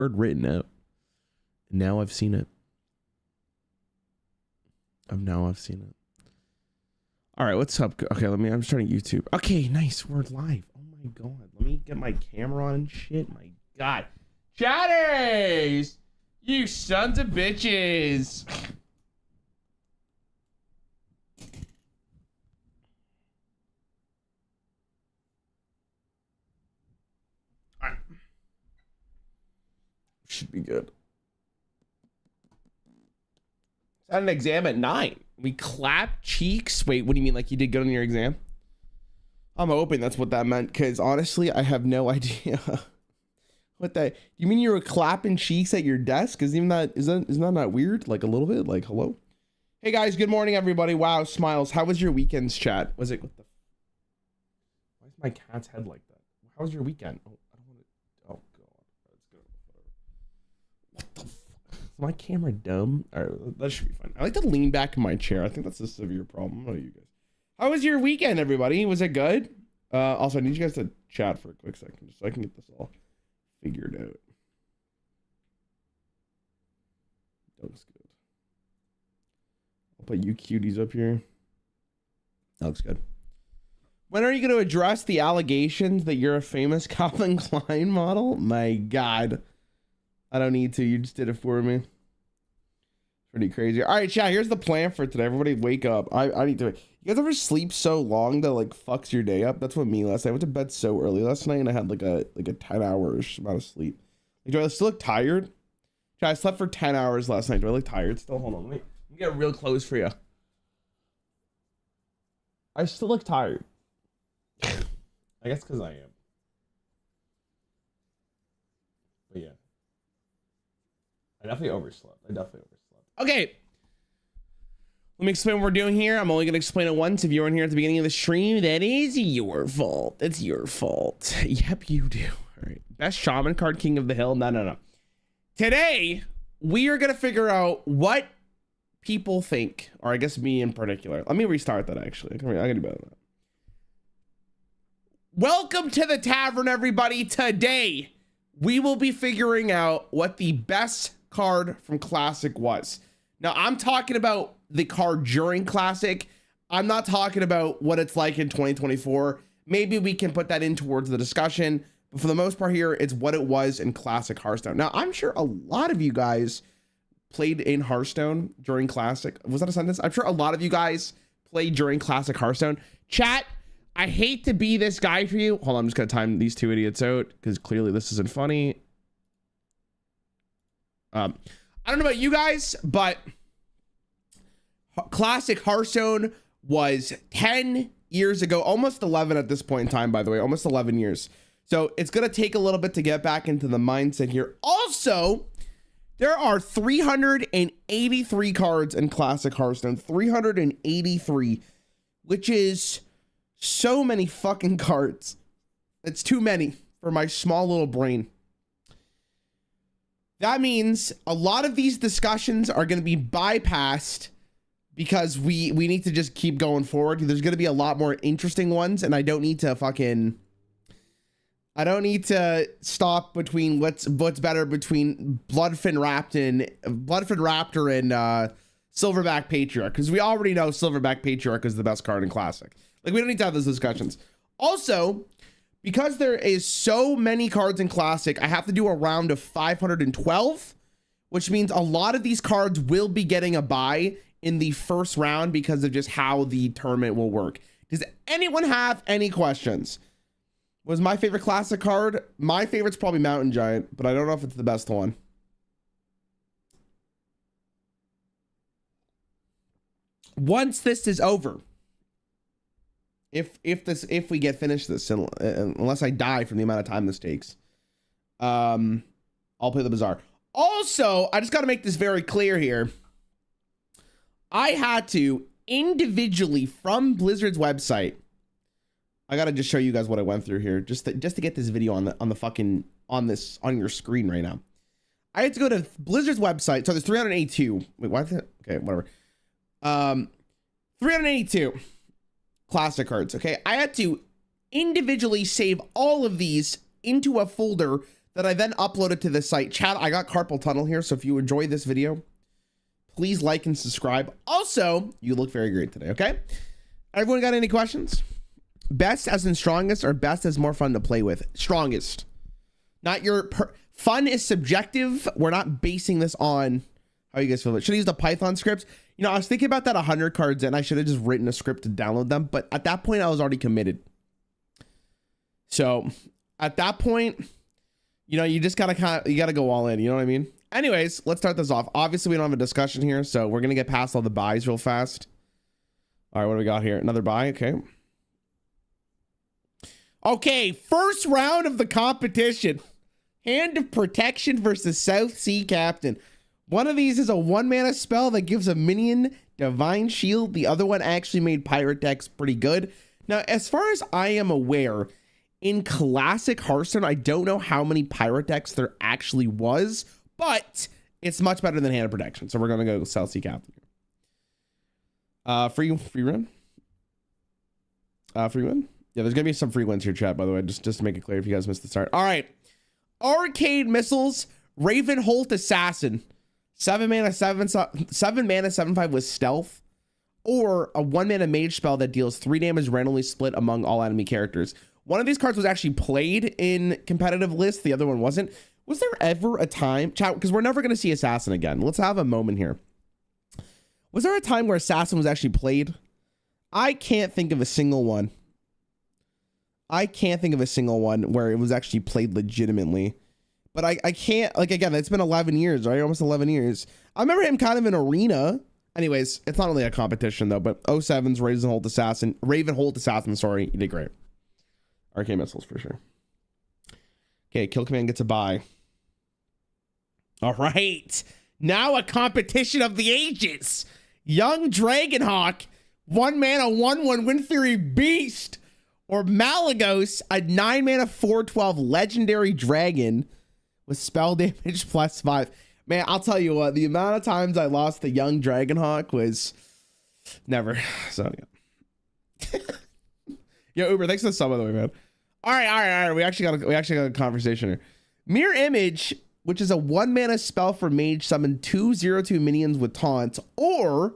word written out. Now I've seen it. I've seen it. All right, what's up? Okay, I'm starting YouTube. Okay, nice. We're live. Oh my god. Let me get my camera on and shit. My god. Chatters! You sons of bitches! All right. Should be good. I had an exam at 9. We clap cheeks. Wait, what do you mean? Like you did good on your exam? I'm hoping that's what that meant, because honestly, I have no idea. What that? You mean you were clapping cheeks at your desk? Isn't that not weird? Like a little bit? Like hello? Hey guys, good morning everybody. Wow, smiles. How was your weekend's chat? Was it? What the? Why is my cat's head like that? How was your weekend? Oh, I don't want to. Oh god, that's good. What the? My camera dumb? All right, that should be fine. I like to lean back in my chair. I think that's a severe problem. How about you guys? How was your weekend, everybody? Was it good? Also, I need you guys to chat for a quick second just so I can get this all figured out. That looks good. I'll put you cuties up here. That looks good. When are you going to address the allegations that you're a famous Calvin Klein model? My God. I don't need to. You just did it for me. Pretty crazy. All right, chat. Here's the plan for today. Everybody wake up. I need to. You guys ever sleep so long that like fucks your day up? That's what me last night. I went to bed so early last night and I had like a 10 hours amount of sleep. Like, do I still look tired? Chat, I slept for 10 hours last night. Do I look tired still? Hold on. Let me get real close for you. I still look tired. I guess because I am. But yeah. I definitely overslept. Okay. Let me explain what we're doing here. I'm only going to explain it once. If you weren't here at the beginning of the stream, that is your fault. It's your fault. Yep, you do. All right. Best shaman card, King of the Hill. No. Today, we are going to figure out what people think, or I guess me in particular. Let me restart that, actually. I can do better than that. Welcome to the tavern, everybody. Today, we will be figuring out what the best card from Classic was. Now, I'm talking about the card during Classic. I'm not talking about what it's like in 2024. Maybe we can put that in towards the discussion. But for the most part here, it's what it was in Classic Hearthstone. Now, I'm sure a lot of you guys played in Hearthstone during Classic. Was that a sentence? I'm sure a lot of you guys played during Classic Hearthstone. Chat, I hate to be this guy for you. Hold on, I'm just going to time these two idiots out because clearly this isn't funny. I don't know about you guys, but Classic Hearthstone was 10 years ago, almost 11 at this point in time, by the way, almost 11 years. So it's going to take a little bit to get back into the mindset here. Also, there are 383 cards in Classic Hearthstone, 383, which is so many fucking cards. It's too many for my small little brain. That means a lot of these discussions are going to be bypassed because we need to just keep going forward. There's going to be a lot more interesting ones, and I don't need to stop between what's better between Bloodfin Raptor and Silverback Patriarch, because we already know Silverback Patriarch is the best card in Classic. Like, we don't need to have those discussions. Also, because there is so many cards in Classic, I have to do a round of 512, which means a lot of these cards will be getting a bye in the first round because of just how the tournament will work. Does anyone have any questions? Was my favorite Classic card? My favorite's probably Mountain Giant, but I don't know if it's the best one. Once this is over, if we get finished this, unless I die from the amount of time this takes, I'll play the Bazaar. Also, I just got to make this very clear here. I had to individually from Blizzard's website. I got to just show you guys what I went through here, just to get this video on your screen right now. I had to go to Blizzard's website. So there's 382. Wait, why is it? Okay, whatever. 382 Classic cards. Okay, I had to individually save all of these into a folder that I then uploaded to the site. Chat, I got carpal tunnel here, so if you enjoy this video, please like and subscribe. Also, you look very great today, okay? Everyone got any questions? Best as in strongest or best as more fun to play with? Strongest. Not your... Fun is subjective. We're not basing this on how you guys feel. Should I use the Python scripts? You know, I was thinking about that 100 cards in. I should have just written a script to download them. But at that point, I was already committed. So at that point, you know, you just gotta you gotta go all in. You know what I mean? Anyways, let's start this off. Obviously, we don't have a discussion here, so we're gonna get past all the buys real fast. All right, what do we got here? Another buy. Okay. Okay, first round of the competition. Hand of Protection versus South Sea Captain. One of these is a 1-mana spell that gives a minion Divine Shield. The other one actually made pirate decks pretty good. Now, as far as I am aware, in classic Hearthstone, I don't know how many pirate decks there actually was, but it's much better than Hand of Protection. So we're going to go South Sea Captain. Free run? Free win? Yeah, there's going to be some free wins here, chat, by the way, just to make it clear if you guys missed the start. All right. Arcade Missiles, Ravenholt Assassin. 7 mana, 7/5 with stealth. Or a 1-mana mage spell that deals 3 damage randomly split among all enemy characters. One of these cards was actually played in competitive lists. The other one wasn't. Was there ever a time, chat, because we're never going to see Assassin again. Let's have a moment here. Was there a time where Assassin was actually played? I can't think of a single one. I can't think of a single one where it was actually played legitimately. But I can't, like, again, it's been 11 years, right? Almost 11 years. I remember him kind of in Arena. Anyways, it's not really a competition, though. But 07's Ravenholt Assassin, sorry. You did great. Arcane Missiles, for sure. Okay, Kill Command gets a buy. All right. Now a competition of the ages. Young Dragonhawk. 1 mana, 1/1 Wind Fury Beast. Or Malagos, a 9 mana 4/12 legendary dragon with spell damage +5. Man, I'll tell you what, the amount of times I lost the Young Dragonhawk was never. So yeah. Yo, Uber, thanks for the sub, by the way, man. All right. We actually got a conversation here. Mirror Image, which is a 1 mana spell for mage, summon 2/0/2 minions with taunt, or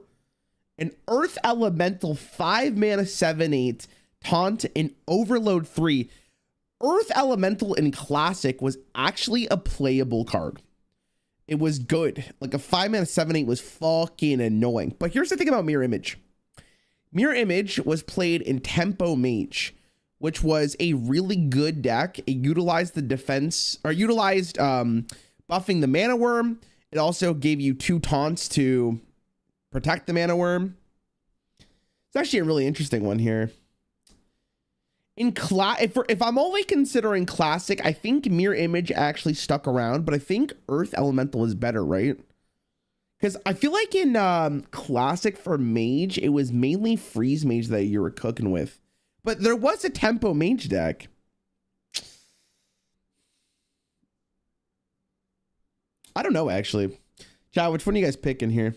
an Earth Elemental 5 mana 7/8 taunt in Overload 3. Earth Elemental in Classic was actually a playable card. It was good. Like a 5 mana 7/8 was fucking annoying. But here's the thing about Mirror Image. Mirror Image was played in Tempo Mage, which was a really good deck. It utilized the defense, or utilized buffing the Mana Worm. It also gave you 2 taunts to protect the Mana Worm. It's actually a really interesting one here. If I'm only considering Classic, I think Mirror Image actually stuck around, but I think Earth Elemental is better, right? Because I feel like in Classic for Mage, it was mainly Freeze Mage that you were cooking with. But there was a Tempo Mage deck. I don't know, actually. Chat, which one are you guys picking here?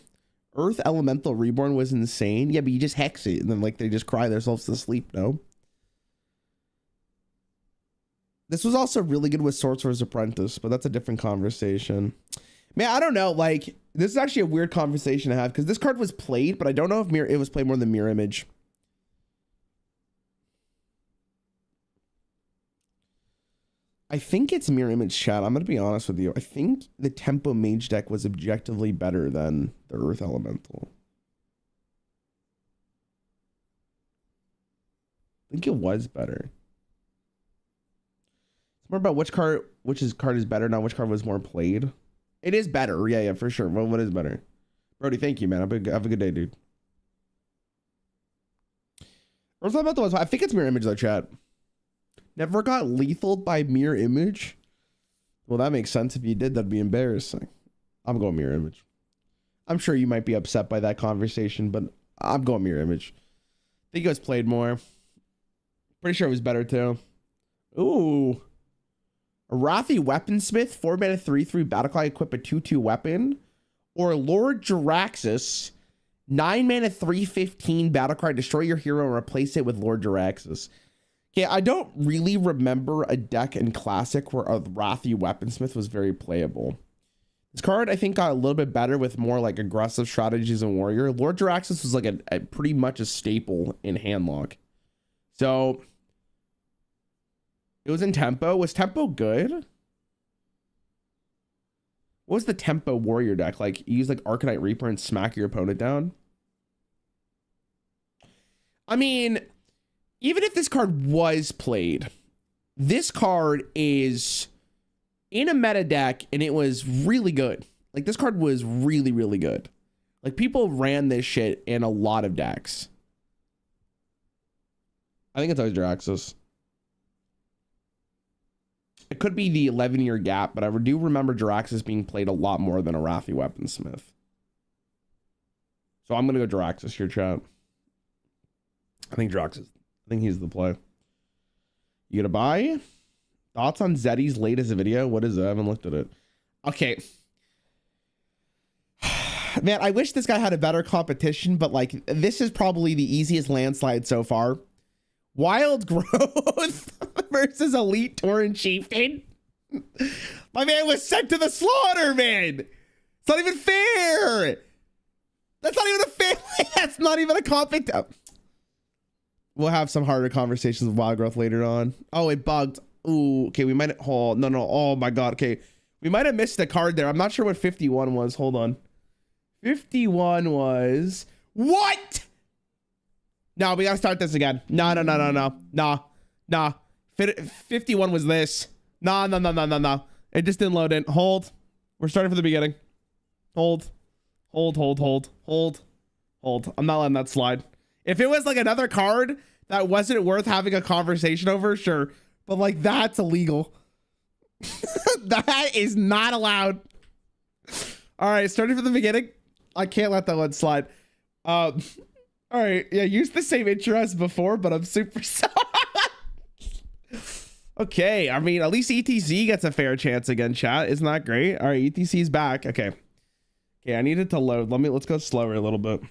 Earth Elemental Reborn was insane. Yeah, but you just hex it, and then like they just cry themselves to sleep, no? This was also really good with Sorcerer's Apprentice, but that's a different conversation. Man, I don't know. Like, this is actually a weird conversation to have because this card was played, but I don't know if it was played more than Mirror Image. I think it's Mirror Image, chat. I'm going to be honest with you. I think the Tempo Mage deck was objectively better than the Earth Elemental. I think it was better. More about which card is better, not which card was more played. It is better, yeah, for sure. Well, what is better? Brody, thank you, man. Have a good day, dude. Earth Elemental was, I think it's Mirror Image though, chat. Never got lethaled by Mirror Image? Well, that makes sense. If you did, that'd be embarrassing. I'm going Mirror Image. I'm sure you might be upset by that conversation, but I'm going Mirror Image. I think it was played more. Pretty sure it was better too. Ooh. Arathi Weaponsmith, 4 mana 3/3 Battlecry, equip a 2/2 weapon. Or Lord Jaraxxus, 9 mana 3/15 Battlecry, destroy your hero and replace it with Lord Jaraxxus. Okay, I don't really remember a deck in Classic where a Wrathy Weaponsmith was very playable. This card, I think, got a little bit better with more like aggressive strategies in Warrior. Lord Jaraxxus was like a pretty much a staple in Handlock. So it was in Tempo. Was Tempo good? What was the Tempo Warrior deck? Like, you use like Arcanite Reaper and smack your opponent down? I mean, even if this card was played, this card is in a meta deck and it was really good. Like, this card was really, really good. Like, people ran this shit in a lot of decks. I think it's always Jaraxxus. It could be the 11-year gap, but I do remember Jaraxxus being played a lot more than a Wrathy Weaponsmith. So I'm going to go Jaraxxus here, chat. I think Jaraxxus. I think he's the play. You gonna buy? Thoughts on Zeddy's latest video? What is it? I haven't looked at it. Okay. Man, I wish this guy had a better competition, but like, this is probably the easiest landslide so far. Wild Growth versus Elite Tauren Chieftain. My man was sent to the slaughter, man. It's not even fair. That's not even a fair. That's not even a competition. We'll have some harder conversations with Wild Growth later on. Oh, it bugged. Ooh, okay, we might. Oh, no. Oh my God. Okay, we might have missed a card there. I'm not sure what 51 was. Hold on. 51 was what? No, we gotta start this again. No. 51 was this. No. It just didn't load in. Hold. We're starting from the beginning. Hold. I'm not letting that slide. If it was like another card that wasn't worth having a conversation over, sure. But like, that's illegal. That is not allowed. All right, starting from the beginning. I can't let that one slide. All right, yeah, use the same intro as before, but I'm super sorry. Okay, I mean, at least ETC gets a fair chance again, chat. Isn't that great? All right, ETC's back. Okay, I need it to load. Let's go slower a little bit.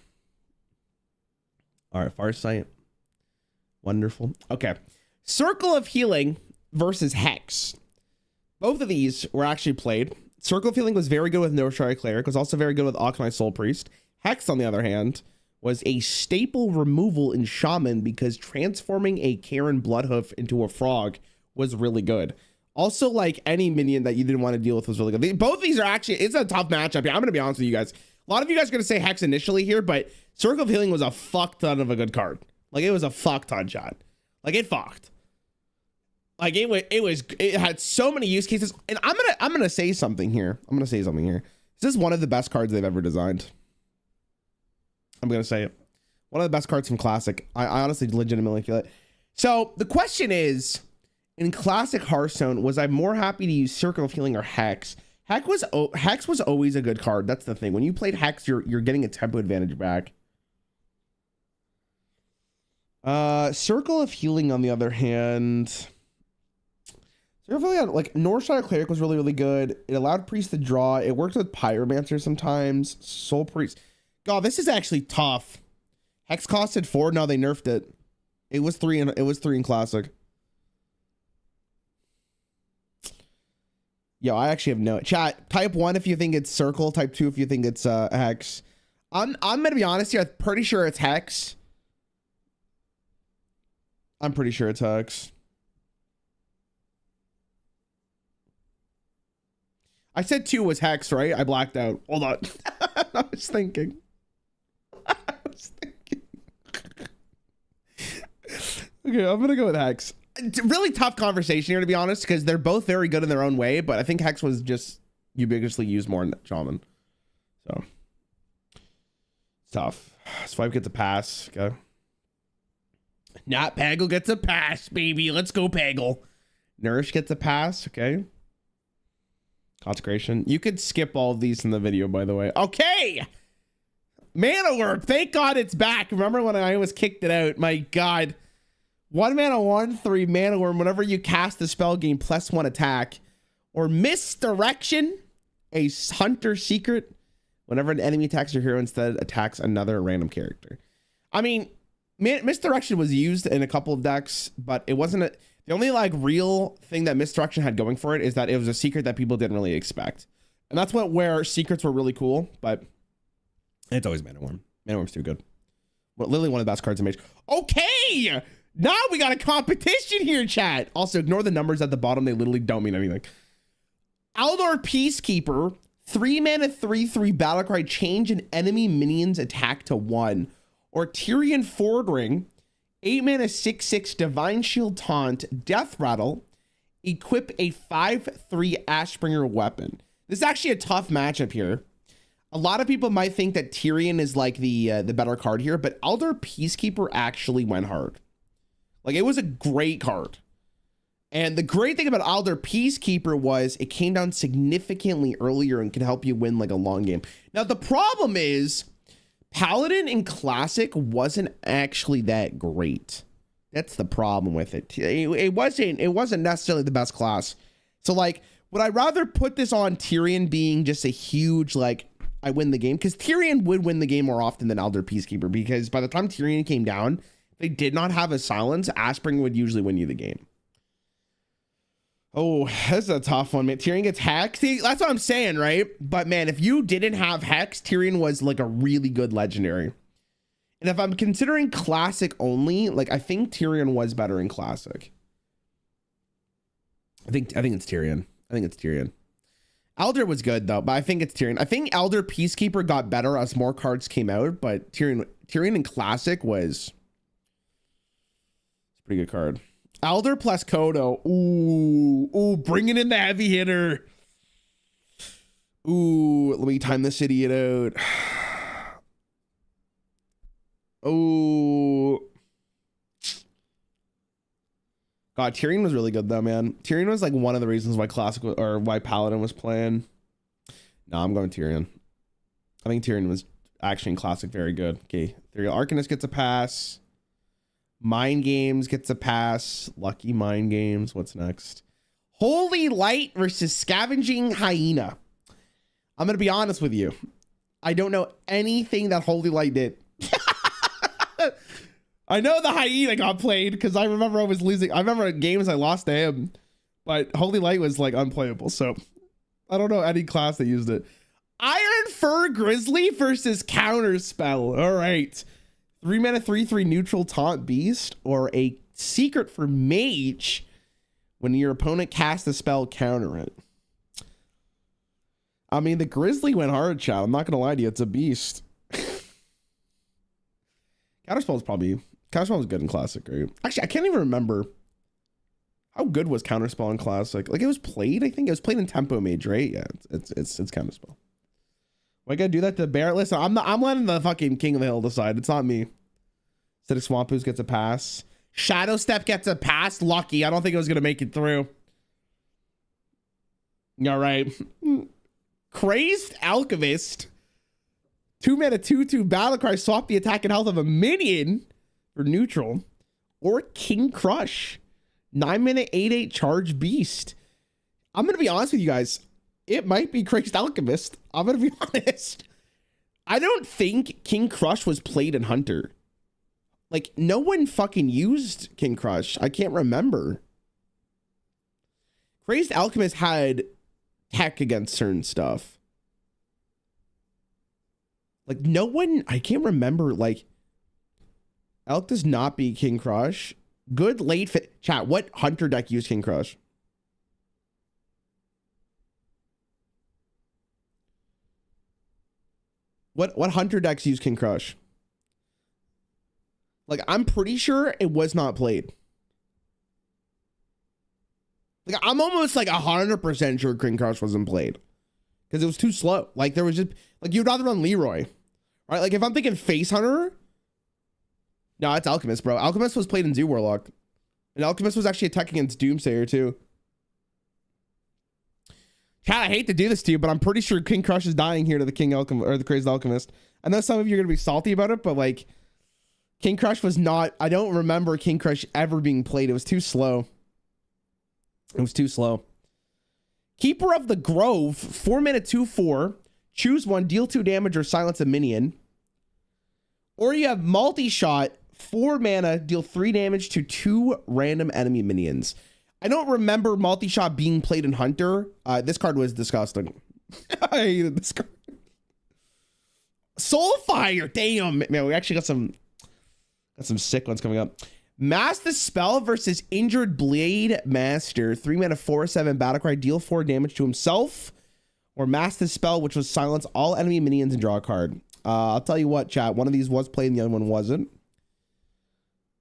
All right, Farsight. Wonderful. Okay, Circle of Healing versus Hex. Both of these were actually played. Circle of Healing was very good with Noshari Cleric. Was also very good with Akanai Soul Priest. Hex, on the other hand, was a staple removal in Shaman because transforming a Karen Bloodhoof into a frog was really good. Also, like, any minion that you didn't want to deal with was really good. Both of these are actually, it's a tough matchup here. I'm going to be honest with you guys. A lot of you guys are going to say Hex initially here, but Circle of Healing was a fuck ton of a good card. Like, it was a fuck ton shot. Like, it fucked. Like, it had so many use cases. And I'm gonna say something here. This is one of the best cards they've ever designed. I'm gonna say it. One of the best cards from Classic. I honestly legitimately feel it. So the question is, in Classic Hearthstone, was I more happy to use Circle of Healing or Hex? Hex was always a good card. That's the thing. When you played Hex, you're getting a tempo advantage back. Circle of Healing, on the other hand, like, Northshire Cleric was really, really good. It allowed Priest to draw. It worked with Pyromancer sometimes. Soul Priest. God, this is actually tough. Hex costed 4. No, they nerfed it. It was 3 in Classic. Yo, I actually have no chat. Type 1 if you think it's Circle. Type 2 if you think it's Hex. I'm gonna be honest here. I'm pretty sure it's Hex. I'm pretty sure it's Hex. I said 2 was Hex, right? I blacked out. Hold on. I was thinking. Okay, I'm gonna go with Hex. It's a really tough conversation here, to be honest, because they're both very good in their own way, but I think Hex was just ubiquitously used more in Shaman. So, it's tough. Swipe gets a pass. Okay. Not Pagel gets a pass, baby. Let's go, Pagel. Nourish gets a pass. Okay. Consecration. You could skip all of these in the video, by the way. Okay. Mana Worm. Thank God it's back. Remember when I was kicked it out? My God. 1 mana, 1/3 Mana Worm. Whenever you cast the spell, gain +1 attack. Or Misdirection. A Hunter Secret. Whenever an enemy attacks your hero, instead attacks another random character. I mean, Misdirection was used in a couple of decks, but it wasn't the only like real thing that Misdirection had going for it is that it was a secret that people didn't really expect. And that's where secrets were really cool, but it's always Mana Worm. Mana Worm's too good. Well, literally one of the best cards in Mage. Okay! Now we got a competition here, chat. Also, ignore the numbers at the bottom. They literally don't mean anything. Aldor Peacekeeper, 3 mana, 3/3 battlecry, change an enemy minion's attack to 1. Or Tyrion Fordring, 8 mana, 6/6 Divine Shield Taunt, Death Rattle, equip a 5/3 Ashbringer weapon. This is actually a tough matchup here. A lot of people might think that Tyrion is like the better card here, but Aldor Peacekeeper actually went hard. Like, it was a great card. And the great thing about Aldor Peacekeeper was it came down significantly earlier and could help you win like a long game. Now, the problem is Paladin in Classic wasn't actually that great. That's the problem with it. It wasn't necessarily the best class. So like, would I rather put this on Tyrion being just a huge, like, I win the game? Because Tyrion would win the game more often than Aldor Peacekeeper, because by the time Tyrion came down, they did not have a silence. Ashbringer would usually win you the game. Oh, that's a tough one, man. Tyrion gets Hex. See, that's what I'm saying, right? But man, if you didn't have Hex, Tyrion was like a really good legendary. And if I'm considering Classic only, like, I think Tyrion was better in Classic. I think it's Tyrion. I think it's Tyrion. Aldor was good though, but I think it's Tyrion. I think Aldor Peacekeeper got better as more cards came out, but Tyrion in Classic was a pretty good card. Aldor plus Kodo. Ooh, bringing in the heavy hitter. Ooh, let me time this idiot out. Oh. God, Tyrion was really good though, man. Tyrion was like one of the reasons why why Paladin was playing. No, I'm going Tyrion. I think Tyrion was actually in Classic very good. Okay, Ethereal Arcanist gets a pass. Mind Games gets a pass. Lucky Mind Games. What's next? Holy Light versus Scavenging Hyena. I'm going to be honest with you. I don't know anything that Holy Light did. I know the Hyena got played because I remember I was losing. I remember games I lost to him, but Holy Light was like unplayable. So I don't know any class that used it. Iron Fur Grizzly versus Counterspell. All right. 3 mana, 3/3 neutral taunt beast, or a secret for mage. When your opponent casts a spell, counter it. I mean, the Grizzly went hard, chat. I'm not going to lie to you. It's a beast. Counterspell was good in Classic, right? Actually, I can't even remember. How good was Counterspell in Classic? Like, it was played, I think. It was played in Tempo Mage, right? Yeah, it's Counterspell. Why gotta do that to Bear? Listen, I'm letting the fucking King of the Hill decide. It's not me. Instead of Swampoos gets a pass. Shadow Step gets a pass. Lucky. I don't think it was gonna make it through. All right. Crazed Alchemist. 2 mana, 2/2 Battlecry. Swap the attack and health of a minion for neutral. Or King Crush. 9 mana, 8/8 charge beast. I'm gonna be honest with you guys. It might be Crazed Alchemist. I'm going to be honest. I don't think King Crush was played in Hunter. Like, no one fucking used King Crush. I can't remember. Crazed Alchemist had tech against certain stuff. Like, no one... I can't remember, like... Elk does not beat King Crush. Good late fit... Chat, what Hunter deck used King Crush? What Hunter decks use King Crush? Like, I'm pretty sure it was not played. Like, I'm almost like 100% sure King Crush wasn't played. Because it was too slow. Like, there was just... Like, you'd rather run Leroy. Right? Like, if I'm thinking Face Hunter... No, it's Alchemist, bro. Alchemist was played in Zoo Warlock. And Alchemist was actually attacking against Doomsayer, too. Chat, I hate to do this to you, but I'm pretty sure King Crush is dying here to the King Alchemist, or the Crazed Alchemist. I know some of you are going to be salty about it, but like, King Crush was not... I don't remember King Crush ever being played. It was too slow. It was too slow. Keeper of the Grove, 4 mana, 2/4. Choose one, deal 2 damage or silence a minion. Or you have multi-shot, 4 mana, deal 3 damage to 2 random enemy minions. I don't remember multi-shot being played in Hunter. This card was disgusting. I hated this card. Soulfire, damn. Man, we actually got some sick ones coming up. Mass the Spell versus Injured Blade Master. 3 mana, 4/7 battle cry. Deal 4 damage to himself. Or Mass the Spell, which was silence all enemy minions and draw a card. I'll tell you what, chat. One of these was played and the other one wasn't.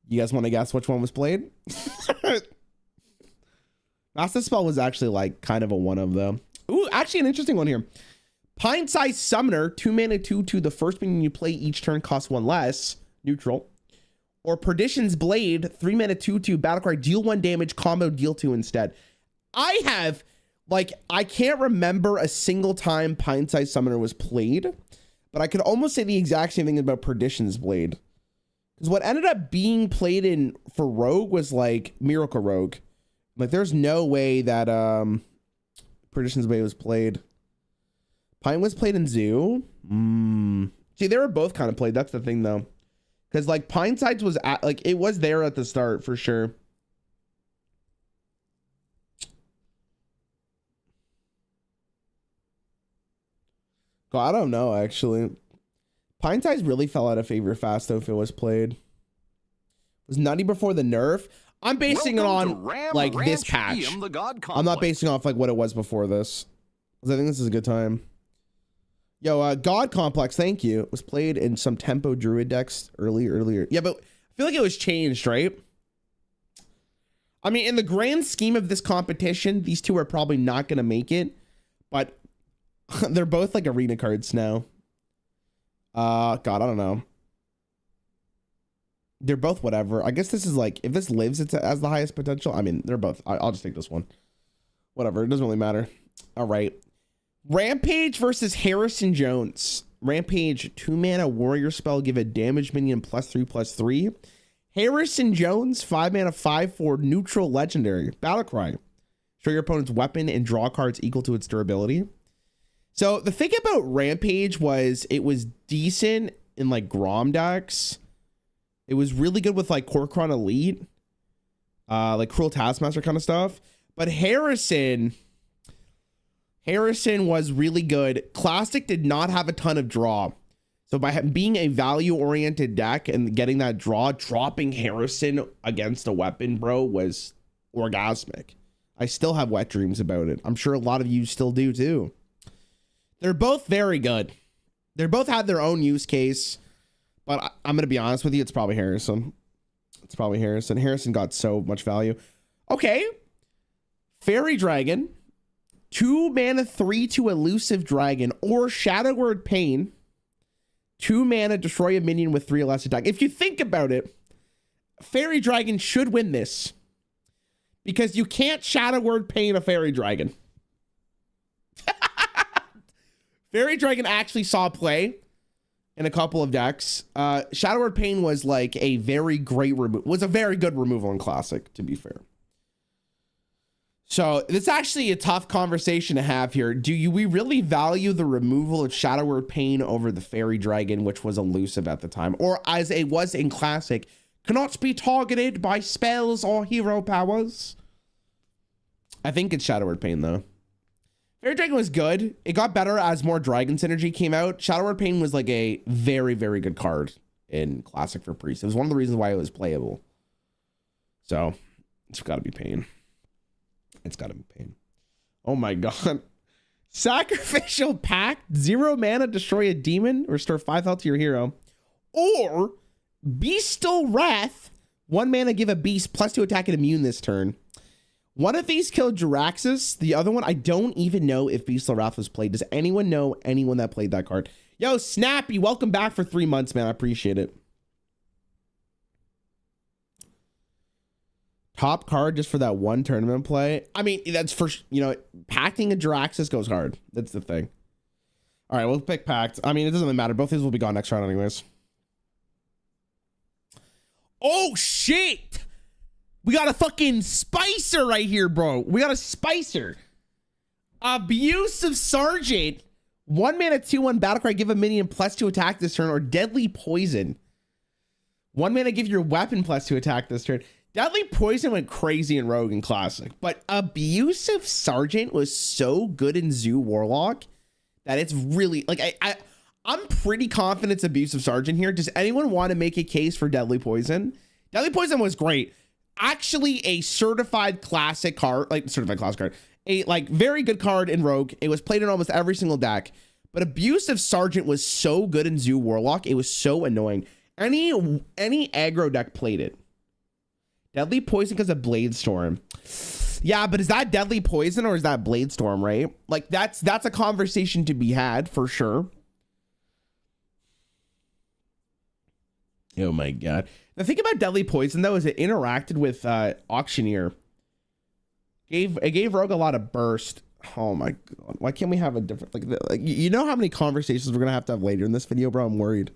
You guys want to guess which one was played? Mass the Spell was actually like kind of a one of them. Ooh, actually an interesting one here. Pint-sized Summoner, 2 mana, 2/2. The first minion you play each turn costs 1 less. Neutral. Or Perdition's Blade, 3 mana, 2/2. Battle cry, deal 1 damage, combo, deal 2 instead. I have, like, I can't remember a single time Pint-sized Summoner was played, but I could almost say the exact same thing about Perdition's Blade. Because what ended up being played in for Rogue was like Miracle Rogue. Like, there's no way that Perdition's Blade was played. Pine was played in Zoo. See, they were both kind of played. That's the thing, though. Because, like, Pine-Sides was, like, it was there at the start, for sure. God, I don't know, actually. Pine-Sides really fell out of favor fast, though, if it was played. It was Nutty before the nerf. I'm basing it on, like, this patch. I'm not basing off, like, what it was before this. Because I think this is a good time. Yo, God Complex, thank you. It was played in some Tempo Druid decks earlier. Yeah, but I feel like it was changed, right? I mean, in the grand scheme of this competition, these two are probably not going to make it. But they're both, like, arena cards now. God, I don't know. They're both whatever. I guess this is like, if this lives, it's as the highest potential. I mean, they're both. I'll just take this one. Whatever. It doesn't really matter. All right. Rampage versus Harrison Jones. Rampage, 2 mana warrior spell. Give a damage minion +3/+3. Harrison Jones, 5 mana 5/4 neutral legendary. Battle cry. Show your opponent's weapon and draw cards equal to its durability. So the thing about Rampage was it was decent in like Grom decks. It was really good with like Korkron Elite, like Cruel Taskmaster kind of stuff. But Harrison was really good. Classic did not have a ton of draw. So by being a value-oriented deck and getting that draw, dropping Harrison against a weapon, bro, was orgasmic. I still have wet dreams about it. I'm sure a lot of you still do too. They're both very good. They both had their own use case. But I'm going to be honest with you, it's probably Harrison. It's probably Harrison. Harrison got so much value. Okay. Fairy Dragon. 2 mana 3/2 elusive dragon or Shadow Word Pain. 2 mana destroy a minion with 3 or less attack. If you think about it, Fairy Dragon should win this. Because you can't Shadow Word Pain a Fairy Dragon. Fairy Dragon actually saw play in a couple of decks. Shadow Word Pain was like a very great was a very good removal in Classic, to be fair. So it's actually a tough conversation to have here. We really value the removal of Shadow Word Pain over the Fairy Dragon, which was elusive at the time, or as it was in Classic, cannot be targeted by spells or hero powers? I think it's Shadow Word Pain though. Fairy Dragon was good. It got better as more Dragon Synergy came out. Shadow Word Pain was like a very, very good card in Classic for Priest. It was one of the reasons why it was playable. So it's got to be Pain. It's got to be Pain. Oh my God. Sacrificial Pact. 0 mana, destroy a demon. Restore 5 health to your hero. Or Beastal Wrath. 1 mana, give a beast +2 attack and immune this turn. One of these killed Jiraxis. The other one, I don't even know if Beastal Wrath was played. Does anyone know anyone that played that card? Yo, Snappy, welcome back for 3 months, man. I appreciate it. Top card just for that one tournament play. I mean, that's for, you know, packing a Jiraxis goes hard. That's the thing. All right, we'll pick Pact. I mean, it doesn't really matter. Both of these will be gone next round anyways. Oh, shit. We got a fucking Spicer right here, bro. We got a Spicer. Abusive Sergeant. 1 mana 2/1 battle cry. Give a minion +2 attack this turn or deadly poison. 1 mana give your weapon +2 attack this turn. Deadly Poison went crazy in Rogue and Classic, but Abusive Sergeant was so good in Zoo Warlock that it's really like I'm pretty confident it's Abusive Sergeant here. Does anyone want to make a case for Deadly Poison? Deadly Poison was great. Actually, a certified classic card, a like very good card in Rogue. It was played in almost every single deck, but Abusive Sergeant was so good in Zoo Warlock. It was so annoying. Any aggro deck played it. Deadly Poison because of Bladestorm. Yeah, but is that Deadly Poison or is that Bladestorm, right? Like that's a conversation to be had for sure. Oh my god. The thing about Deadly Poison though is it interacted with Auctioneer. It gave Rogue a lot of burst. Oh my god. Why can't we have a different like you know how many conversations we're gonna have to have later in this video, bro? I'm worried.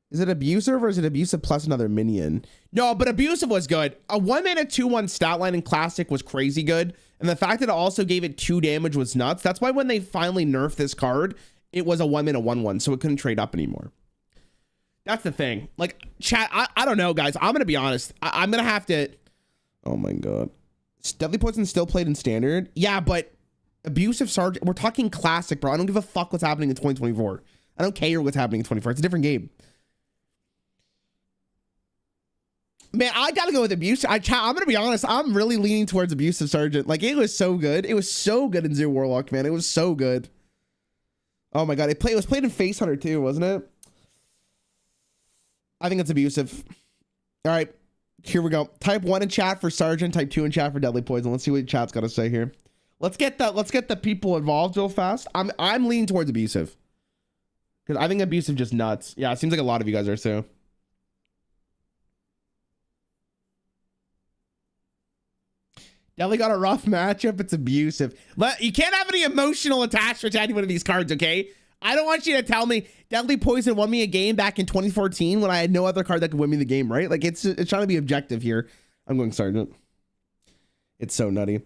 Is it Abusive or is it Abusive plus another minion? No, but Abusive was good. A 1 mana 2/1 stat line in Classic was crazy good. And the fact that it also gave it 2 damage was nuts. That's why when they finally nerfed this card, it was a 1 mana 1/1, so it couldn't trade up anymore. That's the thing. Like, chat, I don't know, guys. I'm going to be honest. I'm going to have to... Oh my god. Deadly Poison still played in Standard? Yeah, but Abusive Sergeant... We're talking Classic, bro. I don't give a fuck what's happening in 2024. I don't care what's happening in 2024. It's a different game. Man, I gotta go with Abusive. I'm gonna be honest. I'm really leaning towards Abusive Sergeant. Like, it was so good. It was so good in Zero Warlock, man. It was so good. Oh my god, it was played in Face Hunter too, wasn't it? I think it's Abusive. All right, here we go. Type 1 in chat for Sergeant. Type 2 in chat for Deadly Poison. Let's see what chat's got to say here. Let's get the people involved real fast. I'm leaning towards Abusive because I think Abusive just nuts. Yeah, it seems like a lot of you guys are too. Definitely got a rough matchup. It's Abusive. You can't have any emotional attachment to any one of these cards, okay? I don't want you to tell me Deadly Poison won me a game back in 2014 when I had no other card that could win me the game, right? Like, it's trying to be objective here. I'm going Sergeant. It's so nutty.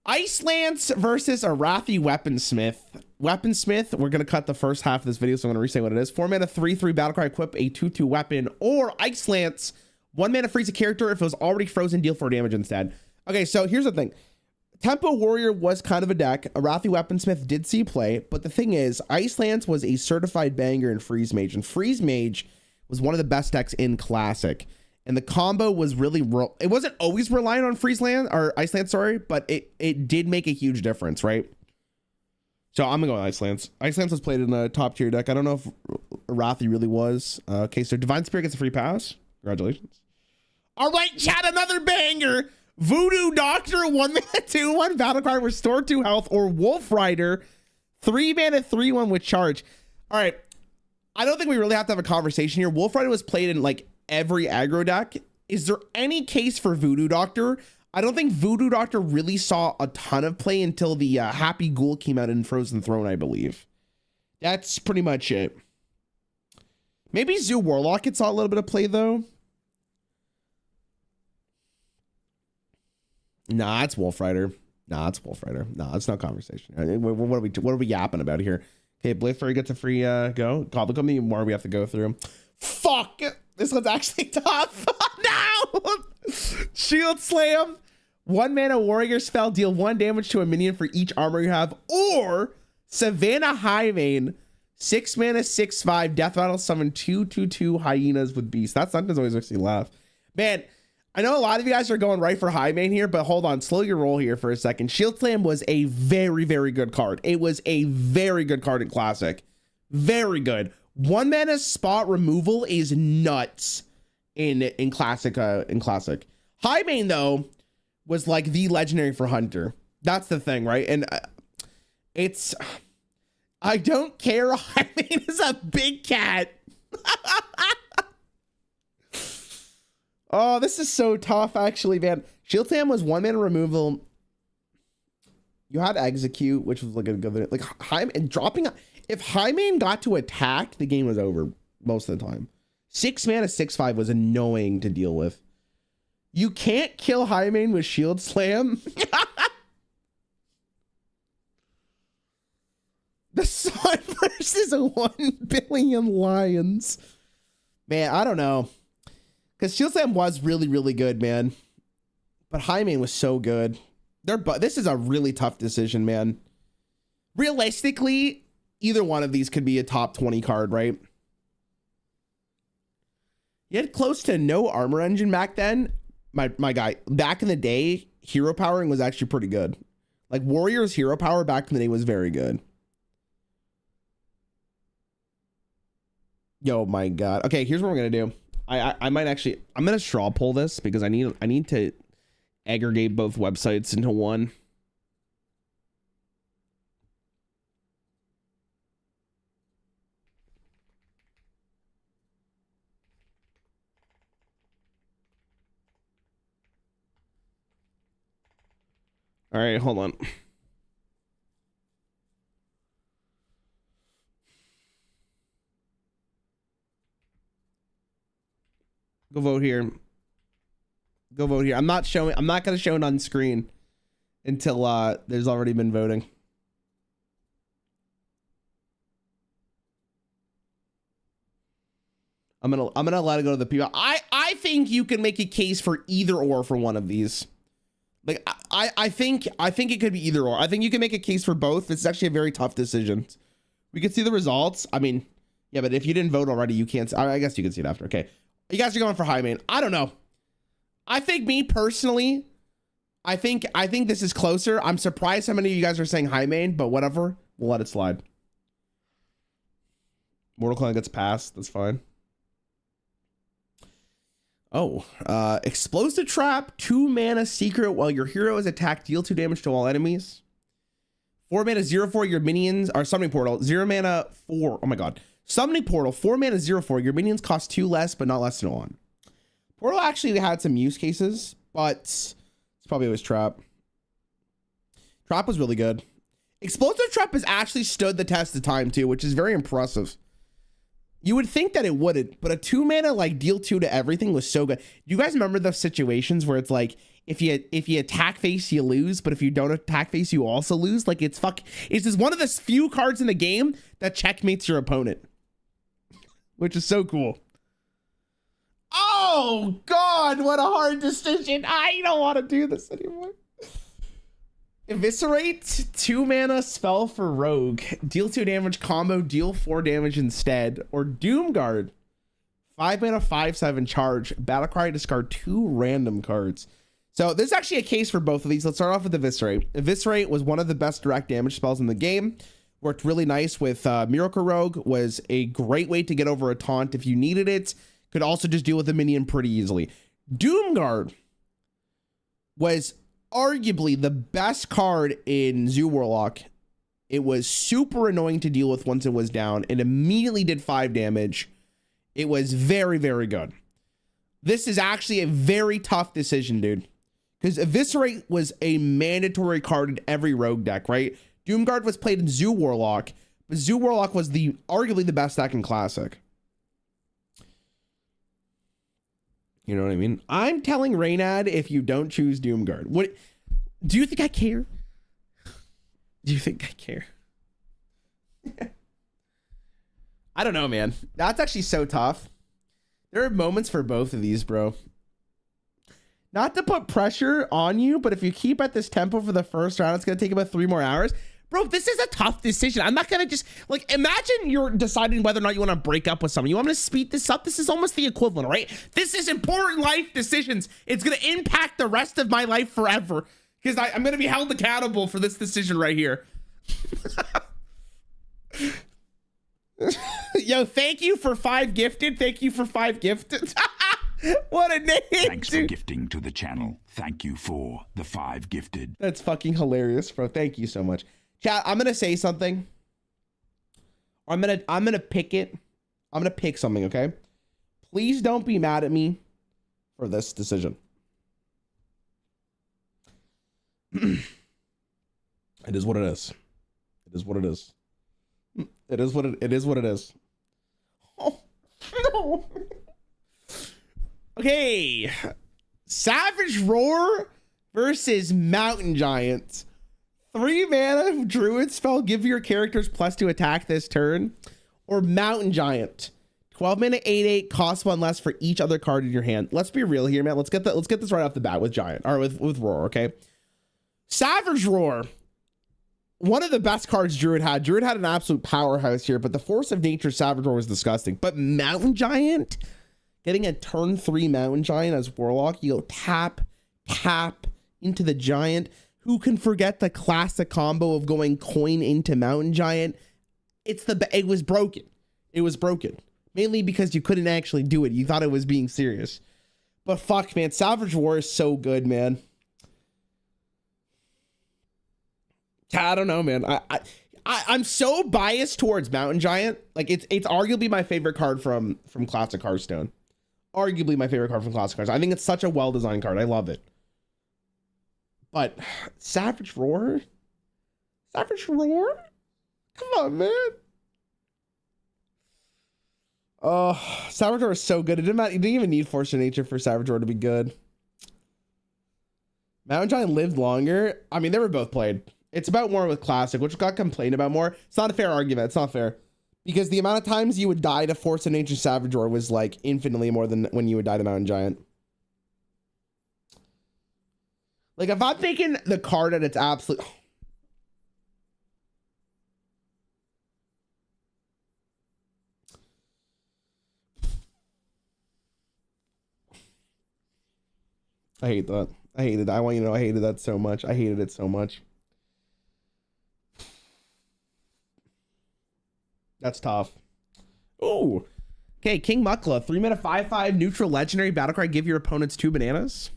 Ice Lance versus Arathi Weaponsmith. Weaponsmith, we're going to cut the first half of this video, so I'm going to restate what it is. 4 mana, 3/3 battlecry, equip a 2/2 weapon, or Ice Lance, 1 mana freeze a character if it was already frozen, deal 4 damage instead. Okay, so here's the thing. Tempo Warrior was kind of a deck. Arathi Weaponsmith did see play, but the thing is, Ice Lance was a certified banger in Freeze Mage, and Freeze Mage was one of the best decks in Classic. And the combo was really, it wasn't always reliant on Freeze Land, or Ice Lance, sorry, but it did make a huge difference, right? So I'm gonna go with Ice Lance. Ice Lance was played in a top tier deck. I don't know if Arathi really was. Okay, so Divine Spirit gets a free pass. Congratulations. All right, chat, another banger. Voodoo Doctor, 1 mana 2/1 battle card, restore 2 health, or Wolf Rider, 3 mana 3/1 with charge. All right, I don't think we really have to have a conversation here. Wolf Rider was played in like every aggro deck. Is there any case for Voodoo Doctor? I don't think Voodoo Doctor really saw a ton of play until the Happy Ghoul came out in Frozen Throne, I believe. That's pretty much it. Maybe Zoo Warlock it saw a little bit of play though. Nah, it's Wolf Rider. Nah, it's Wolf Rider. Nah, it's no conversation. What are we yapping about here? Okay, Blade Fairy gets a free go. God, look how many more we have to go through. Fuck! This one's actually tough. No! Shield Slam. 1 mana warrior spell. Deal 1 damage to a minion for each armor you have. Or Savannah Highmane. 6 mana, 6/5. Death Rattle. Summon 2/2 hyenas with beast. That sentence always makes me laugh. Man, I know a lot of you guys are going right for Highmane here, but hold on. Slow your roll here for a second. Shield Slam was a very, very good card. It was a very good card in Classic. Very good. 1 mana spot removal is nuts in Classic. Highmane, though, was like the legendary for Hunter. That's the thing, right? And it's... I don't care. Highmane is a big cat. Oh, this is so tough, actually, man. Shield Slam was 1 mana removal. You had Execute, which was like a good... Like, Highmane, dropping... If Highmane got to attack, the game was over most of the time. 6 mana, 6/5 was annoying to deal with. You can't kill Highmane with Shield Slam. The Sun versus 1 billion lions. Man, I don't know. Because Shield Slam was really, really good, man. But Highmane was so good. This is a really tough decision, man. Realistically, either one of these could be a top 20 card, right? You had close to no armor engine back then. My guy, back in the day, hero powering was actually pretty good. Like Warrior's hero power back in the day was very good. Yo, my God. Okay, here's what we're gonna do. I might actually, I'm gonna straw pull this because I need to aggregate both websites into one. All right, hold on. Go vote here. Go vote here. I'm not going to show it on screen until there's already been voting. I'm gonna let it go to the people. I think you can make a case for either or for one of these. Like I think it could be either or. I think you can make a case for both. It's actually a very tough decision. We can see the results. I mean, yeah, but if you didn't vote already, you can't. I guess you can see it after. Okay, you guys are going for Highmane. I don't know. I think me personally, I think this is closer. I'm surprised how many of you guys are saying Highmane, but whatever. We'll let it slide. Mortal Kombat gets passed. That's fine. Oh, explosive trap, 2 mana secret while your hero is attacked, deal 2 damage to all enemies. 4 mana 0/4, your minions are summoning portal, 0 mana 4. Oh my God. Summoning portal, 4 mana 0/4, your minions cost 2 less, but not less than 1. Portal actually had some use cases, but it's probably always trap. Trap was really good. Explosive trap has actually stood the test of time too, which is very impressive. You would think that it wouldn't, but a 2 mana like deal 2 to everything was so good. You guys remember those situations where it's like if you attack face you lose, but if you don't attack face you also lose? Like it's just one of the few cards in the game that checkmates your opponent, which is so cool. Oh God, what a hard decision! I don't want to do this anymore. Eviscerate, 2 mana spell for rogue, deal 2 damage combo, deal 4 damage instead, or Doomguard, 5 mana 5/7 charge, battlecry, discard 2 random cards. So there's actually a case for both of these. Let's start off with Eviscerate. Eviscerate was one of the best direct damage spells in the game. Worked really nice with Miracle Rogue, was a great way to get over a taunt if you needed it. Could also just deal with the minion pretty easily. Doomguard was arguably the best card in Zoo Warlock. It was super annoying to deal with once it was down. It immediately did 5 damage. It was very, very good. This is actually a very tough decision, dude. Because Eviscerate was a mandatory card in every rogue deck, right? Doomguard was played in Zoo Warlock, but Zoo Warlock was arguably the best deck in Classic. You know what I mean? I'm telling Reynad if you don't choose Doomguard. What do you think I care? Do you think I care? I don't know, man. That's actually so tough. There are moments for both of these, bro. Not to put pressure on you, but if you keep at this tempo for the first round, it's going to take about 3 more hours. Bro, this is a tough decision. I'm not going to just, like, imagine you're deciding whether or not you want to break up with someone. You want me to speed this up? This is almost the equivalent, right? This is important life decisions. It's going to impact the rest of my life forever because I'm going to be held accountable for this decision right here. Yo, thank you for 5 gifted. Thank you for 5 gifted. What a name. Thanks for gifting to the channel. Thank you for the 5 gifted. That's fucking hilarious, bro. Thank you so much. Chat, I'm gonna say something. I'm gonna pick it. I'm gonna pick something, okay? Please don't be mad at me for this decision. It is what it is. It is what it is. It is what it is. Oh no. Okay. Savage Roar versus Mountain Giant. 3 mana Druid spell, give your characters +2 attack this turn. Or Mountain Giant. 12 mana 8/8 costs 1 less for each other card in your hand. Let's be real here, man. Let's get this right off the bat with Giant or with Roar, okay? Savage Roar. One of the best cards Druid had. Druid had an absolute powerhouse here, but the Force of Nature Savage Roar was disgusting. But Mountain Giant, getting a turn 3 Mountain Giant as Warlock, you go tap into the Giant. Who can forget the classic combo of going coin into Mountain Giant? It was broken. It was broken. Mainly because you couldn't actually do it. You thought it was being serious. But fuck, man. Savage Roar is so good, man. I don't know, man. I'm so biased towards Mountain Giant. Like it's arguably my favorite card from Classic Hearthstone. Arguably my favorite card from Classic Hearthstone. I think it's such a well-designed card. I love it. But Savage Roar? Savage Roar? Come on, man. Oh, Savage Roar is so good. You didn't even need Force of Nature for Savage Roar to be good. Mountain Giant lived longer. I mean, they were both played. It's about more with Classic, which got complained about more. It's not a fair argument. It's not fair. Because the amount of times you would die to Force of Nature Savage Roar was like infinitely more than when you would die to Mountain Giant. Like if I'm thinking the card at its absolute... I hate that. I hated that. I want you to know I hated that so much. I hated it so much. That's tough. Ooh. Okay, King Mukla. 3 mana 5/5 neutral legendary battle cry. Give your opponents 2 bananas.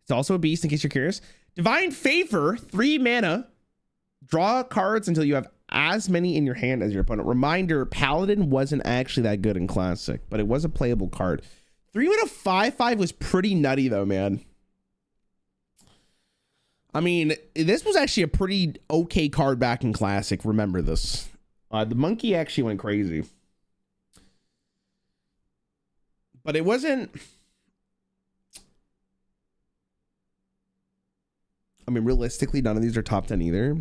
It's also a beast in case you're curious. Divine Favor. 3 mana. Draw cards until you have as many in your hand as your opponent. Reminder, Paladin wasn't actually that good in Classic, but it was a playable card. 3 mana 5/5 was pretty nutty though, man. I mean, this was actually a pretty okay card back in Classic. Remember this. The monkey actually went crazy. But it wasn't... I mean, realistically, none of these are top 10 either.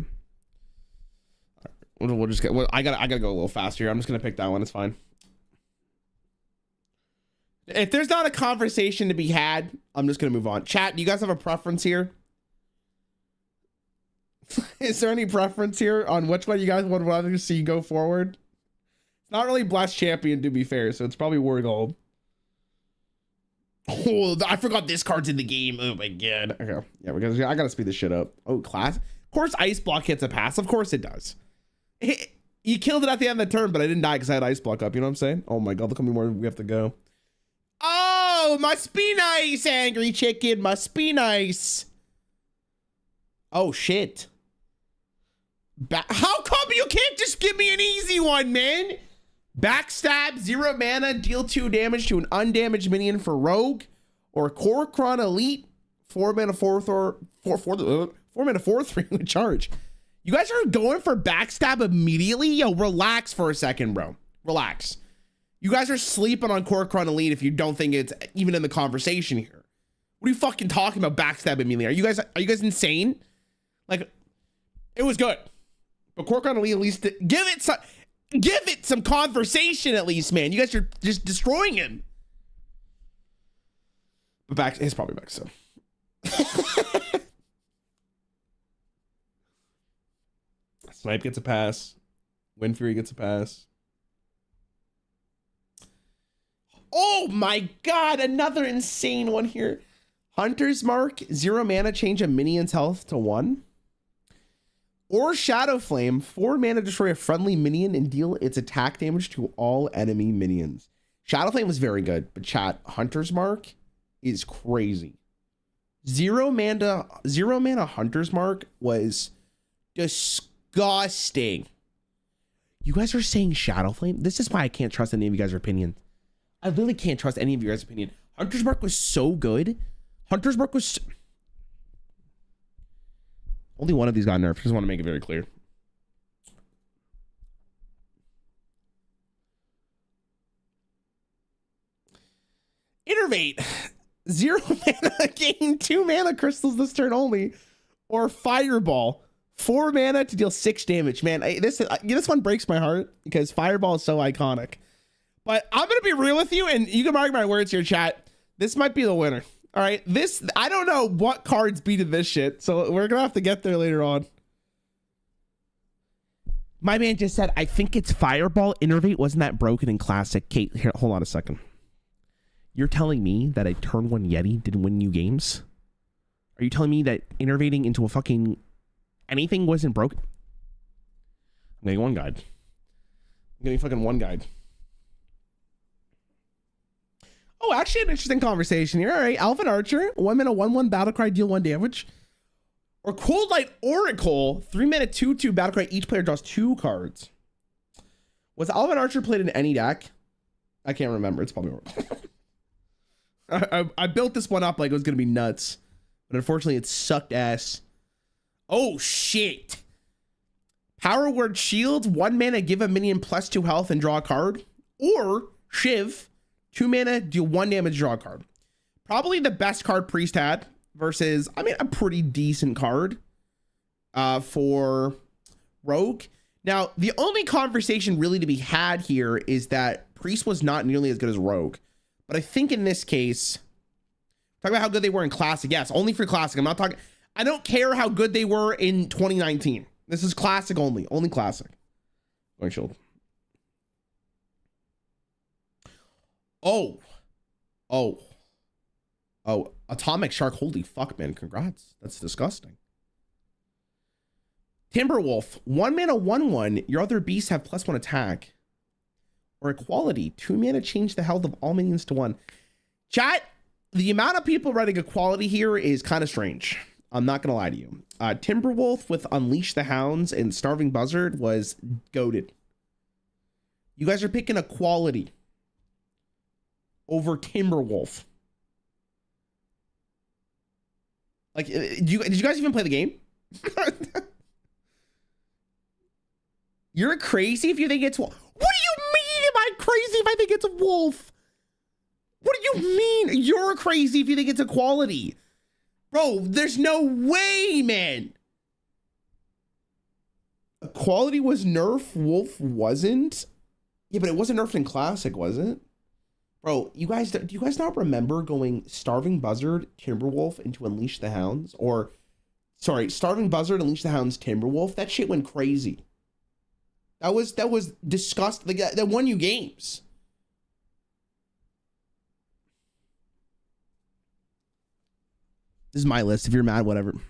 We'll just get... Well, I gotta go a little faster here. I'm just gonna pick that one. It's fine. If there's not a conversation to be had, I'm just gonna move on. Chat, do you guys have a preference here? Is there any preference here on which one you guys would rather see go forward? It's not really Blast Champion, to be fair, so it's probably War Gold. Oh, I forgot this card's in the game. Oh my god. Okay, yeah, because I gotta speed this shit up. Oh, class. Of course, Ice Block hits a pass. Of course it does. You killed it at the end of the turn, but I didn't die because I had Ice Block up. You know what I'm saying? Oh my god, look how many more we have to go. Oh, must be nice, Angry Chicken. Must be nice. Oh shit. How come you can't just give me an easy one, man? Backstab, 0 mana, deal 2 damage to an undamaged minion for Rogue, or Korkron Elite, 4 mana 4/3 with charge. You guys are going for backstab immediately? Yo, relax for a second, bro. Relax. You guys are sleeping on Korkron Elite if you don't think it's even in the conversation here. What are you fucking talking about backstab immediately? Are you guys insane? Like, it was good. But Korkron Elite, at least give it some conversation at least, man. You guys are just destroying him. But it's probably back so. Snipe gets a pass. Wind Fury gets a pass. Oh my god, another insane one here. Hunter's Mark, 0 mana, change a minion's health to 1. Or Shadow Flame, 4 mana, destroy a friendly minion and deal its attack damage to all enemy minions. Shadow Flame was very good, but chat, Hunter's Mark is crazy. 0 mana Hunter's Mark was disgusting. You guys are saying Shadow Flame? This is why I can't trust any of you guys' opinions. I really can't trust any of you guys' opinion. Hunter's Mark was so good. Hunter's Mark was... Only one of these got nerfed. Just want to make it very clear. Innervate. 0 mana, gain 2 mana crystals this turn only. Or Fireball. 4 mana to deal 6 damage. Man, this one breaks my heart because Fireball is so iconic. But I'm gonna be real with you, and you can mark my words here, chat. This might be the winner. All right, this, I don't know what cards beat this shit, so we're gonna have to get there later on. My man just said, I think it's Fireball. Innervate wasn't that broken in Classic. Kate, here, hold on a second. You're telling me that a turn 1 Yeti didn't win you games? Are you telling me that innervating into a fucking anything wasn't broken? I'm getting one guide. I'm getting fucking one guide. Oh, actually an interesting conversation here. All right, Alvin Archer, 1 mana 1/1 battle cry, deal 1 damage. Or Cold Light Oracle, 3 mana 2/2 battle cry, each player draws 2 cards. Was Alvin Archer played in any deck? I can't remember. It's probably Oracle. I built this one up like it was gonna be nuts, but unfortunately it sucked ass. Oh shit. Power Word Shield, 1 mana, give a minion +2 health and draw a card. Or Shiv, 2 mana, deal 1 damage, draw a card. Probably the best card Priest had versus, I mean, a pretty decent card for Rogue. Now, the only conversation really to be had here is that Priest was not nearly as good as Rogue. But I think in this case, talk about how good they were in Classic. Yes, only for Classic. I'm not talking, I don't care how good they were in 2019. This is Classic only Classic. Going shield. Oh, Atomic Shark. Holy fuck, man. Congrats. That's disgusting. Timberwolf, 1 mana 1/1. Your other beasts have +1 attack. Or Equality, 2 mana, change the health of all minions to 1. Chat, the amount of people writing Equality here is kind of strange. I'm not gonna lie to you. Timberwolf with Unleash the Hounds and Starving Buzzard was goated. You guys are picking Equality over Timberwolf. Like, did you guys even play the game? You're crazy if you think it's... What do you mean? Am I crazy if I think it's a wolf? What do you mean? You're crazy if you think it's Equality. Bro, there's no way, man. Equality was nerfed, Wolf wasn't. Yeah, but it wasn't nerfed in Classic, was it? Bro, do you guys not remember going Starving Buzzard, Timberwolf into Unleash the Hounds? Or, sorry, Starving Buzzard, Unleash the Hounds, Timberwolf? That shit went crazy. That was disgusting. Like, that won you games. This is my list. If you're mad, whatever. Get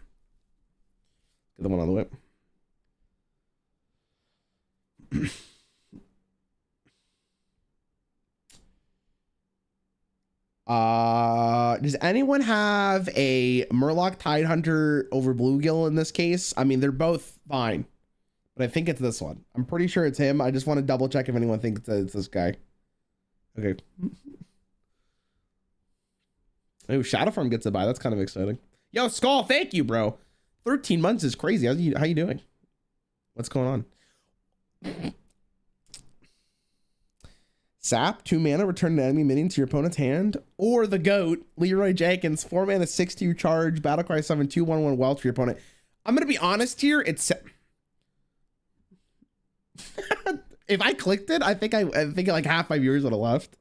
the one on the whip. Does anyone have a Murloc Tidehunter over Bluegill in this case? I mean, they're both fine, but I think it's this one. I'm pretty sure it's him. I just want to double check if anyone thinks it's this guy. Okay. Oh, Shadowform gets a buy. That's kind of exciting. Yo, Skull, thank you, bro. 13 months is crazy. How you doing? What's going on? Sap, 2 mana, return an enemy minion to your opponent's hand. Or the GOAT, Leroy Jenkins, 4 mana, 6/2 charge, battlecry 7/2, 1/1 Welch for your opponent. I'm gonna be honest here. It's if I clicked it, I think like half my viewers would have left.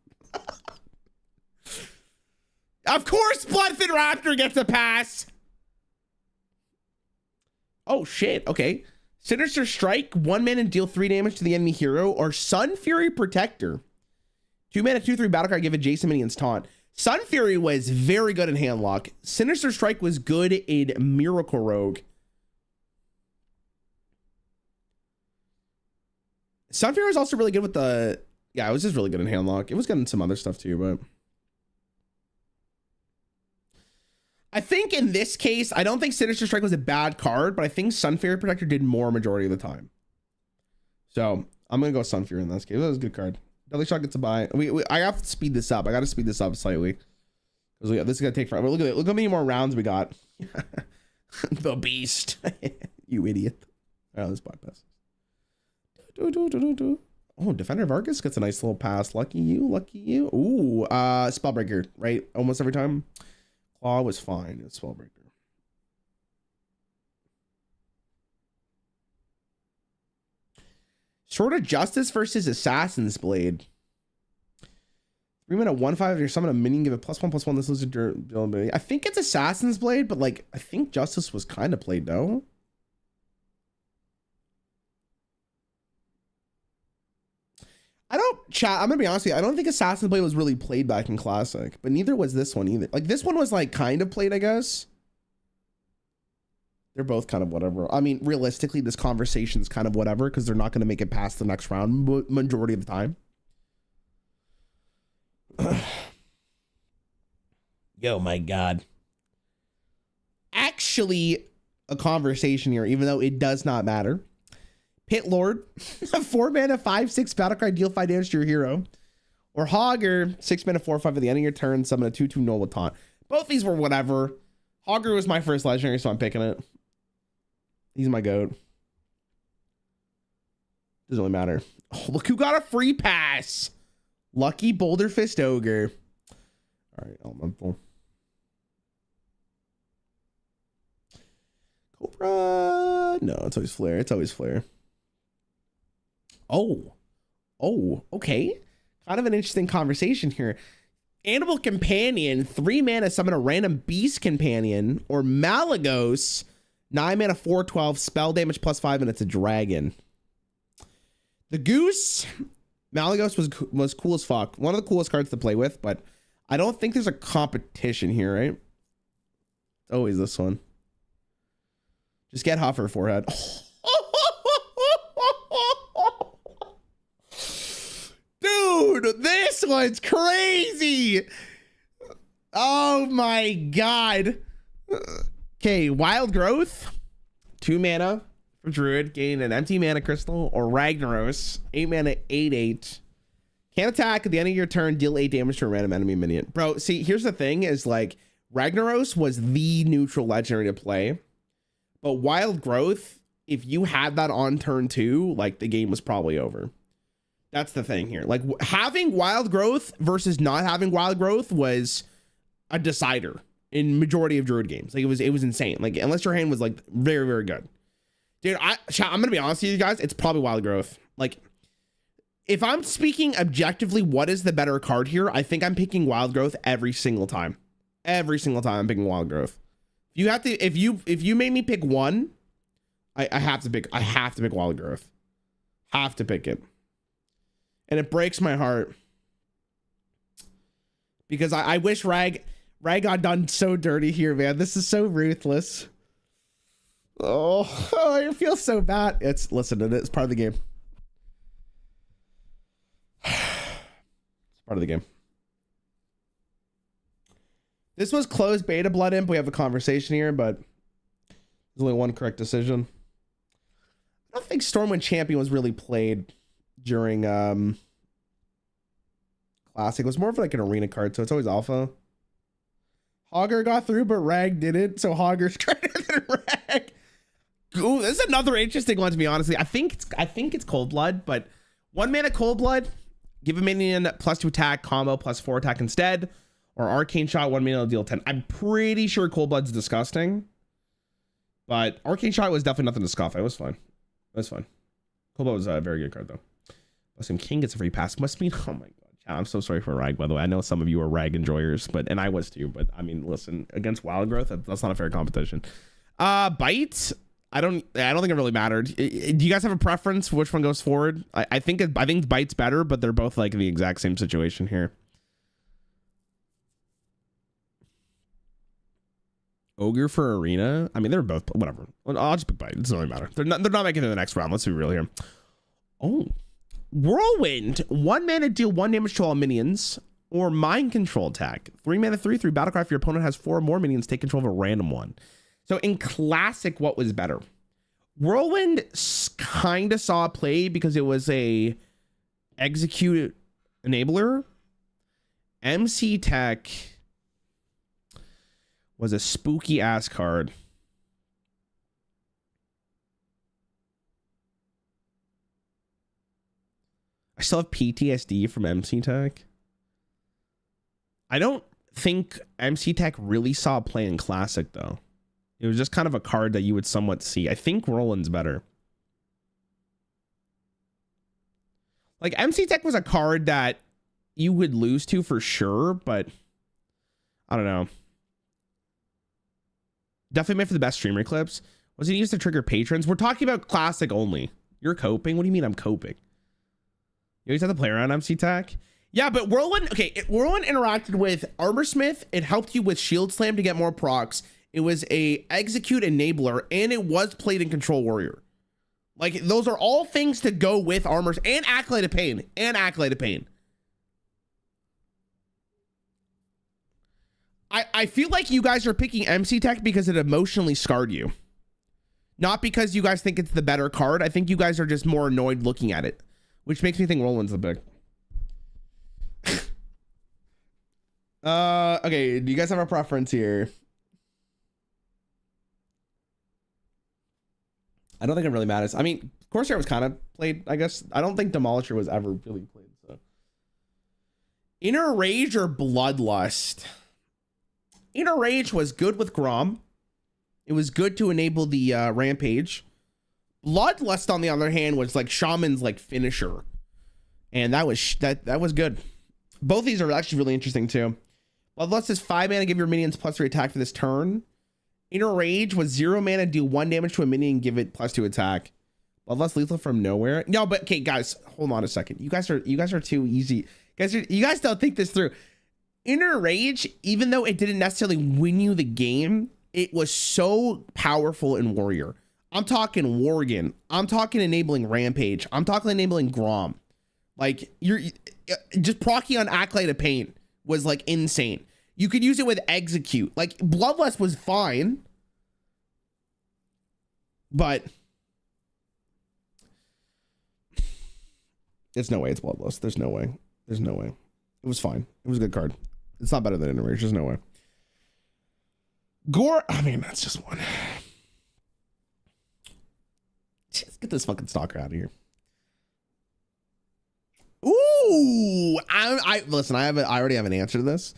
Of course, Bloodfin Raptor gets a pass. Oh shit. Okay. Sinister Strike, 1 mana, deal 3 damage to the enemy hero. Or Sun Fury Protector, 2 mana, 2/3 battlecry, give adjacent minions taunt. Sun Fury was very good in Handlock. Sinister Strike was good in Miracle Rogue. Sun Fury was also really good with the... Yeah, it was just really good in Handlock. It was good in some other stuff too, but... I think in this case, I don't think Sinister Strike was a bad card, but I think Sun Fury Protector did more majority of the time. So I'm going to go Sun Fury in this case. That was a good card. Deadly Shot gets a buy. I have to speed this up. I got to speed this up slightly. Because this is going to take forever. Look at it. Look how many more rounds we got. The beast. You idiot. All right, let's bypass. Oh, Defender Vargas gets a nice little pass. Lucky you. Lucky you. Ooh, Spellbreaker, right? Almost every time. Claw was fine. It's Spellbreaker. Sword of Justice versus Assassin's Blade. 3-mana 1/5. If you're summon a minion, give it +1/+1. This loses durability. I think it's Assassin's Blade, but like I think Justice was kind of played though. I don't chat. I'm gonna be honest with you. I don't think Assassin's Blade was really played back in Classic, but neither was this one either. Like this one was like kind of played, I guess. They're both kind of whatever. I mean, realistically, this conversation's kind of whatever because they're not going to make it past the next round majority of the time. Yo, my God. Actually, a conversation here, even though it does not matter. Pit Lord, 4-mana 5/6 battle cry, deal 5 damage to your hero. Or Hogger, 6-mana 4/5 at the end of your turn, summon a 2/2 null with taunt. Both these were whatever. Hogger was my first legendary, so I'm picking it. He's my goat. Doesn't really matter. Oh, look who got a free pass. Lucky Boulder Fist Ogre. All right, elemental. Cobra. No, it's always Flare. It's always Flare. Oh, okay. Kind of an interesting conversation here. Animal Companion, 3-mana summon a random Beast Companion, or Malagos, 9-mana 4/12 spell damage +5, and it's a dragon. The Goose, Malagos was cool as fuck. One of the coolest cards to play with, but I don't think there's a competition here, right? It's always this one. Just get Huffer forehead. Dude, this one's crazy. Oh my God. Okay, Wild Growth, 2 mana for Druid, gain an empty mana crystal, or Ragnaros, 8 mana, 8/8. Can't attack at the end of your turn, deal 8 damage to a random enemy minion. Bro, see, here's the thing is like Ragnaros was the neutral legendary to play, but Wild Growth, if you had that on turn 2, like the game was probably over. That's the thing here. Like having Wild Growth versus not having Wild Growth was a decider in majority of Druid games. Like it was insane. Like unless your hand was like very, very good. Dude, I'm gonna be honest with you guys, it's probably Wild Growth. Like if I'm speaking objectively, what is the better card here? I think I'm picking Wild Growth every single time. Every single time I'm picking Wild Growth. You have to, if you made me pick one, I have to pick Wild Growth. Have to pick it. And it breaks my heart because I wish Rag got done so dirty here, man. This is so ruthless. Oh, I feel so bad. Listen, it's part of the game. It's part of the game. This was closed beta Blood Imp. We have a conversation here, but there's only one correct decision. I don't think Stormwind Champion was really played during Classic. It was more of like an arena card, so it's always alpha. Hogger got through, but Rag didn't, so Hogger's greater than Rag. Ooh, this is another interesting one to me, honestly. I think it's Cold Blood, but 1 mana Cold Blood, give a minion +2 attack, combo +4 attack instead, or Arcane Shot, 1 mana deal 10. I'm pretty sure Cold Blood's disgusting, but Arcane Shot was definitely nothing to scoff at. It was fun. It was fun. Cold Blood was a very good card though. Muslim King gets a free pass. Must mean, oh my God. I'm so sorry for Rag, by the way. I know some of you are Rag enjoyers, and I was too, but I mean, listen, against Wild Growth, that's not a fair competition. Bite, I don't think it really mattered. Do you guys have a preference for which one goes forward? I think Bite's better, but they're both like in the exact same situation here. Ogre for Arena. I mean, they're both whatever. I'll just pick Bite. It doesn't really matter. They're not making it to the next round. Let's be real here. Oh. Whirlwind, 1 mana, deal 1 damage to all minions, or Mind Control attack. 3 mana, 3/3 battlecry. If your opponent has 4 or more minions, take control of a random one. So in Classic, what was better? Whirlwind kind of saw play because it was a execute enabler. MC Tech was a spooky ass card. I still have PTSD from MC Tech. I don't think MC Tech really saw play in Classic, though. It was just kind of a card that you would somewhat see. I think Roland's better. Like, MC Tech was a card that you would lose to for sure, but I don't know. Definitely made for the best streamer clips. Was it used to trigger patrons? We're talking about classic only. You're coping? What do you mean I'm coping? You always have to play around MC Tech? Yeah, but Whirlwind, okay, Whirlwind interacted with Armorsmith. It helped you with Shield Slam to get more procs. It was a execute enabler, and it was played in Control Warrior. Like, those are all things to go with Armors and Acolyte of Pain. And Acolyte of Pain. I feel like you guys are picking MC Tech because it emotionally scarred you. Not because you guys think it's the better card. I think you guys are just more annoyed looking at it. Which makes me think Roland's the pick. Okay, do you guys have a preference here? I don't think it really matters. I mean, Corsair was kind of played, I guess. I don't think Demolisher was ever really played, so. Inner Rage or Bloodlust? Inner Rage was good with Grom. It was good to enable the Rampage. Bloodlust, on the other hand, was like Shaman's like finisher. And that was that was good. Both these are actually really interesting too. Bloodlust is 5 mana, give your minions +3 attack for this turn. Inner Rage was 0 mana, do 1 damage to a minion, give it +2 attack. Bloodlust lethal from nowhere. No, but okay, guys, hold on a second. You guys are too easy. You guys don't think this through. Inner Rage, even though it didn't necessarily win you the game, it was so powerful in Warrior. I'm talking Worgen. I'm talking enabling Rampage. I'm talking enabling Grom. Like, you're just proccing on Acolyte of Pain was like insane. You could use it with Execute. Like, Bloodlust was fine, but there's no way it's Bloodlust. There's no way. There's no way. It was fine. It was a good card. It's not better than Inner Rage. There's no way. Gore, I mean, that's just one. Let's get this fucking stalker out of here. Ooh, I listen, I already have an answer to this.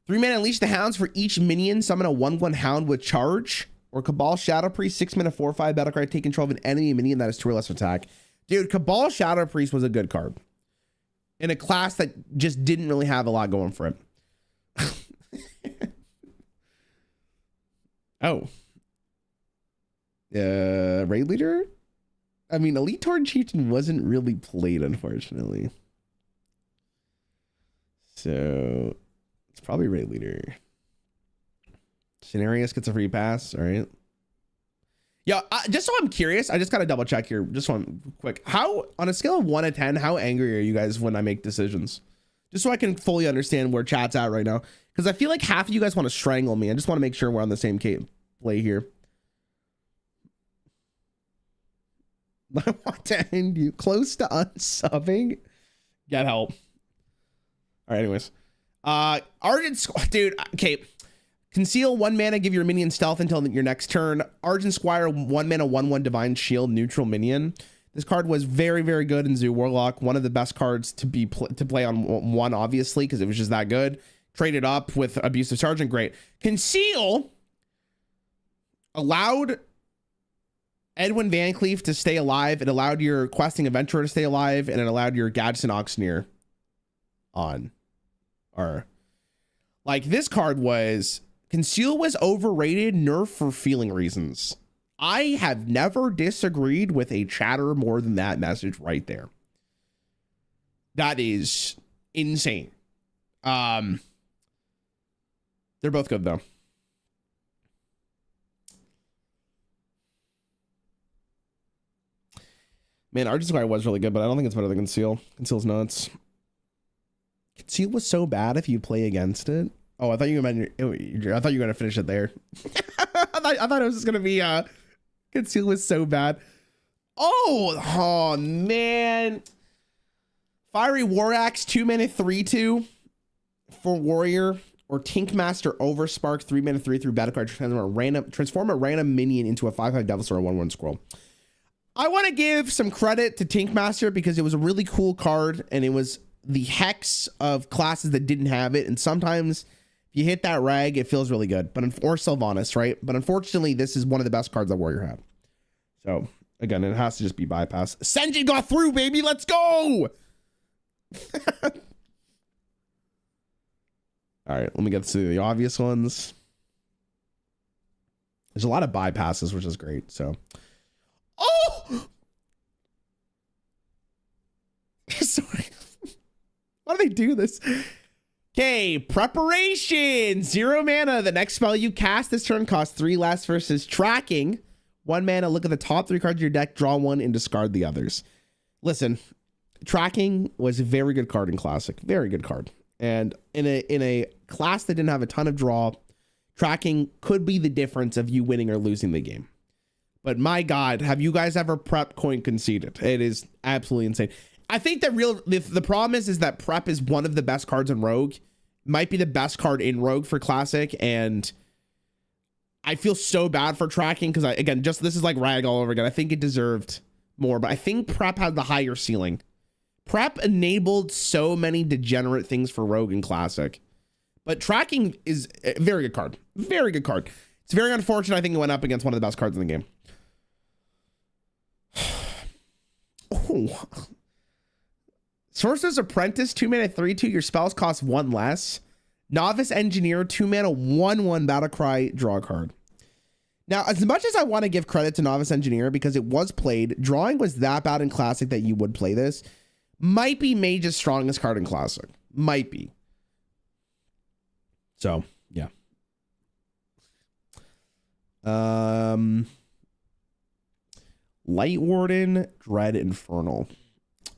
3 mana, unleash the hounds for each minion. Summon a 1/1 hound with charge. Or Cabal Shadow Priest, 6 mana, 4/5 battle cry. Take control of an enemy minion that has 2 or less attack. Dude, Cabal Shadow Priest was a good card. In a class that just didn't really have a lot going for it. Oh. Raid Leader? I mean, Elite Torn Chieftain wasn't really played, unfortunately. So, it's probably Raid Leader. Scenarius gets a free pass, all right? Yeah, just so I'm curious, I just got to double check here. Just one quick. How, on a scale of 1 to 10, how angry are you guys when I make decisions? Just so I can fully understand where chat's at right now. Because I feel like half of you guys want to strangle me. I just want to make sure we're on the same play here. I want to end you close to unsubbing. Get help. All right, anyways. Argent Squire, dude, okay. Conceal 1 mana, give your minion stealth until your next turn. Argent Squire, 1 mana, 1/1 Divine Shield, neutral minion. This card was very, very good in Zoo Warlock. One of the best cards to play on 1, obviously, because it was just that good. Traded up with Abusive Sergeant, great. Conceal allowed Edwin Van Cleef to stay alive. It allowed your Questing Adventurer to stay alive, and it allowed your Gadsden Auctioneer on. Or, like, this card was... Conceal was overrated, nerf for feeling reasons. I have never disagreed with a chatter more than that message right there. That is insane. They're both good, though. Man, Argent Squire was really good, but I don't think it's better than Conceal. Conceal's nuts. Conceal was so bad if you play against it. Oh, I thought you meant I thought you were gonna finish it there. I thought it was just gonna be Conceal was so bad. Oh man. Fiery War Axe, 2 mana 3/2 for Warrior, or Tinkmaster Overspark, 3 mana 3/3 battle card, transform a random minion into a 5/5 Devil Sword, 1/1 scroll. I want to give some credit to Tinkmaster because it was a really cool card, and it was the hex of classes that didn't have it, and sometimes if you hit that rag, it feels really good. But or Sylvanas, right? But unfortunately, this is one of the best cards that Warrior had. So again, it has to just be bypass. Senjin got through, baby. Let's go. All right, let me get to the obvious ones. There's a lot of bypasses, which is great. So, oh, sorry. Why do they do this? Okay, preparation. 0 mana. The next spell you cast this turn costs 3 less versus tracking. 1 mana. Look at the top 3 cards of your deck. Draw 1 and discard the others. Listen, tracking was a very good card in Classic. Very good card. And in a class that didn't have a ton of draw, tracking could be the difference of you winning or losing the game. But my God, have you guys ever prepped coin conceded? It is absolutely insane. I think the problem is that prep is one of the best cards in Rogue. Might be the best card in Rogue for Classic, and I feel so bad for tracking because this is like Rag all over again. I think it deserved more, but I think prep had the higher ceiling. Prep enabled so many degenerate things for Rogue and Classic, but tracking is a very good card. Very good card. It's very unfortunate. I think it went up against one of the best cards in the game. Oh. Sorcerer's Apprentice, 2 mana, 3/2. Your spells cost 1 less. Novice Engineer, 2 mana, 1/1 Battlecry, draw a card. Now, as much as I want to give credit to Novice Engineer because it was played, drawing was that bad in Classic that you would play this. Might be Mage's strongest card in Classic. Might be. So, yeah. Light Warden, Dread Infernal.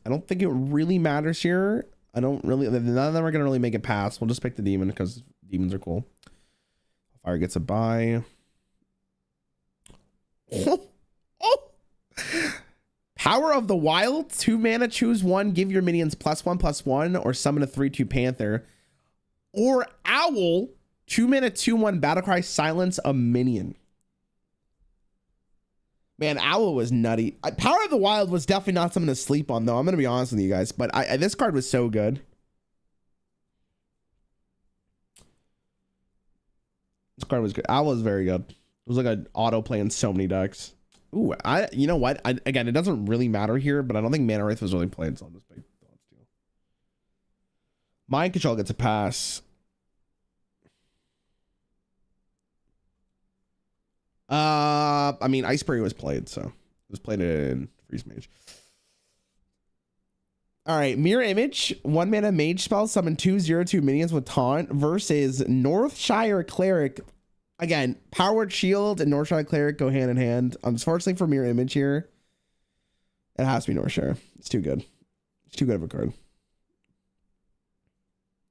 I don't think it really matters here. None of them are going to really make it pass. We'll just pick the demon because demons are cool. Fire gets a buy. Oh. Power of the Wild, 2 mana, choose 1, give your minions +1/+1, or summon a 3/2 Panther. Or Owl, 2 mana, 2/1 Battlecry, silence a minion. Man, Owl was nutty. Power of the Wild was definitely not something to sleep on, though. I'm going to be honest with you guys, but this card was so good. This card was good. Owl was very good. It was like an auto play in so many decks. Ooh, you know what? Again, it doesn't really matter here, but I don't think Mana Wraith was really played, so I'll just pick Mind Control gets a pass. I mean, Iceberry was played, so it was played in Freeze Mage. All right, Mirror Image, 1 mana mage spell, summon 2/02 minions with taunt versus Northshire Cleric. Again, Powered Shield and Northshire Cleric go hand in hand. Unfortunately for Mirror Image here, it has to be Northshire. It's too good. It's too good of a card.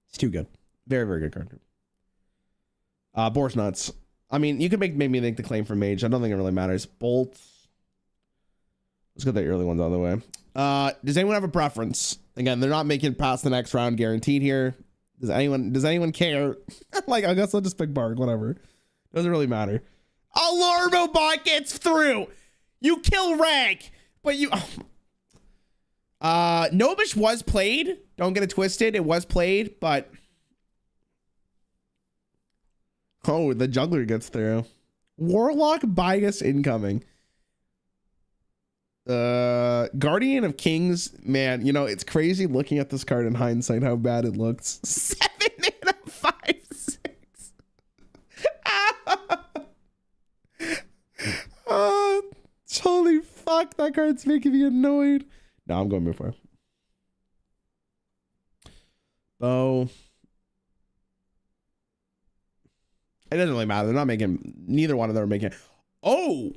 It's too good. Very, very good card. Boar's nuts. I mean, you could make me make the claim for Mage. I don't think it really matters. Bolt. Let's get the early ones out of the way. Does anyone have a preference? Again, they're not making it past the next round guaranteed here. Does anyone care? Like, I guess I'll just pick Bark, whatever. Doesn't really matter. Alarmo bot gets through. You kill Rag, but you. Nobish was played. Don't get it twisted. It was played, but. Oh, the juggler gets through. Warlock bias incoming. Guardian of Kings, man, you know, it's crazy looking at this card in hindsight how bad it looks. 7 mana 5/6. Holy fuck, that card's making me annoyed. No, I'm going move for. Bow. It doesn't really matter. They're not making, neither one of them are making. Oh.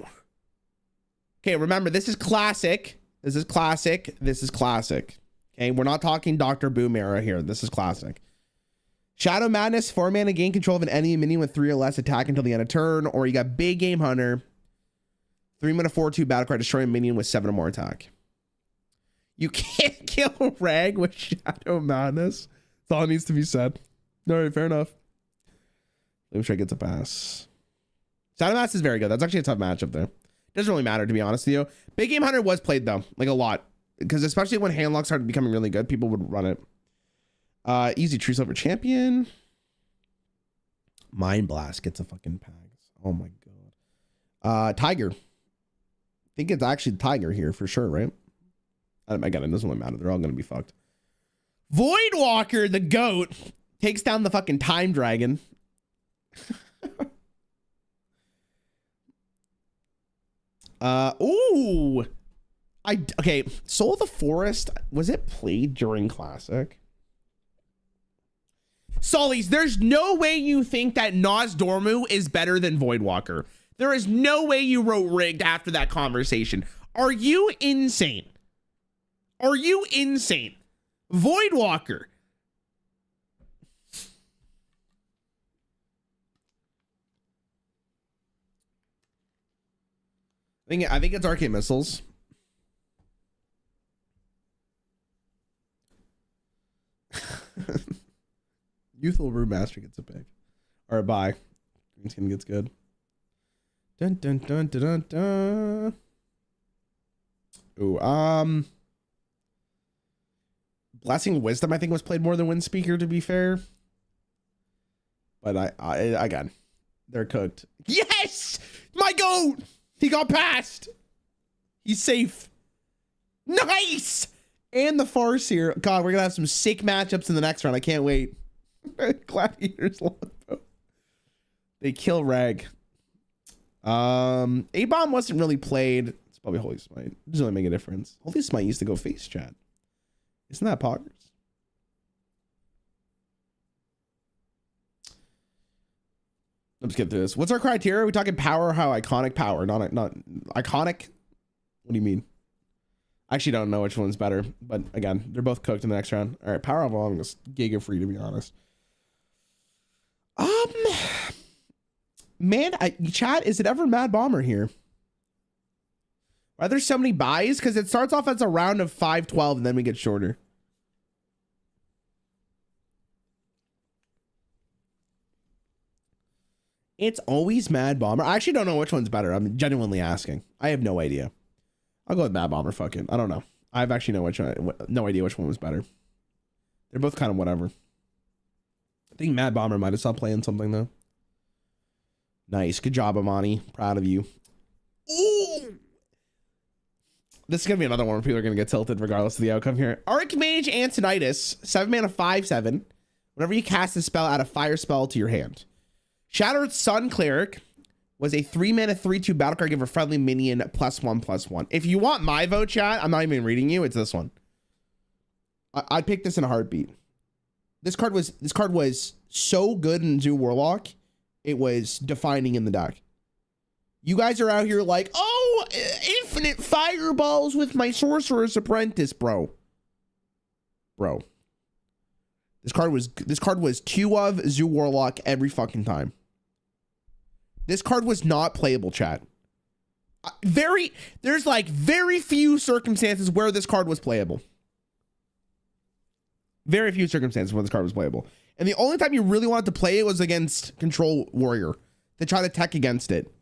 Okay, remember, this is classic. This is classic. This is classic. Okay, we're not talking Dr. Boom era here. This is classic. Shadow Madness, 4 mana, gain control of an enemy minion with 3 or less, attack until the end of turn. Or you got Big Game Hunter, 3 mana, 4/2 Battlecry, destroy a minion with 7 or more attack. You can't kill Rag with Shadow Madness. That's all it needs to be said. All right, fair enough. Let me try to get a pass. Shadow Madness is very good. That's actually a tough matchup there. Doesn't really matter, to be honest with you. Big Game Hunter was played, though, like a lot. Because especially when Handlock started becoming really good, people would run it. Easy True Silver Champion. Mind Blast gets a fucking pass. Oh my god. Tiger. I think it's actually Tiger here for sure, right? Again, it doesn't really matter. They're all going to be fucked. Voidwalker, the GOAT. Takes down the fucking time dragon. Ooh. Okay, Soul of the Forest, was it played during Classic? Sullies, there's no way you think that Nosdormu is better than Voidwalker. There is no way you wrote rigged after that conversation. Are you insane? Are you insane? Voidwalker. I think it's Arcane Missiles. Youthful Brewmaster gets a pick. Or a buy. Green Skin gets good. Dun dun dun dun dun dun. Ooh, Blessing of Wisdom, I think, was played more than Windspeaker, to be fair. But I again, they're cooked. Yes! My goat! He got past. He's safe. Nice! And the Farseer. God, we're gonna have some sick matchups in the next round. I can't wait. Gladiators longbow. They kill Rag. A-Bomb wasn't really played. It's probably Holy Smite. It doesn't really make a difference. Holy Smite used to go face chat. Isn't that poggers? Let's get through this. What's our criteria? Are we talking power? How iconic power? Not iconic? What do you mean? I actually don't know which one's better, but again, they're both cooked in the next round. All right, power of all, I'm just giga free, to be honest. Man, chat, is it ever Mad Bomber here? Are there so many buys? Because it starts off as a round of 5-12 and then we get shorter. It's always Mad Bomber. I actually don't know which one's better. I'm genuinely asking. I have no idea. I'll go with Mad Bomber. Fucking, I don't know. I have actually no idea which one was better. They're both kind of whatever. I think Mad Bomber might have stopped playing something though. Nice, good job, Amani. Proud of you. Ooh. This is gonna be another one where people are gonna get tilted regardless of the outcome here. Archmage Antonitis, 7 mana 5/7. Whenever you cast a spell, add a fire spell to your hand. Shattered Sun Cleric was a 3 mana 3/2 battle card. Give a friendly minion +1/+1. If you want my vote, chat, I'm not even reading you. It's this one. I'd pick this in a heartbeat. This card was so good in Zoo Warlock, it was defining in the deck. You guys are out here like, oh, infinite fireballs with my Sorcerer's Apprentice, bro. Bro. This card was 2 of Zoo Warlock every fucking time. This card was not playable, chat. There's like very few circumstances where this card was playable. Very few circumstances where this card was playable. And the only time you really wanted to play it was against Control Warrior to try to tech against it.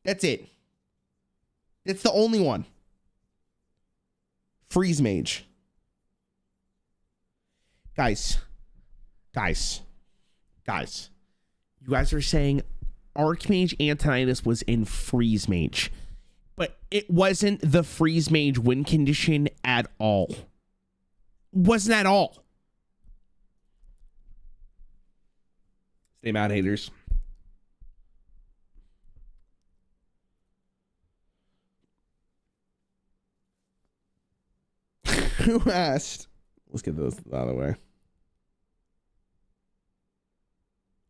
That's it. It's the only one. Freeze Mage. Guys. You guys are saying Archmage Antonitis was in Freeze Mage, but it wasn't the Freeze Mage win condition at all. Wasn't at all. Stay mad, haters. Who asked? Let's get those out of the way.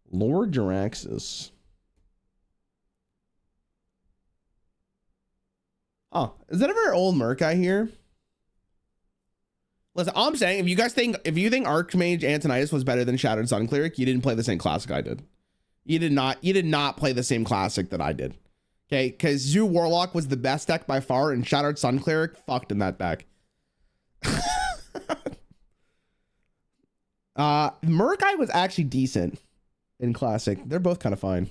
Lord Jaraxxus. Oh, is that ever old Merc here? Listen, I'm saying if you think Archmage Antonitis was better than Shattered Sun Cleric, you didn't play the same classic I did. You did not play the same classic that I did. Okay, because Zoo Warlock was the best deck by far, and Shattered Sun Cleric fucked in that deck. Murkai was actually decent in classic. They're both kind of fine.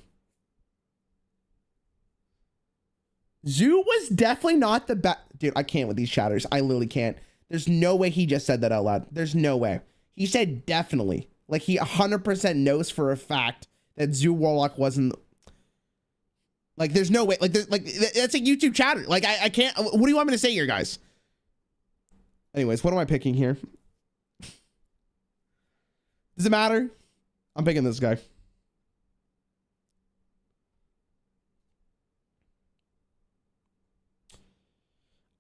Zoo was definitely not the best. Dude, I can't with these shatters. I literally can't. There's no way he just said that out loud. There's no way. He said definitely. Like he 100% knows for a fact that Zoo Warlock wasn't. Like there's no way. Like that's a YouTube chatter. Like I can't. What do you want me to say here, guys? Anyways, what am I picking here? Does it matter? I'm picking this guy.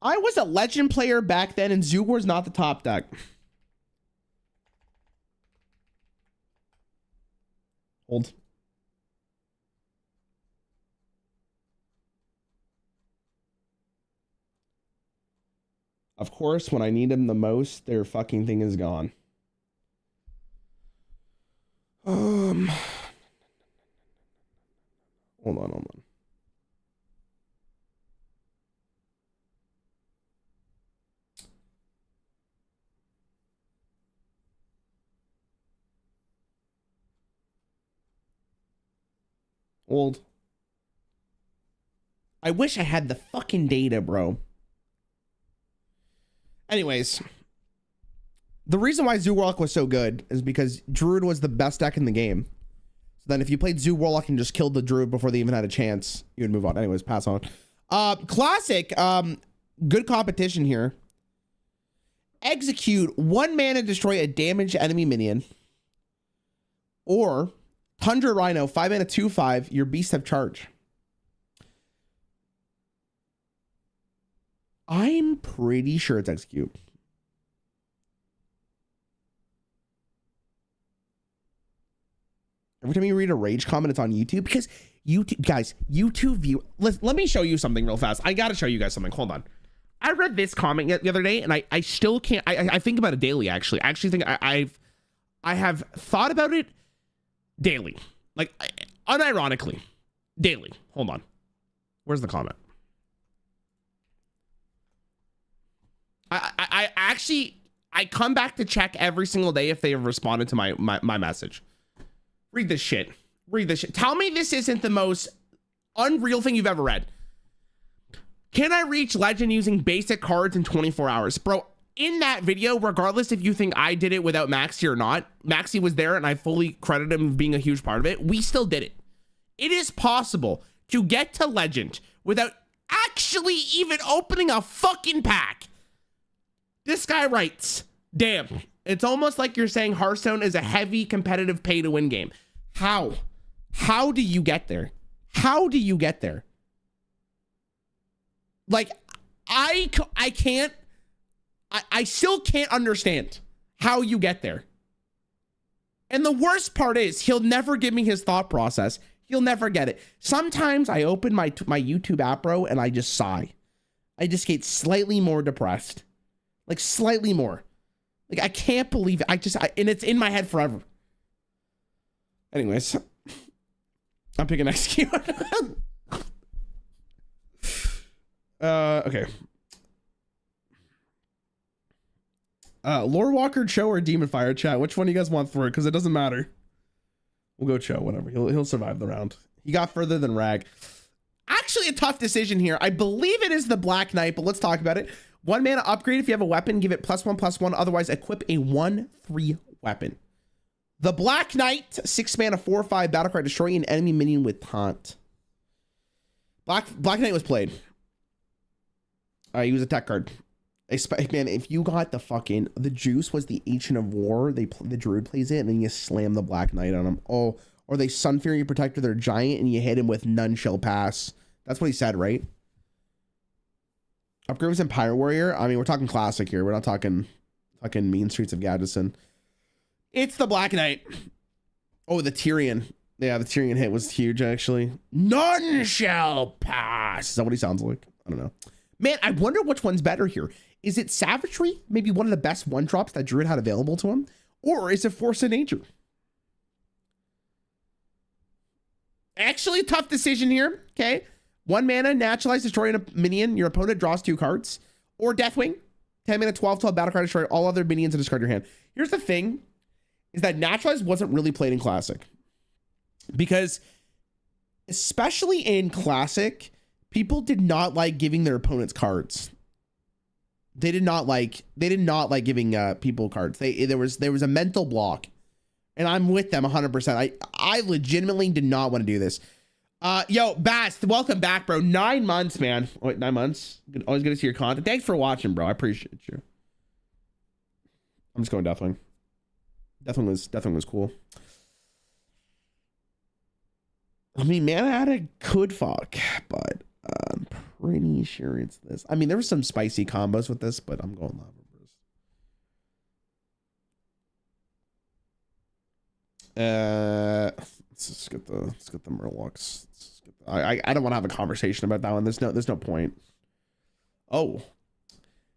I was a legend player back then, and Zoo War's not the top deck. Hold. Of course, when I need them the most, their fucking thing is gone. Hold on. Old. I wish I had the fucking data, bro. Anyways, the reason why Zoo Warlock was so good is because Druid was the best deck in the game. So then if you played Zoo Warlock and just killed the Druid before they even had a chance, you would move on. Anyways, pass on. Classic, good competition here. Execute 1 mana, destroy a damaged enemy minion. Or Tundra Rhino, 5 mana, 2/5, your beasts have charge. I'm pretty sure it's execute. Every time you read a rage comment, it's on YouTube, because YouTube, guys, YouTube view. Let me show you something real fast. I got to show you guys something. Hold on. I read this comment the other day, and I still can't. I think about it daily. Actually, I actually think I have thought about it daily, like unironically, daily. Hold on. Where's the comment? I actually come back to check every single day if they have responded to my message. Read this shit. Read this shit. Tell me this isn't the most unreal thing you've ever read. Can I reach legend using basic cards in 24 hours? Bro, in that video, regardless if you think I did it without Maxi or not, Maxi was there and I fully credit him being a huge part of it. We still did it. It is possible to get to legend without actually even opening a fucking pack. This guy writes, damn, it's almost like you're saying Hearthstone is a heavy competitive pay to win game. How? How do you get there? How do you get there? Like, I still can't understand how you get there. And the worst part is he'll never give me his thought process. He'll never get it. Sometimes I open my YouTube app, bro, and I just sigh. I just get slightly more depressed. Like slightly more. Like I can't believe it. And it's in my head forever. Anyways, I'm picking execute. Okay. Lore Walker, Cho, or Demon Fire, chat. Which one do you guys want for it? Because it doesn't matter. We'll go Cho, whatever. He'll survive the round. He got further than Rag. Actually, a tough decision here. I believe it is the Black Knight, but let's talk about it. 1 mana upgrade. If you have a weapon, give it +1/+1. Otherwise, equip a 1/3 weapon. The Black Knight, 6 mana, 4/5 battle card, destroy an enemy minion with taunt. Black Knight was played. He was a tech card. Man, if you got the juice was the Ancient of War. The Druid plays it, and then you slam the Black Knight on him. Oh, or they Sun Fury Protector their giant, and you hit him with None Shall Pass. That's what he said, right? Upgrade was Empire Warrior. I mean, we're talking classic here. We're not talking fucking mean Streets of Gaddison. It's the Black Knight. Oh, the Tyrion. Yeah, the Tyrion hit was huge, actually. None shall pass. Is that what he sounds like? I don't know. Man, I wonder which one's better here. Is it Savagery? Maybe one of the best one-drops that Druid had available to him? Or is it Force of Nature? Actually, a tough decision here. Okay. 1 mana, naturalize, destroy a minion. Your opponent draws 2 cards. Or Deathwing. 10 mana, 12/12 battle card, destroy all other minions and discard your hand. Here's the thing, is that naturalize wasn't really played in Classic. Because, especially in Classic, people did not like giving their opponents cards. They did not like giving people cards. There was a mental block. And I'm with them 100%. I legitimately did not want to do this. Yo, Bast, welcome back, bro. 9 months, man. Wait, 9 months. Always good to see your content. Thanks for watching, bro. I appreciate you. I'm just going Deathwing. Death one was cool. I mean, mana addict could fuck, but I'm pretty sure it's this. I mean, there were some spicy combos with this, but I'm going lava burst. Let's get the Murlocs. I don't want to have a conversation about that one. There's no point. Oh.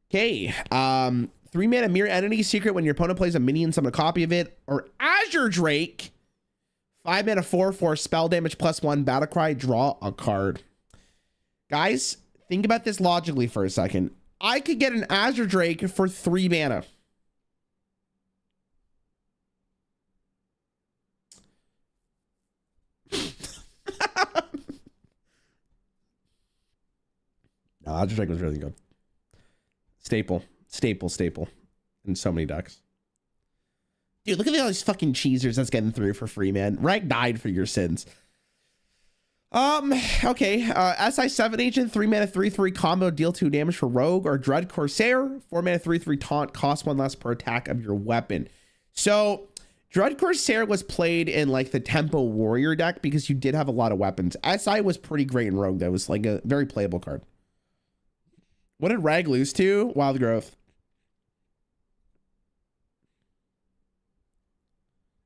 Okay. 3 mana mirror entity secret. When your opponent plays a minion, summon a copy of it. Or Azure Drake. 5 mana 4/4 spell damage +1 battle cry. Draw a card. Guys, think about this logically for a second. I could get an Azure Drake for 3 mana. No, Azure Drake was really good. Staple in so many decks. Dude, look at all these fucking cheesers that's getting through for free, man. Rank died for your sins. Okay. SI7 agent, 3 mana 3/3 combo, deal 2 damage for rogue, or Dread Corsair, 4 mana 3/3 taunt, cost 1 less per attack of your weapon. So Dread Corsair was played in like the Tempo Warrior deck because you did have a lot of weapons. SI was pretty great in rogue. That was like a very playable card. What did Rag lose to? Wild Growth.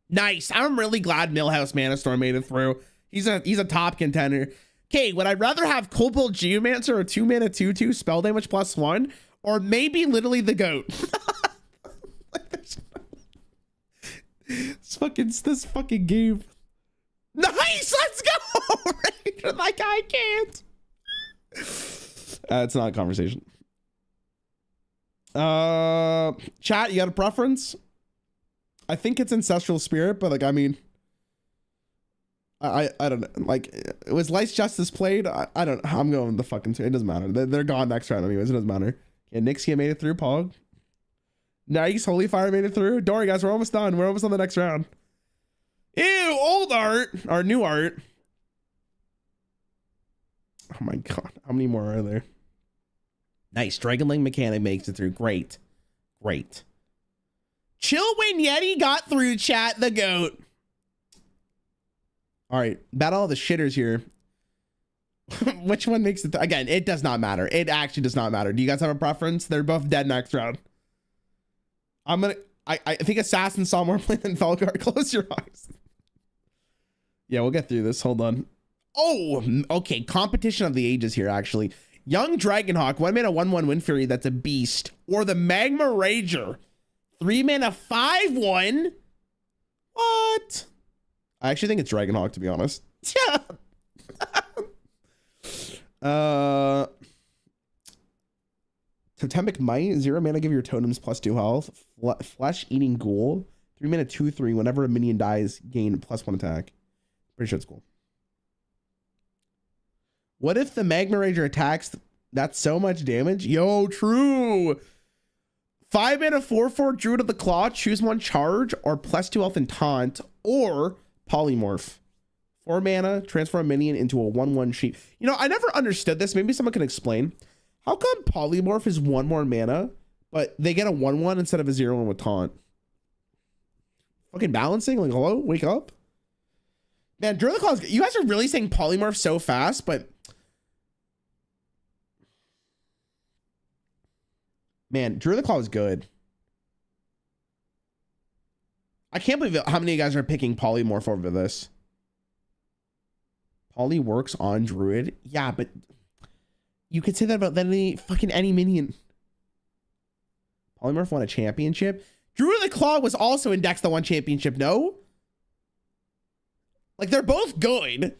Nice. I'm really glad Millhouse Manastorm made it through. He's a top contender. Okay, would I rather have Cobalt Geomancer or 2 mana 2/2 spell damage +1, or maybe literally the GOAT? This fucking game. Nice. Let's go. Like I can't. It's not a conversation. Chat, you got a preference? I think it's Ancestral Spirit, but like, I mean, I don't know. Like, it was Lights Justice played. I don't. I'm going the fucking. It doesn't matter. They're gone next round anyways. It doesn't matter. Yeah, Nixia made it through. Pog. Nice. Holy Fire made it through. Don't worry, guys. We're almost done. We're almost on the next round. Ew, old art or new art. Oh my god, how many more are there? Nice. Dragonling Mechanic makes it through. Great. Chillwind Yeti got through, chat. The GOAT. All right, battle all the shitters here. Which one makes it? Again, it does not matter. It actually does not matter. Do you guys have a preference? They're both dead next round. I think Assassin saw more play than Felgar. Close your eyes. Yeah, we'll get through this. Hold on. Oh, okay. Competition of the ages here, actually. Young Dragonhawk, 1 mana 1/1 Wind Fury, that's a beast. Or the Magma Rager, 3 mana 5/1. What? I actually think it's Dragonhawk, to be honest. Totemic Might, 0 mana, give your totems +2 health. Flesh Eating Ghoul, 3 mana 2/3. Whenever a minion dies, gain +1 attack. Pretty sure it's cool. What if the Magma Rager attacks? That's so much damage. Yo, true. 5 mana 4/4 Druid of the Claw. Choose 1 charge or +2 health and taunt, or Polymorph. 4 mana, transform a minion into a 1/1 sheep. You know, I never understood this. Maybe someone can explain. How come Polymorph is 1 more mana, but they get a 1/1 instead of a 0/1 with taunt? Fucking balancing? Like, hello? Wake up? Man, Druid of the Claw is, you guys are really saying Polymorph so fast, but man, Druid of the Claw is good. I can't believe how many of you guys are picking Polymorph over this. Poly works on Druid. Yeah, but you could say that about any minion. Polymorph won a championship. Druid of the Claw was also in decks that won championship, no? Like, they're both good,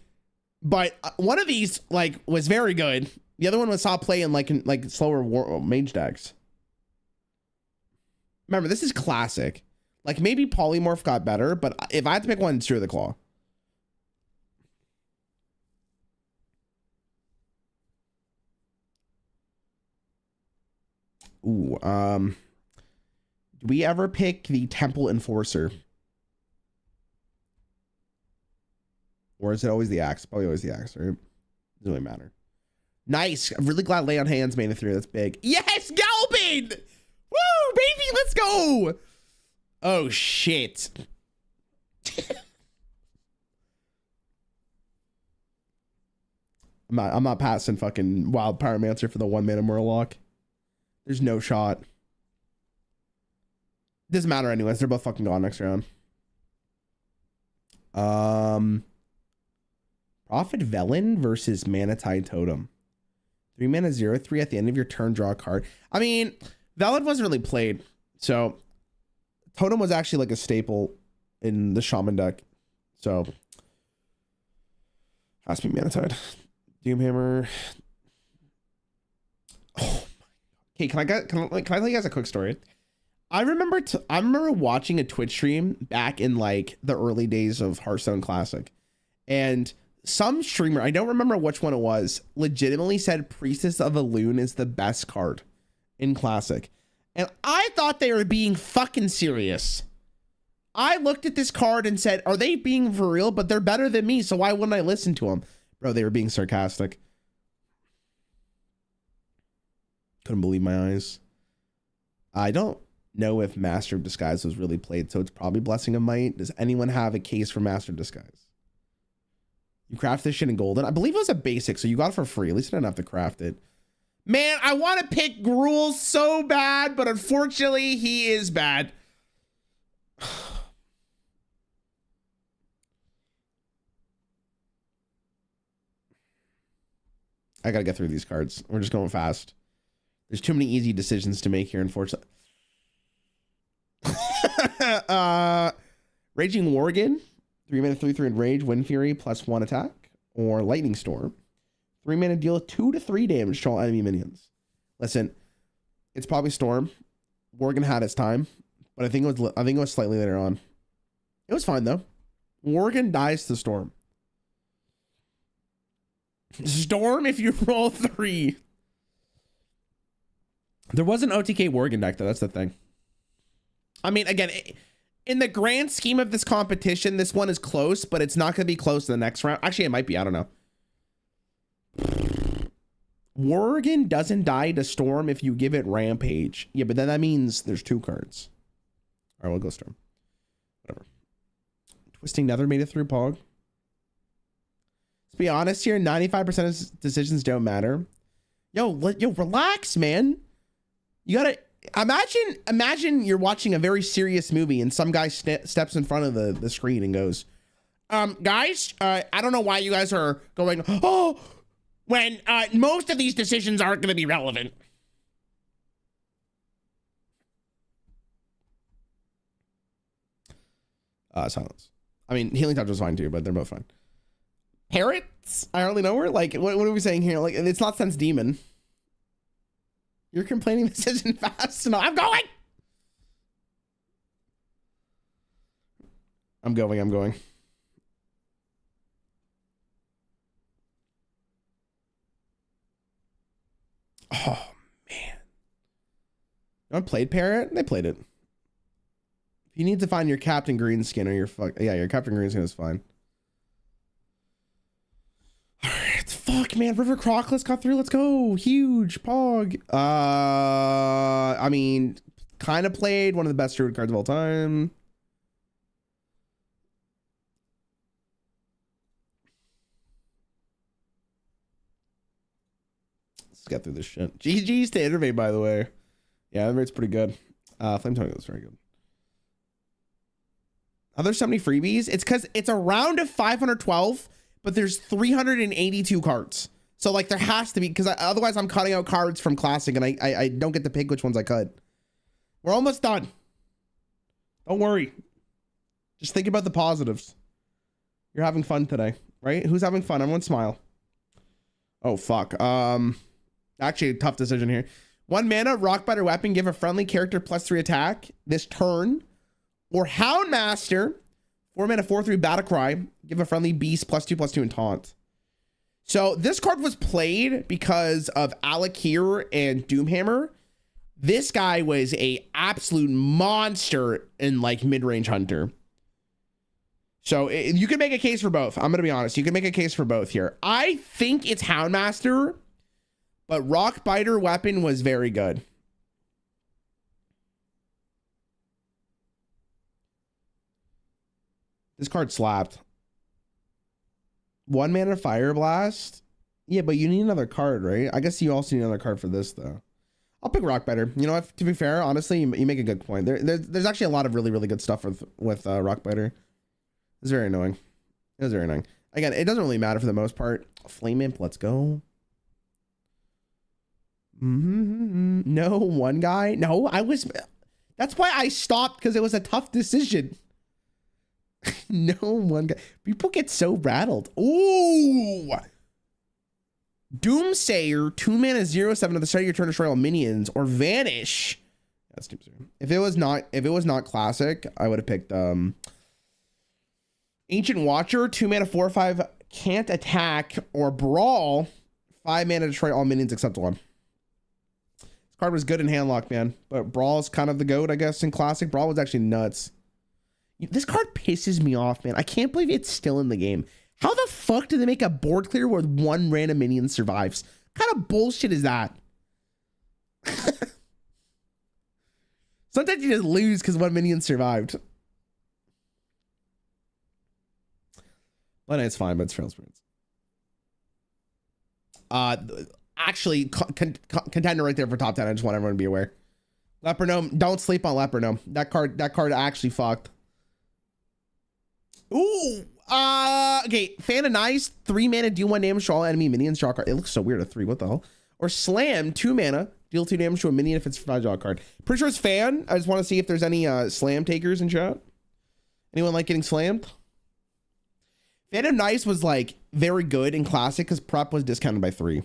but one of these like was very good. The other one was saw play in like slower mage decks. Remember, this is classic. Like, maybe Polymorph got better, but if I had to pick one, it's Druid of the Claw. Ooh, do we ever pick the Temple Enforcer? Or is it always the axe? Probably always the axe, right? Doesn't really matter. Nice. I'm really glad Lay on Hands made it through. That's big. Yes, Galbin! Woo, baby, let's go! Oh shit. I'm not passing fucking Wild Pyromancer for the 1-mana Murloc. There's no shot. Doesn't matter anyways. They're both fucking gone next round. Prophet Velen versus Manatide Totem. 3 mana 0/3 at the end of your turn, draw a card. I mean, Velen wasn't really played, so Totem was actually like a staple in the Shaman deck. So has to be Manatide. Doomhammer. Oh, okay, can I tell you guys a quick story? I remember watching a Twitch stream back in like the early days of Hearthstone Classic, and some streamer, I don't remember which one it was, legitimately said Priestess of Elune is the best card in Classic. And I thought they were being fucking serious. I looked at this card and said, are they being for real? But they're better than me, so why wouldn't I listen to them? Bro, they were being sarcastic. Couldn't believe my eyes. I don't know if Master of Disguise was really played, so it's probably Blessing of Might. Does anyone have a case for Master of Disguise? You craft this shit in Golden? I believe it was a basic, so you got it for free. At least I didn't have to craft it. Man, I want to pick Gruul so bad, but unfortunately, he is bad. I gotta get through these cards. We're just going fast. There's too many easy decisions to make here, unfortunately. Raging Worgen, 3 mana 3/3 Enrage, Wind Fury, +1 attack, or Lightning Storm. 3 mana deal 2 to 3 damage to all enemy minions. Listen, it's probably Storm. Worgen had its time, but I think it was slightly later on. It was fine though. Worgen dies to Storm. Storm if you roll 3. There was an OTK Worgen deck though. That's the thing. I mean, again, in the grand scheme of this competition, this one is close, but it's not going to be close in the next round. Actually, it might be. I don't know. Worgen doesn't die to Storm if you give it Rampage. Yeah, but then that means there's 2 cards. All right, we'll go Storm. Whatever. Twisting Nether made it through Pog. Let's be honest here. 95% of decisions don't matter. Yo, relax, man. You gotta imagine you're watching a very serious movie and some guy steps in front of the screen and goes, guys, I don't know why you guys are going, oh, when most of these decisions aren't going to be relevant. Silence. I mean, Healing Touch was fine too, but they're both fine. Parrots? I hardly know her. Like, what are we saying here? Like, it's not Sense Demon. You're complaining this isn't fast enough. I'm going. I'm going. Oh, man. No one played Parrot? They played it. You need to find your Captain Greenskin or your your Captain Greenskin is fine. All right, fuck, man. River Crockless got through. Let's go. Huge Pog. I mean, kind of played one of the best Druid cards of all time. Let's get through this shit. GG's to Innervate, by the way. Yeah, Innervate's pretty good. Flame Tongue is very good. Are there so many freebies? It's because it's a round of 512, but there's 382 cards. So like there has to be, because otherwise I'm cutting out cards from Classic and I don't get to pick which ones I cut. We're almost done. Don't worry. Just think about the positives. You're having fun today, right? Who's having fun? Everyone smile. Oh, fuck. Actually, a tough decision here. 1 mana, Rockbiter Weapon, give a friendly character +3 attack this turn. Or Houndmaster, 4 mana 4/3 Battlecry, give a friendly beast +2/+2 and taunt. So this card was played because of Alakir and Doomhammer. This guy was a absolute monster in like mid-range hunter. So you can make a case for both. I'm gonna be honest. You can make a case for both here. I think it's Houndmaster, but Rockbiter Weapon was very good. This card slapped. 1 mana Fire Blast. Yeah, but you need another card, right? I guess you also need another card for this, though. I'll pick Rock Biter. You know what? To be fair, honestly, you make a good point. There's actually a lot of really, really good stuff with Rock Biter. It's very annoying. It was very annoying. Again, it doesn't really matter for the most part. Flame Imp, let's go. No, one guy. No, that's why I stopped, because it was a tough decision. No, one guy. People get so rattled. Ooh. Doomsayer, 2 mana 0/7 at the start of your turn, destroy all minions or vanish. That's Doomsayer. If it was not classic, I would have picked Ancient Watcher, 2 mana 4/5, can't attack or brawl, 5 mana destroy all minions except one. This card was good in handlock, man, but brawl is kind of the goat, I guess, in classic. Brawl was actually nuts. This card pisses me off, man. I can't believe it's still in the game. How the fuck do they make a board clear where one random minion survives? What kind of bullshit is that? Sometimes you just lose because one minion survived. Well, it's fine, but it's Trail Spirits. Actually, contender right there for top 10. I just want everyone to be aware. Leper Gnome, don't sleep on Leper Gnome. That card actually fucked. Ooh. Okay, Fan of Nice, 3 mana, deal 1 damage to all enemy minions, draw a card. It looks so weird at 3, what the hell? Or Slam, 2 mana, deal 2 damage to a minion if it's a draw a card. Pretty sure it's Fan. I just want to see if there's any slam takers in chat. Anyone like getting slammed? Fan of Nice was like very good in classic because prep was discounted by 3.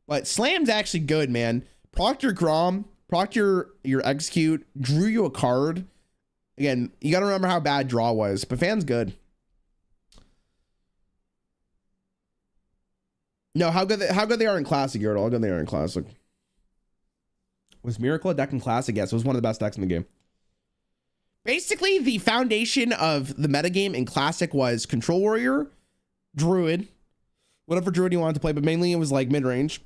But Slam's actually good, man. Proc your Grom, proc your execute, drew you a card. Again, you got to remember how bad draw was, but Fan's good. No, how good they are in classic, Yordle. How good they are in classic. Was Miracle a deck in classic? Yes, it was one of the best decks in the game. Basically, the foundation of the metagame in classic was Control Warrior, Druid, whatever Druid you wanted to play, but mainly it was like mid-range.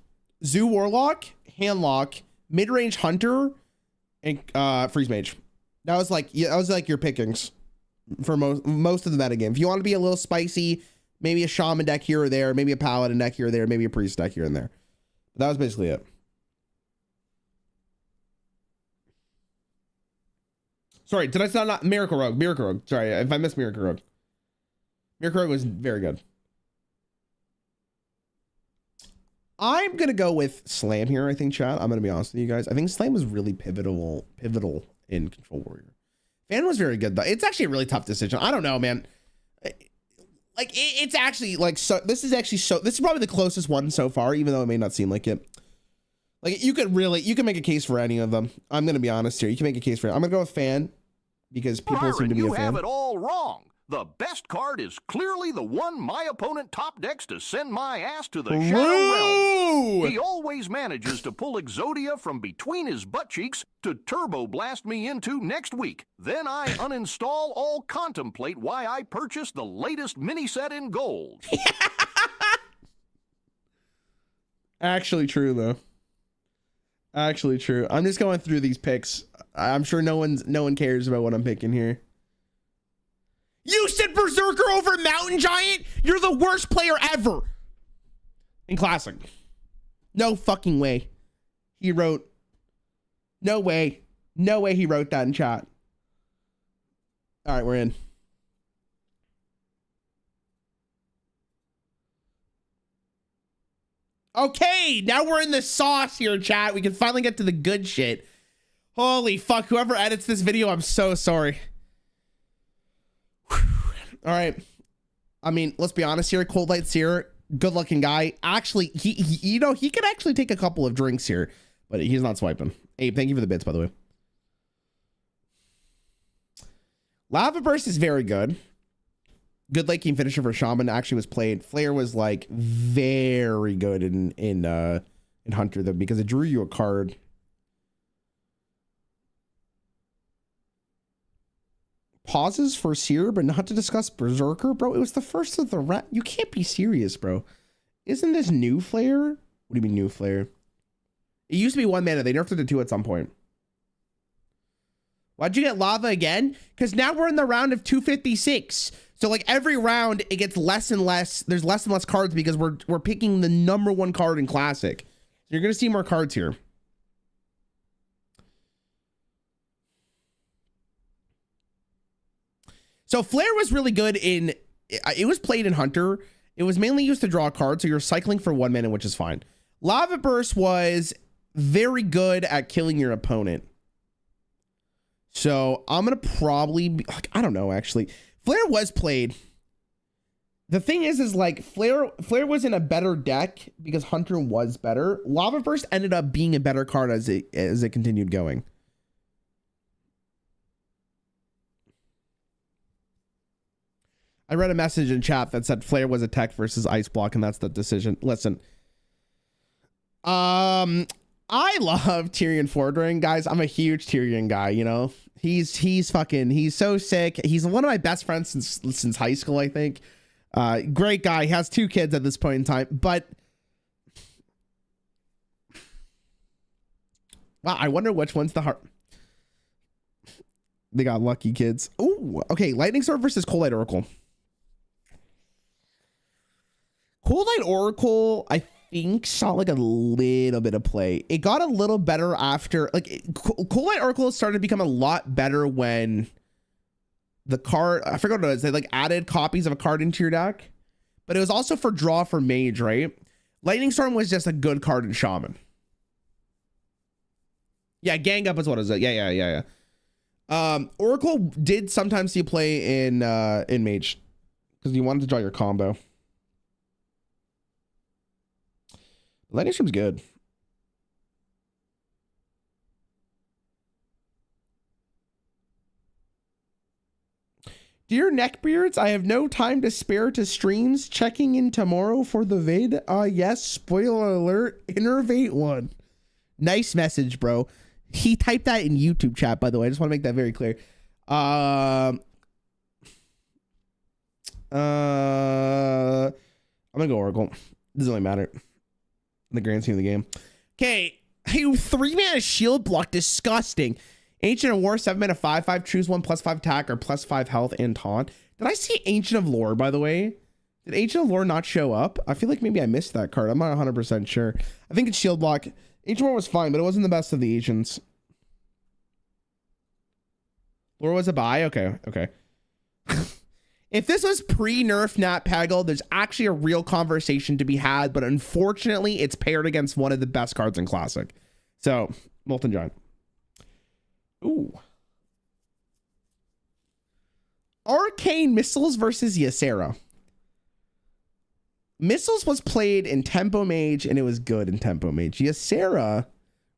Zoo Warlock, Handlock, mid-range Hunter, and Freeze Mage. That was like your pickings for most of the metagame. If you want to be a little spicy, maybe a Shaman deck here or there, maybe a Paladin deck here or there, maybe a Priest deck here and there. But that was basically it. Sorry, did I sound not Miracle Rogue? Miracle Rogue. Sorry, if I missed Miracle Rogue. Miracle Rogue was very good. I'm gonna go with Slam here, I think, chat. I'm gonna be honest with you guys. I think Slam was really pivotal in Control Warrior. Fan was very good though. It's actually a really tough decision. I don't know, man. Like it's actually like so. This is probably the closest one so far, even though it may not seem like it. Like you can make a case for any of them. I'm gonna be honest here. You can make a case for it. I'm gonna go with Fan because people seem to be a fan. You have it all wrong. The best card is clearly the one my opponent top decks to send my ass to the Shadow Realm. He always manages to pull Exodia from between his butt cheeks to turbo blast me into next week. Then I uninstall all contemplate why I purchased the latest mini set in gold. Actually true though. Actually true. I'm just going through these picks. I'm sure no one cares about what I'm picking here. You said Berserker over Mountain Giant? You're the worst player ever. In Classic. No fucking way. He wrote. No way. No way he wrote that in chat. All right, we're in. Okay, now we're in the sauce here, chat. We can finally get to the good shit. Holy fuck, whoever edits this video, I'm so sorry. All right. I mean, let's be honest here. Cold Light Seer, good looking guy. Actually, he could actually take a couple of drinks here, but he's not swiping. Abe, thank you for the bits, by the way. Lava Burst is very good. Good late game finisher for Shaman actually was played. Flare was like very good in Hunter though, because it drew you a card. Pauses for Seer, but not to discuss Berserker, bro. It was the first of the rat. You can't be serious, bro. Isn't this new Flare? What do you mean new Flare? It used to be 1 mana. They nerfed it to 2 at some point. Why'd you get lava again? Because now we're in the round of 256. So like every round it gets less and less. There's less and less cards because we're picking the #1 card in classic. So you're gonna see more cards here. So Flare was really good in, it was played in Hunter. It was mainly used to draw cards, so you're cycling for 1 minute, which is fine. Lava Burst was very good at killing your opponent. So I'm gonna probably be, like, I don't know actually. Flare was played. The thing is like Flare was in a better deck because Hunter was better. Lava Burst ended up being a better card as it continued going. I read a message in chat that said Flare was a tech versus Ice Block, and that's the decision. Listen, I love Tyrion Fordring, guys. I'm a huge Tyrion guy. You know, he's so sick. He's one of my best friends since high school, I think. Great guy. He has 2 kids at this point in time, but wow, I wonder which one's the heart. They got lucky kids. Ooh, okay. Lightning Sword versus Cold Light Oracle. Cold Light Oracle, I think, saw like a little bit of play. It got a little better after, like, Cold Light Oracle started to become a lot better when the card, I forgot what it was, they like added copies of a card into your deck, but it was also for draw for Mage, right? Lightning Storm was just a good card in Shaman. Yeah, Gang Up is what is it? Yeah. Oracle did sometimes see play in Mage because you wanted to draw your combo. Lightning Storm's good. Dear neckbeards, I have no time to spare to streams. Checking in tomorrow for the vid. Yes, spoiler alert, Innervate 1. Nice message, bro. He typed that in YouTube chat, by the way. I just want to make that very clear. I'm gonna go Oracle. Doesn't really matter in the grand scheme of the game. Okay, hey, 3-mana shield block, disgusting. Ancient of War, 7-mana 5/5, choose 1 +5 attack or +5 health and taunt. Did I see Ancient of Lore, by the way? Did Ancient of Lore not show up? I feel like maybe I missed that card. I'm not 100% sure. I think it's shield block. Ancient War was fine, but it wasn't the best of the Ancients. Lore was a buy? Okay. If this was pre-nerf Nat Peggle, there's actually a real conversation to be had, but unfortunately, it's paired against one of the best cards in Classic. So, Molten Giant. Ooh. Arcane Missiles versus Ysera. Missiles was played in Tempo Mage, and it was good in Tempo Mage. Ysera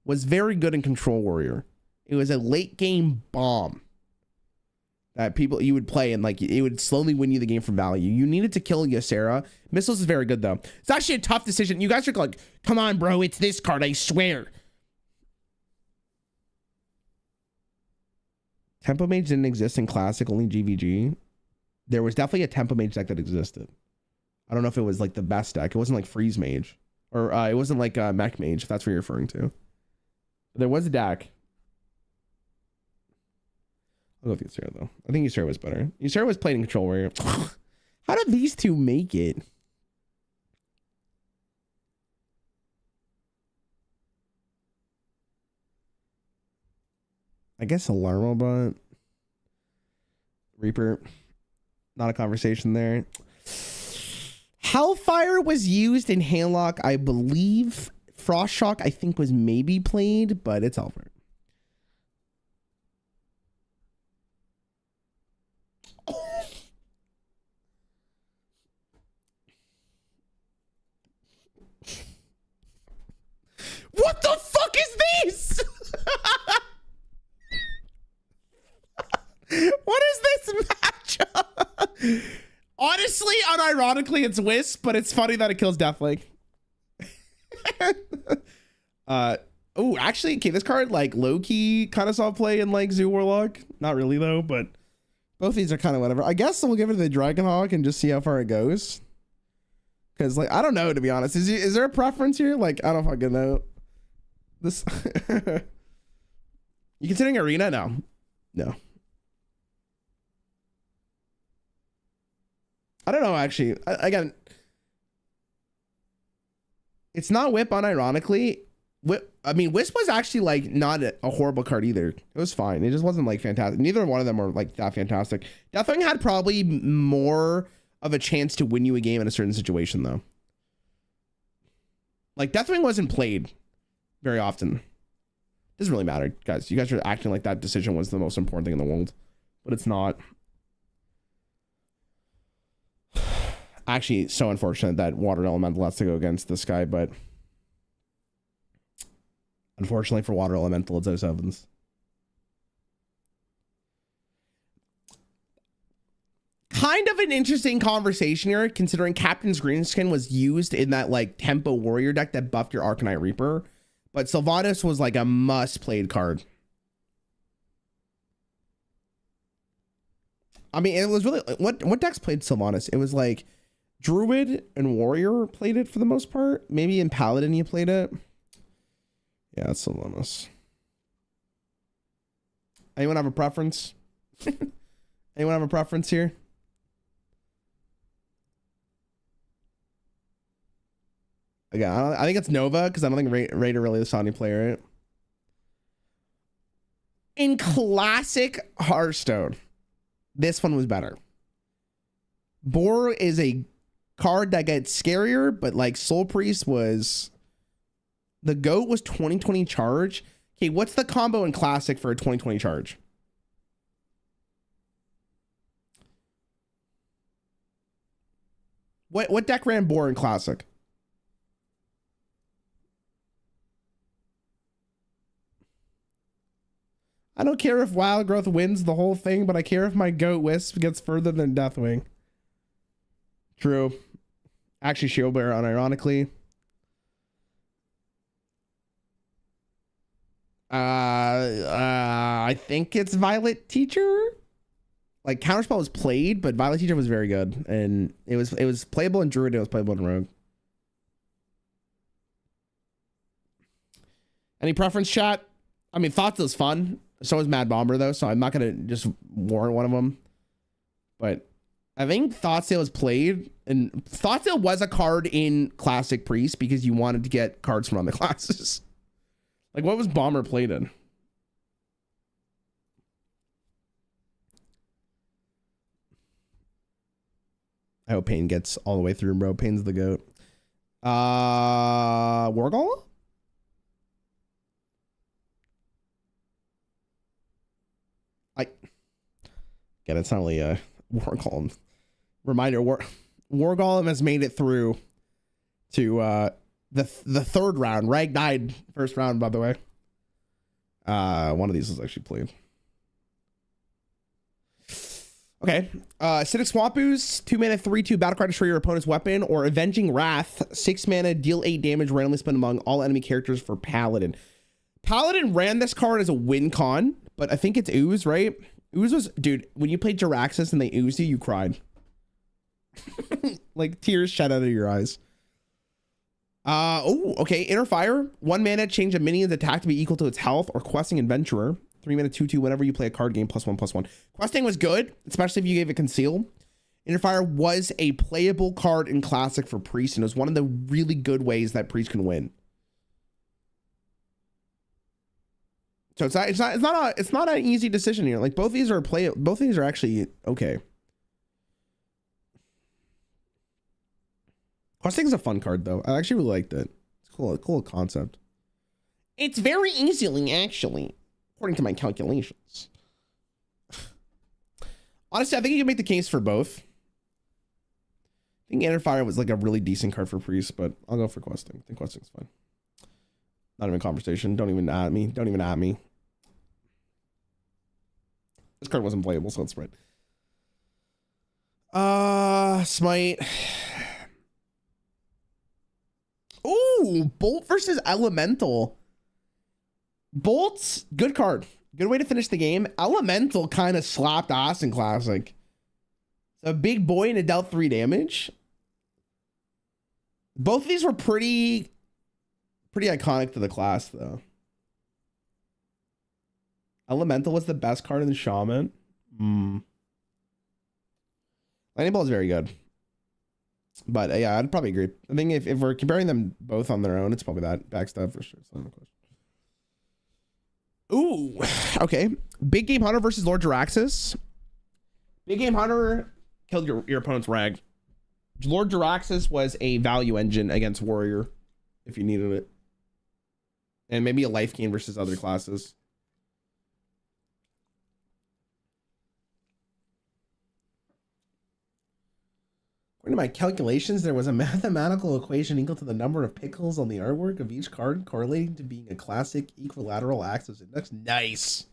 was very good in Control Warrior. It was a late-game bomb that you would play, and like it would slowly win you the game from value. You needed to kill Ysera. Missiles is very good though. It's actually a tough decision. You guys are like, come on, bro, it's this card, I swear. Tempo Mage didn't exist in Classic, only GVG. There was definitely a Tempo Mage deck that existed. I don't know if it was like the best deck. It wasn't like Freeze Mage, or it wasn't like Mech Mage, if that's what you're referring to. But there was a deck. I'll go with Ysera though. I think Ysera was better. Ysera was played in Control Warrior. How did these two make it? I guess Alarmo Bot. Reaper. Not a conversation there. Hellfire was used in Handlock, I believe. Frost Shock, I think, was maybe played, but it's Hellfire. What the fuck is this? What is this matchup? Honestly, unironically, it's Wisp, but it's funny that it kills Deathlink. Oh, actually, okay, this card, like, low-key kind of saw play in, like, Zoo Warlock. Not really, though, but both these are kind of whatever. I guess we'll give it to the Dragonhawk and just see how far it goes. Because, like, I don't know, to be honest. Is there a preference here? Like, I don't fucking know. This... You considering Arena? No. No. I don't know, actually. Again, it's not Whip unironically. I mean, Wisp was actually like not a horrible card either. It was fine. It just wasn't like fantastic. Neither one of them were like that fantastic. Deathwing had probably more of a chance to win you a game in a certain situation though. Like Deathwing wasn't played very often. Doesn't really matter, guys. You guys are acting like that decision was the most important thing in the world, but it's not. Actually, so unfortunate that Water Elemental has to go against this guy, but unfortunately for Water Elemental, it's 07s. Kind of an interesting conversation here, considering Captain's Greenskin was used in that like Tempo Warrior deck that buffed your Arcanite Reaper, but Sylvanas was like a must-played card. I mean, it was really what decks played Sylvanas? It was like Druid and Warrior played it for the most part. Maybe in Paladin you played it. Yeah, it's Sylvanas. Anyone have a preference? Anyone have a preference here? Again, I think it's Nova because I don't think Raider really saw any player it. In classic Hearthstone, this one was better. Boar is a card that gets scarier, but like Soul Priest was... The GOAT was 2020 charge. Okay, what's the combo in classic for a 2020 charge? What deck ran Boar in classic? I don't care if Wild Growth wins the whole thing, but I care if my GOAT Wisp gets further than Deathwing. True. Actually, Shield Bearer, unironically. I think it's Violet Teacher. Like Counterspell was played, but Violet Teacher was very good, and it was playable in Druid. It was playable in Rogue. Any preference, chat? I mean, Thoughts is fun. So is Mad Bomber though, so I'm not gonna just warrant one of them. But I think Thoughtsail was played, and Thoughtsail was a card in Classic Priest because you wanted to get cards from other classes. Like, what was Bomber played in? I hope Payne gets all the way through, bro. Payne's the GOAT. Wargall? Again, it's not really a War Golem. Reminder, War Golem has made it through to the third round. Rag died first round, by the way. One of these was actually played. Okay. Acidic Swamp Ooze, 2 mana, 3/2, battlecry, destroy your opponent's weapon, or Avenging Wrath, 6 mana, deal 8 damage, randomly spent among all enemy characters for Paladin. Paladin ran this card as a win con, but I think it's Ooze, right? Ooze was, dude, when you played Jiraxxus and they oozed you, you cried. Like tears shed out of your eyes. Oh, okay. Inner Fire, 1 mana, change a minion's attack to be equal to its health, or Questing Adventurer, 3 mana, 2/2, whenever you play a card game, +1/+1. Questing was good, especially if you gave it Conceal. Inner Fire was a playable card in Classic for Priest, and it was one of the really good ways that Priest can win. So it's not an easy decision here. Like both of these are actually okay. Questing's a fun card though. I actually really liked it. It's cool concept. It's very easily actually, according to my calculations. Honestly, I think you can make the case for both. I think Inner Fire was like a really decent card for Priest, but I'll go for Questing. I think Questing's fine. Not even a conversation. Don't even at me. Don't even at me. This card wasn't playable, so it's right. Smite. Ooh, Bolt versus Elemental. Bolt's good card. Good way to finish the game. Elemental kind of slapped ass in Classic. It's a big boy and it dealt 3 damage. Both of these were pretty iconic to the class, though. Elemental was the best card in the Shaman. Lightning Ball is very good. But yeah, I'd probably agree. I think if we're comparing them both on their own, it's probably that backstab for sure. Ooh, okay. Big Game Hunter versus Lord Jaraxxus. Big Game Hunter killed your opponent's rag. Lord Jaraxxus was a value engine against Warrior if you needed it. And maybe a life gain versus other classes. According to my calculations, there was a mathematical equation equal to the number of pixels on the artwork of each card correlating to being a classic equilateral axis index. Nice.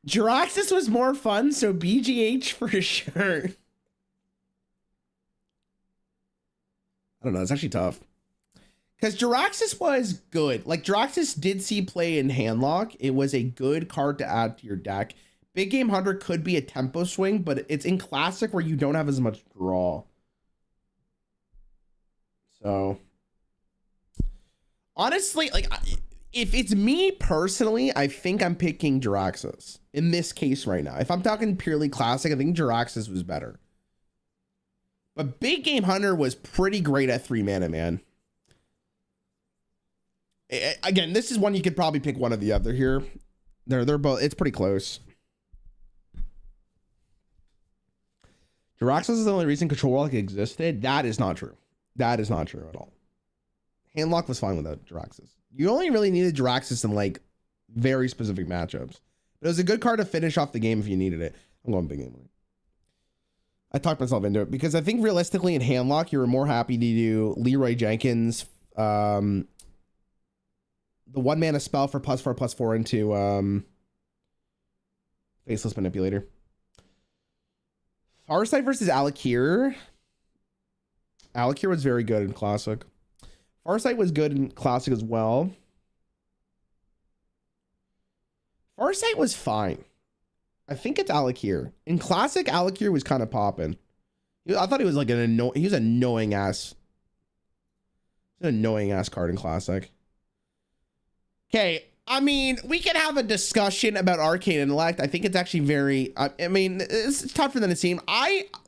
Jaraxxus was more fun, so BGH for sure. I don't know. It's actually tough. Because Jaraxxus was good. Like, Jaraxxus did see play in Handlock. It was a good card to add to your deck. Big Game Hunter could be a tempo swing, but it's in Classic where you don't have as much draw. So, honestly, like, if it's me personally, I think I'm picking Jaraxxus in this case right now. If I'm talking purely Classic, I think Jaraxxus was better. But Big Game Hunter was pretty great at 3 mana, man. Again, this is one you could probably pick one or the other here. They're both, it's pretty close. Jaraxxus is the only reason Control Lock existed. That is not true. That is not true at all. Handlock was fine without Jaraxxus. You only really needed Jaraxxus in like very specific matchups. But it was a good card to finish off the game if you needed it. I'm going Big Game Hunter. I talked myself into it because I think realistically in Handlock, you were more happy to do Leroy Jenkins, the 1 mana spell for +4/+4 into Faceless Manipulator. Farsight versus Alakir. Alakir was very good in Classic. Farsight was good in Classic as well. Farsight was fine. I think it's Alakir. In Classic, Alakir was kind of popping. I thought he was like he was an annoying ass card in Classic. Okay, I mean, we can have a discussion about Arcane Intellect. I think it's actually very, I mean, it's tougher than it seemed.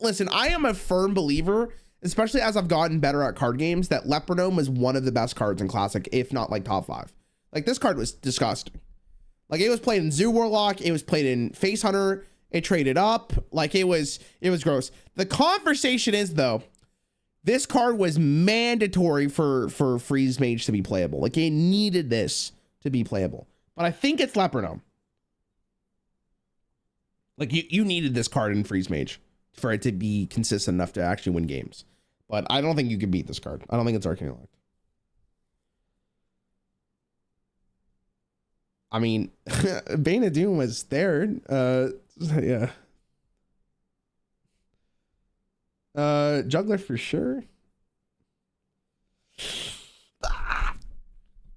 Listen, I am a firm believer, especially as I've gotten better at card games, that Leopardome was one of the best cards in Classic, if not like top 5. Like, this card was disgusting. Like, it was played in Zoo Warlock, it was played in Face Hunter, it traded up, like it was gross. The conversation is, though, this card was mandatory for Freeze Mage to be playable. Like, it needed this to be playable. But I think it's Leopardome. Like, you needed this card in Freeze Mage for it to be consistent enough to actually win games. But I don't think you can beat this card. I don't think it's Arcane Intellect. I mean, Bane of Doom was there. Yeah. Juggler for sure.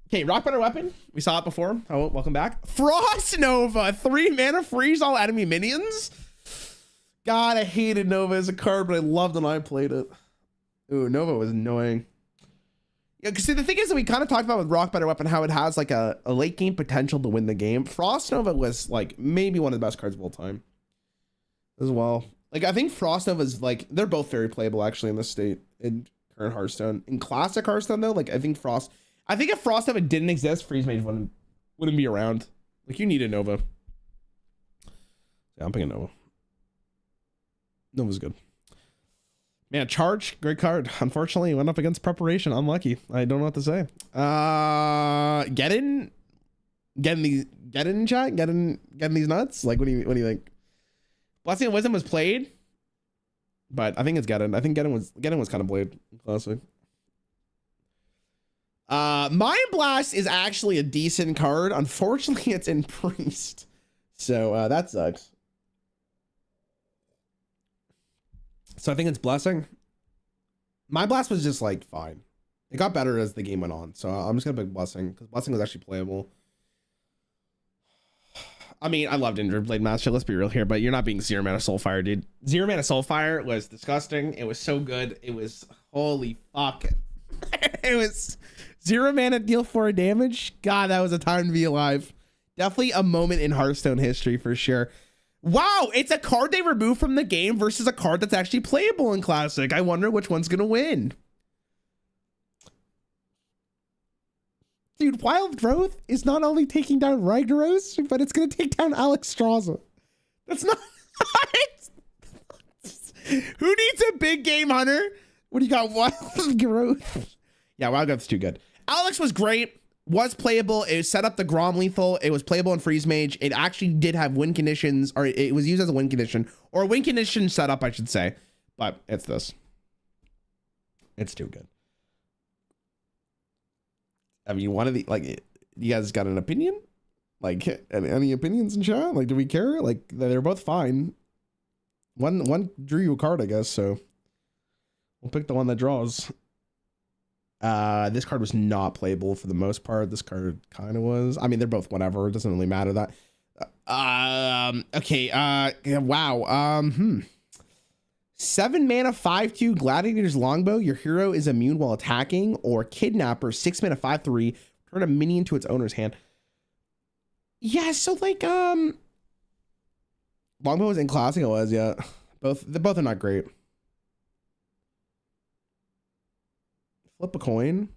Okay, Rock Better Weapon. We saw it before. Oh, welcome back. Frost Nova. 3 mana, freeze all enemy minions. God, I hated Nova as a card, but I loved when I played it. Ooh, Nova was annoying. Yeah, because see, the thing is that we kind of talked about with Rock Better Weapon, how it has like a late game potential to win the game. Frost Nova was like maybe one of the best cards of all time as well. Like, I think Frost Nova is like, they're both very playable actually in this state in current Hearthstone. In Classic Hearthstone though, like I think if Frost Nova didn't exist, Freeze Mage wouldn't be around. Like, you need a Nova. Yeah, I'm picking Nova. Nova's good. Man, Charge, great card. Unfortunately, went up against Preparation. Unlucky. I don't know what to say. Get in chat. Get in these nuts. Like, what do you think? Blessing of Wisdom was played, but I think it's Geddon. I think Geddon was kind of played in Classic. Mind Blast is actually a decent card. Unfortunately, it's in Priest, so that sucks. So I think it's Blessing. Mind Blast was just like fine. It got better as the game went on, so I'm just gonna pick Blessing because Blessing was actually playable. I mean, I loved Injured Blade Master. Let's be real here, but you're not being 0 mana Soulfire, dude. 0 mana Soulfire was disgusting. It was so good. It was holy fuck. It was 0 mana, deal 4 damage. God, that was a time to be alive. Definitely a moment in Hearthstone history for sure. Wow, it's a card they removed from the game versus a card that's actually playable in Classic. I wonder which one's gonna win. Dude, Wild Growth is not only taking down Ragnaros, but it's gonna take down Alex Straza. That's not... Who needs a big game hunter? What do you got? Wild Growth. Yeah, Wild Growth's too good. Alex was great. Was playable. It set up the Grom lethal. It was playable in Freeze Mage. It actually did have win conditions, or it was used as a win condition, or a win condition setup, I should say. But it's this. It's too good. I mean, one of the, like, you guys got an opinion? Like, any opinions in chat? Like, do we care? Like, they're both fine. One drew you a card, I guess, so we'll pick the one that draws. This card was not playable for the most part. This card kind of was. I mean, they're both whatever. It doesn't really matter that. Okay. Yeah, wow. 7 mana 5/2 Gladiator's Longbow. Your hero is immune while attacking. Or Kidnapper 6 mana 5/3. Turn a minion to its owner's hand. Yeah. So like Longbow was in Classic. It was, yeah. Both are not great. Flip a coin.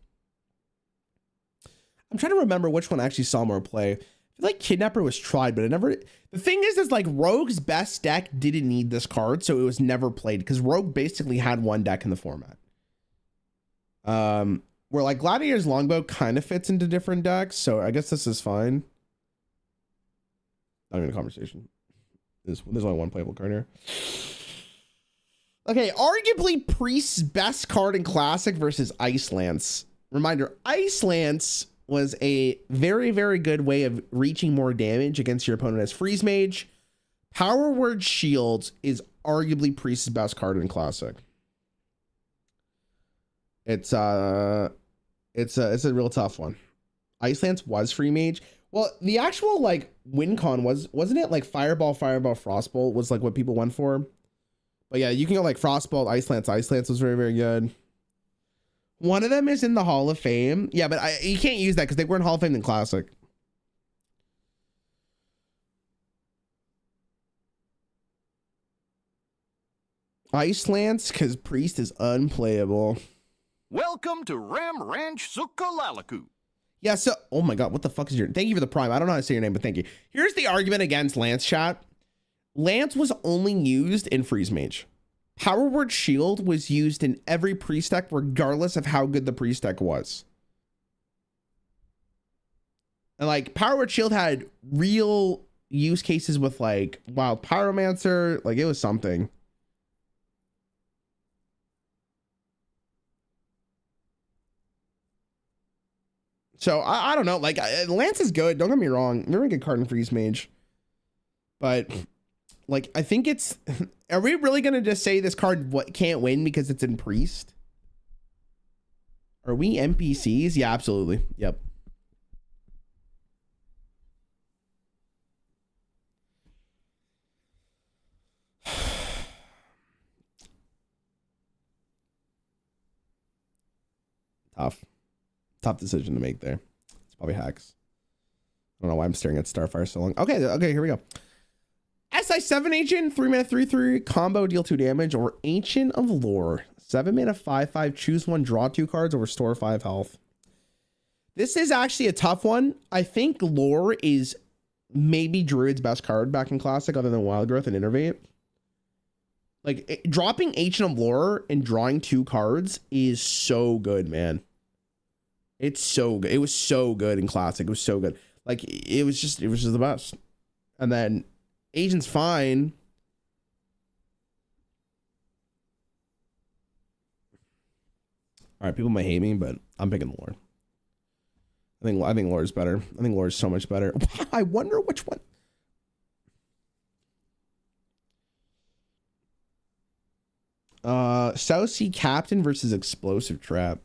I'm trying to remember which one actually saw more play. I feel like Kidnapper was tried, but it never... The thing is like Rogue's best deck didn't need this card, so it was never played because Rogue basically had one deck in the format. Where like Gladiator's Longbow kind of fits into different decks, so I guess this is fine. Not even a conversation. There's only one playable card here. Okay, arguably Priest's best card in Classic versus Ice Lance. Reminder, Ice Lance was a very, very good way of reaching more damage against your opponent as Freeze Mage. Power Word Shield is arguably Priest's best card in Classic. It's a real tough one. Ice Lance was Free Mage. Well, the actual like win con wasn't it like Fireball, Frostbolt was like what people went for? But yeah, you can go like Frostbolt, Ice Lance. Ice Lance was very, very good. One of them is in the Hall of Fame. Yeah, but you can't use that because they weren't Hall of Fame in Classic. Ice Lance, because Priest is unplayable. Welcome to Ram Ranch Sukalalaku. Yeah, so, oh my God, what the fuck is your, thank you for the prime. I don't know how to say your name, but thank you. Here's the argument against Lance, chat. Lance was only used in Freeze Mage. Power Word Shield was used in every Priest deck, regardless of how good the Priest deck was. And like, Power Word Shield had real use cases with like Wild Pyromancer, like it was something. So I don't know, like Lance is good. Don't get me wrong. Very good card in Freeze Mage. But like, I think it's, are we really going to just say this card can't win because it's in Priest? Are we NPCs? Yeah, absolutely. Yep. Tough decision to make there. It's probably hacks. I don't know why I'm staring at Starfire so long. Okay, here we go. SI7 Ancient, 3 mana 3/3 combo, deal 2 damage, or Ancient of Lore, 7 mana 5/5, choose 1, draw 2 cards, or restore 5 health. This is actually a tough one. I think Lore is maybe Druid's best card back in Classic, other than Wild Growth and Innervate. Like dropping Ancient of Lore and drawing 2 cards is so good, man. It's so good. It was so good in Classic. It was so good. Like it was just the best. And then Agent's fine. All right, people might hate me, but I'm picking the Lore. I think Lore's better. I think Lore's so much better. I wonder which one. South Sea Captain versus Explosive Trap.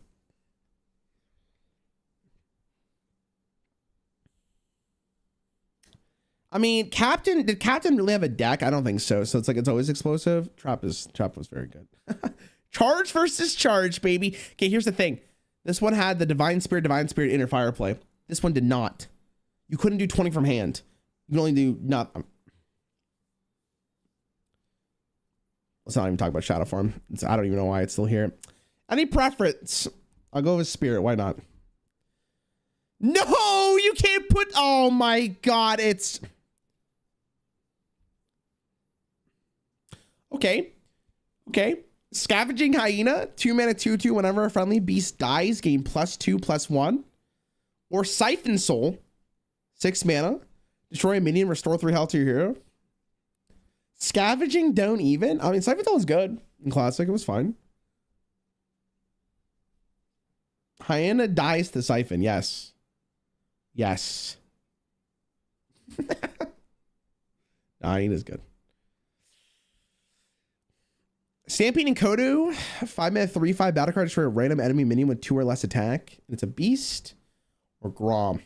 I mean, did Captain really have a deck? I don't think so. So it's like, it's always explosive. Trap was very good. Charge versus charge, baby. Okay, here's the thing. This one had the Divine Spirit, Inner Fire play. This one did not. You couldn't do 20 from hand. You can only do not. Let's not even talk about Shadow Form. I don't even know why it's still here. Any preference? I'll go with Spirit. Why not? No, you can't put. Oh my God, it's. Okay. Okay. Scavenging Hyena, 2 mana, 2/2. Whenever a friendly beast dies, gain +2/+1. Or Siphon Soul, 6 mana. Destroy a minion, restore 3 health to your hero. Scavenging don't even. I mean, Siphon Soul is good in Classic. It was fine. Hyena dies to Siphon. Yes. Yes. Hyena's good. Stampede and Kodu, 5 mana, 3/5 battle card, destroy a random enemy minion with 2 or less attack. And it's a beast or Grom.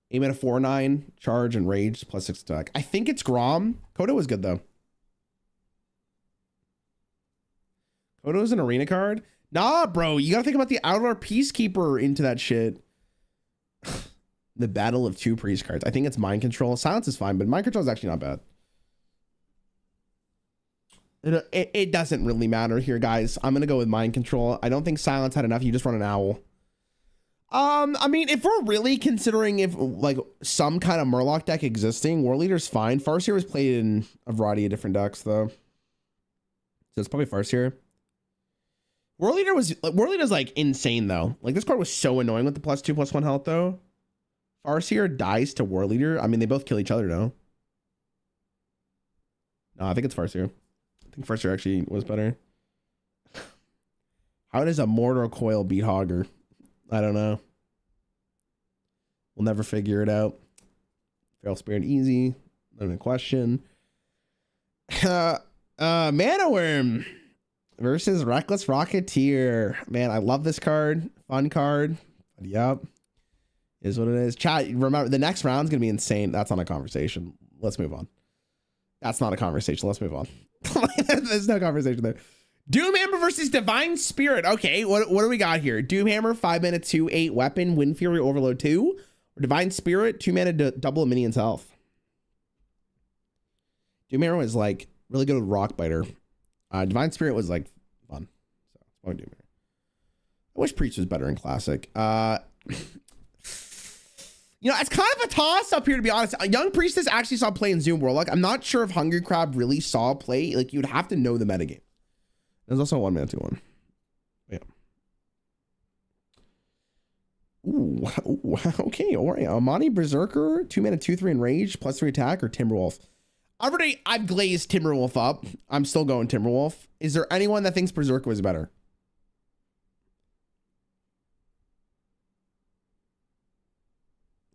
8 mana, 4/9 charge and rage +6 attack. I think it's Grom. Kodu was good though. Kodu is an arena card. Nah, bro, you gotta think about the Outlaw Peacekeeper into that shit. The Battle of 2 Priest cards. I think it's Mind Control. Silence is fine, but Mind Control is actually not bad. It doesn't really matter here, guys. I'm gonna go with Mind Control. I don't think Silence had enough. You just run an Owl. I mean, if we're really considering if like some kind of Murloc deck existing, War Leader's fine. Farseer was played in a variety of different decks though, so it's probably Farseer. War Leader's like insane though. Like this card was so annoying with the +2/+1 health though. Farseer dies to War Leader. I mean, they both kill each other though. No, I think it's Farseer. I think Farseer actually was better. How does a Mortar Coil beat Hogger? I don't know. We'll never figure it out. Feral Spirit easy. Not even a question. Mana Worm versus Reckless Rocketeer. Man, I love this card. Fun card. Yep. Is what it is. Chat, remember, the next round's going to be insane. That's not a conversation. Let's move on. That's not a conversation. Let's move on. There's no conversation there. Doomhammer versus Divine Spirit. Okay, what do we got here? Doomhammer, 5 mana, 2/8 weapon, Wind Fury, Overload 2. Or Divine Spirit, 2 mana to double a minion's health. Doomhammer was like really good with Rockbiter. Divine Spirit was like fun. So it's probably Doomhammer. I wish Priest was better in Classic. You know, it's kind of a toss up here, to be honest. Young Priestess actually saw play in Zoom World. Like, I'm not sure if Hungry Crab really saw play. Like, you'd have to know the metagame. There's also a 1 mana 2/1. Yeah. Ooh, okay, all right. Amani Berserker, 2 mana 2/3 enrage, +3 attack, or Timberwolf. I've glazed Timberwolf up. I'm still going Timberwolf. Is there anyone that thinks Berserker was better?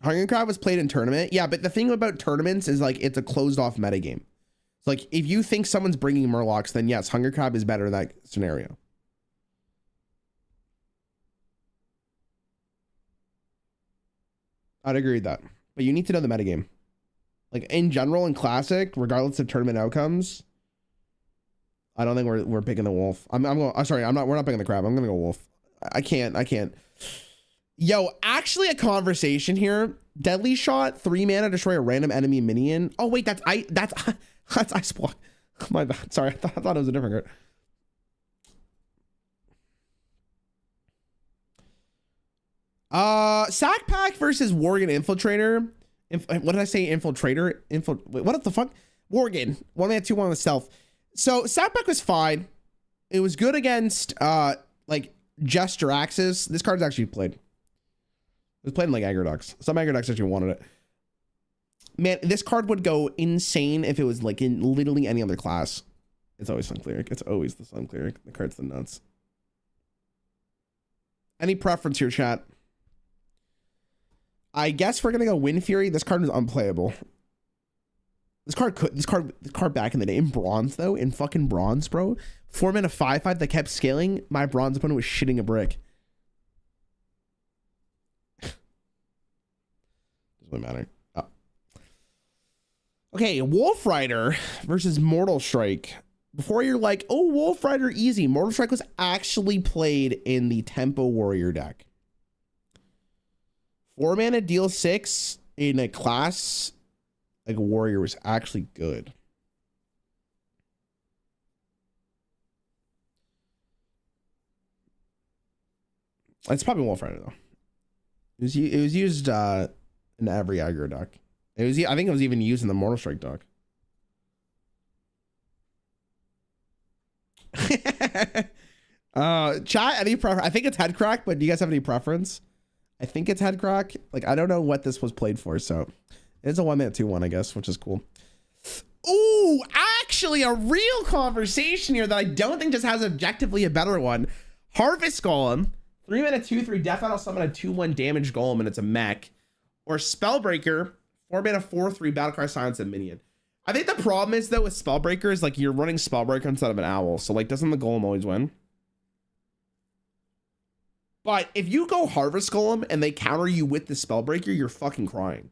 Hungry Crab was played in tournament. Yeah, but the thing about tournaments is like it's a closed off metagame. So like if you think someone's bringing Murlocs, then yes, Hungry Crab is better in that scenario. I'd agree with that. But you need to know the metagame. Like in general in Classic, regardless of tournament outcomes, I don't think we're picking the wolf. We're not picking the crab. I'm gonna go wolf. I can't. Yo, actually a conversation here. Deadly Shot, 3 mana, destroy a random enemy minion. Oh wait, that's Ice Block. My bad. Sorry, I thought it was a different card. Sack Pack versus Worgen Infiltrator. What did I say? Infiltrator? What the fuck? Worgen. 1 mana 2/1 with stealth. So Sack Pack was fine. It was good against like Jester Axis. This card's actually played. It was played in like aggro decks. Some aggro decks actually wanted it. Man, this card would go insane if it was like in literally any other class. It's always Sun Cleric. It's always the Sun Cleric. The card's the nuts. Any preference here, chat? I guess we're gonna go Wind Fury. This card is unplayable. This card back in the day in bronze though, in fucking bronze, bro. 4 mana 5/5 that kept scaling. My bronze opponent was shitting a brick. Doesn't matter. Oh. Okay, Wolf Rider versus Mortal Strike. Before you're like, oh, Wolf Rider easy. Mortal Strike was actually played in the Tempo Warrior deck. 4 mana deal 6 in a class like warrior was actually good. It's probably Wolf Rider though. It was used in every aggro deck. I think it was even used in the Mortal Strike deck. Chat, any preference? I think it's head crack, but do you guys have any preference? I think it's head crack. Like, I don't know what this was played for, so it's a 1 minute 2-1, I guess, which is cool. Ooh, actually a real conversation here that I don't think just has objectively a better one. Harvest Golem, 3 mana 2/3 death battle summon a 2/1 damage golem and it's a mech. Or Spellbreaker, 4 mana 4/3 battlecry silence a minion. I think the problem is though with Spellbreaker is like you're running Spellbreaker instead of an owl. So like doesn't the golem always win? But if you go Harvest Golem and they counter you with the Spellbreaker, you're fucking crying.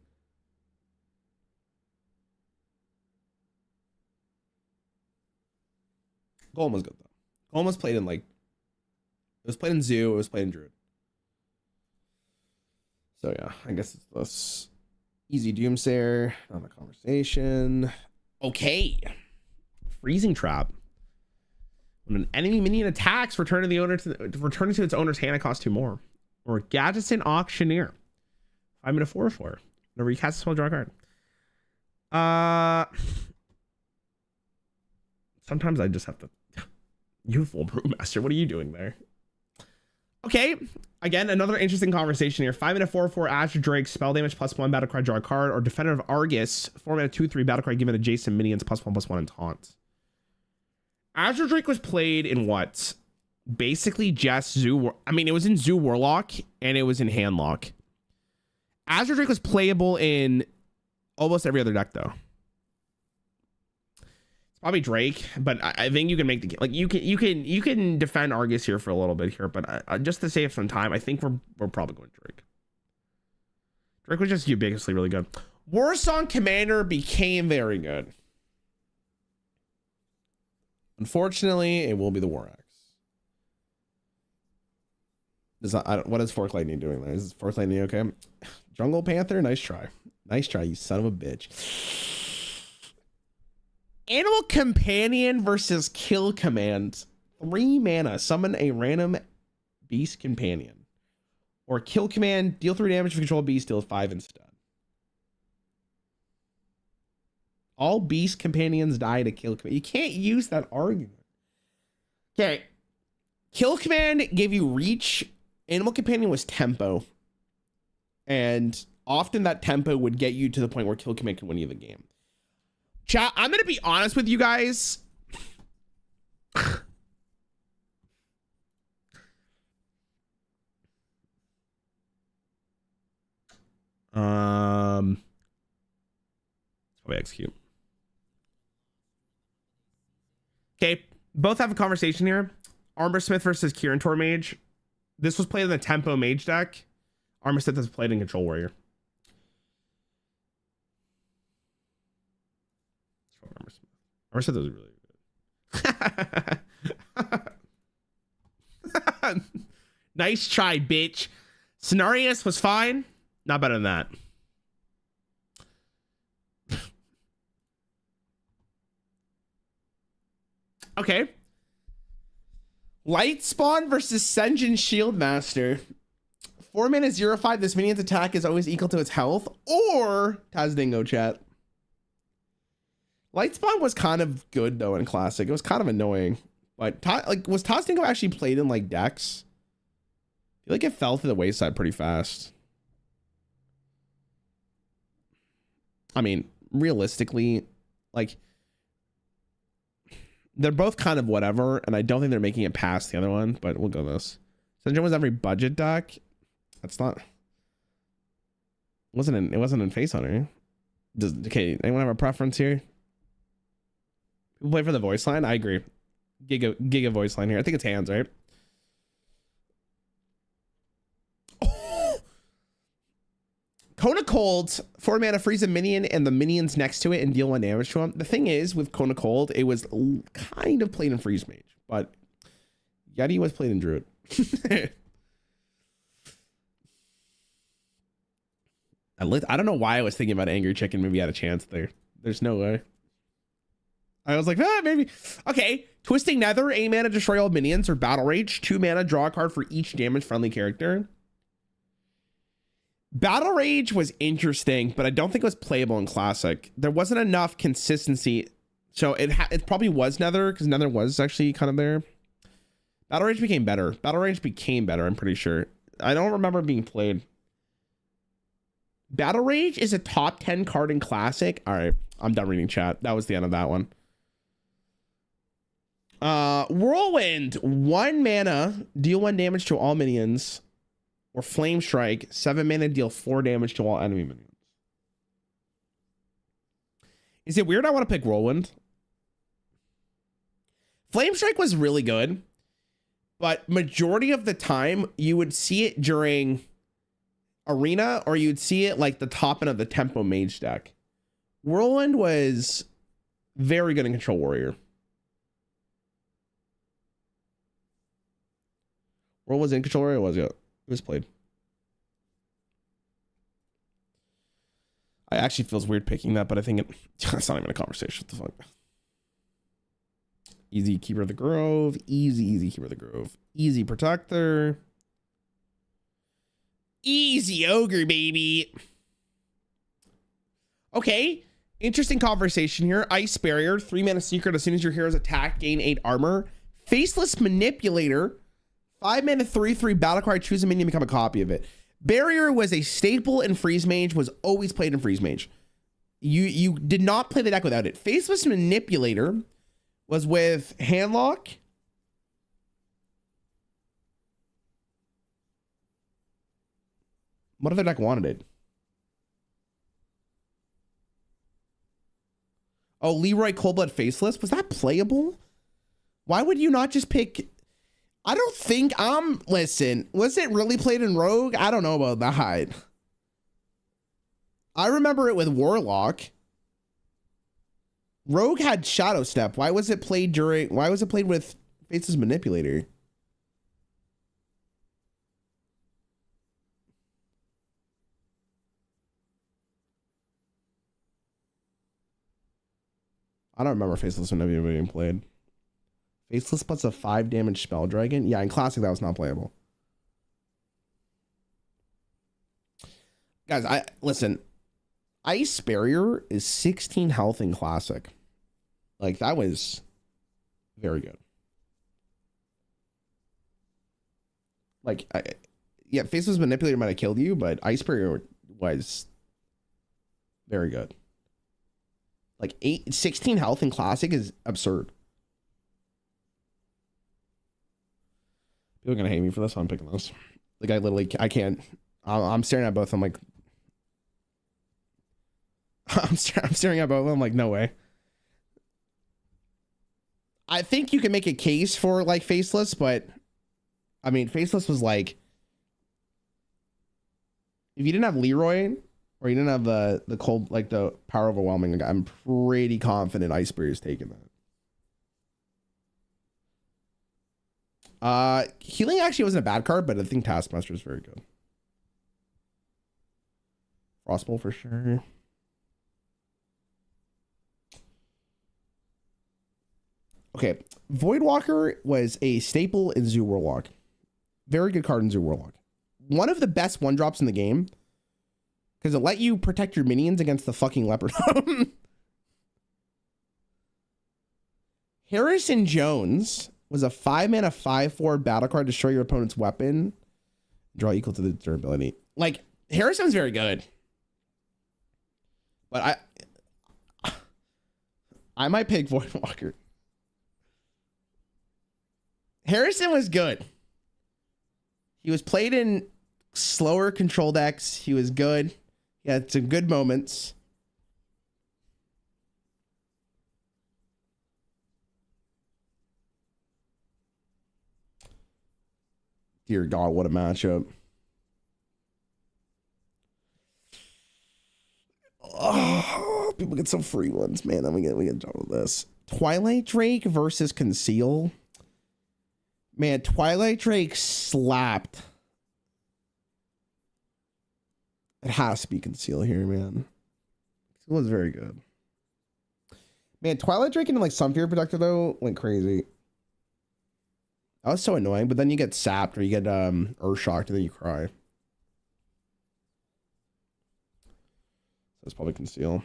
Golem was good though. Golem was played in like, it was played in Zoo, it was played in Druid. So yeah, I guess it's this. Easy Doomsayer, not a conversation. Okay. Freezing Trap. When an enemy minion attacks, returning to its owner's hand, it costs 2 more. Or Gadgetzan Auctioneer. 5 mana 4/4. Whenever you cast a spell, draw a card. Sometimes I just have to. Youthful Brewmaster, what are you doing there? Okay, again, another interesting conversation here. 5 mana 4/4 Azure Drake, spell damage +1, battlecry, draw a card, or Defender of Argus, 4 mana 2/3 battlecry, given adjacent minions +1/+1 and taunt. Azure Drake was played in what? Basically just Zoo. I mean, it was in Zoo Warlock and it was in Handlock. Azure Drake was playable in almost every other deck though. Probably Drake, but I think you can make the like you can defend Argus here for a little bit here, but just to save some time, I think we're probably going Drake. Drake was just ubiquitously really good. Warsong Commander became very good. Unfortunately, it will be the War Axe. What is Fork Lightning doing there? Is Fork Lightning okay? Jungle Panther, nice try, you son of a bitch. Animal Companion versus Kill Command. 3 mana. Summon a random Beast Companion. Or Kill Command. Deal 3 damage if you control a beast. Deal 5 instead. All Beast Companions die to Kill Command. You can't use that argument. Okay. Kill Command gave you reach. Animal Companion was tempo. And often that tempo would get you to the point where Kill Command can win you the game. Chat, I'm going to be honest with you guys. Probably execute. Okay, both have a conversation here. Armor Smith versus Kieran Tor Mage. This was played in the Tempo Mage deck. Armor Smith is played in Control Warrior. Armor Smith was really good. Nice try, bitch. Cenarius was fine. Not better than that. Okay. Lightspawn versus Senjin Shieldmaster. 4 mana 0/5. This minion's attack is always equal to its health. Or Tazdingo, chat. Lightspawn was kind of good though in Classic. It was kind of annoying. But was Tazdingo actually played in like decks? I feel like it fell to the wayside pretty fast. I mean, realistically, like they're both kind of whatever, and I don't think they're making it past the other one, but we'll go this. Senjin was every budget deck. That's not. It wasn't in Face Hunter. Okay, anyone have a preference here? People play for the voice line. I agree. Giga voice line here. I think it's hands, right? Kona Cold, 4 mana, freeze a minion and the minions next to it and deal 1 damage to them. The thing is, with Kona Cold, it was kind of played in Freeze Mage, but Yeti was played in Druid. I don't know why I was thinking about Angry Chicken. Maybe had a chance there. There's no way. I was like, maybe. Okay. Twisting Nether, 8 mana, destroy all minions, or Battle Rage, 2 mana, draw a card for each damage friendly character. Battle Rage was interesting, but I don't think it was playable in Classic. There wasn't enough consistency. So it probably was Nether, because Nether was actually kind of there. Battle Rage became better. Battle Rage became better, I'm pretty sure. I don't remember it being played. Battle Rage is a top 10 card in Classic. All right, I'm done reading chat. That was the end of that one. Whirlwind, 1 mana, deal 1 damage to all minions. Or Flame Strike, 7 mana, deal 4 damage to all enemy minions. Is it weird I want to pick Whirlwind? Flame Strike was really good, but majority of the time you would see it during Arena, or you'd see it like the top end of the Tempo Mage deck. Whirlwind was very good in Control Warrior. Whirlwind was in Control Warrior, was it? It was played. I actually feels weird picking that, but I think it's not even a conversation. What the fuck? Easy Keeper of the Grove. Easy Keeper of the Grove. Easy Protector. Easy Ogre, baby. Okay. Interesting conversation here. Ice Barrier. 3 mana Secret. As soon as your heroes attack, gain 8 armor. Faceless Manipulator. 5 mana 3/3 battle cry. Choose a minion, become a copy of it. Barrier was a staple in Freeze Mage. Was always played in Freeze Mage. You did not play the deck without it. Faceless Manipulator was with Handlock. What other deck wanted it? Oh, Leroy Coldblood Faceless. Was that playable? Why would you not just pick... I don't think listen, was it really played in Rogue? I don't know about that. I remember it with Warlock. Rogue had Shadow Step. Why was it played with Faceless Manipulator? I don't remember Faceless Manipulator being played. Faceless puts a 5 damage Spell Dragon. Yeah, in Classic that was not playable. Guys, listen. Ice Barrier is 16 health in Classic. Like, that was very good. Like, yeah, Faceless Manipulator might have killed you, but Ice Barrier was very good. Like, 16 health in Classic is absurd. People are gonna hate me for this. I'm picking this. Like, I can't. I'm staring at both. I'm like, I'm staring at both of them. I'm like, no way. I think you can make a case for like Faceless, but I mean, Faceless was like, if you didn't have Leroy or you didn't have the cold, like the power overwhelming, like, I'm pretty confident Ice Barrier's taking that. Healing actually wasn't a bad card, but I think Taskmaster is very good. Frostbolt for sure. Okay, Voidwalker was a staple in Zoo Warlock. Very good card in Zoo Warlock. One of the best 1-drops in the game because it let you protect your minions against the fucking leopard. Harrison Jones was a 5 mana 5/4 battle card. Destroy your opponent's weapon. Draw equal to the durability. Like, Harrison's very good. But I might pick Voidwalker. Harrison was good. He was played in slower control decks. He was good. He had some good moments. Dear God, what a matchup. Oh, people get some free ones, man. We get done with this. Twilight Drake versus Conceal. Man, Twilight Drake slapped. It has to be Conceal here, man. Conceal was very good. Man, Twilight Drake and like Sunfear Protector though went crazy. That was so annoying, but then you get sapped or you get Earth Shocked and then you cry. That's probably Conceal.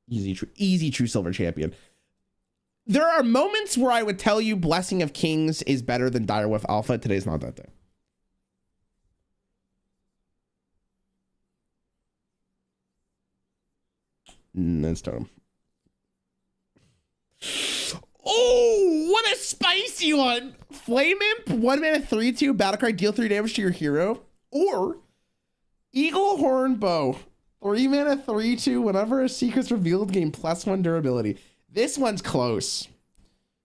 Easy true silver champion. There are moments where I would tell you Blessing of Kings is better than Direwolf Alpha. Today's not that day. That's totem. Oh, what a spicy one. Flame Imp, 1 mana 3/2, battle card, deal 3 damage to your hero. Or Eagle Horn Bow, 3 mana 3/2, whenever a secret's revealed, gain +1 durability. This one's close.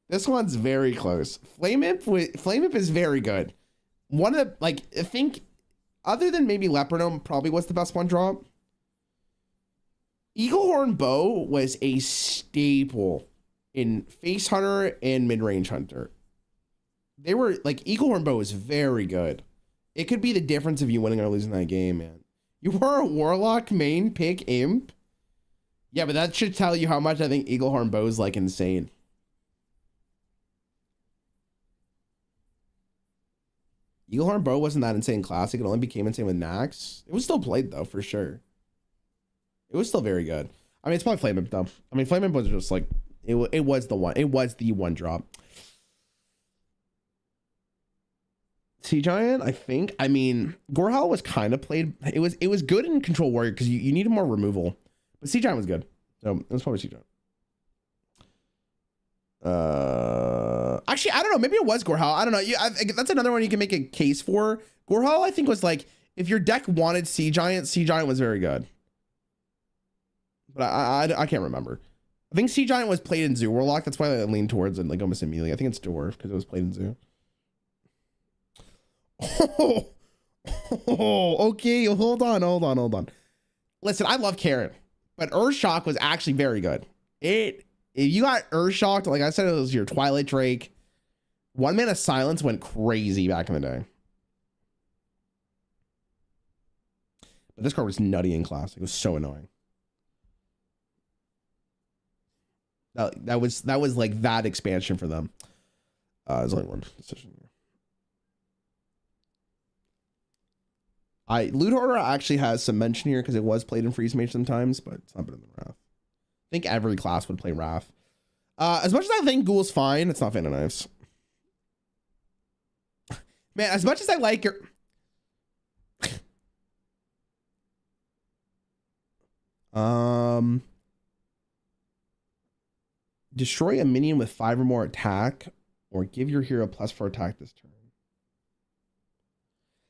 This one's very close. Flame Imp is very good. One of the, like, I think, other than maybe Leopardome, probably was the best one drop. Eaglehorn Bow was a staple in Face Hunter and Mid-Range Hunter. They were, like, Eaglehorn Bow is very good. It could be the difference of you winning or losing that game, man. You were a Warlock main pick Imp? Yeah, but that should tell you how much I think Eaglehorn Bow is, like, insane. Eaglehorn Bow wasn't that insane classic. It only became insane with Nax. It was still played, though, for sure. It was still very good. I mean, it's probably Flame Imp, though. I mean, Flame Imp was just, like, it was the one. It was the one drop. Sea Giant, I think. I mean, Gorehowl was kind of played. It was good in Control Warrior because you needed more removal. But Sea Giant was good. So it was probably Sea Giant. Actually, I don't know. Maybe it was Gorehowl. I don't know. That's another one you can make a case for. Gorehowl, I think, was like, if your deck wanted Sea Giant was very good. But I can't remember. I think Sea Giant was played in Zoo Warlock. That's why I lean towards it, like, almost immediately. I think it's Dwarf because it was played in Zoo. Oh, okay. Hold on. Listen, I love Karen, but Earthshock was actually very good. If you got Earthshocked, like I said, it was your Twilight Drake. 1 mana Silence went crazy back in the day. But this card was nutty in Classic. It was so annoying. That was like that expansion for them. There's only one decision here. Loot Hoarder actually has some mention here because it was played in Freeze Mage sometimes, but it's not better than Wrath. I think every class would play Wrath. As much as I think Ghoul's fine, it's not Fan of Knives. Man, as much as I like your... Destroy a minion with 5 or more attack, or give your hero +4 attack this turn.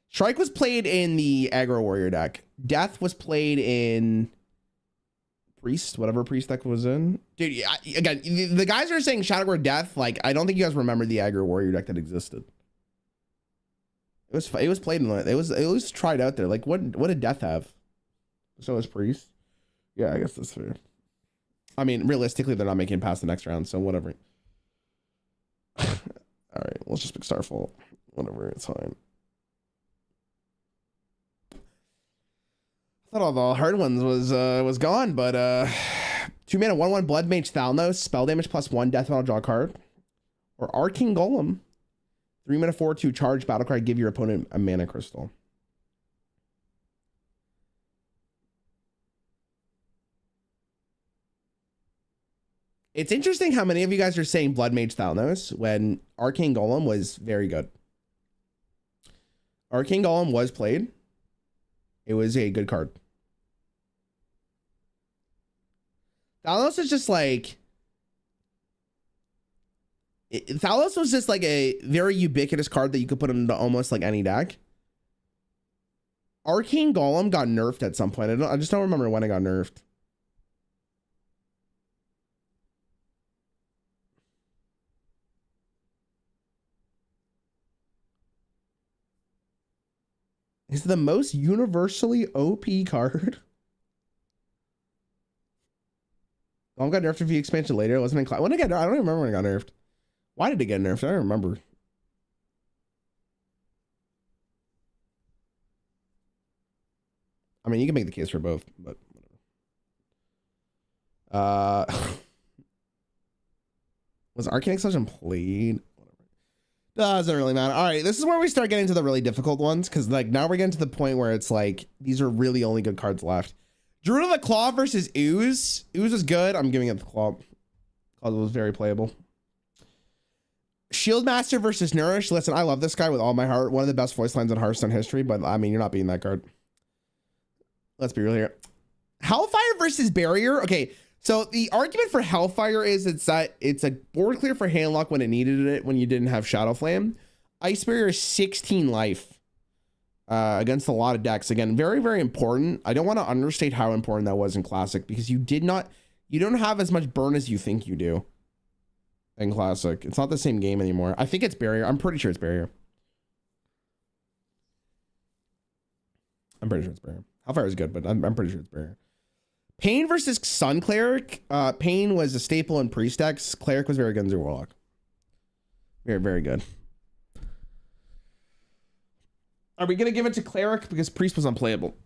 Strike was played in the Aggro Warrior deck. Death was played in Priest, whatever Priest deck was in. Dude, again, the guys are saying Shadowguard Death. Like, I don't think you guys remember the Aggro Warrior deck that existed. It was played in it was tried out there. Like, what did Death have? So was Priest. Yeah, I guess that's fair. I mean, realistically, they're not making it past the next round, so whatever. All right, let's just pick Starfall. Whatever, it's fine. I thought all the hard ones was gone, but 2 mana 1/1 Blood Mage Thalnos, spell damage +1, death metal, draw a card. Or Arcane Golem, 3 mana 4/2 charge, battle card, give your opponent a mana crystal. It's interesting how many of you guys are saying Blood Mage Thalnos when Arcane Golem was very good. Arcane Golem was played. It was a good card. Thalos is just like... Thalos was just like a very ubiquitous card that you could put into almost like any deck. Arcane Golem got nerfed at some point. I just don't remember when it got nerfed. Is the most universally OP card. Golem got nerfed in the expansion later. It wasn't in class. When did it get nerfed? I don't even remember when it got nerfed. Why did it get nerfed? I don't remember. I mean, you can make the case for both, but whatever. Was Arcane Explosion played? Doesn't really matter. All right, this is where we start getting to the really difficult ones, because like now we're getting to the point where it's like these are really only good cards left. Druid of the Claw versus Ooze. Ooze was good. I'm giving it the Claw. Claw was very playable. Shieldmaster versus Nourish. Listen, I love this guy with all my heart. One of the best voice lines in Hearthstone history, but I mean, you're not beating that card. Let's be real here. Hellfire versus Barrier. Okay, so the argument for Hellfire is it's a board clear for handlock when it needed it when you didn't have Shadow Flame. Ice Barrier is 16 life against a lot of decks. Again, very, very important. I don't want to understate how important that was in Classic, because you don't have as much burn as you think you do in Classic. It's not the same game anymore. I think it's Barrier. I'm pretty sure it's Barrier. I'm pretty sure it's Barrier. Hellfire is good, but I'm pretty sure it's Barrier. Pain versus Sun Cleric. Pain was a staple in Priest decks. Cleric was very good in Zoo Warlock. Very, very good. Are we going to give it to Cleric because Priest was unplayable?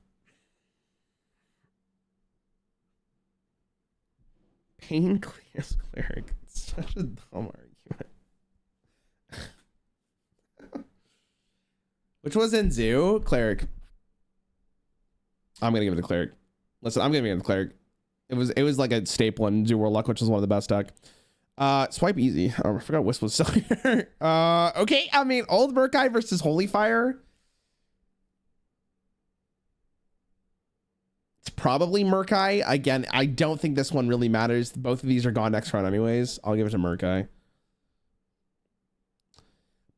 Pain clears Cleric. It's such a dumb argument. Which was in Zoo? Cleric. I'm going to give it to Cleric. Listen, I'm giving it to Cleric. It was like a staple in Zoo Warlock, which was one of the best deck. Swipe easy. Oh, I forgot Wisp was still here. Okay, I mean, Old Murkai versus Holy Fire. It's probably Murkai. Again, I don't think this one really matters. Both of these are gone next round anyways. I'll give it to Murkai.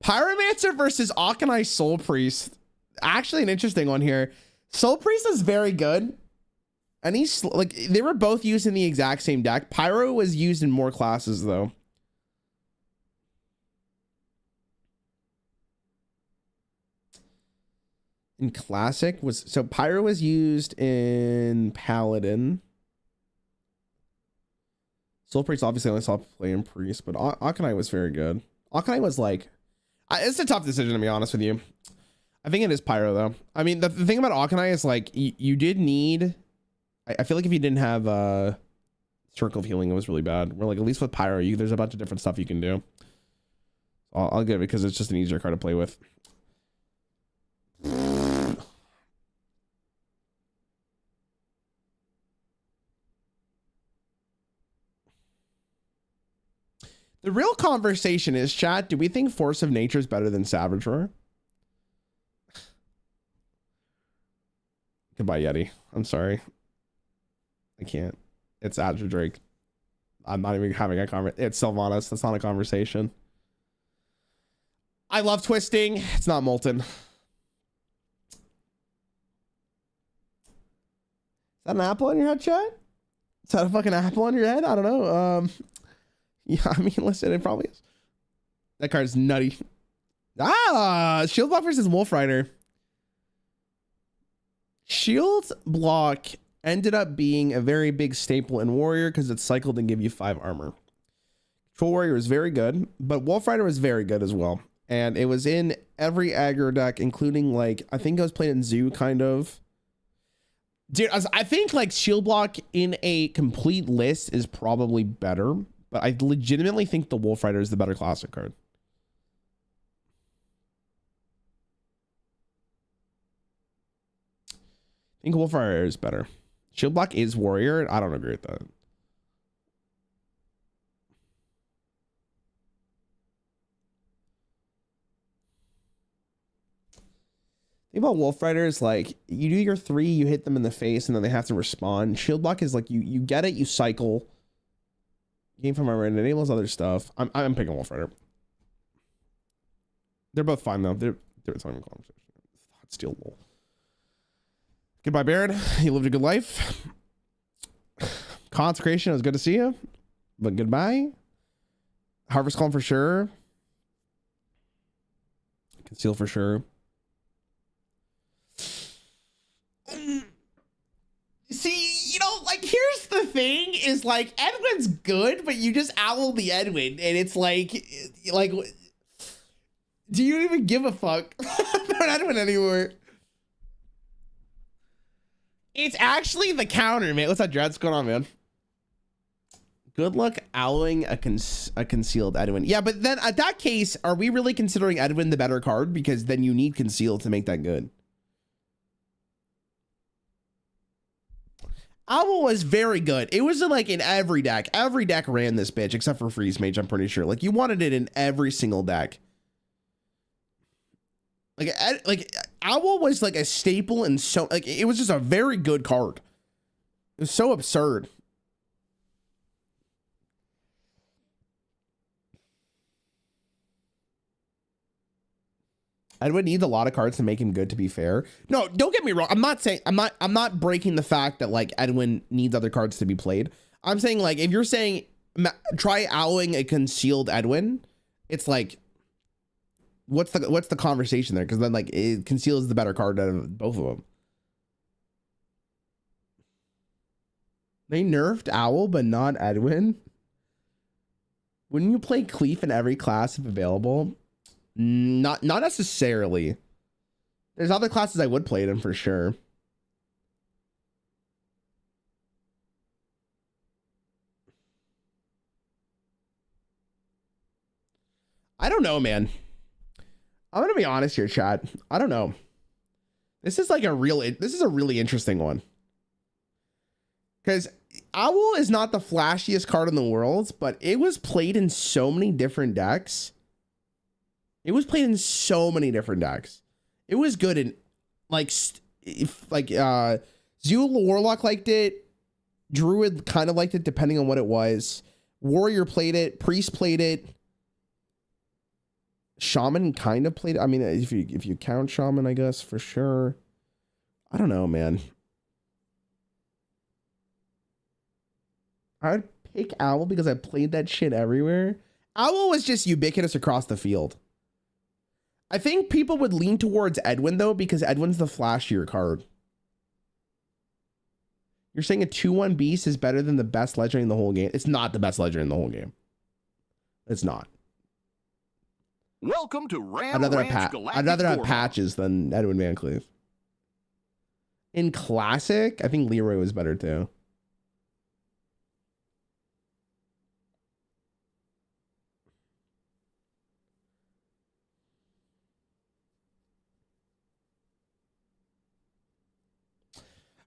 Pyromancer versus Akanai Soul Priest. Actually, an interesting one here. Soul Priest is very good. And he's like, they were both used in the exact same deck. Pyro was used in more classes though. In Classic so Pyro was used in Paladin. Soul Priest obviously only saw play in Priest, but Akanai was very good. Akanai was like, it's a tough decision to be honest with you. I think it is Pyro though. I mean, the thing about Akanai is like, you did need, I feel like if you didn't have Circle of Healing, it was really bad. We're like, at least with Pyro, there's a bunch of different stuff you can do. I'll give it because it's just an easier card to play with. The real conversation is, chat, do we think Force of Nature is better than Savage Roar? Goodbye, Yeti. I'm sorry. I can't. It's Azure Drake. I'm not even having a conversation. It's Sylvanas. That's not a conversation. I love twisting. It's not Molten. Is that an apple on your head, chat? Is that a fucking apple on your head? I don't know. Yeah, I mean, listen, it probably is. That card's nutty. Shield Block versus Wolf Rider. Shield Block ended up being a very big staple in Warrior because it cycled and give you 5 armor. Control Warrior is very good, but Wolf Rider was very good as well. And it was in every aggro deck, including like, I think I was playing in Zoo kind of. Dude, I think like Shield Block in a complete list is probably better, but I legitimately think the Wolf Rider is the better classic card. I think Wolf Rider is better. Shield Block is Warrior. I don't agree with that. Think about Wolf Rider is like, you do your 3, you hit them in the face, and then they have to respond. Shield Block is like, you get it, you cycle. Game from armor and enables other stuff. I'm picking Wolf Rider. They're both fine though. They're talking conversation. Steel Wool. Goodbye, Baron. You lived a good life. Consecration, it was good to see you. But goodbye. Harvest Calm for sure. Conceal for sure. See, you know, like, here's the thing is like, Edwin's good, but you just owl the Edwin, and it's like, do you even give a fuck about Edwin anymore? It's actually the counter, man. What's up, Dread? What's going on, man? Good luck owling a concealed Edwin. Yeah, but then at that case, are we really considering Edwin the better card? Because then you need concealed to make that good. Owl was very good. It was like in every deck. Every deck ran this bitch except for Freeze Mage, I'm pretty sure. Like you wanted it in every single deck. Like Owl was like a staple and so like it was just a very good card. It was so absurd. Edwin needs a lot of cards to make him good, to be fair. No, don't get me wrong. I'm not breaking the fact that like Edwin needs other cards to be played. I'm saying like, if you're saying try owling a concealed Edwin, it's like, what's the conversation there? Cause then like it conceals the better card out of both of them. They nerfed Owl, but not Edwin. Wouldn't you play Cleef in every class if available? Not necessarily. There's other classes I would play it in for sure. I don't know, man. I'm gonna be honest here, chat. I don't know. This is a really interesting one. Because Owl is not the flashiest card in the world, but it was played in so many different decks. It was played in so many different decks. It was good in Zul Warlock liked it. Druid kind of liked it depending on what it was. Warrior played it. Priest played it. Shaman kind of played it. I mean, if you count Shaman, I guess for sure. I don't know, man. I would pick Owl because I played that shit everywhere. Owl was just ubiquitous across the field. I think people would lean towards Edwin, though, because Edwin's the flashier card. You're saying a 2/1 beast is better than the best legendary in the whole game? It's not the best legendary in the whole game. It's not. Welcome to Ram I'd rather have Galactic Patches than Edwin Van Cleef. In Classic, I think Leroy was better, too.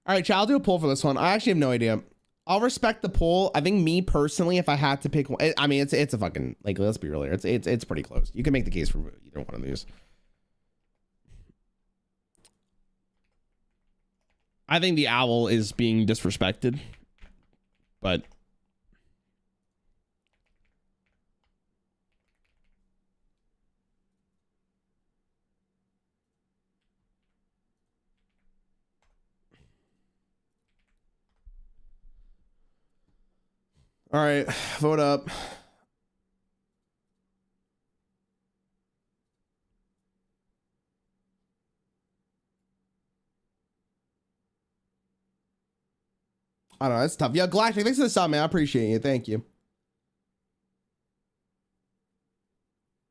All right, chat, I'll do a poll for this one. I actually have no idea. I'll respect the poll. I think me personally, if I had to pick one, I mean, it's a fucking, like, let's be real here. It's pretty close. You can make the case for either one of these. I think the Owl is being disrespected, but all right, vote up. I don't know, that's tough. Yeah, Galactic, thanks for the sub, man. I appreciate you. Thank you.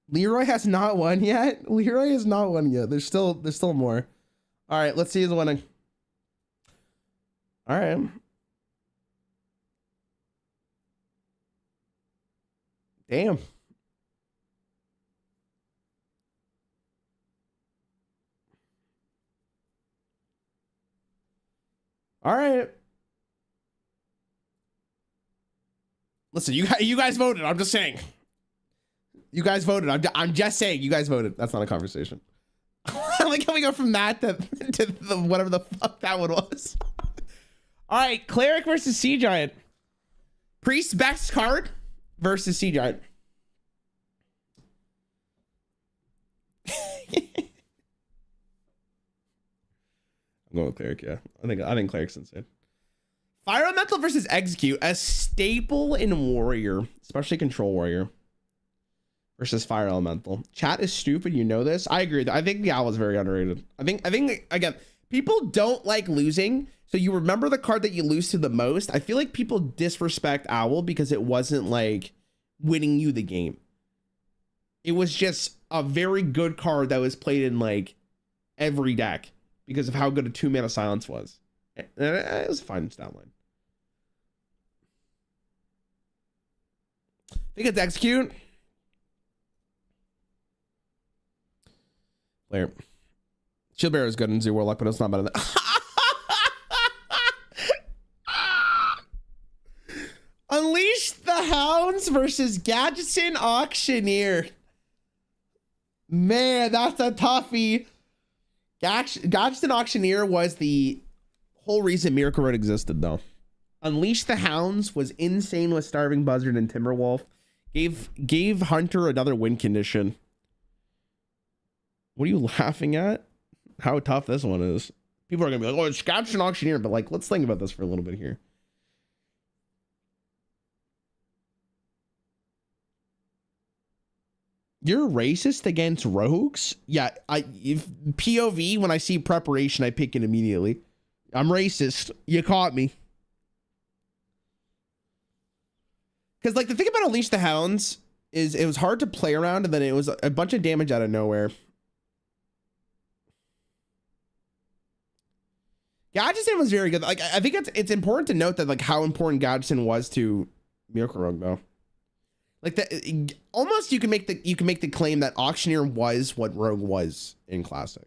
Leroy has not won yet. Leroy has not won yet. There's still more. All right, let's see who's winning. All right. Damn. All right. Listen, you guys voted. I'm just saying. You guys voted. I'm just saying. You guys voted. That's not a conversation. I like how we go from that to the whatever the fuck that one was. All right, Cleric versus Sea Giant. Priest best card versus Sea Giant. I'm going with Cleric, yeah. I think Cleric's insane. Fire Elemental versus Execute, a staple in Warrior, especially Control Warrior, versus Fire Elemental. Chat is stupid, you know this. I agree. I think the Owl is very underrated. I think again, people don't like losing, so you remember the card that you lose to the most. I feel like people disrespect Owl because it wasn't like winning you the game. It was just a very good card that was played in like every deck because of how good a 2-mana silence was. It was a fine stat line. Think it's execute. Player. Shield Bearer is good in Zoo Warlock, but it's not better than Unleash the Hounds versus Gadgetzin Auctioneer. Man, that's a toughie. Gadgetzin Auctioneer was the whole reason Miracle Road existed, though. Unleash the Hounds was insane with Starving Buzzard and Timberwolf. Gave Hunter another win condition. What are you laughing at? How tough this one is. People are gonna be like, oh, it's Gadgetzin Auctioneer, but like, let's think about this for a little bit here. You're racist against rogues? Yeah, if POV, when I see preparation, I pick it immediately. I'm racist. You caught me. Because like the thing about Unleash the Hounds is it was hard to play around, and then it was a bunch of damage out of nowhere. Gadgetzin was very good. Like I think it's important to note that like how important Gadgetzin was to Miracle Rogue though. Like the almost you can make the claim that Auctioneer was what Rogue was in Classic.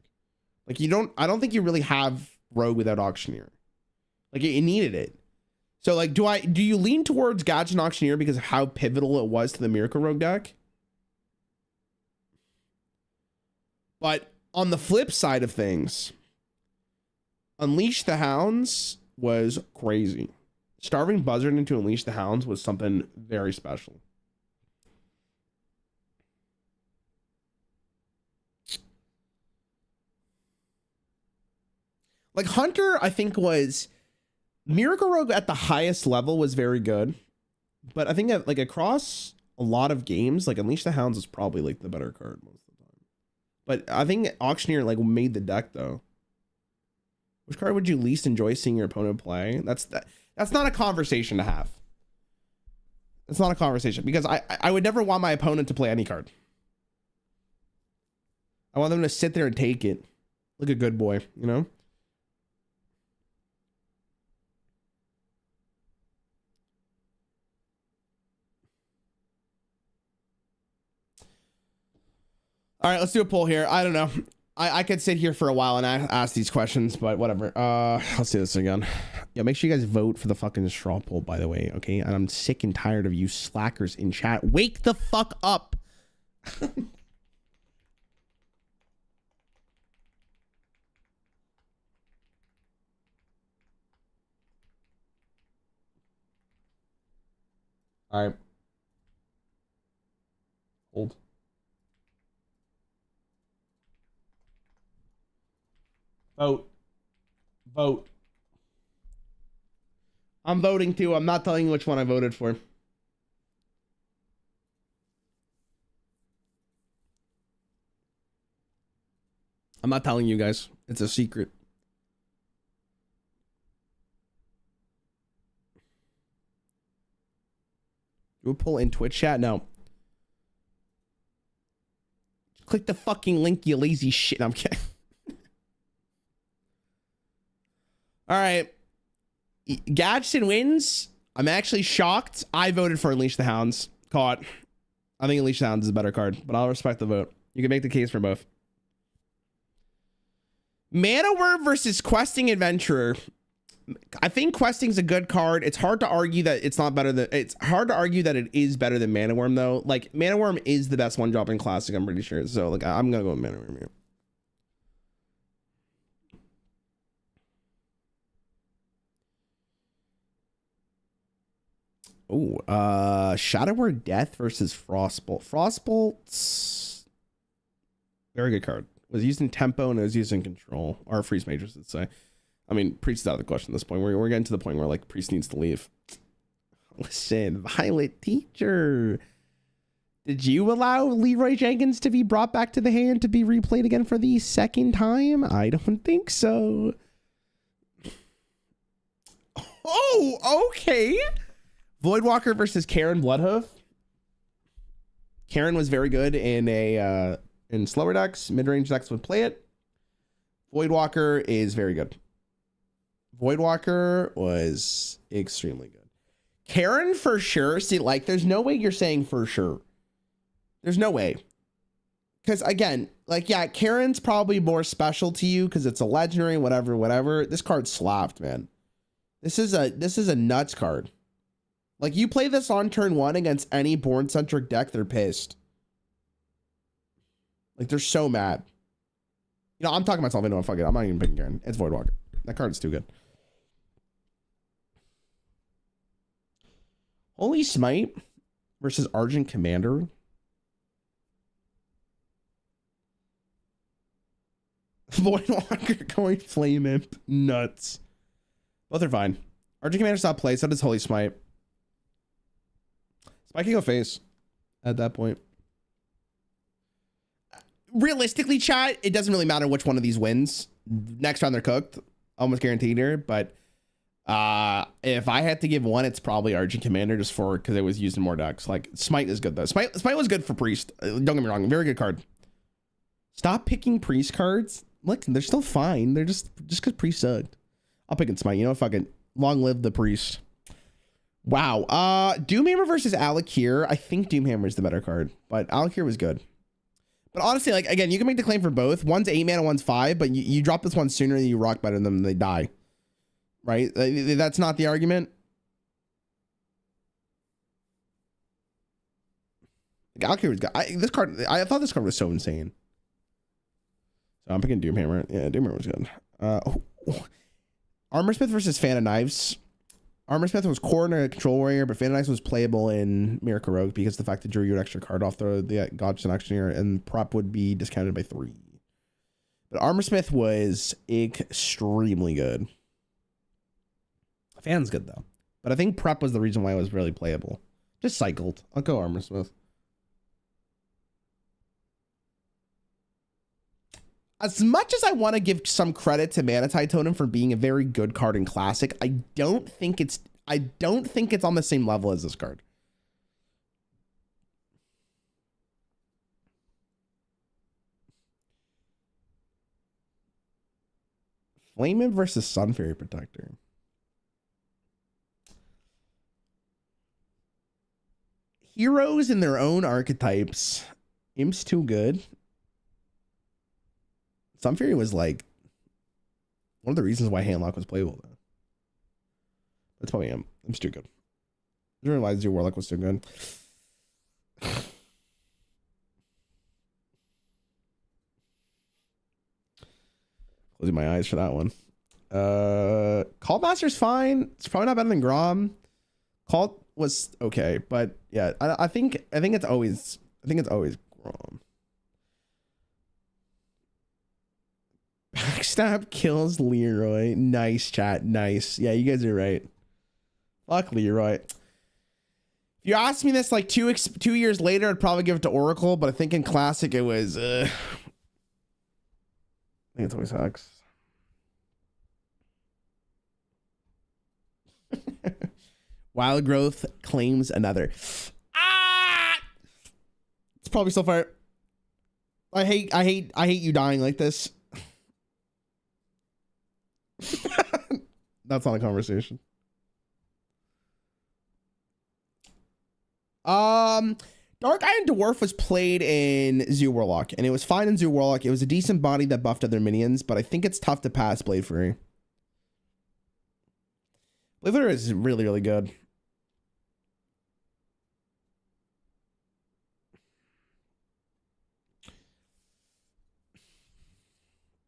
Like I don't think you really have Rogue without Auctioneer. Like it needed it. So like do you lean towards Gadgetzin Auctioneer because of how pivotal it was to the Miracle Rogue deck? But on the flip side of things, Unleash the Hounds was crazy. Starving Buzzard into Unleash the Hounds was something very special. Like Hunter, I think was Miracle Rogue at the highest level was very good, but I think that like across a lot of games, like Unleash the Hounds is probably like the better card most of the time. But I think Auctioneer like made the deck though. Which card would you least enjoy seeing your opponent play? That's not a conversation to have. It's not a conversation because I would never want my opponent to play any card. I want them to sit there and take it. Like a good boy, you know? All right, let's do a poll here. I don't know. I could sit here for a while and ask these questions, but whatever. Let's do this again. Yeah, make sure you guys vote for the fucking straw poll, by the way, okay? And I'm sick and tired of you slackers in chat. Wake the fuck up. All right. Hold. Vote. Vote. I'm voting too. I'm not telling you which one I voted for. I'm not telling you guys. It's a secret. Do a poll in Twitch chat? No. Click the fucking link, you lazy shit. I'm kidding. All right. Gadgetzin wins. I'm actually shocked. I voted for Unleash the Hounds. Caught. I think Unleash the Hounds is a better card, but I'll respect the vote. You can make the case for both. Mana Worm versus Questing Adventurer. I think Questing's a good card. It's hard to argue that it's not better than it's hard to argue that it is better than Mana Worm though. Like Mana Worm is the best one drop in Classic, I'm pretty sure. So like I'm gonna go with Mana Worm here. Oh, Shadow Word Death versus Frostbolt. Frostbolt's very good card. It was used in tempo and it was used in control. Or Freeze Matrix, let's say. I mean, Priest is out of the question at this point. We're getting to the point where like Priest needs to leave. Listen, Violet Teacher. Did you allow Leroy Jenkins to be brought back to the hand to be replayed again for the second time? I don't think so. Oh, okay. Voidwalker versus Karen Bloodhoof. Karen was very good in slower decks. Mid-range decks would play it. Voidwalker is very good. Voidwalker was extremely good. Karen for sure. See, like, there's no way you're saying for sure. There's no way. Because again, like, yeah, Karen's probably more special to you because it's a legendary, whatever. This card slapped, man. This is a nuts card. Like, you play this on turn 1 against any board centric deck, they're pissed. Like, they're so mad. You know, I'm talking myself into it. Fuck it. I'm not even picking Karen. It's Voidwalker. That card is too good. Holy Smite versus Argent Commander. Voidwalker going Flame Imp. Nuts. Both are fine. Argent Commander stop play. So does Holy Smite. Smite can go face at that point. Realistically, chat, it doesn't really matter which one of these wins. Next round they're cooked. Almost guaranteed here. But if I had to give one, it's probably Argent Commander just for because it was used in more decks. Like, Smite is good though. Smite was good for Priest. Don't get me wrong. Very good card. Stop picking Priest cards. Look, they're still fine. They're just because Priest sucked. I'll pick it Smite. You know, fucking long live the Priest. Wow. Doomhammer versus Alakir. I think Doomhammer is the better card, but Alakir was good. But honestly, like, again, you can make the claim for both. One's 8 mana, one's 5, but you drop this one sooner than you rock better than them, they die. Right? That's not the argument. Like, Alakir was good. I thought this card was so insane. So I'm picking Doomhammer. Yeah, Doomhammer was good. Armorsmith versus Fan of Knives. Armorsmith was core in a Control Warrior, but Fan of Knives was playable in Miracle Rogue because the fact that drew you an extra card off the God's Auctioneer, and prop would be discounted by 3. But Armorsmith was extremely good. Fan's good though, but I think prep was the reason why it was really playable. Just cycled. I'll go Armorsmith. As much as I want to give some credit to Manatide Totem for being a very good card in Classic, I don't think it's on the same level as this card. Flame Imp versus Sun Fairy Protector. Heroes in their own archetypes. Imp's too good. Sun Fairy was like one of the reasons why Handlock was playable though. That's probably Imp's too good. I didn't realize your Warlock was too good. Closing my eyes for that one. Call Master's fine. It's probably not better than Grom. Call was okay, but yeah, I think it's always Grom. Backstab kills Leroy. Nice, chat. Nice. Yeah, you guys are right. Fuck Leroy. If you asked me this like 2 years later, I'd probably give it to Oracle, but I think in Classic it was I think it's always Hux. Wild Growth claims another. It's probably still fire. I hate you dying like this. That's not a conversation. Dark Iron Dwarf was played in Zoo Warlock, and it was fine in Zoo Warlock. It was a decent body that buffed other minions, but I think it's tough to pass Blade Fury. Blade Fury is really, really good.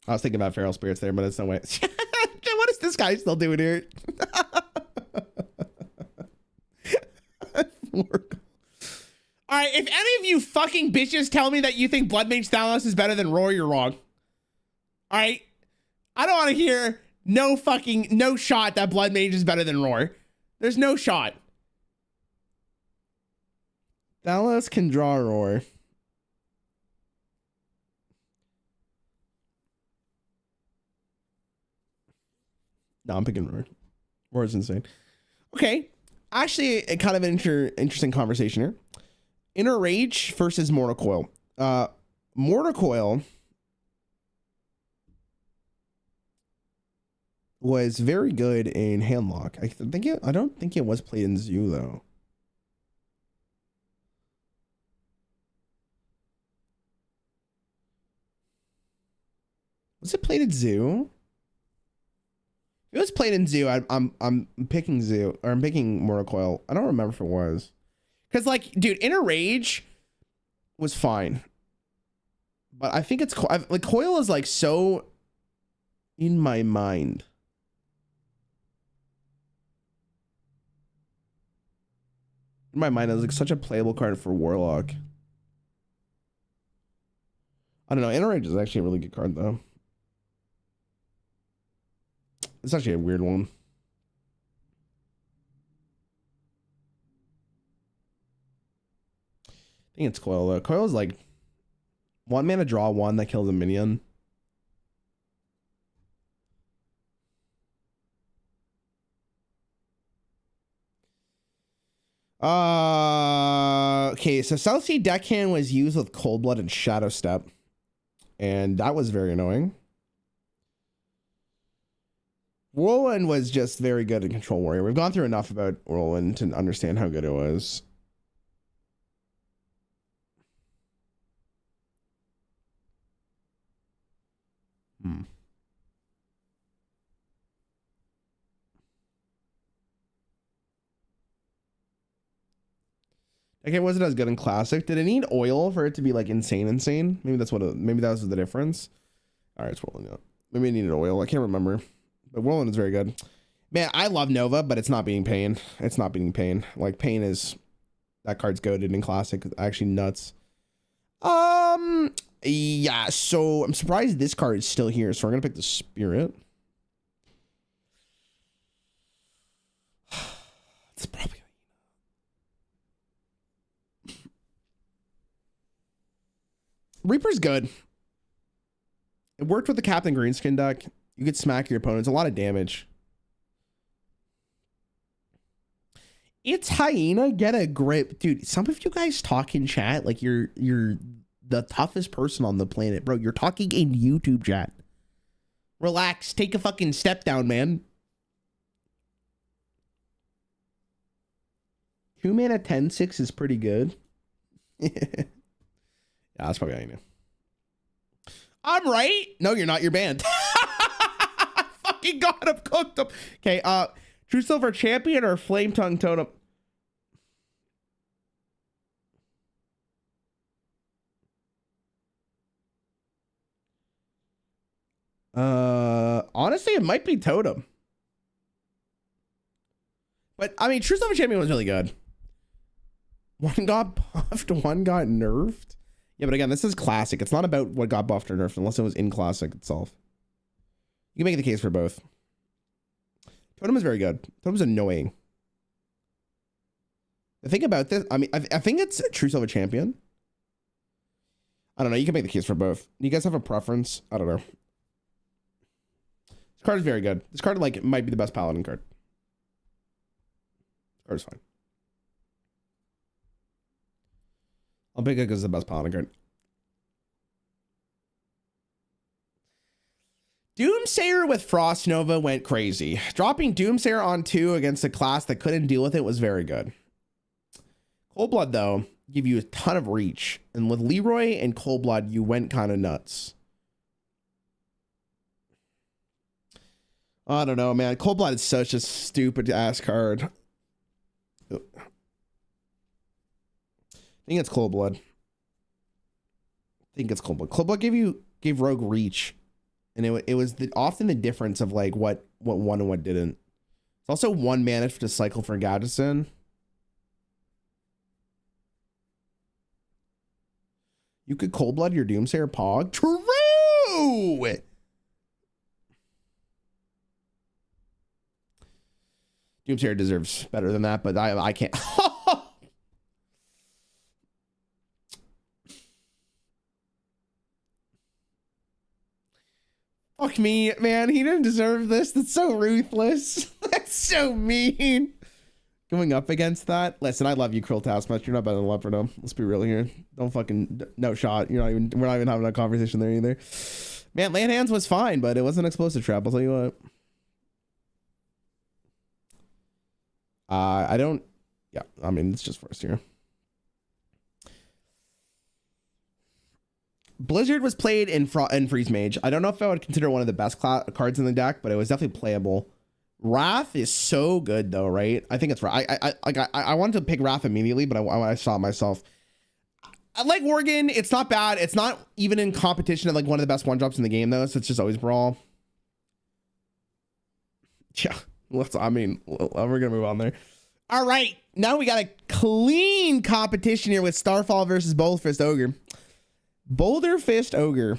I was thinking about Feral Spirits there, but it's no way. What is this guy still doing here? All right, if any of you fucking bitches tell me that you think Blood Mage Thanos is better than Roar, you're wrong. All right? I don't want to hear no shot that Blood Mage is better than Roar. There's no shot. Thanos can draw Roar. No, I'm picking Roar. Roar is insane. Okay. Actually, a kind of an interesting conversation here. Inner Rage versus Mortal Coil. Mortal Coil was very good in handlock. I don't think it was played in Zoo though. Was it played in Zoo? If it was played in Zoo, I'm picking Zoo, or I'm picking Mortal Coil. I don't remember if it was. Because, like, dude, Inner Rage was fine. But I think it's, like, Coil is, like, so in my mind. In my mind, it was, like, such a playable card for Warlock. I don't know. Inner Rage is actually a really good card, though. It's actually a weird one. I think it's Coil though. Coil is like 1 mana draw 1 that kills a minion. Okay, so South Sea Deckhand was used with Cold Blood and Shadow Step. And that was very annoying. Whirlwind was just very good at Control Warrior. We've gone through enough about Whirlwind to understand how good it was. Okay, wasn't as good in Classic. Did it need oil for it to be like insane? Maybe that's maybe that was the difference. All right, it's rolling up. Maybe it needed oil. I can't remember. But Whirlwind is very good. Man, I love Nova, but it's not beating Pain. It's not beating Pain. Like, Pain is... That card's goated in Classic. Actually nuts. Yeah, so I'm surprised this card is still here. So we're going to pick the Spirit. It's probably... Reaper's good. It worked with the Captain Greenskin deck. You could smack your opponents. A lot of damage. It's Hyena. Get a grip. Dude, some of you guys talk in chat like you're the toughest person on the planet. Bro, you're talking in YouTube chat. Relax. Take a fucking step down, man. 2 mana 10/6 is pretty good. Yeah, that's probably Hyena. I'm right. No, you're not. You're banned. Fucking God, I'm cooked up. Okay, True Silver Champion or Flame Tongue Totem? Honestly, it might be Totem. But, I mean, True Silver Champion was really good. One got buffed, one got nerfed. Yeah, but again, this is Classic. It's not about what got buffed or nerfed unless it was in Classic itself. You can make the case for both. Totem is very good. Totem's annoying. The thing about this, I mean, I think it's True Silver Champion. I don't know. You can make the case for both. Do you guys have a preference? I don't know. This card is very good. This card, like, might be the best Paladin card. This card is fine. I'll pick it because it's the best Paladin card. Doomsayer with Frost Nova went crazy. Dropping Doomsayer on 2 against a class that couldn't deal with it was very good. Cold Blood, though, give you a ton of reach. And with Leroy and Cold Blood, you went kind of nuts. I don't know, man. Cold Blood is such a stupid ass card. I think it's Cold Blood. Cold Blood gave Rogue reach. And it was often the difference of like what won and what didn't. It's also 1 mana to cycle for Gadgeson. You could Cold Blood your Doomsayer Pog. True! Doomsayer deserves better than that, but I can't. Fuck me, man. He didn't deserve this. That's so ruthless. That's so mean. Going up against that. Listen, I love you, Krill Taskmaster. You're not better than Leopardo. Let's be real here. Don't fucking no shot. We're not even having a conversation there either. Man, Land Hands was fine, but it wasn't an explosive trap. I'll tell you what. I don't. Yeah, I mean it's just first year. Blizzard was played in Freeze Mage. I don't know if I would consider one of the best cards in the deck, but it was definitely playable. Wrath is so good though, right? I think it's right. I wanted to pick Wrath immediately, but I saw myself. I like Worgen. It's not bad. It's not even in competition at like one of the best one drops in the game though. So it's just always Brawl. Yeah, I mean, we're gonna move on there. All right, now we got a clean competition here with Starfall versus Boulder Fist Ogre. Boulder Fist Ogre.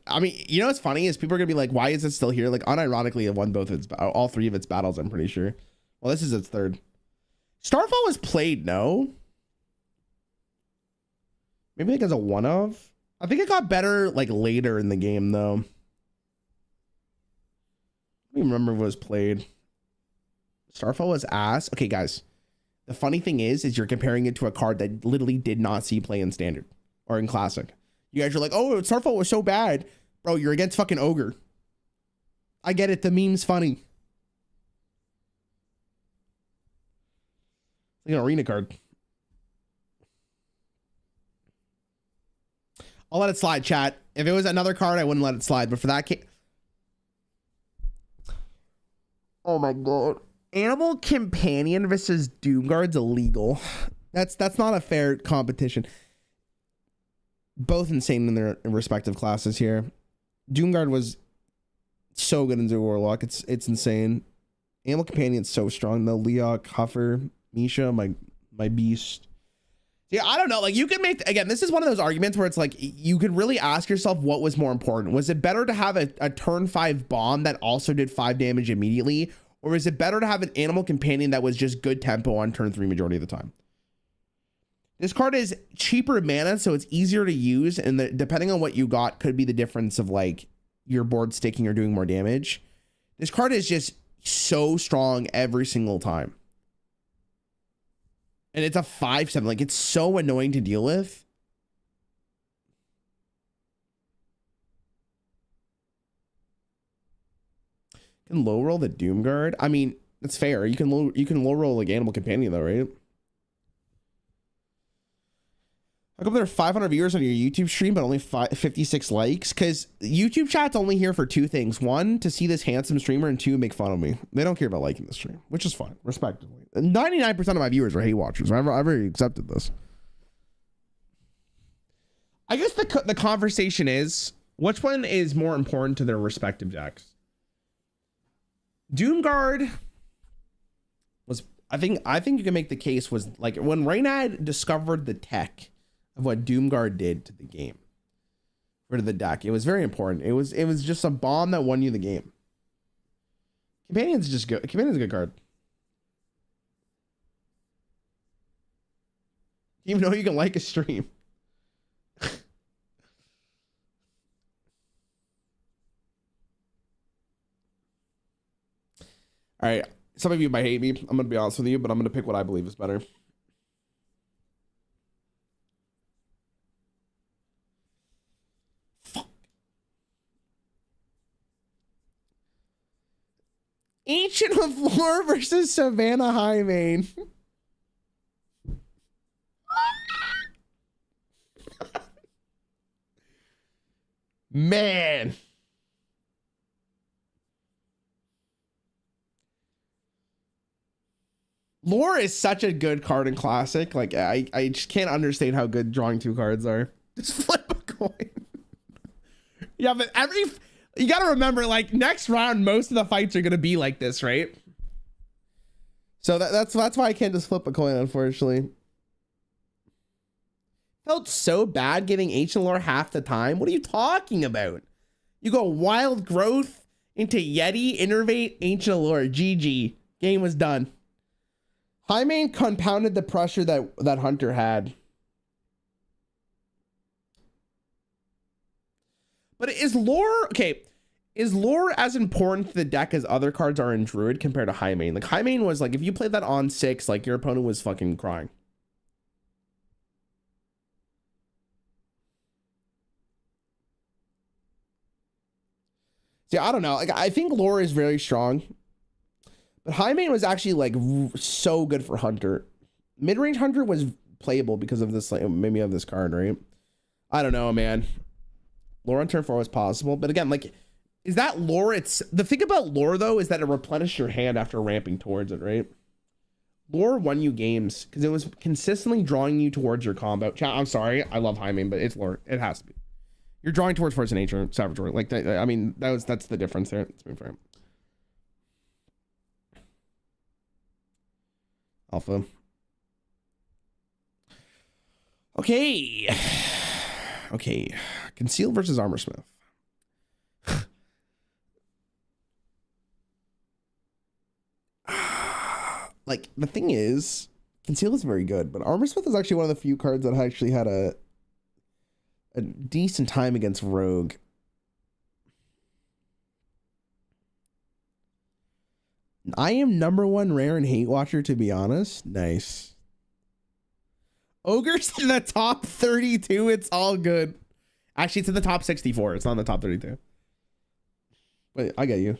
I mean, you know what's funny is people are gonna be like, why is it still here? Like, unironically, it won all 3 of its battles. I'm pretty sure. Well, this is its 3rd. Starfall was played, no? Maybe like as a one of. I think it got better like later in the game though. I don't even remember if it was played. Starfall was ass. Okay, guys. The funny thing is you're comparing it to a card that literally did not see play in Standard or in Classic. You guys are like, oh, Starfall was so bad. Bro, you're against fucking Ogre. I get it. The meme's funny. It's like an arena card. I'll let it slide, chat. If it was another card, I wouldn't let it slide. But for that case... Oh my god. Animal Companion versus Doomguard's illegal. That's not a fair competition. Both insane in their respective classes here. Doomguard was so good in Zoo Warlock. It's insane. Animal Companion's so strong though. Leok, Huffer, Misha, my beast. Yeah, I don't know. Like, you can make, again, this is one of those arguments where it's like, you could really ask yourself what was more important. Was it better to have a turn 5 bomb that also did 5 damage immediately? Or is it better to have an Animal Companion that was just good tempo on turn 3 majority of the time? This card is cheaper mana, so it's easier to use. And depending on what you got could be the difference of like your board sticking or doing more damage. This card is just so strong every single time. And it's a 5/7. Like, it's so annoying to deal with. You can low roll the Doomguard. I mean, that's fair. You can low roll like Animal Companion though, right? How come there are 500 viewers on your YouTube stream, but only 56 likes? Because YouTube chat's only here for 2 things. 1, to see this handsome streamer, and 2, make fun of me. They don't care about liking the stream, which is fine, respectively. 99% of my viewers are hate watchers. I've already accepted this. I guess the conversation is, which one is more important to their respective decks? Doomguard was, I think you can make the case, was like when Reynad discovered the tech of what Doomguard did to the game or to the deck. It was very important. It was just a bomb that won you the game. Companion's just good. Companion's a good card. Even though you can like a stream. All right. Some of you might hate me. I'm going to be honest with you, but I'm going to pick what I believe is better. Ancient of Lore versus Savannah Highmane. Man. Lore is such a good card in Classic. Like, I just can't understand how good drawing 2 cards are. Just flip a coin. Yeah, but you got to remember, like, next round, most of the fights are going to be like this, right? So that's why I can't just flip a coin, unfortunately. Felt so bad giving Ancient Lore half the time. What are you talking about? You go Wild Growth into Yeti, Innervate, Ancient Lore. GG. Game was done. Highmane compounded the pressure that Hunter had. But is Lore... Okay. Is Lore as important to the deck as other cards are in Druid compared to Highmane? Like, Highmane was like, if you played that on 6, like, your opponent was fucking crying. See, I don't know. Like, I think Lore is very strong. But High Mane was actually like so good for Hunter. Mid-range Hunter was playable because of this, like maybe of this card, right? I don't know, man. Lore on turn 4 was possible, but again, like, is that lore? It's the thing about lore though is that it replenished your hand after ramping towards it, right? Lore won you games because it was consistently drawing you towards your combo. Chat, I'm sorry, I love High Mane, but it's lore. It has to be. You're drawing towards Force of Nature, Saboteur. Like, I mean, that's the difference there. Let's move for him. Alpha. Okay. Okay. Conceal versus Armor Smith. Like, the thing is, Conceal is very good, but Armor Smith is actually one of the few cards that actually had a decent time against Rogue. I am #1 Rarran hate watcher, to be honest. Nice. Ogre's in the top 32. It's all good. Actually, it's in the top 64. It's not in the top 32. Wait, I get you.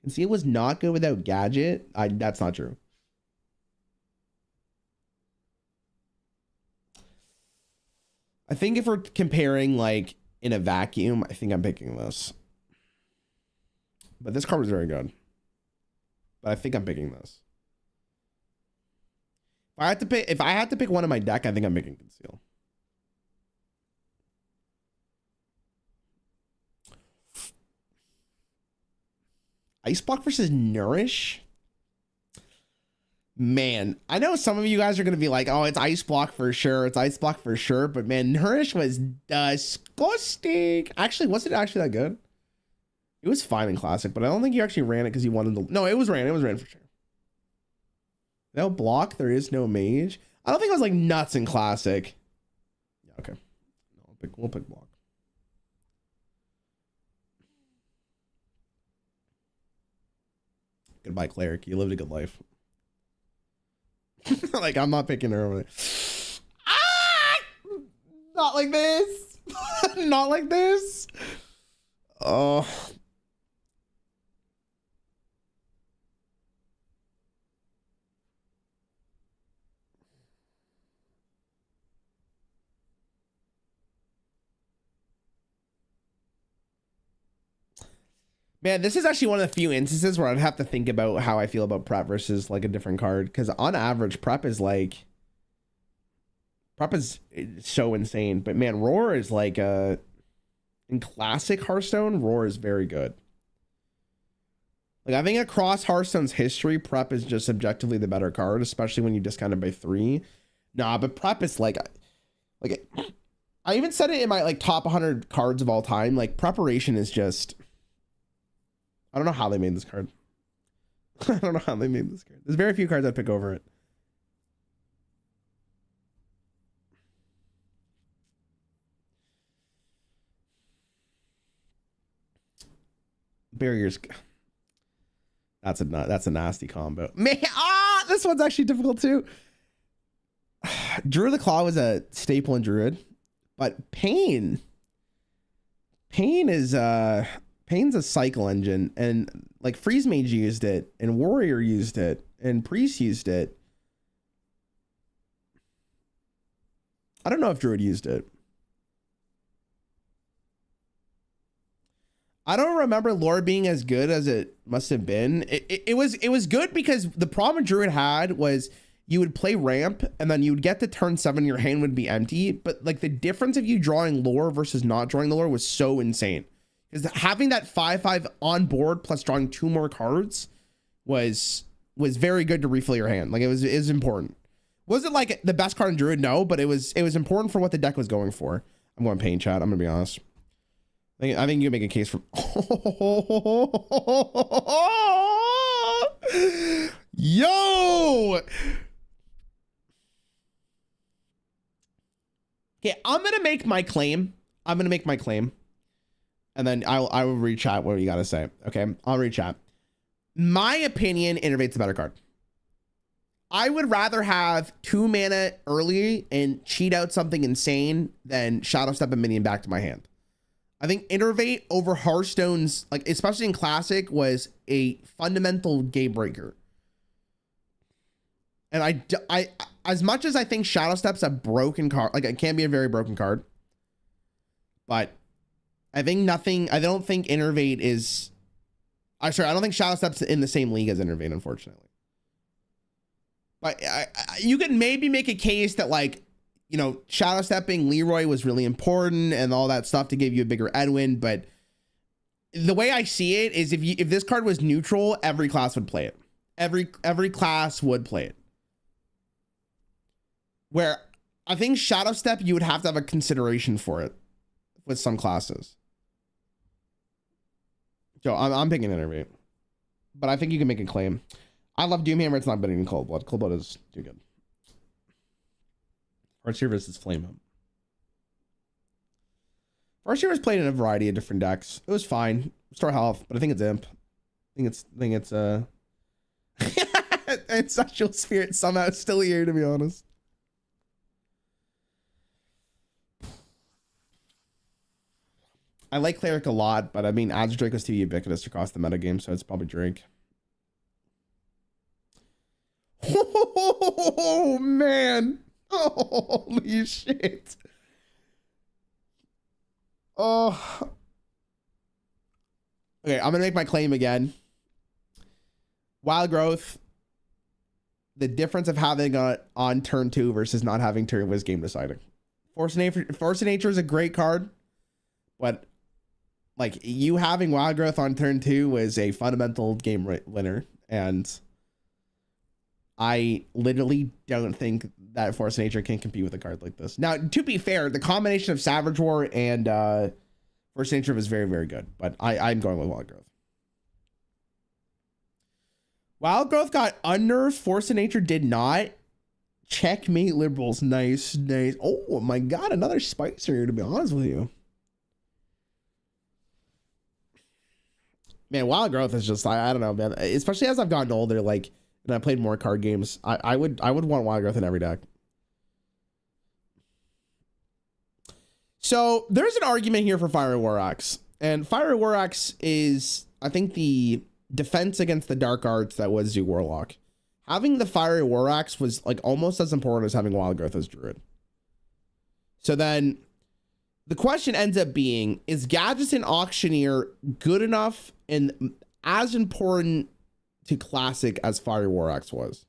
Conceal was not good without Gadget. That's not true. I think if we're comparing like in a vacuum, I think I'm picking this. But this card was very good. But I think I'm picking this. If I had to pick one in my deck, I think I'm picking Conceal. Ice Block versus Nourish. Man, I know some of you guys are going to be like, oh, it's Ice Block for sure. It's Ice Block for sure. But man, Nourish was disgusting. Actually, was it actually that good? It was fine in Classic, but I don't think you actually ran it because you wanted to. No, it was ran. It was ran for sure. No block. There is no mage. I don't think it was like nuts in Classic. Yeah, okay. No, we'll pick block. Goodbye, Cleric. You lived a good life. Like, I'm not picking her over there. Ah! Not like this. Not like this. Oh. Man, this is actually one of the few instances where I'd have to think about how I feel about prep versus like a different card. Because on average, prep is so insane. But man, Roar is like in classic Hearthstone, Roar is very good. Like, I think across Hearthstone's history, prep is just objectively the better card, especially when you discount it by 3. Nah, but prep is like I even said it in my like top 100 cards of all time. Like, preparation is just. I don't know how they made this card. I don't know how they made this card. There's very few cards I'd pick over it. Barriers. That's a nasty combo. Man, this one's actually difficult too. Druid of the Claw was a staple in Druid, but Pain is Pain's a cycle engine, and like Freeze Mage used it, and Warrior used it, and Priest used it. I don't know if Druid used it. I don't remember lore being as good as it must have been. It was good because the problem Druid had was you would play ramp and then you would get to turn 7, your hand would be empty. But like the difference of you drawing lore versus not drawing the lore was so insane. Because having that 5/5 on board plus drawing 2 more cards was very good to refill your hand. Like it was important. Was it like the best card in Druid? No, but it was important for what the deck was going for. I'm going Pain, chat. I'm gonna be honest. I think you can make a case for. Yo. Okay, I'm gonna make my claim. And then I will read chat what you gotta say. Okay, I'll read chat. My opinion, Innervate's a better card. I would rather have 2 mana early and cheat out something insane than Shadow Step a minion back to my hand. I think Innervate over Hearthstone's, like, especially in Classic, was a fundamental game breaker. And I as much as I think Shadow Step's a broken card, like, it can be a very broken card, but I don't think Innervate is, I don't think Shadow Step's in the same league as Innervate, unfortunately. But you could maybe make a case that, like, you know, Shadow Stepping Leroy was really important and all that stuff to give you a bigger Edwin. But the way I see it is, if this card was neutral, every class would play it. Every class would play it. Where I think Shadow Step, you would have to have a consideration for it with some classes. So I'm picking Innervate, but I think you can make a claim. I love Doomhammer. It's not better than Cold Blood. Cold Blood is too good. Farseer versus Flame Up. Farseer was played in a variety of different decks. It was fine. Restore health, but I think it's Imp. I think it's Ancestral Spirit somehow still here, to be honest. I like Cleric a lot, but I mean, Ad's Drake was too ubiquitous across the metagame, so it's probably Drake. Oh, man. Holy shit. Oh. Okay, I'm going to make my claim again. Wild Growth. The difference of having it on turn 2 versus not having turn was game deciding. Force of Nature is a great card, but like, you having Wild Growth on turn 2 was a fundamental game winner, and I literally don't think that Force of Nature can compete with a card like this. Now, to be fair, the combination of Savage War and Force of Nature was very, very good, but I'm going with Wild Growth. Wild Growth got unnerved. Force of Nature did not. Checkmate Liberals. Nice, nice. Oh my God, another Spicer, to be honest with you. Man, Wild Growth is just, I don't know, man. Especially as I've gotten older, like, and I played more card games, I would want Wild Growth in every deck. So there's an argument here for Fiery War Axe, and Fiery War Axe is, I think, the defense against the dark arts that was Zoo Warlock. Having the Fiery War Axe was like almost as important as having Wild Growth as Druid. So then the question ends up being, is Gadgetzan Auctioneer good enough and as important to Classic as Fiery War Axe was?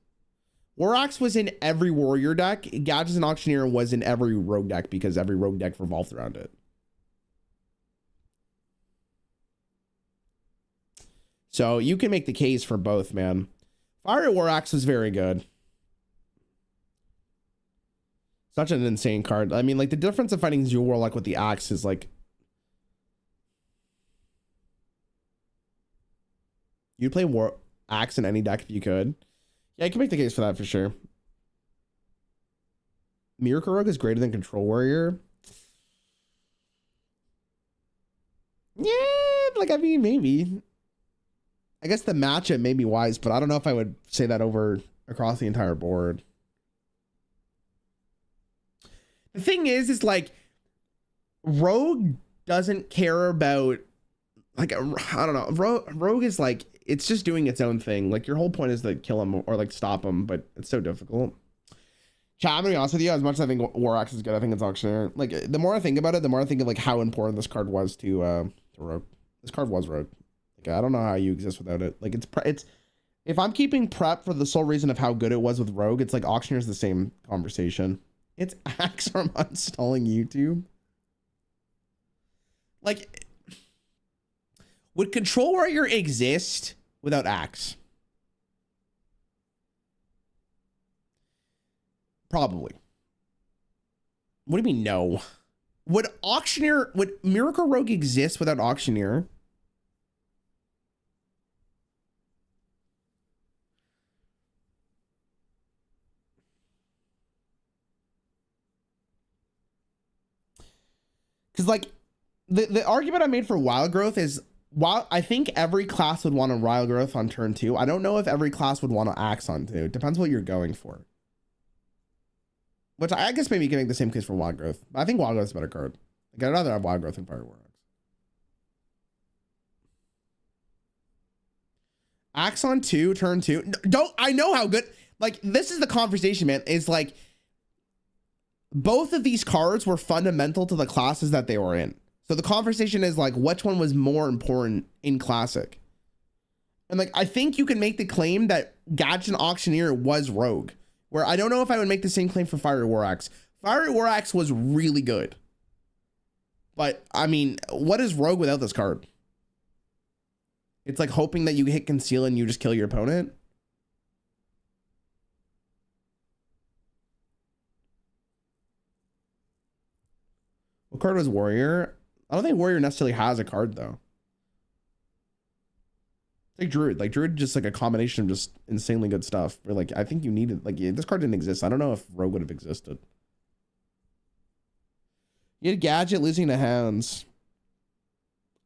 War Axe was in every warrior deck. Gadgetzan Auctioneer was in every rogue deck because every rogue deck revolved around it. So you can make the case for both, man. Fiery War Axe was very good. Such an insane card. I mean, like, the difference of fighting Zoo Warlock with the axe is like, you'd play War Axe in any deck if you could. Yeah, you can make the case for that for sure. Miracle Rogue is greater than Control Warrior. Yeah, like, I mean, maybe. I guess the matchup may be wise, but I don't know if I would say that over across the entire board. The thing is like, Rogue doesn't care about, like, I don't know. Rogue is like, it's just doing its own thing. Like, your whole point is to kill him or like stop him, but it's so difficult. Chat, I'm gonna be honest with you, as much as I think War Axe is good, I think it's Auctioneer. Like, the more I think about it, the more I think of like how important this card was to Rogue. This card was Rogue. Like, I don't know how you exist without it. Like, it's if I'm keeping prep for the sole reason of how good it was with Rogue, it's like Auctioneer is the same conversation. It's Axe from uninstalling YouTube. Like, would Control Warrior exist without Axe? Probably. What do you mean no? Would Miracle Rogue exist without Auctioneer? Because, like, the argument I made for Wild Growth is, while I think every class would want a Wild Growth on turn 2, I don't know if every class would want to Axe on 2. It depends what you're going for. Which I guess maybe you can make the same case for Wild Growth. But I think Wild Growth is a better card. Like, I'd rather have Wild Growth than Fire War Axe. Axe on 2, turn 2. Don't, I know how good, like, this is the conversation, man. Is like, both of these cards were fundamental to the classes that they were in. So the conversation is like, which one was more important in Classic? And like, I think you can make the claim that Gadget Auctioneer was Rogue, where I don't know if I would make the same claim for Fiery War Axe. Fiery War Axe was really good. But I mean, what is Rogue without this card? It's like hoping that you hit Conceal and you just kill your opponent. What card was Warrior? I don't think Warrior necessarily has a card though. It's like Druid. Like Druid just like a combination of just insanely good stuff. But like I think you needed, like, yeah, this card didn't exist. I don't know if Rogue would have existed. You had Gadget losing to Hounds.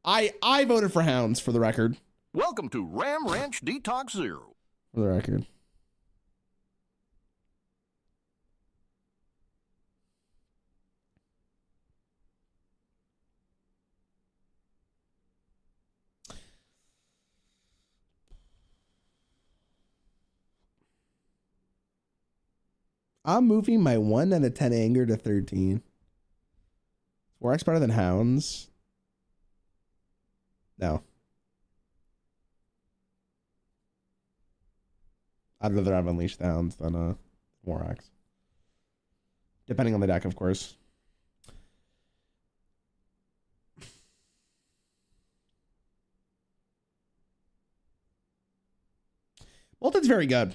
I voted for Hounds for the record. Welcome to Ram Ranch Detox Zero. For the record. I'm moving my 1 out of 10 anger to 13. War Axe better than Hounds? No. I'd rather have Unleashed Hounds than War Axe. Depending on the deck, of course. Bolton's very good.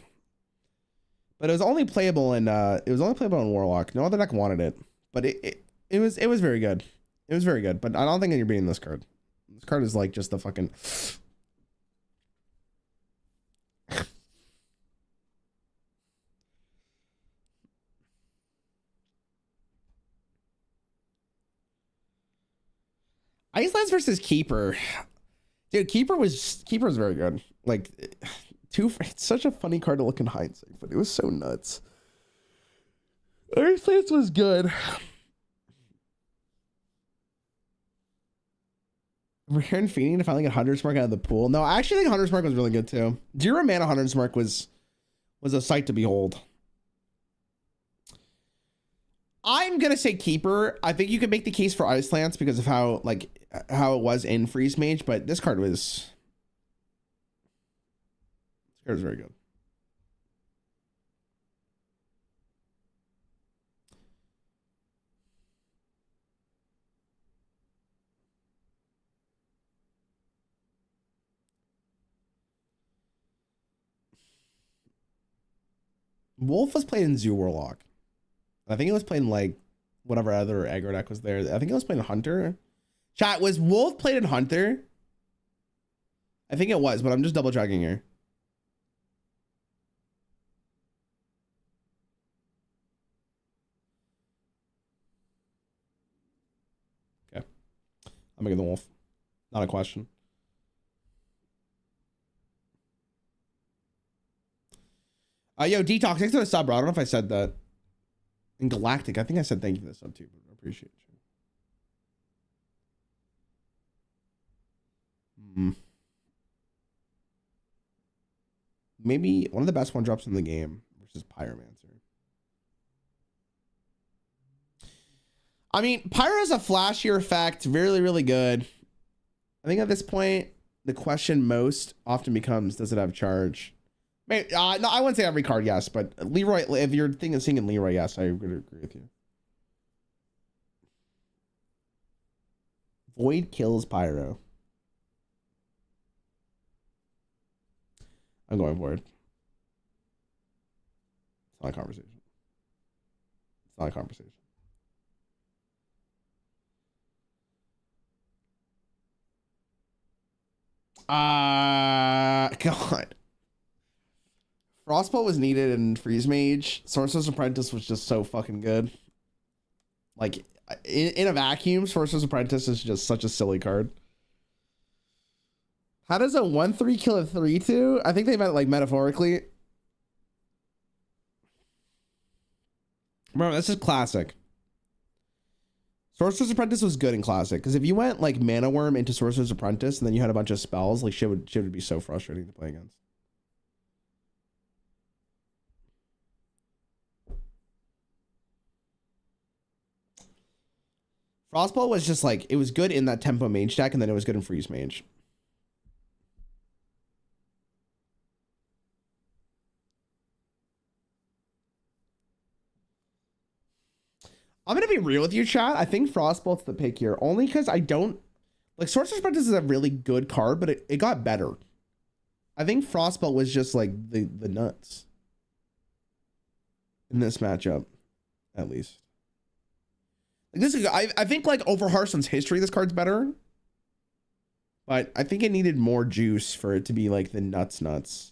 But it was only playable in Warlock. No other deck wanted it. But it was very good. It was very good. But I don't think that you're beating this card. This card is like just the fucking Icelands versus Keeper. Dude, Keeper was very good. Like, it's such a funny card to look in hindsight, but it was so nuts. Icelands was good. We're hearing Feeding to finally get Hunter's Mark out of the pool. No, I actually think Hunter's Mark was really good too. 0 mana Hunter's Mark was a sight to behold. I'm gonna say Keeper. I think you could make the case for Icelands because of how it was in Freeze Mage, but this card was very good. Wolf was playing Zoo Warlock. I think it was playing like whatever other aggro deck was there. I think it was playing Hunter. Chat, was Wolf played in Hunter? I think it was, but I'm just double checking here. Okay. I'm making the Wolf. Not a question. Yo, Detox, thanks for the sub, bro. I don't know if I said that. In Galactic, I think I said thank you for the sub too, but I appreciate you. Maybe one of the best one drops in the game versus Pyromancer. I mean, Pyro's a flashier effect, really, really good. I think at this point, the question most often becomes, does it have charge? Maybe, no, I wouldn't say every card, yes, but Leroy, if your thing is singing Leroy, yes, I would agree with you. Void kills Pyro. I'm going for it. It's not a conversation. It's not a conversation. God. Frostbolt was needed in Freeze Mage. Sorcerer's Apprentice was just so fucking good. Like, in a vacuum, Sorcerer's Apprentice is just such a silly card. How does a 1/3 kill a 3/2? I think they meant like metaphorically. Bro, this is classic. Sorcerer's Apprentice was good in Classic, because if you went like Mana Worm into Sorcerer's Apprentice and then you had a bunch of spells, like shit would be so frustrating to play against. Frostbolt was just like, it was good in that Tempo Mage deck, and then it was good in Freeze Mage. I'm going to be real with you, chat. I think Frostbolt's the pick here, only because I don't... Like, Sorcerer's Apprentice is a really good card, but it got better. I think Frostbolt was just, like, the nuts. In this matchup, at least. Like, this is... I think, like, over Hearthstone's history, this card's better. But I think it needed more juice for it to be, like, the nuts.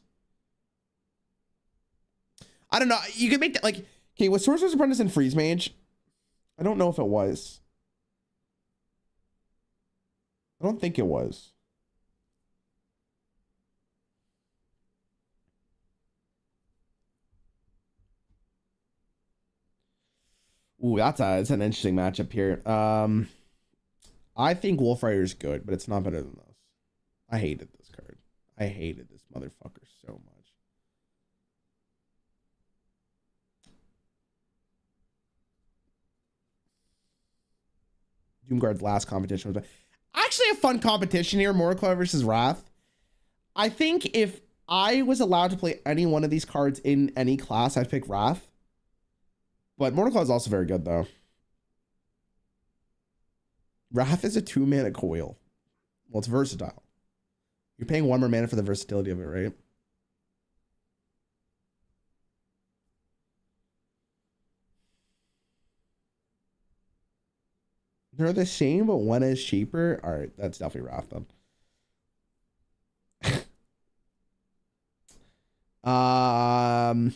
I don't know. You could make that, like... Okay, was Sorcerer's Apprentice and Freeze Mage... I don't know if it was. I don't think it was. Ooh, that's an interesting matchup here. I think Wolf Rider is good, but it's not better than those. I hated this card. I hated this motherfucker so much. Doomguard's last competition was actually a fun competition here. Mordecai versus Wrath. I think if I was allowed to play any one of these cards in any class, I'd pick Wrath. But Mordecai is also very good, though. Wrath is a 2-mana coil. Well, it's versatile. You're paying 1 more mana for the versatility of it, right? They're the same, but one is cheaper. All right, that's definitely Wrath then.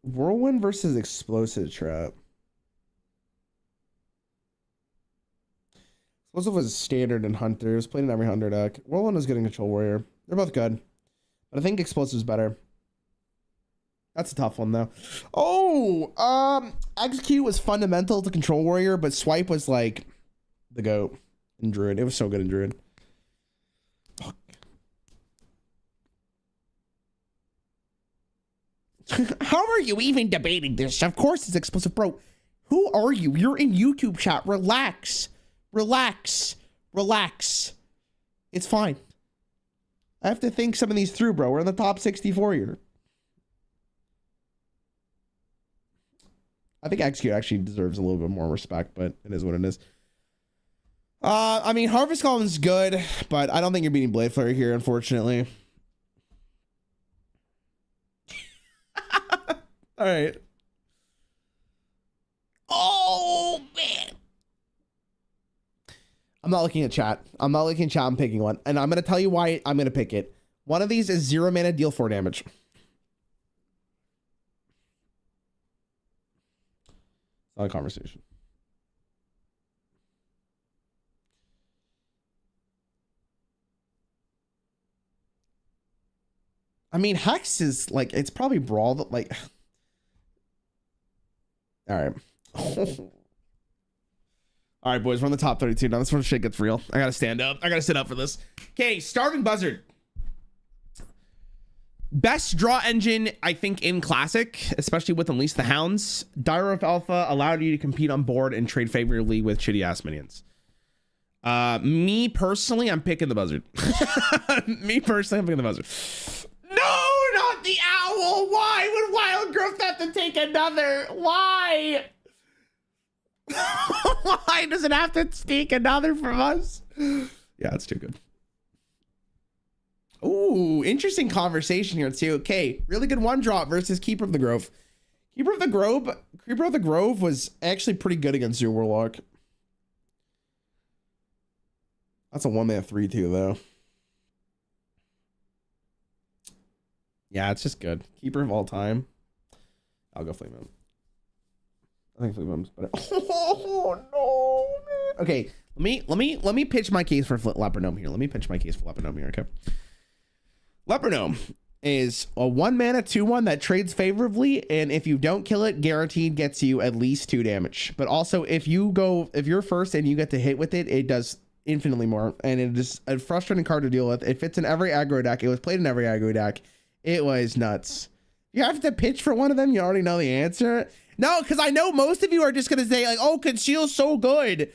Whirlwind versus Explosive Trap. Explosive was standard in Hunter. It was played in every Hunter deck. Whirlwind was good in Control Warrior. They're both good, but I think Explosive's better. That's a tough one, though. Oh, Execute was fundamental to Control Warrior, but Swipe was like the GOAT in Druid. It was so good in Druid. Fuck. How are you even debating this? Of course it's Explosive. Bro, who are you? You're in YouTube chat. Relax. Relax. Relax. It's fine. I have to think some of these through, bro. We're in the top 64 here. I think Execute actually deserves a little bit more respect, but it is what it is. I mean, Harvest Golem's good, but I don't think you're beating Blade Flare here, unfortunately. All right. Oh, man. I'm not looking at chat. I'm not looking at chat. I'm picking one. And I'm going to tell you why I'm going to pick it. One of these is 0 mana, deal 4 damage. Not a conversation. I mean, Hex is like, it's probably Brawl that like... All right. All right, boys, we're on the top 32. Now this one shit gets real. I gotta stand up. I gotta sit up for this. Okay, Starving Buzzard. Best draw engine, I think, in Classic, especially with Unleash the Hounds. Dire of Alpha allowed you to compete on board and trade favorably with shitty-ass minions. Me, personally, I'm picking the Buzzard. Me, personally, I'm picking the Buzzard. No, not the Owl! Why would Wild Growth have to take another? Why? Why does it have to take another from us? Yeah, it's too good. Ooh, interesting conversation here too. Okay, really good one drop versus Keeper of the Grove. Keeper of the Grove was actually pretty good against your Warlock. That's a 1-mana 3/2 though. Yeah, it's just good. Keeper of all time. I'll go Flame Imp. I think Flame Imp's better. Oh no, man. Okay, let me pitch my case for Leopard Gnome here. Let me pitch my case for Leopard Gnome here. Okay. Leopard Gnome. is a 1 mana 2/1 that trades favorably, and if you don't kill it, guaranteed gets you at least 2 damage. But also, if you're first and you get to hit with it, it does infinitely more, and it is a frustrating card to deal with. It fits in every aggro deck. It was played in every aggro deck. It was nuts. You have to pitch for one of them. You already know the answer. No, because I know most of you are just gonna say like, "Oh, Conceal's so good,"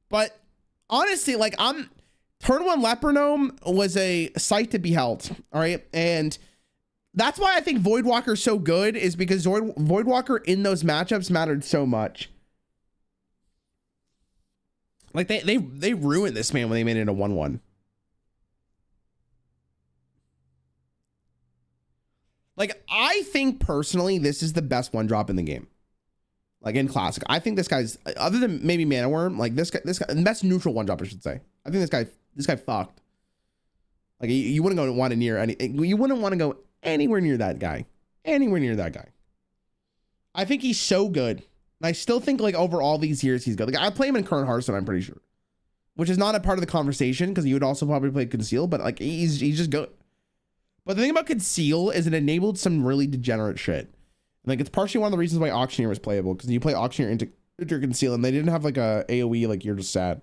but honestly, like Turn 1 Leper Gnome was a sight to behold. All right, and that's why I think Voidwalker's so good, is because Voidwalker in those matchups mattered so much. Like they ruined this man when they made it a 1/1. Like, I think personally this is the best 1-drop in the game. Like in Classic, I think this guy's, other than maybe Mana Worm, like this guy, best neutral 1-drop, I should say. I think this guy fucked. Like you wouldn't want to near any, you wouldn't want to go anywhere near that guy. Anywhere near that guy. I think he's so good. And I still think like over all these years he's good. Like I play him in current Hearthstone, I'm pretty sure. Which is not a part of the conversation because you would also probably play Conceal, but like he's just good. But the thing about Conceal is it enabled some really degenerate shit. Like it's partially one of the reasons why Auctioneer was playable, because you play Auctioneer into Conceal and they didn't have like a AoE, like you're just sad.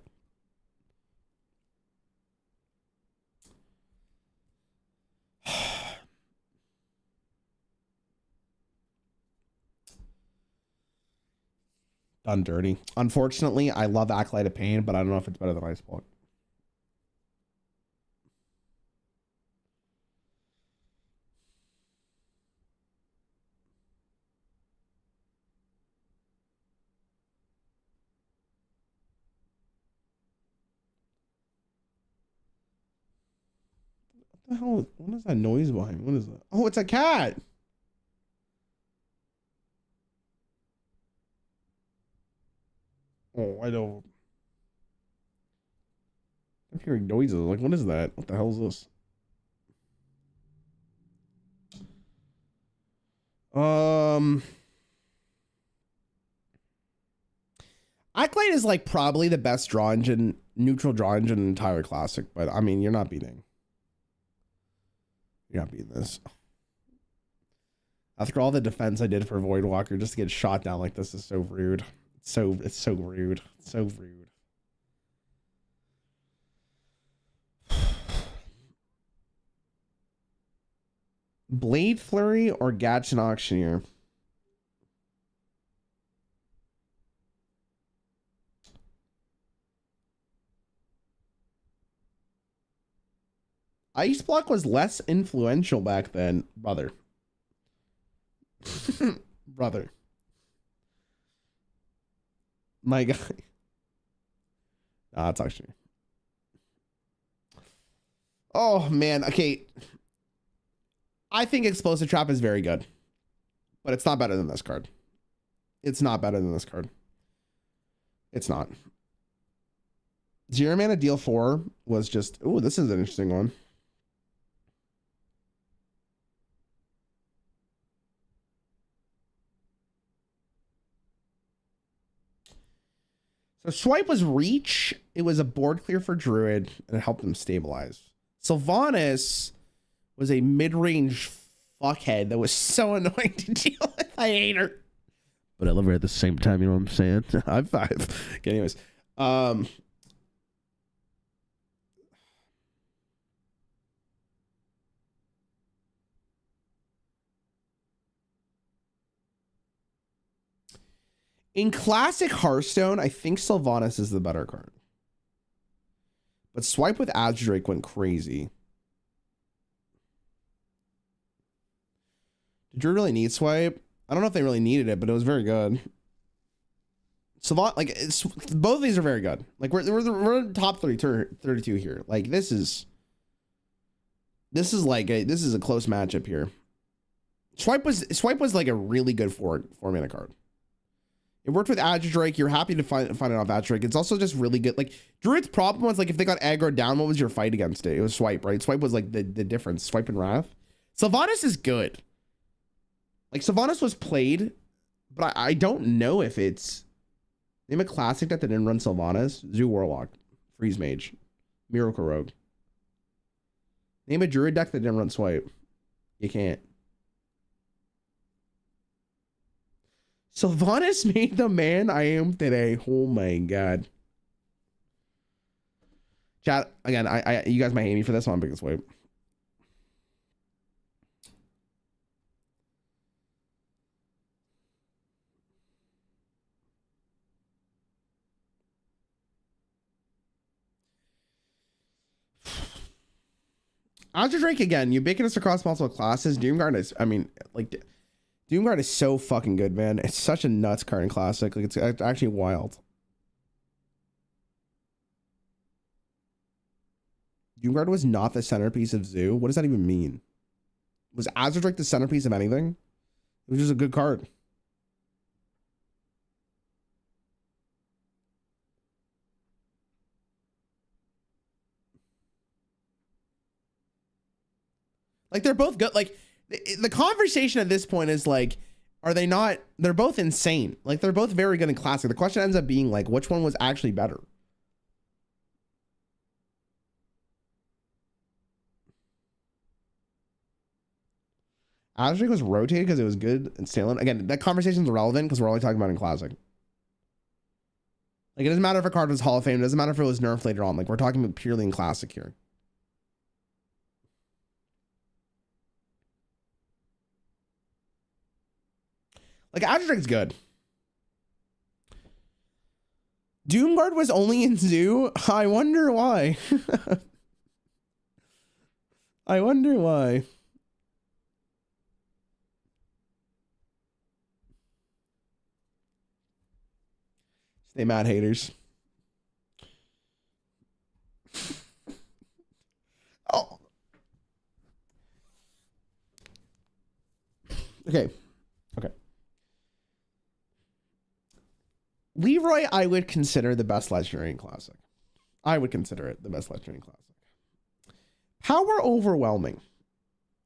Done dirty. Unfortunately, I love Acolyte of Pain, but I don't know if it's better than Ice Block. What the hell? What is that noise behind? What is that? Oh, it's a cat. Oh, I don't. I'm hearing noises. Like, what is that? What the hell is this? Acolyte is like probably the best draw engine, neutral draw engine in entire Classic, but I mean, you're not beating this. After all the defense I did for Voidwalker, just to get shot down like this is so rude. It's so rude. It's so rude. Blade Flurry or Gatchin Auctioneer? Ice Block was less influential back then, brother. Brother. My guy. It's actually. Oh man, okay. I think Explosive Trap is very good, but it's not better than this card. It's not better than this card. It's not. 0 mana deal 4 was just, ooh, this is an interesting one. So Swipe was reach. It was a board clear for Druid, and it helped him stabilize. Sylvanas was a mid-range fuckhead that was so annoying to deal with. I hate her, but I love her at the same time. You know what I'm saying? High five. Okay, anyways, in Classic Hearthstone, I think Sylvanas is the better card. But Swipe with Azure Drake went crazy. Did Drew really need Swipe? I don't know if they really needed it, but it was very good. Sylvanas, like, both of these are very good. Like, we're in top 32 here. Like, this is a close matchup here. Swipe was like a really good 4 mana card. It worked with Azure Drake. You're happy to find it off Azure Drake. It's also just really good. Like, Druid's problem was, like, if they got aggroed down, what was your fight against it? It was Swipe, right? Swipe was, like, the difference. Swipe and Wrath. Sylvanas is good. Like, Sylvanas was played, but I don't know if it's... Name a Classic deck that didn't run Sylvanas. Zoo Warlock. Freeze Mage. Miracle Rogue. Name a Druid deck that didn't run Swipe. You can't. Sylvanas made the man I am today. Oh my god. Chat again. You guys might hate me for this one because wait. Azure Drake again, ubiquitous across multiple classes. Doomguard is, I mean, like, Doomguard is so fucking good, man. It's such a nuts card in Classic. Like, it's actually wild. Doomguard was not the centerpiece of Zoo. What does that even mean? Was Azure Drake the centerpiece of anything? It was just a good card. Like, they're both good. Like, the conversation at this point is like, are they not? They're both insane. Like, they're both very good in Classic. The question ends up being like, which one was actually better? Azure was rotated because it was good and Salem. Again, that conversation is irrelevant because we're only talking about in Classic. Like, it doesn't matter if a card was Hall of Fame. It doesn't matter if it was nerfed later on. Like, we're talking about purely in Classic here. Like, Azure Drake's good. Doomguard was only in Zoo. I wonder why. I wonder why. Stay mad, haters. Oh. Okay. Okay. Leroy, I would consider the best legendary in Classic. I would consider it the best legendary in Classic. Power Overwhelming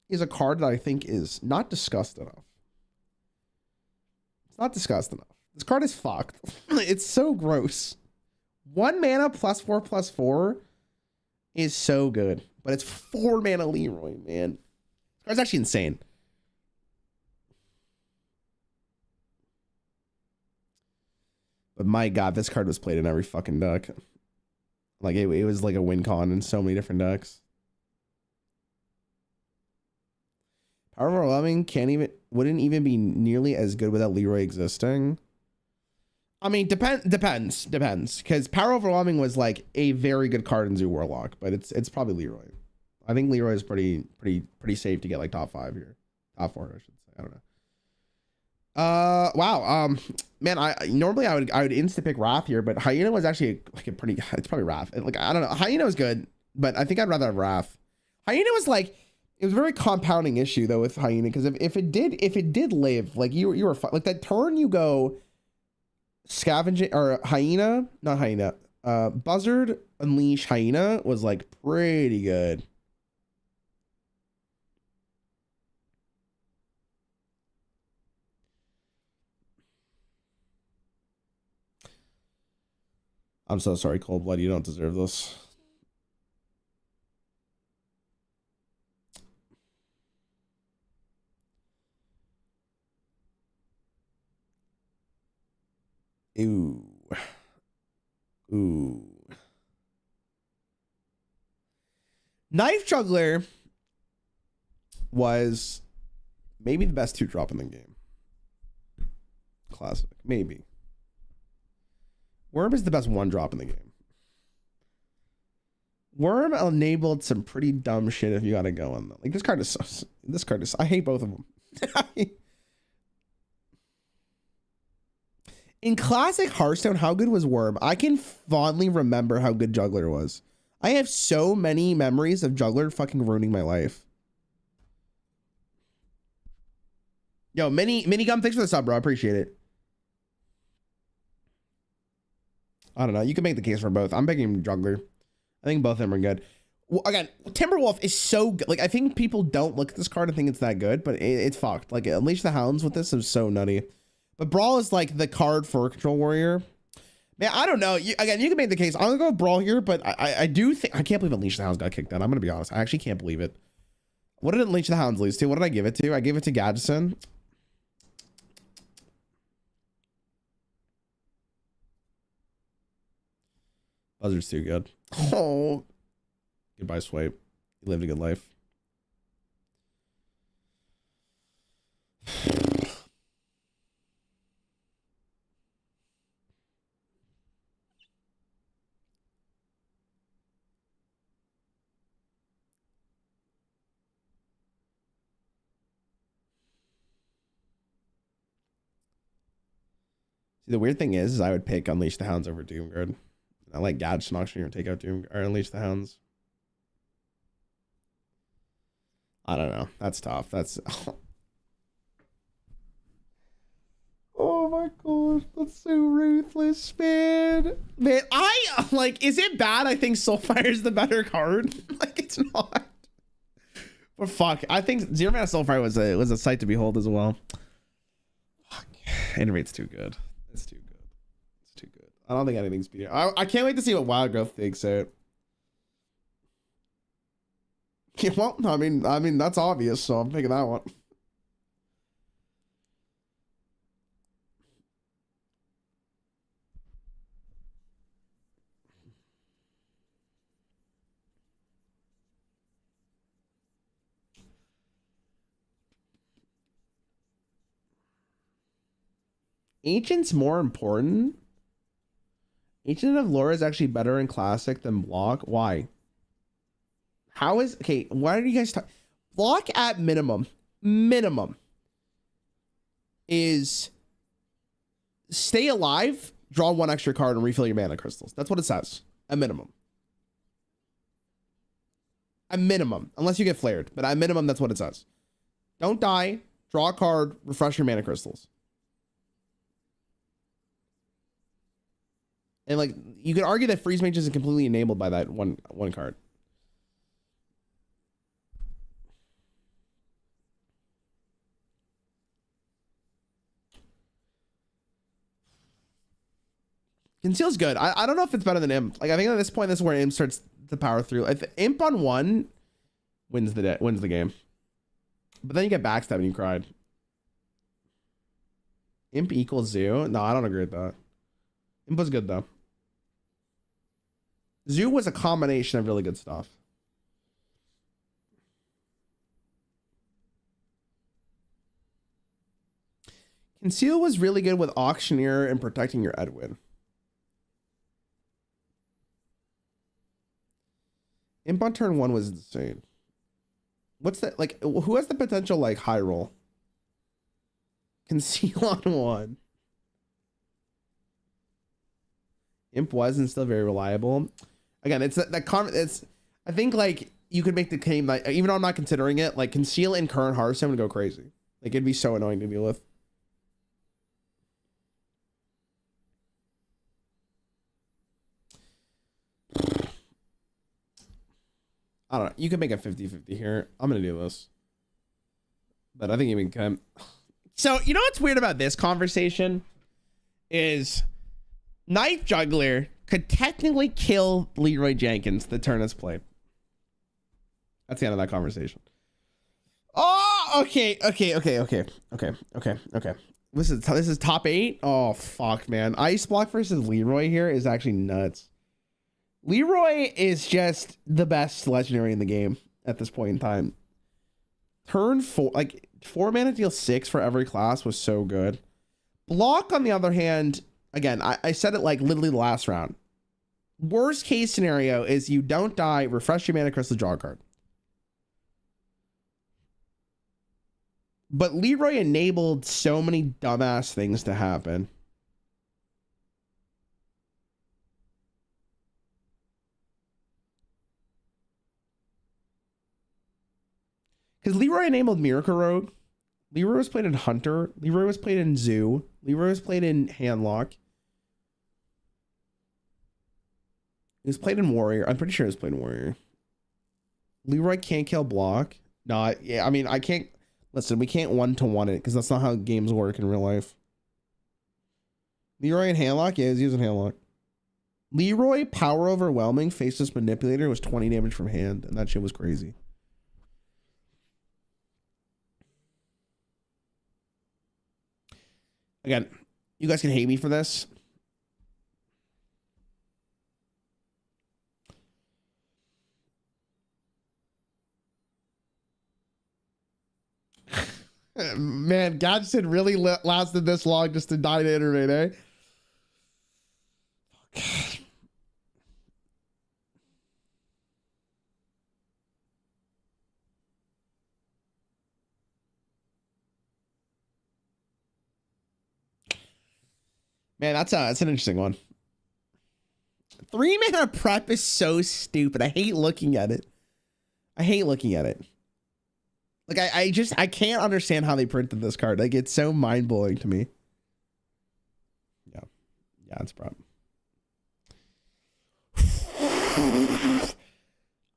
is a card that I think is not discussed enough. It's not discussed enough. This card is fucked. It's so gross. 1 mana +4/+4 is so good. But it's 4 mana Leroy, man. This card's actually insane. But my god, this card was played in every fucking deck. Like, it was like a win con in so many different decks. Power Overwhelming wouldn't even be nearly as good without Leroy existing. I mean, depends. Because Power Overwhelming was like a very good card in Zoo Warlock, but it's probably Leroy. I think Leroy is pretty safe to get like top 5 here. Top 4, I should say. I don't know. Wow. Man, normally I would insta pick Wrath here, but Hyena was actually like a pretty, it's probably Wrath. Like, I don't know. Hyena was good, but I think I'd rather have Wrath. Hyena was like, it was a very compounding issue though with Hyena, because if it did live, like you were like that turn you go Scavenging or Hyena, not Hyena, Buzzard, Unleash, Hyena was like pretty good. I'm so sorry, Cold Blood. You don't deserve this. Ooh. Ooh. Knife Juggler was maybe the best 2-drop in the game. Classic. Maybe. Worm is the best 1-drop in the game. Worm enabled some pretty dumb shit if you gotta go on them. Like, this card is I hate both of them. In classic Hearthstone, how good was Worm? I can fondly remember how good Juggler was. I have so many memories of Juggler fucking ruining my life. Yo, Mini Gum, thanks for the sub, bro. I appreciate it. I don't know. You can make the case for both. I'm picking Juggler. I think both of them are good. Well, again, Timberwolf is so good. Like, I think people don't look at this card and think it's that good, but it's fucked. Like, Unleash the Hounds with this is so nutty. But Brawl is like the card for Control Warrior. Man, I don't know. Again, you can make the case. I'm going to go with Brawl here, but I do think... I can't believe Unleash the Hounds got kicked out. I'm going to be honest. I actually can't believe it. What did Unleash the Hounds lose to? What did I give it to? I gave it to Gadsden. Buzzard's too good. Oh. Goodbye, Swipe. You lived a good life. See, the weird thing is I would pick Unleash the Hounds over Doomguard. I like Gadsden Auctioneer and take out Doom or Unleash the Hounds. I don't know. That's tough. That's oh my gosh, that's so ruthless, man. Man, I like, is it bad? I think Soulfire is the better card. Like, it's not. But fuck, I think Zero Mana Soulfire was a sight to behold as well. Fuck, Innovate's too good. It's too good. It's too good. I don't think anything's beating. I can't wait to see what Wild Growth thinks out. Yeah, well, I mean that's obvious, so I'm picking that one. Ancient's more important. Ancient of Lore is actually better in Classic than Block. Why? How is... Okay, why are you guys talking... Block at minimum is stay alive, draw one extra card, and refill your mana crystals. That's what it says. A minimum. A minimum. Unless you get flared. But at minimum, that's what it says. Don't die, draw a card, refresh your mana crystals. And like, you could argue that Freeze Mage isn't completely enabled by that one card. Conceal's good. I don't know if it's better than Imp. Like, I think at this point, this is where Imp starts to power through. Imp on one wins the game. But then you get backstab and you cried. Imp equals Zoo? No, I don't agree with that. Imp was good though. Zoo was a combination of really good stuff. Conceal was really good with Auctioneer and protecting your Edwin. Imp on turn one was insane. What's that? Like, who has the potential like high roll? Conceal on one. Imp wasn't still very reliable. Again, it's it's I think like you could make the claim like, even though I'm not considering it, like Conceal in current Hearthstone would go crazy. Like, it'd be so annoying to deal with. I don't know. You could make a 50-50 here. I'm going to do this. But I think you can. So, you know what's weird about this conversation? Is Knife Juggler could technically kill Leroy Jenkins the turn it's played. That's the end of that conversation. Oh, okay. This is top 8. Oh, fuck, man. Ice Block versus Leroy here is actually nuts. Leroy is just the best legendary in the game at this point in time. Turn 4, like 4 mana deal 6 for every class was so good. Block, on the other hand, again, I said it like literally the last round. Worst case scenario is you don't die, refresh your mana crystal, draw a card. But Leroy enabled so many dumbass things to happen. Because Leroy enabled Miracle Rogue. Leroy was played in Hunter. Leroy was played in Zoo. Leroy was played in Handlock. He was played in Warrior. I'm pretty sure he was played in Warrior. Leroy can't kill Block. No, yeah, I mean, I can't. Listen, we can't 1-to-1 it because that's not how games work in real life. Leroy in Handlock? Yeah, he's using Handlock. Leroy, Power Overwhelming, Faceless Manipulator was 20 damage from hand, and that shit was crazy. Again, you guys can hate me for this. Man, Gadsden really lasted this long just to die to innovate, eh? Man, that's an interesting one. 3-mana prep is so stupid. I hate looking at it. I hate looking at it. Like I can't understand how they printed this card. Like it's so mind blowing to me. Yeah, it's a problem.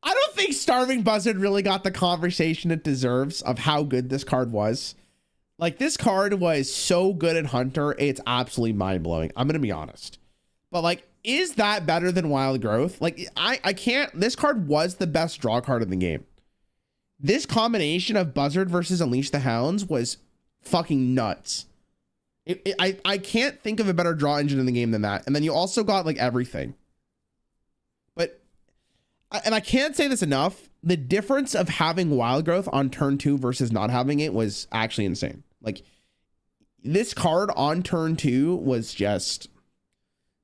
I don't think Starving Buzzard really got the conversation it deserves of how good this card was. Like this card was so good at Hunter, it's absolutely mind blowing. I'm gonna be honest, but like, is that better than Wild Growth? Like I can't. This card was the best draw card in the game. This combination of Buzzard versus Unleash the Hounds was fucking nuts. I can't think of a better draw engine in the game than that. And then you also got like everything. But, and I can't say this enough, the difference of having Wild Growth on turn 2 versus not having it was actually insane. Like this card on turn 2 was just,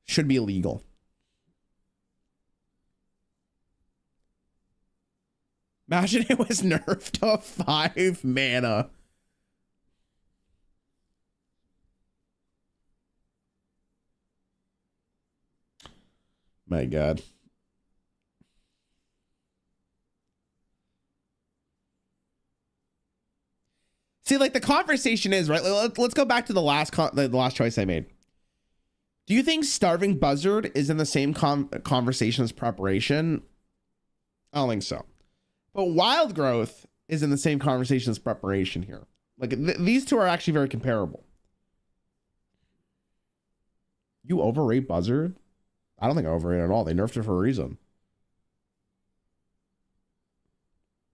should be illegal. Imagine it was nerfed to 5 mana. My God. See, like the conversation is, right? Let's go back to the last choice I made. Do you think Starving Buzzard is in the same conversation as Preparation? I don't think so. But Wild Growth is in the same conversation as Preparation here. Like these two are actually very comparable. You overrate Buzzard? I don't think I overrate it at all. They nerfed it for a reason.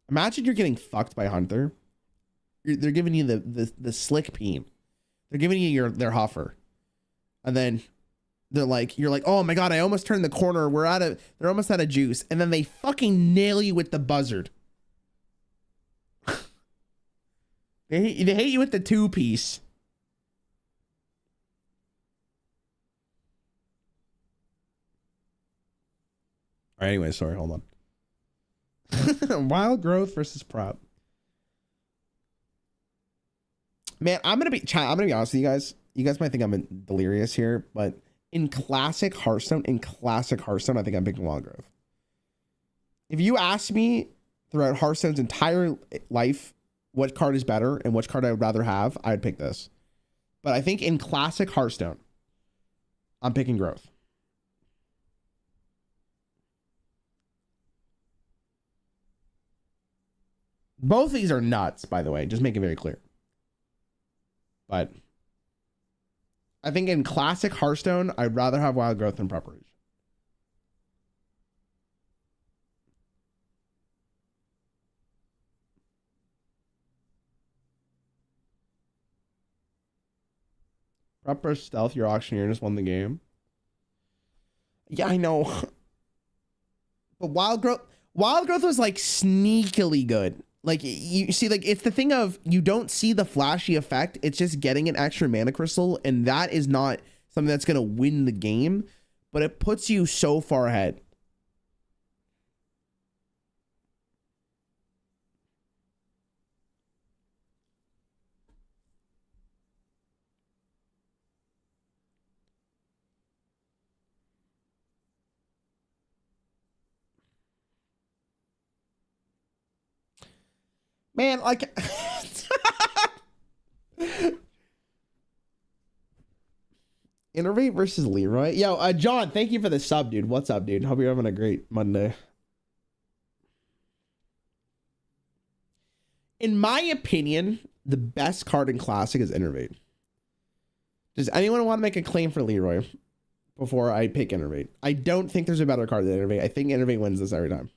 Imagine you're getting fucked by Hunter. They're giving you the slick peen. They're giving you their huffer. And then you're like, oh my God, I almost turned the corner. They're almost out of juice. And then they fucking nail you with the Buzzard. They hate you with the 2-piece. All right, anyway, sorry, hold on. Wild Growth versus Prop. Man, I'm gonna be honest with you guys. You guys might think I'm delirious here, but in classic Hearthstone, I think I'm picking Wild Growth. If you ask me throughout Hearthstone's entire life what card is better and which card I would rather have, I'd pick this. But I think in classic Hearthstone, I'm picking Growth. Both of these are nuts, by the way. Just make it very clear. But I think in classic Hearthstone, I'd rather have Wild Growth than Preparation. Prep versus Stealth, your auctioneer just won the game. Yeah, I know. But Wild Growth was like sneakily good. Like you see, like it's the thing of you don't see the flashy effect. It's just getting an extra mana crystal, and that is not something that's gonna win the game, but it puts you so far ahead. Man, like Innervate versus Leroy. Yo, John, thank you for the sub, dude. What's up, dude? Hope you're having a great Monday. In my opinion, the best card in Classic is Innervate. Does anyone want to make a claim for Leroy before I pick Innervate? I don't think there's a better card than Innervate. I think Innervate wins this every time.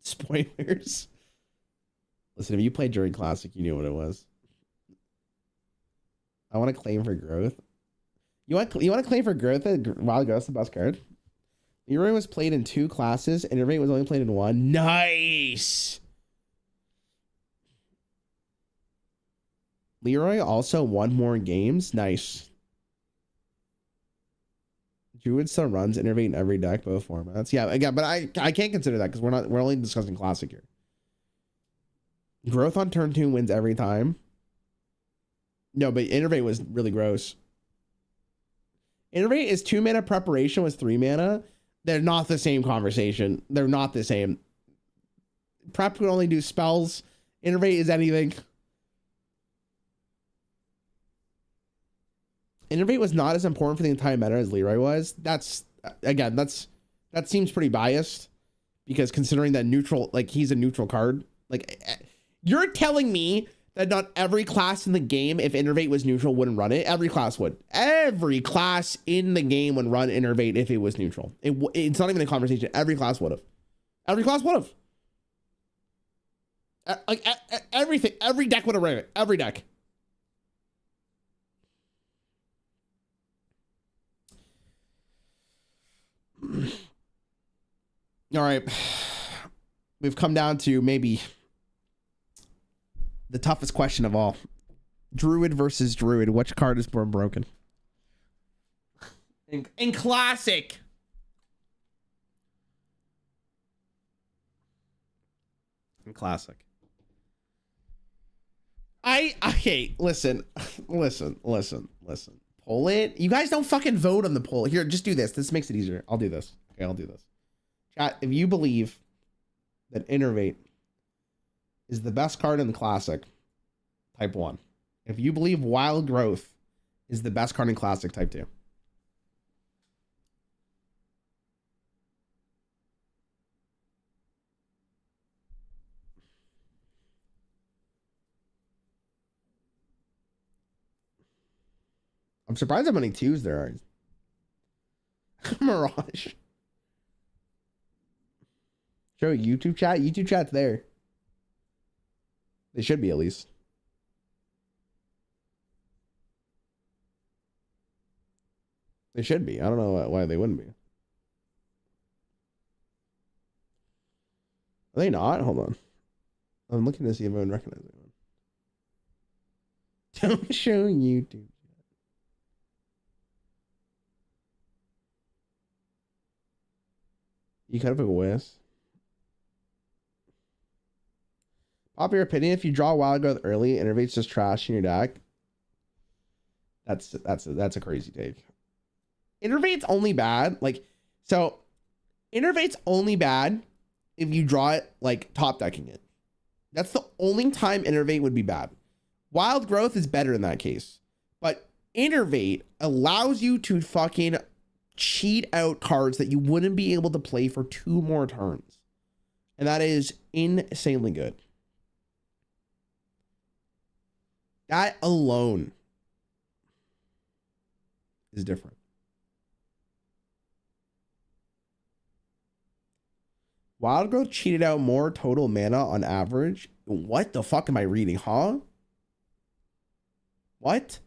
Spoilers. Listen, if you played during Classic, you knew what it was. I want to claim for growth. You want to claim for growth that Wild Growth's the best card? Leroy was played in 2 classes. Innervate was only played in 1. Nice! Leroy also won more games. Nice. Druid still runs Innervate in every deck, both formats. Yeah, again, but I can't consider that because we're only discussing Classic here. Growth on turn 2 wins every time. No, but Innervate was really gross. Innervate is 2 mana, Preparation was 3 mana. They're not the same conversation. They're not the same. Prep would only do spells. Innervate is anything. Innervate was not as important for the entire meta as Leroy was. That seems pretty biased because considering that neutral, like he's a neutral card. Like you're telling me that not every class in the game, if Innervate was neutral, wouldn't run it. Every class would. Every class in the game would run Innervate if it was neutral. It's not even a conversation. Every class would have. Every class would have. Like everything. Every deck would have ran it. Every deck. All right. We've come down to maybe the toughest question of all. Druid versus Druid. Which card is more broken? In Classic. In Classic. Okay, listen. Poll it. You guys don't fucking vote on the poll. Here, just do this. This makes it easier. I'll do this. Okay, I'll do this. Chat, if you believe that Innervate is the best card in the Classic, type 1. If you believe Wild Growth is the best card in Classic, type 2. I'm surprised how many 2s there are. Mirage. Show YouTube chat. YouTube chat's there. They should be at least. They should be. I don't know why they wouldn't be. Are they not? Hold on. I'm looking to see if I would recognize anyone. Don't show YouTube. You kind of a whiz. Pop your opinion. If you draw Wild Growth early, Innervate's just trash in your deck. That's a crazy take. Innervate's only bad. Innervate's only bad if you draw it like top decking it. That's the only time Innervate would be bad. Wild Growth is better in that case. But Innervate allows you to fucking cheat out cards that you wouldn't be able to play for 2 more turns. And that is insanely good. That alone is different. Wild Growth cheated out more total mana on average. What the fuck am I reading, huh? What?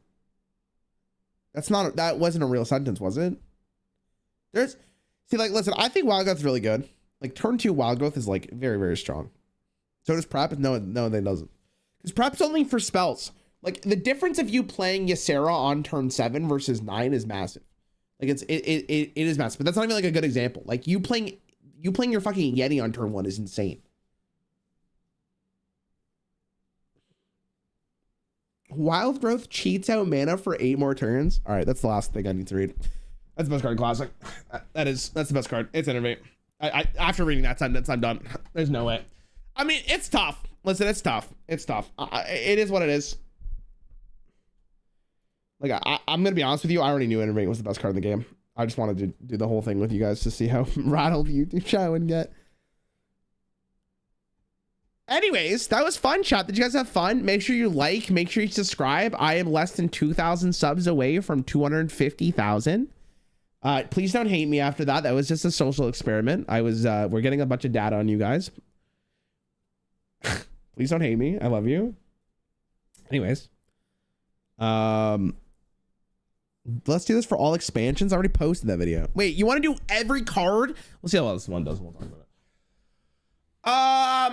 That wasn't a real sentence, was it? Listen, I think Wild Growth's really good. Like, turn 2 Wild Growth is, like, very, very strong. So does Prep. No, it doesn't. Because Prep's only for spells. Like, the difference of you playing Ysera on turn 7 versus 9 is massive. Like, it is massive. But that's not even, like, a good example. Like, you playing your fucking Yeti on turn 1 is insane. Wild Growth cheats out mana for 8 more turns. All right, that's the last thing I need to read. That's the best card in Classic. That's the best card. It's Innervate. I after reading that sentence, I'm done. There's no way. I mean, it's tough. Listen, it's tough. It's tough. It is what it is. Like, I'm gonna be honest with you. I already knew Innervate was the best card in the game. I just wanted to do the whole thing with you guys to see how rattled YouTube chat would get. Anyways, that was fun, chat. Did you guys have fun? Make sure you like. Make sure you subscribe. I am less than 2,000 subs away from 250,000. Please don't hate me after that. That was just a social experiment. We're getting a bunch of data on you guys. Please don't hate me. I love you. Anyways. Let's do this for all expansions. I already posted that video. Wait, you want to do every card? We'll see how well this one does. We'll talk about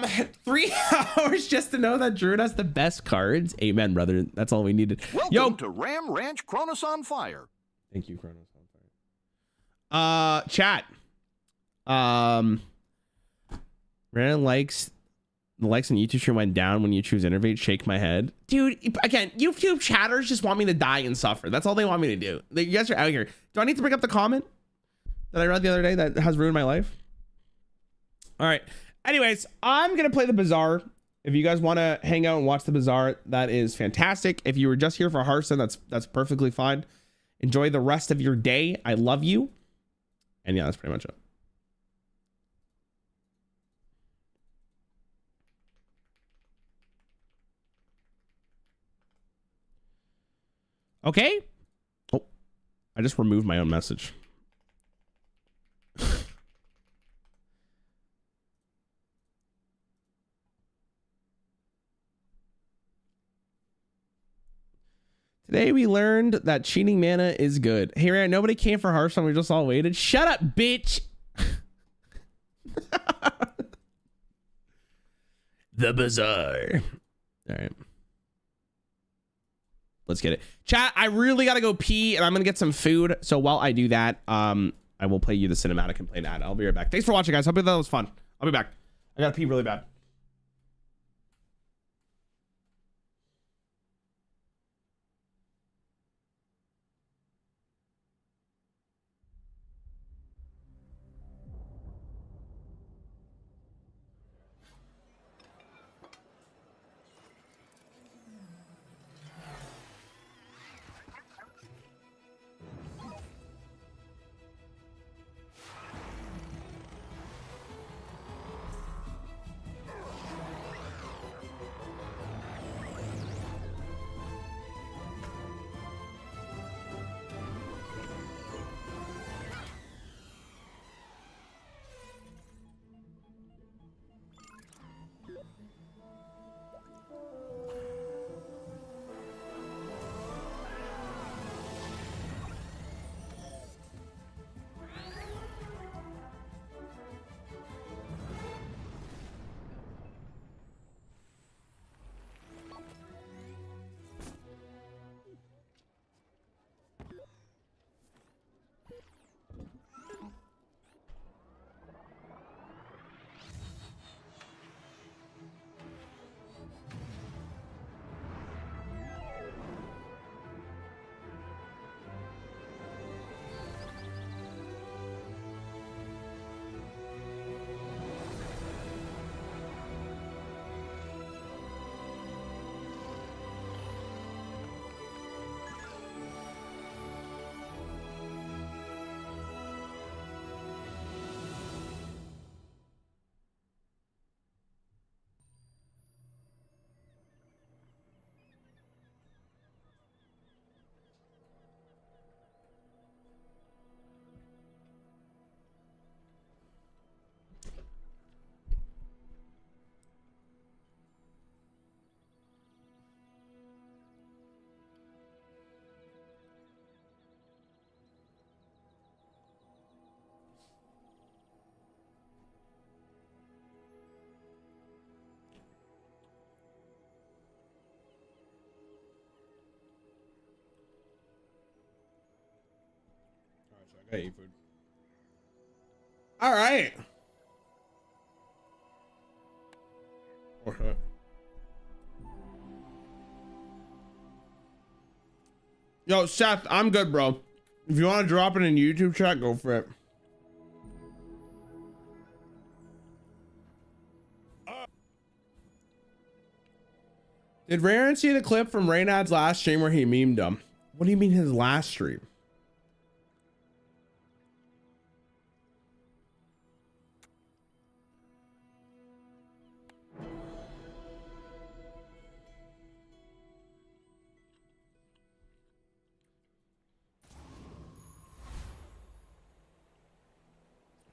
it. 3 hours just to know that Druid has the best cards. Amen, brother. That's all we needed. Welcome to Ram Ranch Cronus on Fire. Thank you, Cronus on Fire. Chat. Rarran likes the likes on YouTube stream went down when you choose innovate. Shake my head, dude. Again, YouTube chatters just want me to die and suffer. That's all they want me to do. You guys are out here. Do I need to bring up the comment that I read the other day that has ruined my life? All right. Anyways, I'm gonna play the Bazaar. If you guys want to hang out and watch the Bazaar, that is fantastic. If you were just here for Hearthstone, that's perfectly fine. Enjoy the rest of your day. I love you. And yeah, that's pretty much it. Okay. Oh, I just removed my own message. Today we learned that cheating mana is good. Hey, Ryan, nobody came for Hearthstone. We just all waited. Shut up, bitch. The Bazaar. All right. Let's get it. Chat, I really got to go pee and I'm going to get some food. So while I do that, I will play you the cinematic and play an ad. I'll be right back. Thanks for watching, guys. Hope that was fun. I'll be back. I got to pee really bad. I gotta eat food. All right. Yo, Seth, I'm good, bro. If you want to drop it in YouTube chat, go for it. Did Rarran see the clip from Raynad's last stream where he memed him? What do you mean his last stream?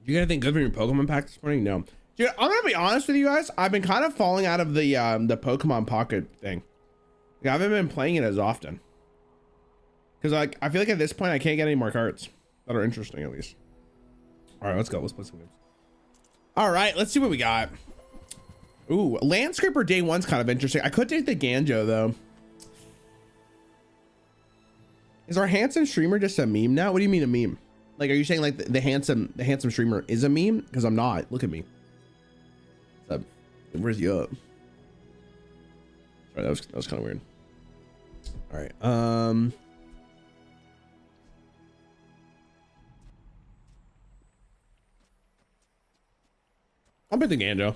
You got anything good from your Pokemon pack this morning? No. Dude, I'm gonna be honest with you guys. I've been kind of falling out of the Pokemon Pocket thing. Like, I haven't been playing it as often. Cause like I feel like at this point I can't get any more cards that are interesting at least. All right, let's go. Let's play some games. All right, let's see what we got. Ooh, Landscaper Day 1's kind of interesting. I could take the Ganjo though. Is our handsome streamer just a meme now? What do you mean a meme? Like, are you saying like the handsome streamer is a meme? Because I'm not. Look at me. What's up? Where's he up? Sorry, that was kind of weird. All right. I'll bet the Ganjo.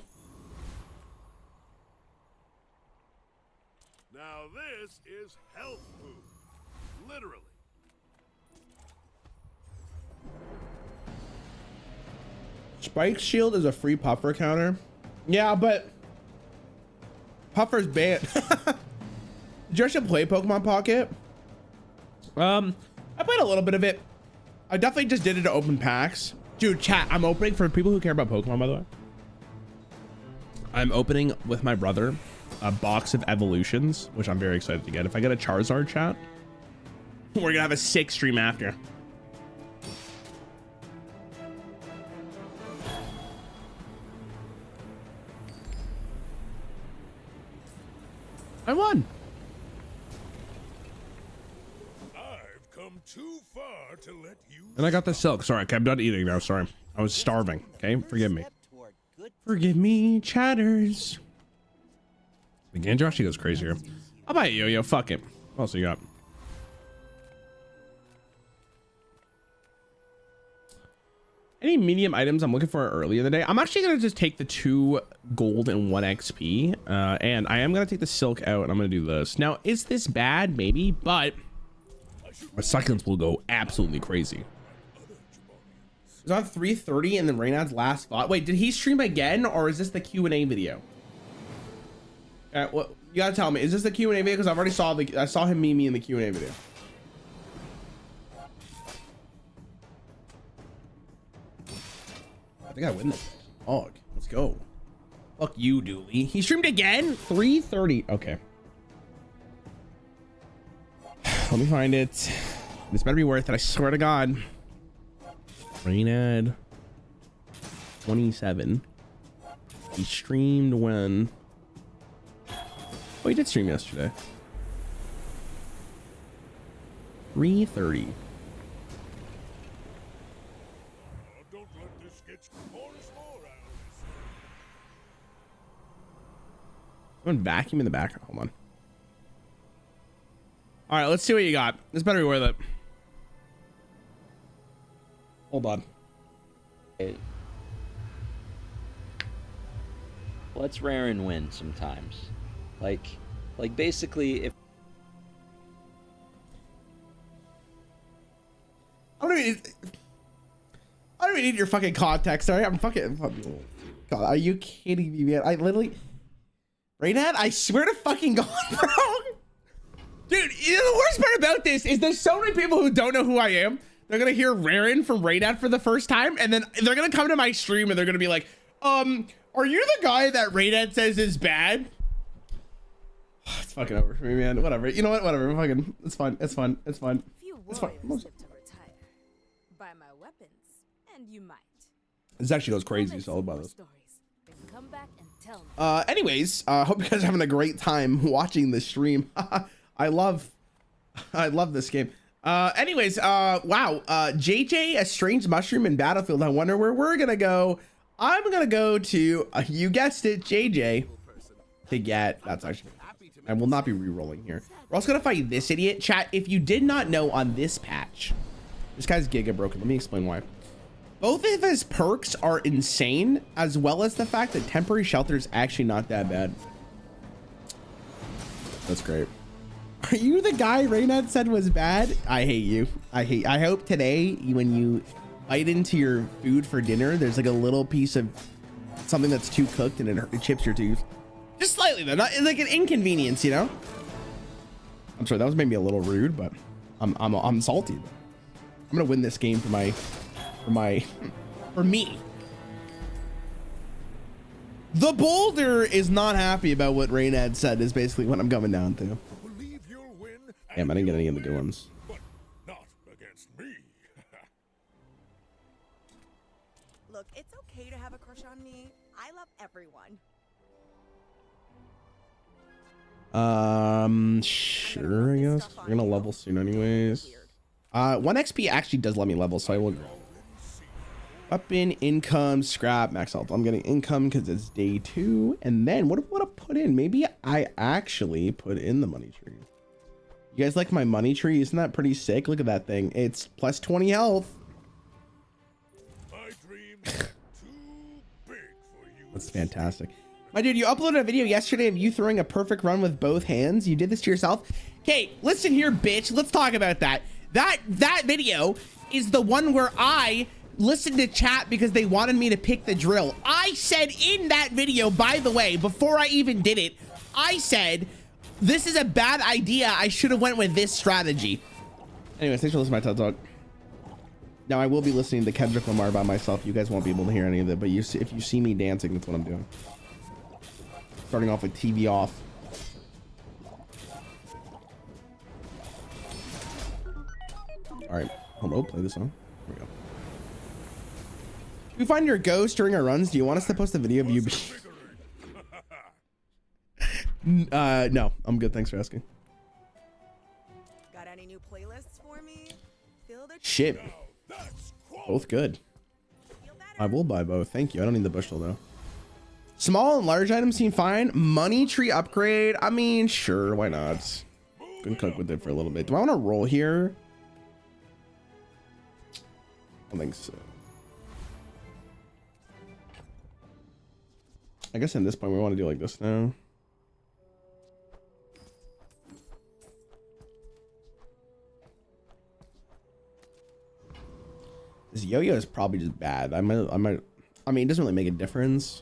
Now this is health food. Literally. Spike Shield is a free Puffer counter. Yeah, but Puffer's banned. Did you actually play Pokemon Pocket? I played a little bit of it. I definitely just did it to open packs. Dude, chat, I'm opening for people who care about Pokemon, by the way. I'm opening with my brother a box of evolutions, which I'm very excited to get. If I get a Charizard, chat, we're gonna have a 6 stream after. I won. I've come too far to let you. And I got the silk. Sorry, I'm done eating now. Sorry. I was starving. Okay, forgive me. Forgive me, chatters. The Ganjo actually goes crazy here. I'll buy a yo-yo. Fuck it. What else you got? Any medium items I'm looking for early in the day? I'm actually going to just take the 2 gold and 1 XP. And I am going to take the silk out and I'm going to do this. Now, is this bad? Maybe, but my seconds will go absolutely crazy. It's on 3:30 and then Raynad's last spot. Wait, did he stream again or is this the Q&A video? Well, you gotta tell me, is this the Q&A video? Because I've already I saw him meme me in the Q&A video. I think I win this. Oh, let's go. Fuck you, Dooley. He streamed again? 3:30. Okay. Let me find it. This better be worth it. I swear to God. Raynad 27. He streamed when? Oh, he did stream yesterday. 3:30. Don't let this get more hours. I'm gonna vacuum in the back. Hold on. All right, let's see what you got. This better be worth it. Hold on. Let's Rarran win sometimes. Like basically, if I don't even need your fucking context. Sorry, I'm fucking. God, are you kidding me, man? I literally, Raynad, I swear to fucking God, bro. Dude, you know, the worst part about this is there's so many people who don't know who I am. They're gonna hear Rarran from Raynad for the first time, and then they're gonna come to my stream and they're gonna be like, are you the guy that Raynad says is bad? It's fucking over for me, man. Whatever. You know what? Whatever. Fucking. It's fine. It's fine. It's fine. It's fine. Buy my weapons, and you might. This actually goes crazy. So all about this. Come back and tell me. Anyways, hope you guys are having a great time watching this stream. I love this game. Anyways, wow. JJ, a strange mushroom in Battlefield. I wonder where we're gonna go. I'm gonna go to, you guessed it, JJ. To get, that's actually, I will not be re-rolling here. We're also gonna fight this idiot. Chat, if you did not know, on this patch, this guy's giga broken. Let me explain why. Both of his perks are insane, as well as the fact that temporary shelter is actually not that bad. That's great. Are you the guy Raynad said was bad? I hate you. I hope today when you bite into your food for dinner, there's like a little piece of something that's too cooked and it chips your tooth. Just slightly though, not like an inconvenience, you know? I'm sorry, that was maybe a little rude, but I'm salty. I'm gonna win this game for me. The boulder is not happy about what Raynad said is basically what I'm coming down to. Believe you'll win. Damn, I didn't get any of the good ones. But not against me. Look, it's okay to have a crush on me. I love everyone. Sure, I guess. We're gonna level soon anyways. 1 XP actually does let me level, so I will. Weapon, income, scrap, max health. I'm getting income because it's day 2. And then what do I want to put in? Maybe I actually put in the money tree. You guys like my money tree? Isn't that pretty sick? Look at that thing. It's plus 20 health. My dreams are too big for you. That's fantastic. My dude, you uploaded a video yesterday of you throwing a perfect run with both hands. You did this to yourself. Okay, listen here, bitch. Let's talk about that. That video is the one where I listened to chat because they wanted me to pick the drill. I said in that video, by the way, before I even did it, I said, this is a bad idea. I should have went with this strategy. Anyways, thanks for listening to my TED Talk. Now, I will be listening to Kendrick Lamar by myself. You guys won't be able to hear any of it, but if you see me dancing, that's what I'm doing. Starting off with TV off. All right, hello, play this song. Here we go. If you find your ghost during our runs, do you want us to post a video of you? No, I'm good. Thanks for asking. Got any new playlists for me? Feel the Shit, both good. I will buy both. Thank you. I don't need the bushel though. Small and large items seem fine. Money tree upgrade. I mean, sure, why not? Can cook with it for a little bit. Do I want to roll here? I don't think so. I guess at this point we want to do like this now. This yo-yo is probably just bad. I mean, it doesn't really make a difference.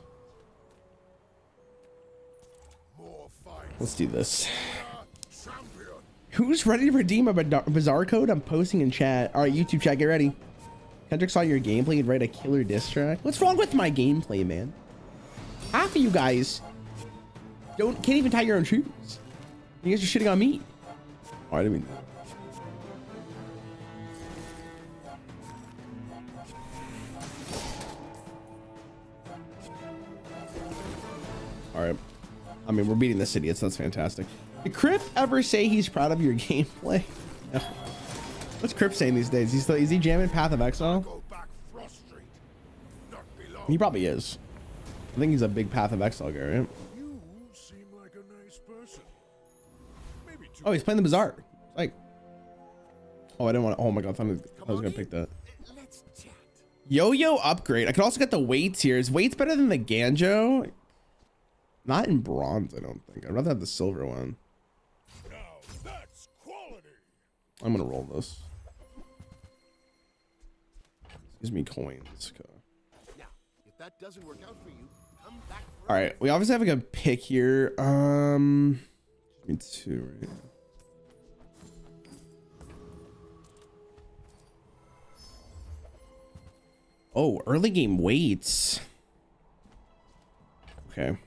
Let's do this. Who's ready to redeem a Bazaar code? I'm posting in chat. All right, YouTube chat, get ready. Kendrick saw your gameplay and write a killer diss track. What's wrong with my gameplay, man? Half of you guys can't even tie your own shoes. You guys are shitting on me. Oh, I didn't mean that. All right. I mean, we're beating the city. That's fantastic. Did Crip ever say he's proud of your gameplay? No. What's Crip saying these days? Is he jamming Path of Exile? He probably is. I think he's a big Path of Exile guy, right? You seem like a nice person. Maybe too. Oh, he's playing the Bazaar. Like, oh, I didn't want to. Oh my god, I was gonna pick that. Let's chat. Yo-yo upgrade. I could also get the weights here. Is weights better than the Ganjo? Not in bronze, I don't think. I'd rather have the silver one. Now that's quality. I'm gonna roll this. Gives me coins. Now, if that doesn't work out for you, come back. All right, we obviously have like a pick here. Me too, right? Oh, early game weights. Okay.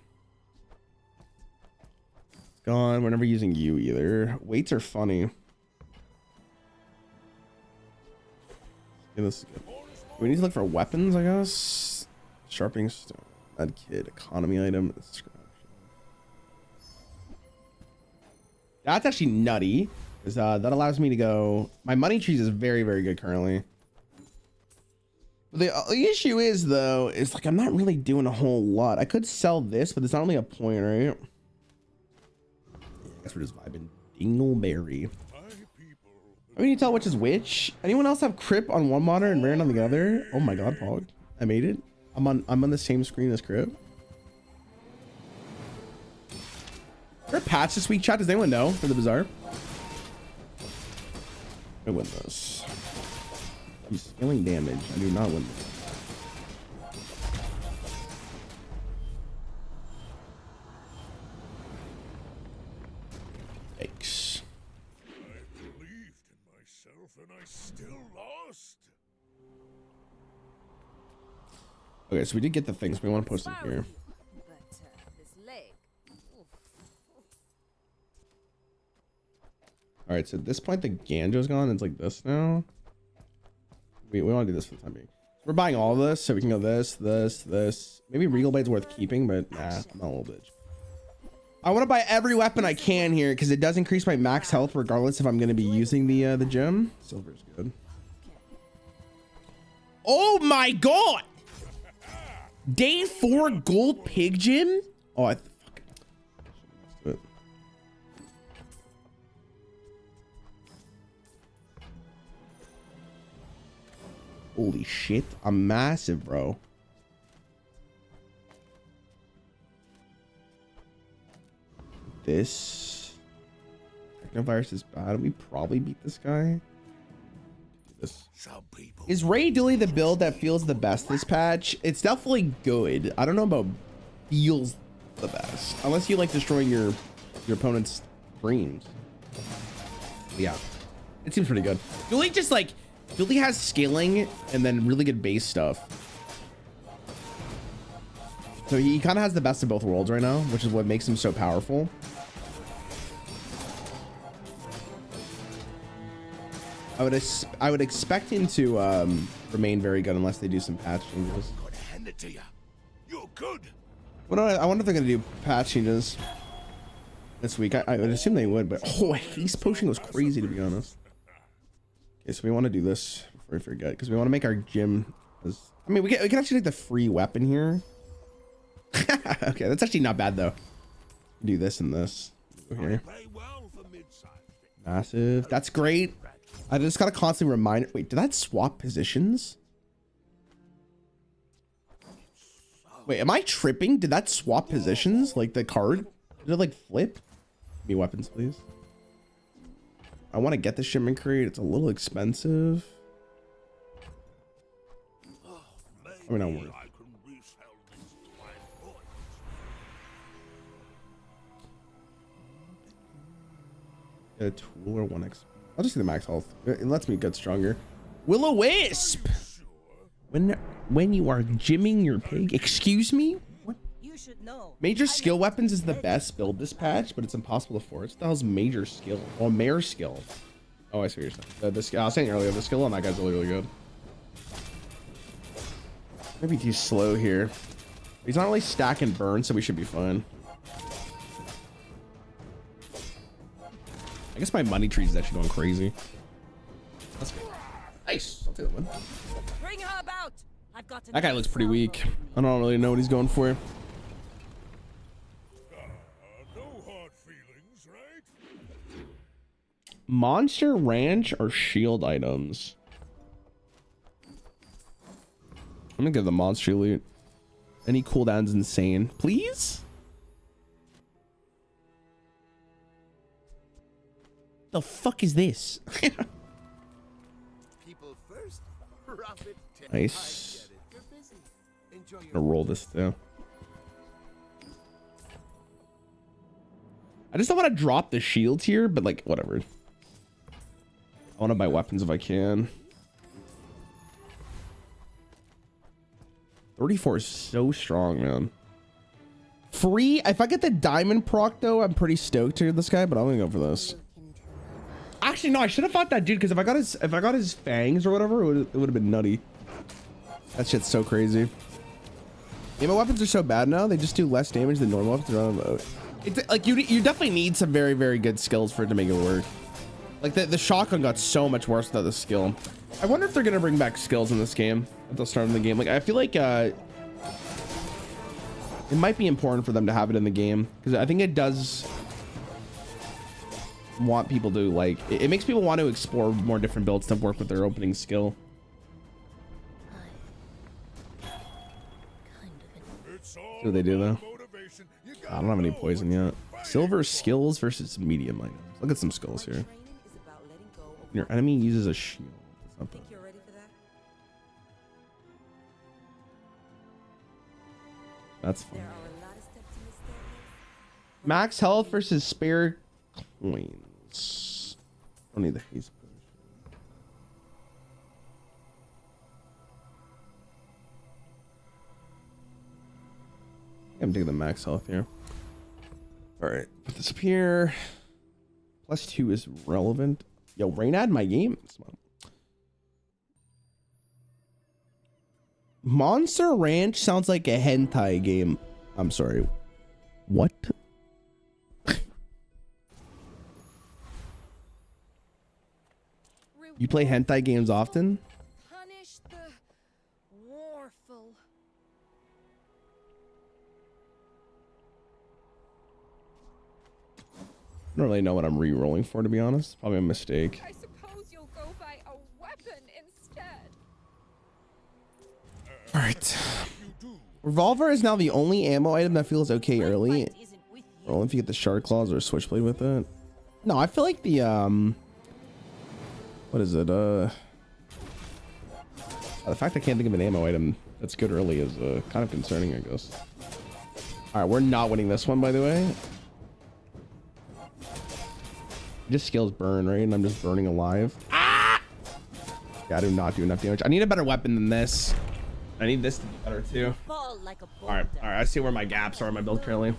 Gone. We're never using you either. Weights are funny. Yeah, this is good. We need to look for weapons, I guess. Sharpening stone. Add kit. Economy item. That's actually nutty. Because that allows me to go. My money trees is very, very good currently. The issue is, though, is like I'm not really doing a whole lot. I could sell this, but it's not really a point, right? I guess we're just vibing. Dingleberry. I mean, you tell which is which. Anyone else have Crip on one monitor and Rarran on the other? Oh my god, Pog. I made it. I'm on the same screen as Crip. Is there a patch this week, chat? Does anyone know for the Bazaar? I win this. I'm scaling damage. I do not win this. Yikes. I believed in myself and I still lost. Okay, so we did get the things we want to post in here. But All right, so at this point the Ganjo's gone. It's like this now. We want to do this for the time being. We're buying all of this, so we can go this. Maybe Regal Blade's worth keeping, but nah, I'm not a little bitch. I want to buy every weapon I can here because it does increase my max health regardless if I'm going to be using the gem. Silver's good. Oh my god! Day 4 gold pig gem? Oh, I fucking do it. Holy shit, I'm massive, bro. This Technovirus is bad. We probably beat this guy. Is Ray Dooley the build that feels the best this patch? It's definitely good. I don't know about feels the best, unless you like destroying your opponent's dreams. Yeah, it seems pretty good. Dooley just like Dooley has scaling and then really good base stuff. So he kind of has the best of both worlds right now, which is what makes him so powerful. I would expect him to remain very good unless they do some patch changes. Gotta hand it to you. You're good. Well, I wonder if they're gonna do patch changes this week. I would assume they would, but oh, haste potion was crazy to be honest. Okay, so we want to do this before we forget because we want to make our gym. I mean, we can actually take the free weapon here. Okay, that's actually not bad though. Do this and this. Go here. Massive. That's great. I just gotta constantly remind. Wait, did that swap positions? Wait, am I tripping? Did that swap positions? Like the card? Did it like flip? Give me weapons, please. I want to get the shipment crate. It's a little expensive. I mean, don't worry. Get a tool or 1x. I'll just do the max health. It lets me get stronger. Will-o-wisp! When you are gymming your pig, excuse me? What? You should know. Major skill weapons is the best build this patch, but it's impossible to force. What the hell's major skill? Oh, mare skill. Oh, I see what you're saying. I was saying earlier, the skill on that guy's really good. Maybe too slow here. He's not really stack and burn, so we should be fine. I guess my money tree is actually going crazy. That's good. Nice. I'll take that one. Bring her about. I've got That guy looks pretty weak. I don't really know what he's going for. No hard feelings, right? Monster Ranch or shield items? I'm gonna give the monster loot. Any cooldown's insane. Please? The fuck is this? People first, profit. Nice. You're busy. Enjoy I'm gonna roll this too. I just don't want to drop the shields here, but like whatever. I want to buy weapons if I can. 34 is so strong, man. Free. If I get the diamond proc though, I'm pretty stoked to this guy, but I'm gonna go for this. Actually, no, I should have fought that dude because if I got his fangs or whatever, it would have been nutty. That shit's so crazy. Yeah, my weapons are so bad now; they just do less damage than normal weapons. It's like you definitely need some very, very good skills for it to make it work. Like the shotgun got so much worse without the skill. I wonder if they're gonna bring back skills in this game at the start of the game. Like I feel like it might be important for them to have it in the game because I think it does want people to like it makes people want to explore more different builds to work with their opening skill. See what they do though. I don't have any poison yet. Silver skills versus medium items. Look at some skills here. Your enemy uses a shield. That's not bad. You're ready for that? That's fine. There are a lot of steps in this staircase. Max health versus spare coins. I don't need the haste potion. I'm taking the max health here. All right, put this up here. +2 is relevant. Yo, Rain ad my game. Monster Ranch sounds like a hentai game. I'm sorry. What? You play hentai games often? Punish the warful. I don't really know what I'm re-rolling for, to be honest. Probably a mistake. I suppose you'll go by a weapon instead. All right. Revolver is now the only ammo item that feels okay early. Or only if you get the shard claws or switchblade with it. No, I feel like the what is it? The fact I can't think of an ammo item that's good early is kind of concerning, I guess. All right, we're not winning this one, by the way. Just skills burn, right? And I'm just burning alive. Ah! Yeah, I do not do enough damage. I need a better weapon than this. I need this to be better too. All right. I see where my gaps are in my build currently.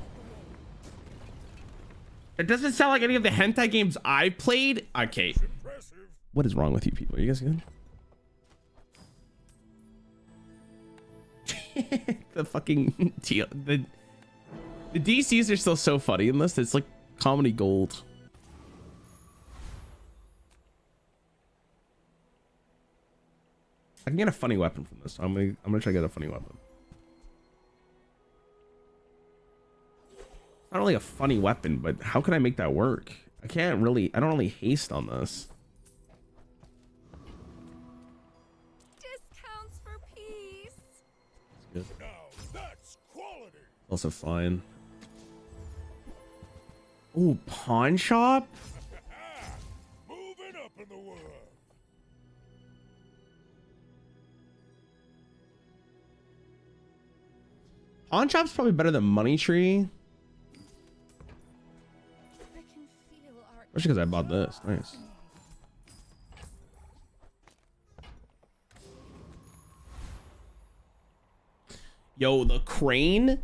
It doesn't sound like any of the hentai games I've played. Okay. What is wrong with you people? Are you guys good? The fucking the DCs are still so funny in this. It's like comedy gold. I can get a funny weapon from this. So I'm gonna try to get a funny weapon. Not really a funny weapon, but how can I make that work? I don't really haste on this. Discounts for peace. It's good. Now that's quality. Also fine. Ooh, pawn shop? Moving up in the world. Pawn shop's probably better than money tree. Especially because I bought this. Nice. Yo, the crane.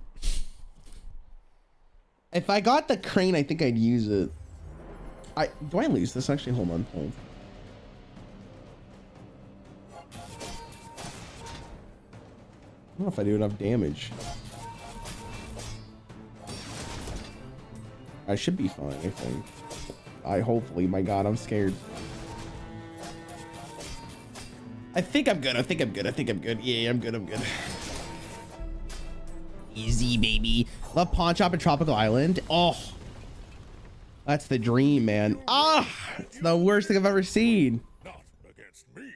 If I got the crane, I think I'd use it. Do I lose this? Actually, hold on. Hold. I don't know if I do enough damage. I should be fine, I think. Hopefully, my god, I'm scared. I think I'm good. Yeah, I'm good. Easy, baby. Love pawn shop and Tropical Island. Oh, that's the dream, man. It's the worst thing I've ever seen. Not against me.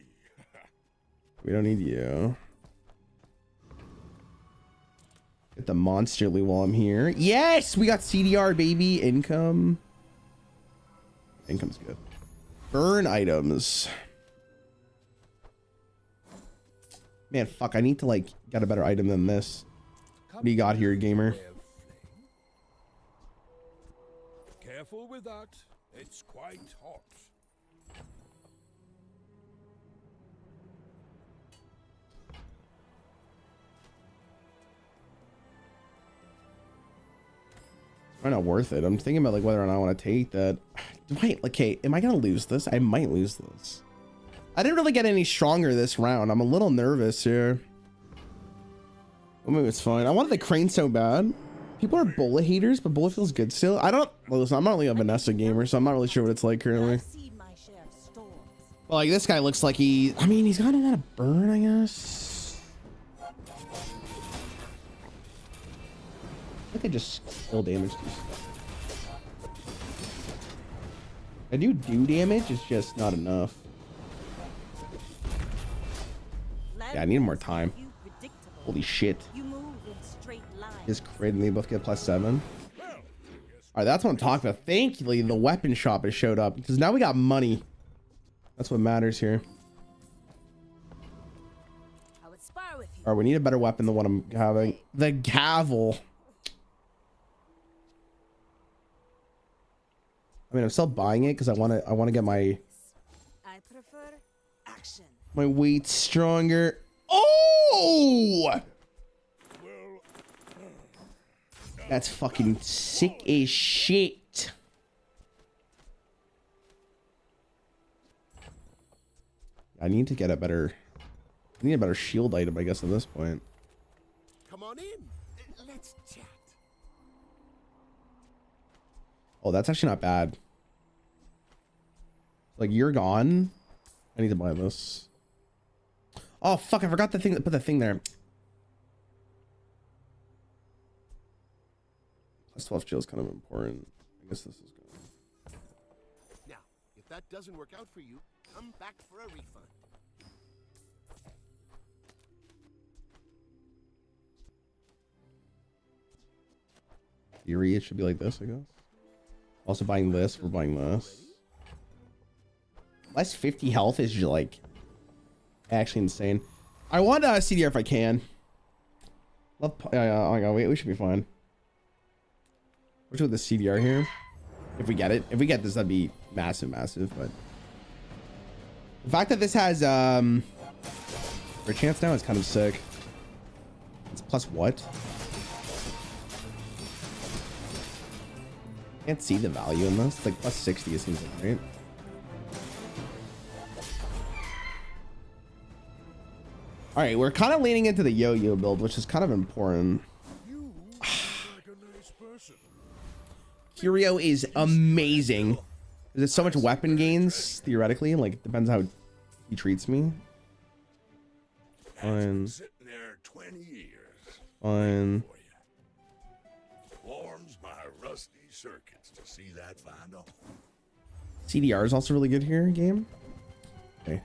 We don't need you. Get the monster loot while I'm here. Yes, we got CDR, baby. Income's good. Burn items. Man, fuck, I need to like get a better item than this. What do you got here, gamer? Careful with that. It's quite hot. Probably not worth it. I'm thinking about like whether or not I want to take that. Okay, am I gonna lose this? I might lose this. I didn't really get any stronger this round. I'm a little nervous here. Well, maybe it's fine. I wanted the crane so bad. People are bullet haters, but bullet feels good still. Listen, I'm not really a Vanessa gamer, so I'm not really sure what it's like currently. Well, like this guy looks like he's got a lot of burn, I guess. I think I just kill damage these. I do damage, it's just not enough. Yeah, I need more time. Holy shit. Just crazy, they both get +7. Alright, that's what I'm talking about. Thankfully, the weapon shop has showed up because now we got money. That's what matters here. Alright, we need a better weapon than what I'm having. The gavel. I mean, I'm still buying it because I want to get my weight stronger. Oh! That's fucking sick as shit. I need to get a better. I need a better shield item, I guess, at this point. Come on in. Let's chat. Oh, that's actually not bad. Like, you're gone. I need to buy this. Oh fuck! I forgot the thing. Put the thing there. Plus 12 shield is kind of important. I guess this is good. Now, if that doesn't work out for you, come back for a refund. Theory, it should be like this, I guess. Also buying this. We're buying this. Less 50 health is like actually insane. I want CDR if I can. Love. Oh my god, wait, we should be fine. What's with the CDR here? If we get it, if we get this, that'd be massive, massive. But the fact that this has for a chance now is kind of sick. It's plus what? Can't see the value in this. It's like plus 60. It seems like, right? All right, we're kind of leaning into the yo-yo build, which is kind of important. You like a nice person. Curio is amazing. There's so much weapon gains, theoretically. Like, it depends how he treats me. Fine. Sitting there 20 years. Fine. For you. Warms my rusty circuits to see that find off. CDR is also really good here, game. Okay.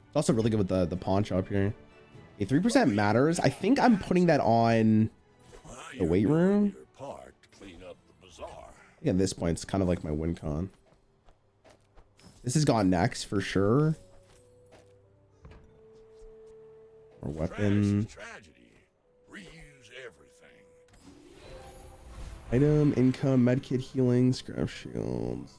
It's also really good with the pawn shop here. Okay, 3% matters. I think I'm putting that on the weight room. Your part to clean up the bazaar. I think at this point, it's kind of like my win con. This has gone next for sure. Or weapon. Tragedy. Reuse everything. Item, income, medkit, healing, scrap shields.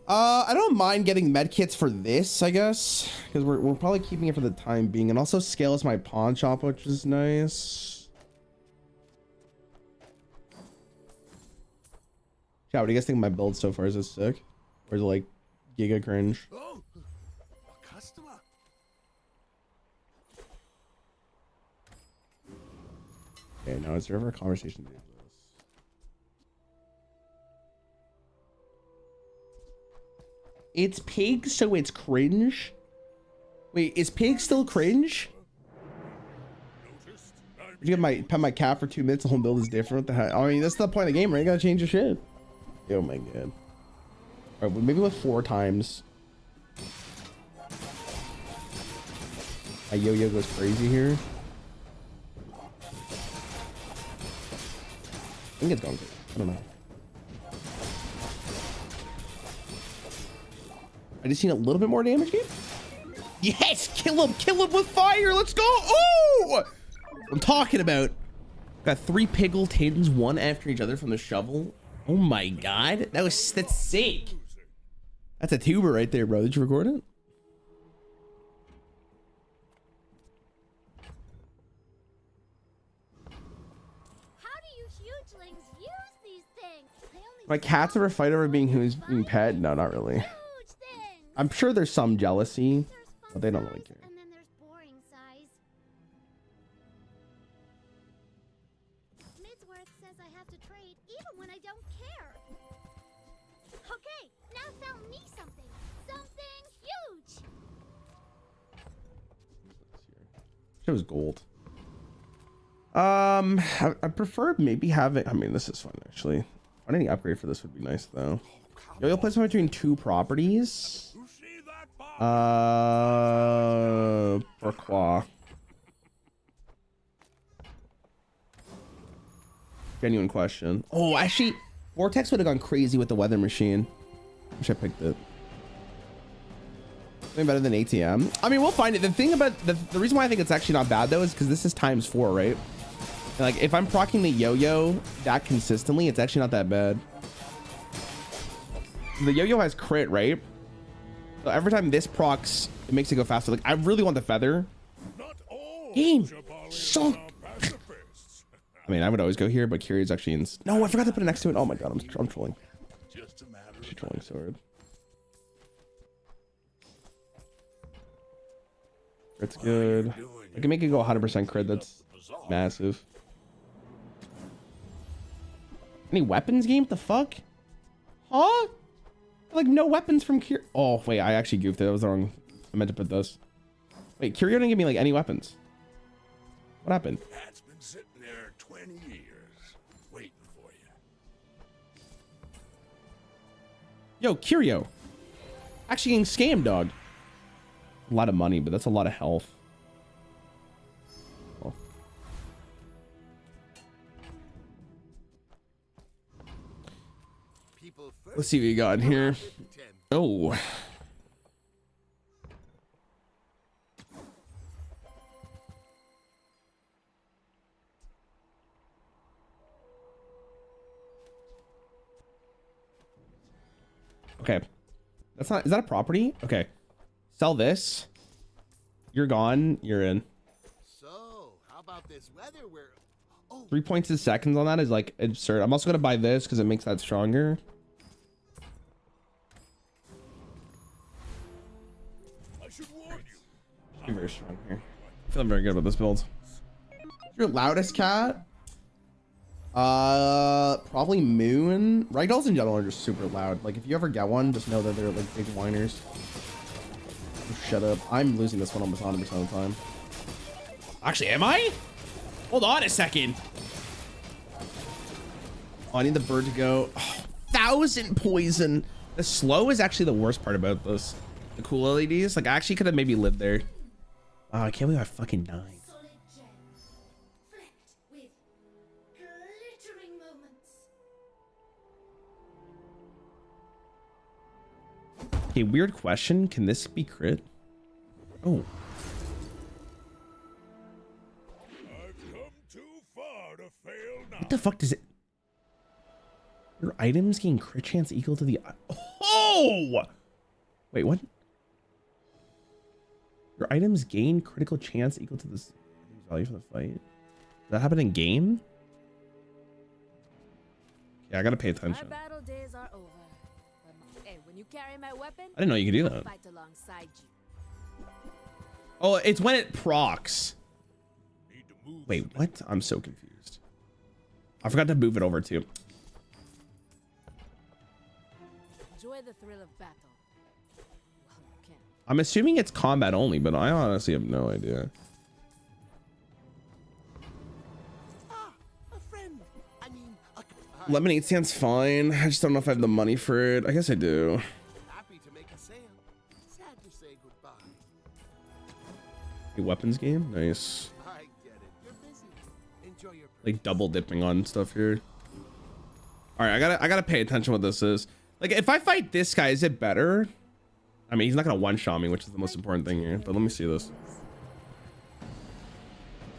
I don't mind getting medkits for this, I guess, because we're probably keeping it for the time being, and also scales my pawn shop, which is nice. Yeah, what do you guys think of my build so far? Is it sick, or is it like giga cringe? Oh, a customer. Okay, now is there ever a conversation to do this? It's pig, so it's cringe. Wait, is pig still cringe? You get my pet my cat for 2 minutes. The whole build is different. What the heck? I mean, that's the point of the game, right? You gotta change your shit. Oh my god. All right, well, maybe with 4 times. My yo-yo goes crazy here. I think it's going good. I don't know. I just seen a little bit more damage here. Yes, kill him with fire. Let's go. Oh, I'm talking about. Got 3 piggle tins, 1 after each other from the shovel. Oh my god, that's sick. That's a tuber right there, bro. Did you record it? How do you hugelings use these things? My cats ever fight over being who's being pet? No, not really. Huge things. I'm sure there's some jealousy, but they don't really care. And then there's boring size. Midsworth says I have to trade even when I don't care. Okay, now sell me something. Something huge. It was gold. I prefer maybe having. I mean, this is fun actually. Any upgrade for this would be nice though. Yo, you'll play somewhere between 2 properties. You see that box? Pourquoi? Genuine question. Oh, actually, Vortex would have gone crazy with the weather machine. Wish I picked it. Something better than ATM. I mean, we'll find it. The thing about the reason why I think it's actually not bad though is because this is ×4, right? And like if I'm proccing the yo-yo that consistently, it's actually not that bad. The yo-yo has crit, right? So every time this procs, it makes it go faster. Like I really want the feather. Not all Game. Jabarians So are pacifists. I mean, I would always go here, but Curio's actually in. No, I forgot to put it next to it. Oh my god, I'm trolling. Just a matter of She's trolling sword. Crit's good. I can make it go 100% crit. That's massive. Any weapons game? What the fuck? Huh? Like no weapons from Curio. Oh wait, I actually goofed it. That was the wrong. I meant to put this. Wait, Curio didn't give me like any weapons. What happened? That's been sitting there 20 years, waiting for you. Yo, Curio. Actually getting scammed, dog. A lot of money, but that's a lot of health. Oh. People first. Let's see what you got in here. Oh. Okay. That's not, is that a property? Okay. Sell this. You're gone. You're in. So, how about this weather where... Oh, 3 points a second on that is like absurd. I'm also going to buy this because it makes that stronger. I should warn you. Be very strong here. I feel very good about this build. Your loudest cat? Probably Moon. Ragdolls in general are just super loud. Like if you ever get one, just know that they're like big whiners. Shut up. I'm losing this one almost 100% of the time. Actually, am I? Hold on a second. Oh, I need the bird to go. Oh, 1,000 poison. The slow is actually the worst part about this. The cool LEDs. Like I actually could have maybe lived there. Wow, I can't believe I fucking died. Solid gems, flecked with glittering moments. Okay, weird question. Can this be crit? Oh. I've come too far to fail now. What the fuck does it... Your items gain crit chance equal to the... Oh! Wait, what? Your items gain critical chance equal to this value for the fight. Does that happen in game? Yeah, I gotta pay attention. My battle days are over. Hey, when you carry my weapon, I didn't know you could do I'll that. fight alongside you. Oh, it's when it procs. Need to move. Wait, what? I'm so confused. I forgot to move it over too. Enjoy the thrill of battle. Well, you can. I'm assuming it's combat only, but I honestly have no idea. ah, a friend. I mean, a... Lemonade stand's fine. I just don't know if I have the money for it. I guess I do. Happy to make a sale. Sad to say goodbye. A weapons game? Nice. I get it. You're busy. Enjoy your... Like double dipping on stuff here. All right, I gotta pay attention what this is. Like if I fight this guy, is it better? I mean, he's not gonna one-shot me, which is the most important thing here. But let me see this.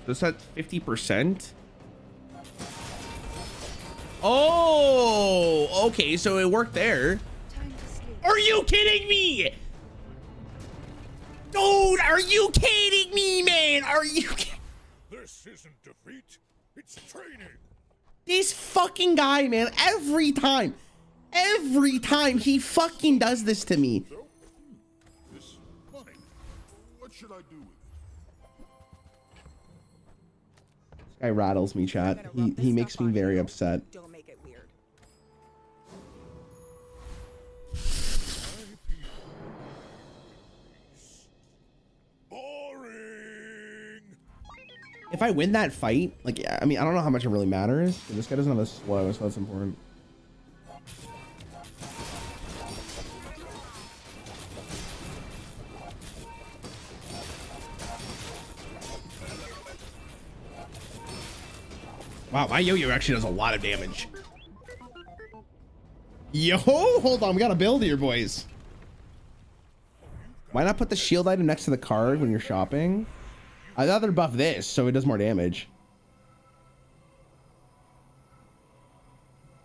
This at 50%. Oh, okay, so it worked there. Time to sleep. Are you kidding me? Dude, are you kidding me, man? Are you kidding? This isn't defeat. It's training. This fucking guy, man, every time he fucking does this to me. So, this money. What should I do with it? This guy rattles me, chat. He makes me very upset. Don't make it weird. Boring. If I win that fight, like, I mean, I don't know how much it really matters, but this guy doesn't have a slow, so that's important. Wow, my yo-yo actually does a lot of damage. Yo, hold on, we got to build here, boys. Why not put the shield item next to the card when you're shopping? I'd rather buff this so it does more damage.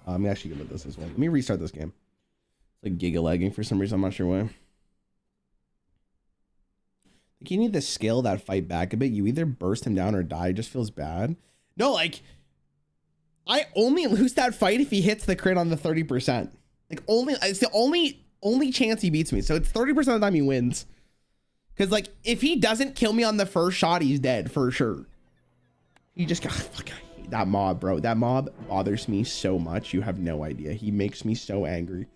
I'm actually gonna put this as well. Let me restart this game. It's like giga lagging for some reason. I'm not sure why. I think you need to scale that fight back a bit. You either burst him down or die. It just feels bad. No, like I only lose that fight if he hits the crit on the 30%. Like it's the only chance he beats me. So it's 30% of the time he wins. Because like if he doesn't kill me on the first shot, he's dead for sure. He just got fuck. I hate that mob, bro. That mob bothers me so much. You have no idea. He makes me so angry.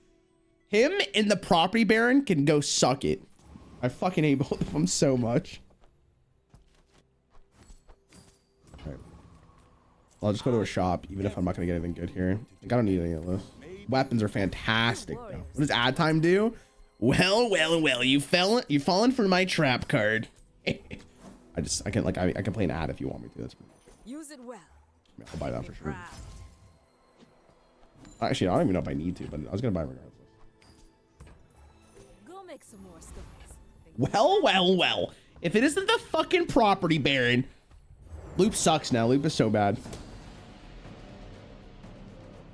Him and the property baron can go suck it. I fucking hate both of them so much. All right. I'll just go to a shop, even if I'm not gonna get anything good here. Like, I don't need any of this. Weapons are fantastic though. What does ad time do? Well, you fallen for my trap card. I can play an ad if you want me to. That's pretty much it. Use it well. I'll buy that for sure. Actually, I don't even know if I need to, but I was gonna buy it regardless. Go make some more stories. Well. If it isn't the fucking property baron, loop sucks now. Loop is so bad.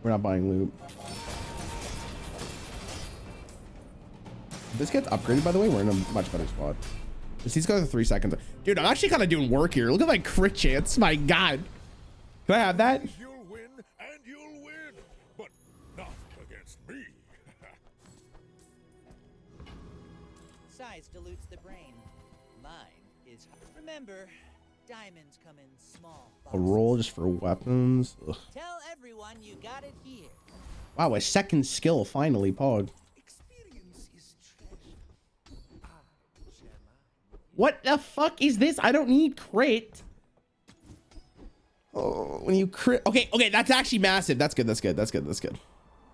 We're not buying loop. If this gets upgraded, by the way, we're in a much better spot. These go to 3 seconds. Dude, I'm actually kind of doing work here. Look at my crit chance. My God. Can I have that? You'll win, and you'll win, but not against me. Size dilutes the brain. Mine is. Remember, diamonds come in small A boxes. roll just for weapons. Ugh. Tell everyone you got it here. Wow, a second skill finally, Pog. Experience is treasure. What the fuck is this? I don't need crit. Oh, when you crit. Okay, that's actually massive. That's good.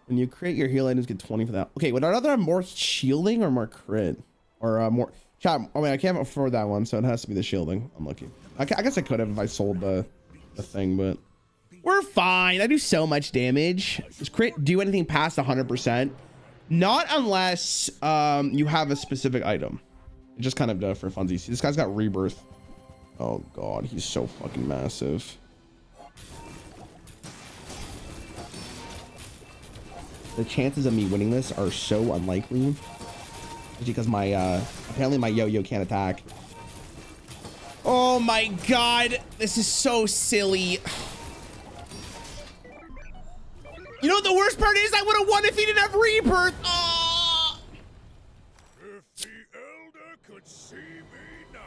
When you crit, your heal items get 20 for that. Okay, would I rather have more shielding or more crit? Or more. Chat, I mean, I can't afford that one, so it has to be the shielding. I'm lucky. I guess I could have if I sold the thing, but we're fine. I do so much damage. Does crit do anything past 100%? Not unless you have a specific item. It just kind of does for funsies. This guy's got rebirth. Oh God, he's so fucking massive. The chances of me winning this are so unlikely. Because my apparently my yo-yo can't attack. Oh my God, this is so silly. You know what the worst part is? I would have won if he didn't have rebirth. Oh. If the elder could see me now.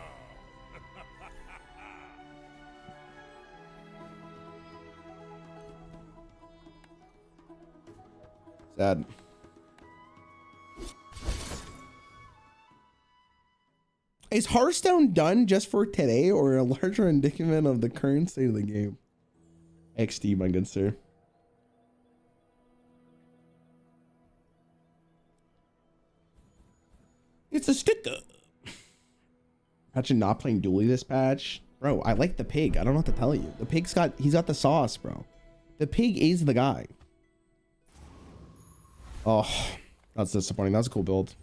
Sad. Is Hearthstone done just for today or a larger indictment of the current state of the game? XD, my good sir. It's a sticker. Imagine not playing dually this patch. Bro, I like the pig. I don't know what to tell you. The pig's he's got the sauce, bro. The pig is the guy. Oh, that's disappointing. That's a cool build.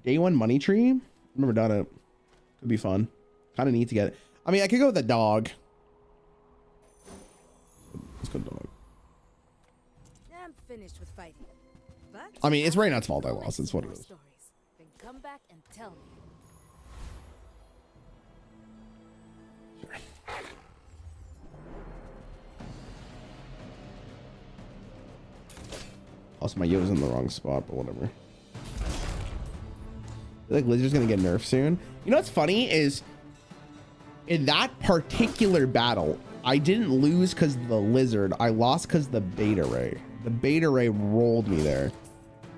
Day one money tree. I've never done it. Could be fun. Kind of need to get it. I mean, I could go with the dog. Let's go dog. I'm finished with fighting. But I mean, it's Raynard's fault I lost. It's what it is. Stories. Then come back and tell me. Sure. Also, my Yo's in the wrong spot, but whatever. I feel like Lizard's gonna get nerfed soon. You know what's funny is in that particular battle, I didn't lose because of the Lizard. I lost because the Beta Ray. The Beta Ray rolled me there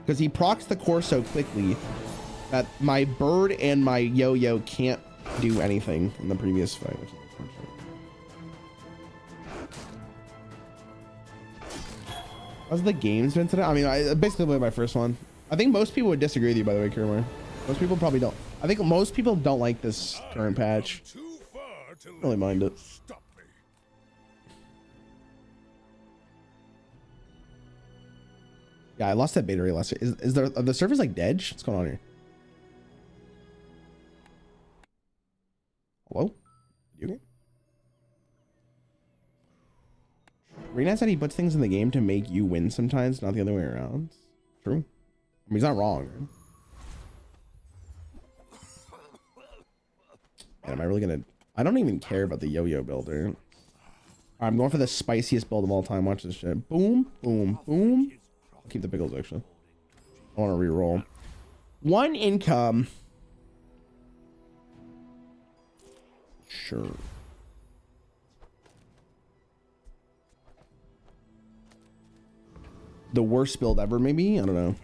because he procs the core so quickly that my bird and my yo-yo can't do anything in the previous fight. Which is how's the games been today? I mean, I basically played my first one. I think most people would disagree with you, by the way, Kirmar. Most people probably don't. I think most people don't like this current patch. Don't really mind it. Yeah, I lost that beta ray last year. Is there, are the servers like dead? What's going on here? Hello? You? Rena said he puts things in the game to make you win sometimes, not the other way around. True. I mean, he's not wrong, right? Man, am I really gonna... I don't even care about the yo-yo builder. I'm going for the spiciest build of all time. Watch this shit. Boom, boom, boom. I'll keep the pickles, actually. I want to re-roll. 1 income. Sure. The worst build ever, maybe? I don't know.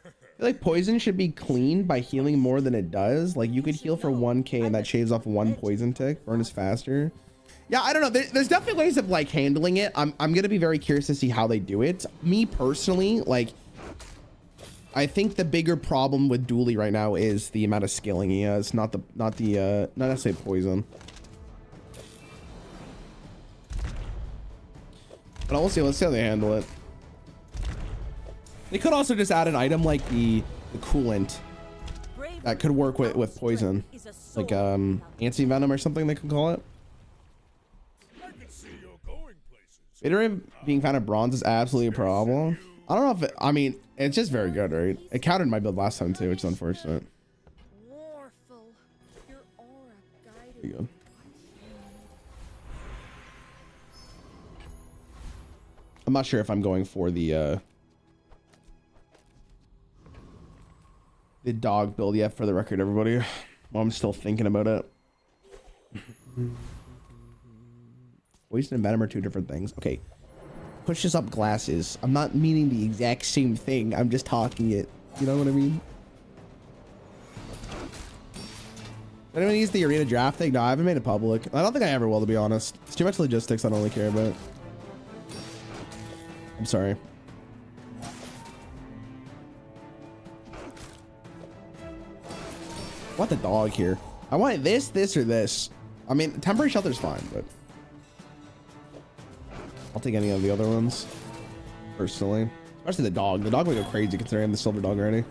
I feel like poison should be cleaned by healing more than it does. Like, you could heal for 1k and that shaves off 1 poison tick. Burn is faster. Yeah, I don't know. There's definitely ways of like handling it. I'm gonna be very curious to see how they do it. Me personally, like, I think the bigger problem with Dooley right now is the amount of skilling he has, not necessarily poison. But we'll see. Let's see how they handle it. They could also just add an item like the coolant that could work with poison, like anti-venom or something they could call it. Gatorade being kind of bronze is absolutely a problem. I don't know if it, I mean, it's just very good, right? It countered my build last time too, which is unfortunate. There you go. I'm not sure if I'm going for the dog build yet, for the record, everybody. Well, I'm still thinking about it. Poison and venom are 2 different things. Okay. Pushes up glasses. I'm not meaning the exact same thing. I'm just talking it. You know what I mean? Anyone use the arena draft thing? No, I haven't made it public. I don't think I ever will, to be honest. It's too much logistics I don't really care about. I'm sorry. I want the dog here. I want this, or this. I mean, temporary shelter's fine, but I'll take any of the other ones, personally. Especially the dog. The dog would go crazy considering I'm the silver dog already.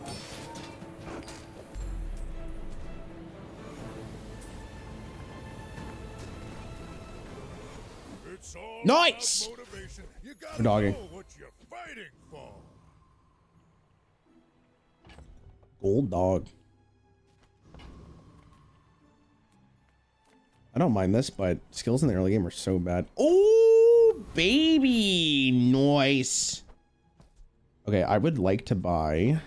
Nice! We're dogging. Gold dog. I don't mind this, but skills in the early game are so bad. Oh, baby. Nice. Okay, I would like to buy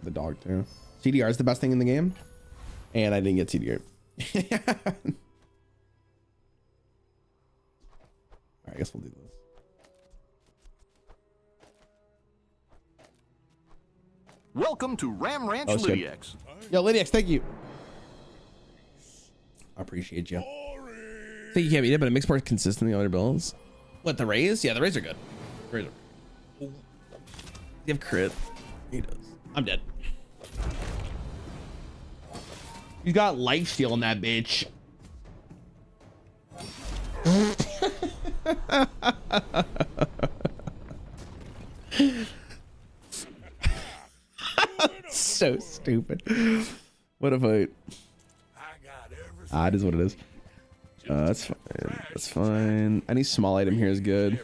the dog too. CDR is the best thing in the game. And I didn't get CDR. I guess we'll do this. Welcome to Ram Ranch Lydiax. Yo, Lydiax, thank you. I appreciate you. I think you can't beat it, but it makes more consistent than the other builds. What, the rays? Yeah, the rays are good. Rays are... You have crit. He does. I'm dead. He's got lifesteal on that bitch. So stupid. What a fight. It is what it is. That's fine. That's fine. Any small item here is good.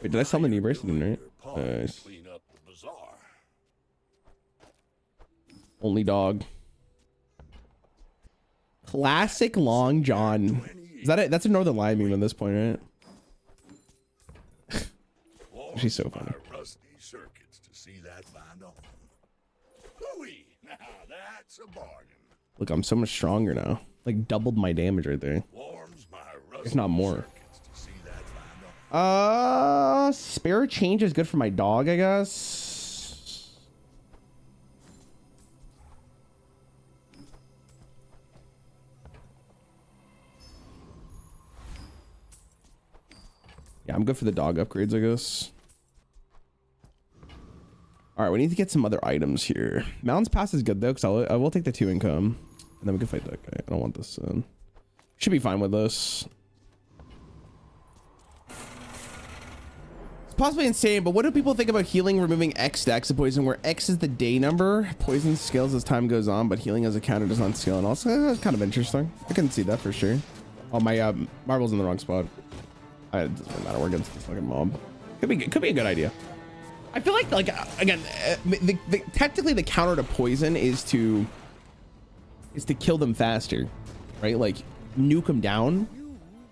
Wait, did I sell the new bracelet, right? Nice. Only dog. Classic Long John. Is that it? That's a Northern Lion meme at this point, right? She's so funny. Rusty circuits to see that find on. Now that's a bargain. Look, I'm so much stronger now. Like doubled my damage right there. If not more. Spare change is good for my dog, I guess. Yeah, I'm good for the dog upgrades, I guess. All right, we need to get some other items here. Mountains Pass is good though, because I will take the 2 income, and then we can fight that guy. I don't want this. Should be fine with this. It's possibly insane, but what do people think about healing removing X stacks of poison, where X is the day number, poison scales as time goes on, but healing as a counter does not scale, and also that's kind of interesting. I can see that for sure. Oh, my marble's in the wrong spot. It doesn't matter. We're against the fucking mob. Could be a good idea. I feel like again, technically the counter to poison is to kill them faster, right? Like nuke them down.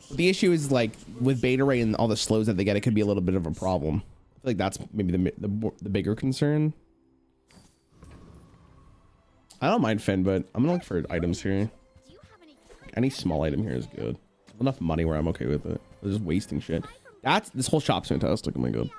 But the issue is like with beta ray and all the slows that they get, it could be a little bit of a problem. I feel like that's maybe the bigger concern. I don't mind Finn, but I'm gonna look for items here. Any small item here is good. Enough money where I'm okay with it. They're just wasting shit. This whole shop's fantastic. Oh my god.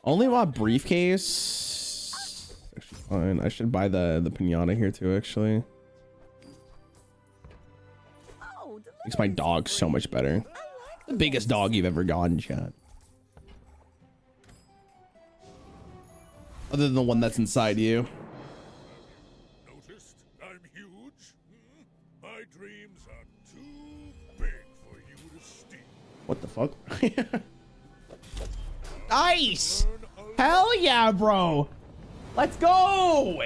Only want briefcase. Actually, fine. I should buy the pinata here too. Actually, makes my dog so much better. The biggest dog you've ever gotten, chat. Other than the one that's inside you. Noticed I'm huge? My dreams are too big for you to steal. What the fuck? Nice! Hell yeah, bro! Let's go!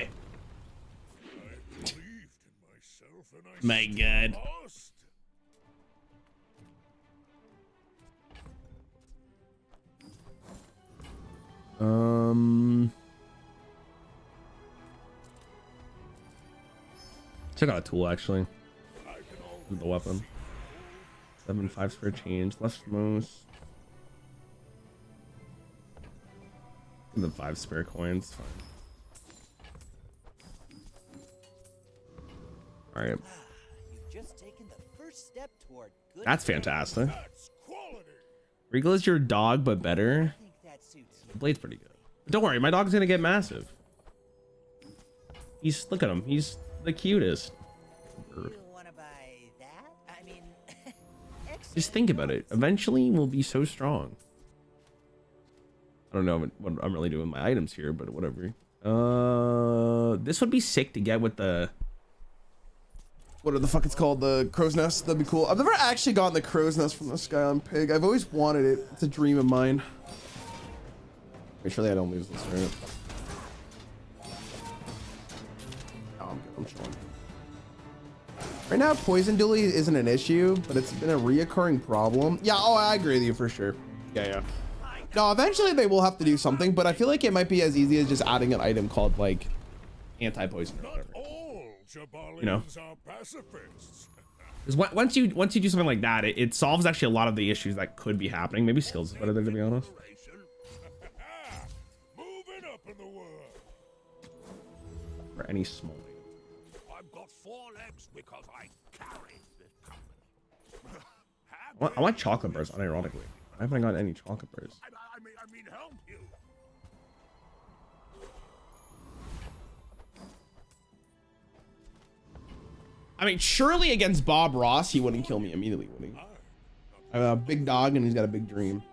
My god. Check out a tool actually. The weapon. 7.5 spare change. Leftmost. And the 5 spare coins. Fine. All right. You've just taken the first step toward good. That's fantastic. Regal is your dog, but better. The blade's pretty good. Don't worry, my dog's gonna get massive. Look at him. He's the cutest. Just think about it. Eventually, we'll be so strong. I don't know what I'm really doing with my items here, but whatever. This would be sick to get with the... What the fuck it's called? The crow's nest. That'd be cool. I've never actually gotten the crow's nest from the Sky on Pig. I've always wanted it. It's a dream of mine. Make sure that I don't lose this, right? Oh, I'm chilling. Right now, poison dually isn't an issue, but it's been a reoccurring problem. Yeah, oh, I agree with you for sure. Yeah. No, eventually they will have to do something, but I feel like it might be as easy as just adding an item called like anti-poison or whatever. You know, because once you do something like that, it solves actually a lot of the issues that could be happening. Maybe skills is better than, to be honest. Moving up in the world. For any small. I've got 4 legs because I carry this company. I want chocolate bars, unironically. I haven't got any chocolate bars. I mean, help you. I mean, surely against Bob Ross, he wouldn't kill me immediately, would he? I have a big dog and he's got a big dream.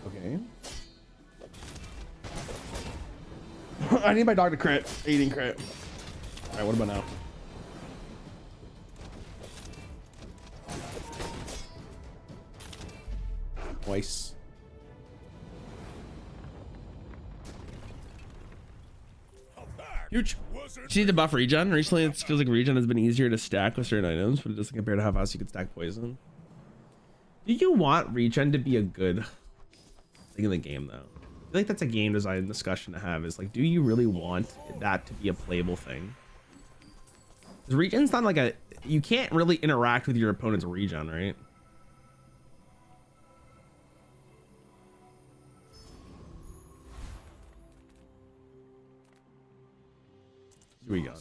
Okay. I need my dog to crit. 18 crit. All right, what about now? Nice. Huge. Did you need to buff regen? Recently, it feels like regen has been easier to stack with certain items, but it doesn't compare to how fast you can stack poison. Do you want regen to be a good thing in the game, though? I feel like that's a game design discussion to have. Is like, do you really want that to be a playable thing? Because regen's not like a... You can't really interact with your opponent's regen, right? Here we go.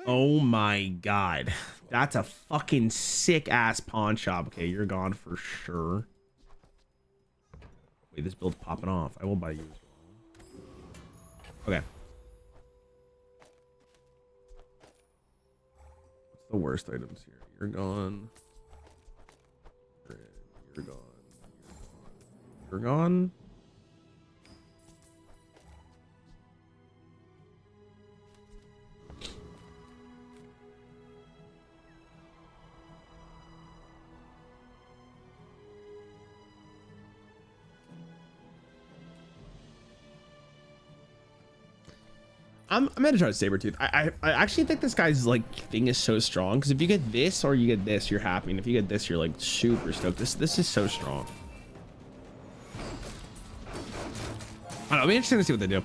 Oh my god. That's a fucking sick ass pawn shop. Okay, you're gone for sure. Wait, this build's popping off. I will buy you as well. Okay. What's the worst items here? You're gone. You're gone. You're gone. I'm gonna try to Sabertooth. I actually think this guy's like thing is so strong because if you get this or you get this, you're happy, and if you get this, you're like super stoked. This is so strong. I don't know. It'll be interesting to see what they do.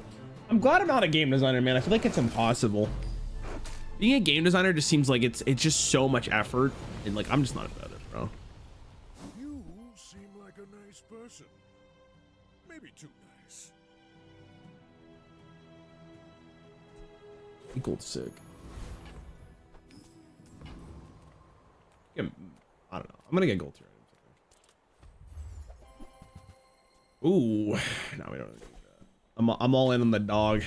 I'm glad I'm not a game designer, man. I feel like it's impossible. Being a game designer just seems like it's just so much effort, and like I'm just not about it, bro. You seem like a nice person. Maybe too nice. Gold sick. I don't know. I'm gonna get gold tier items. Ooh, no, we don't really need that. I'm all in on the dog.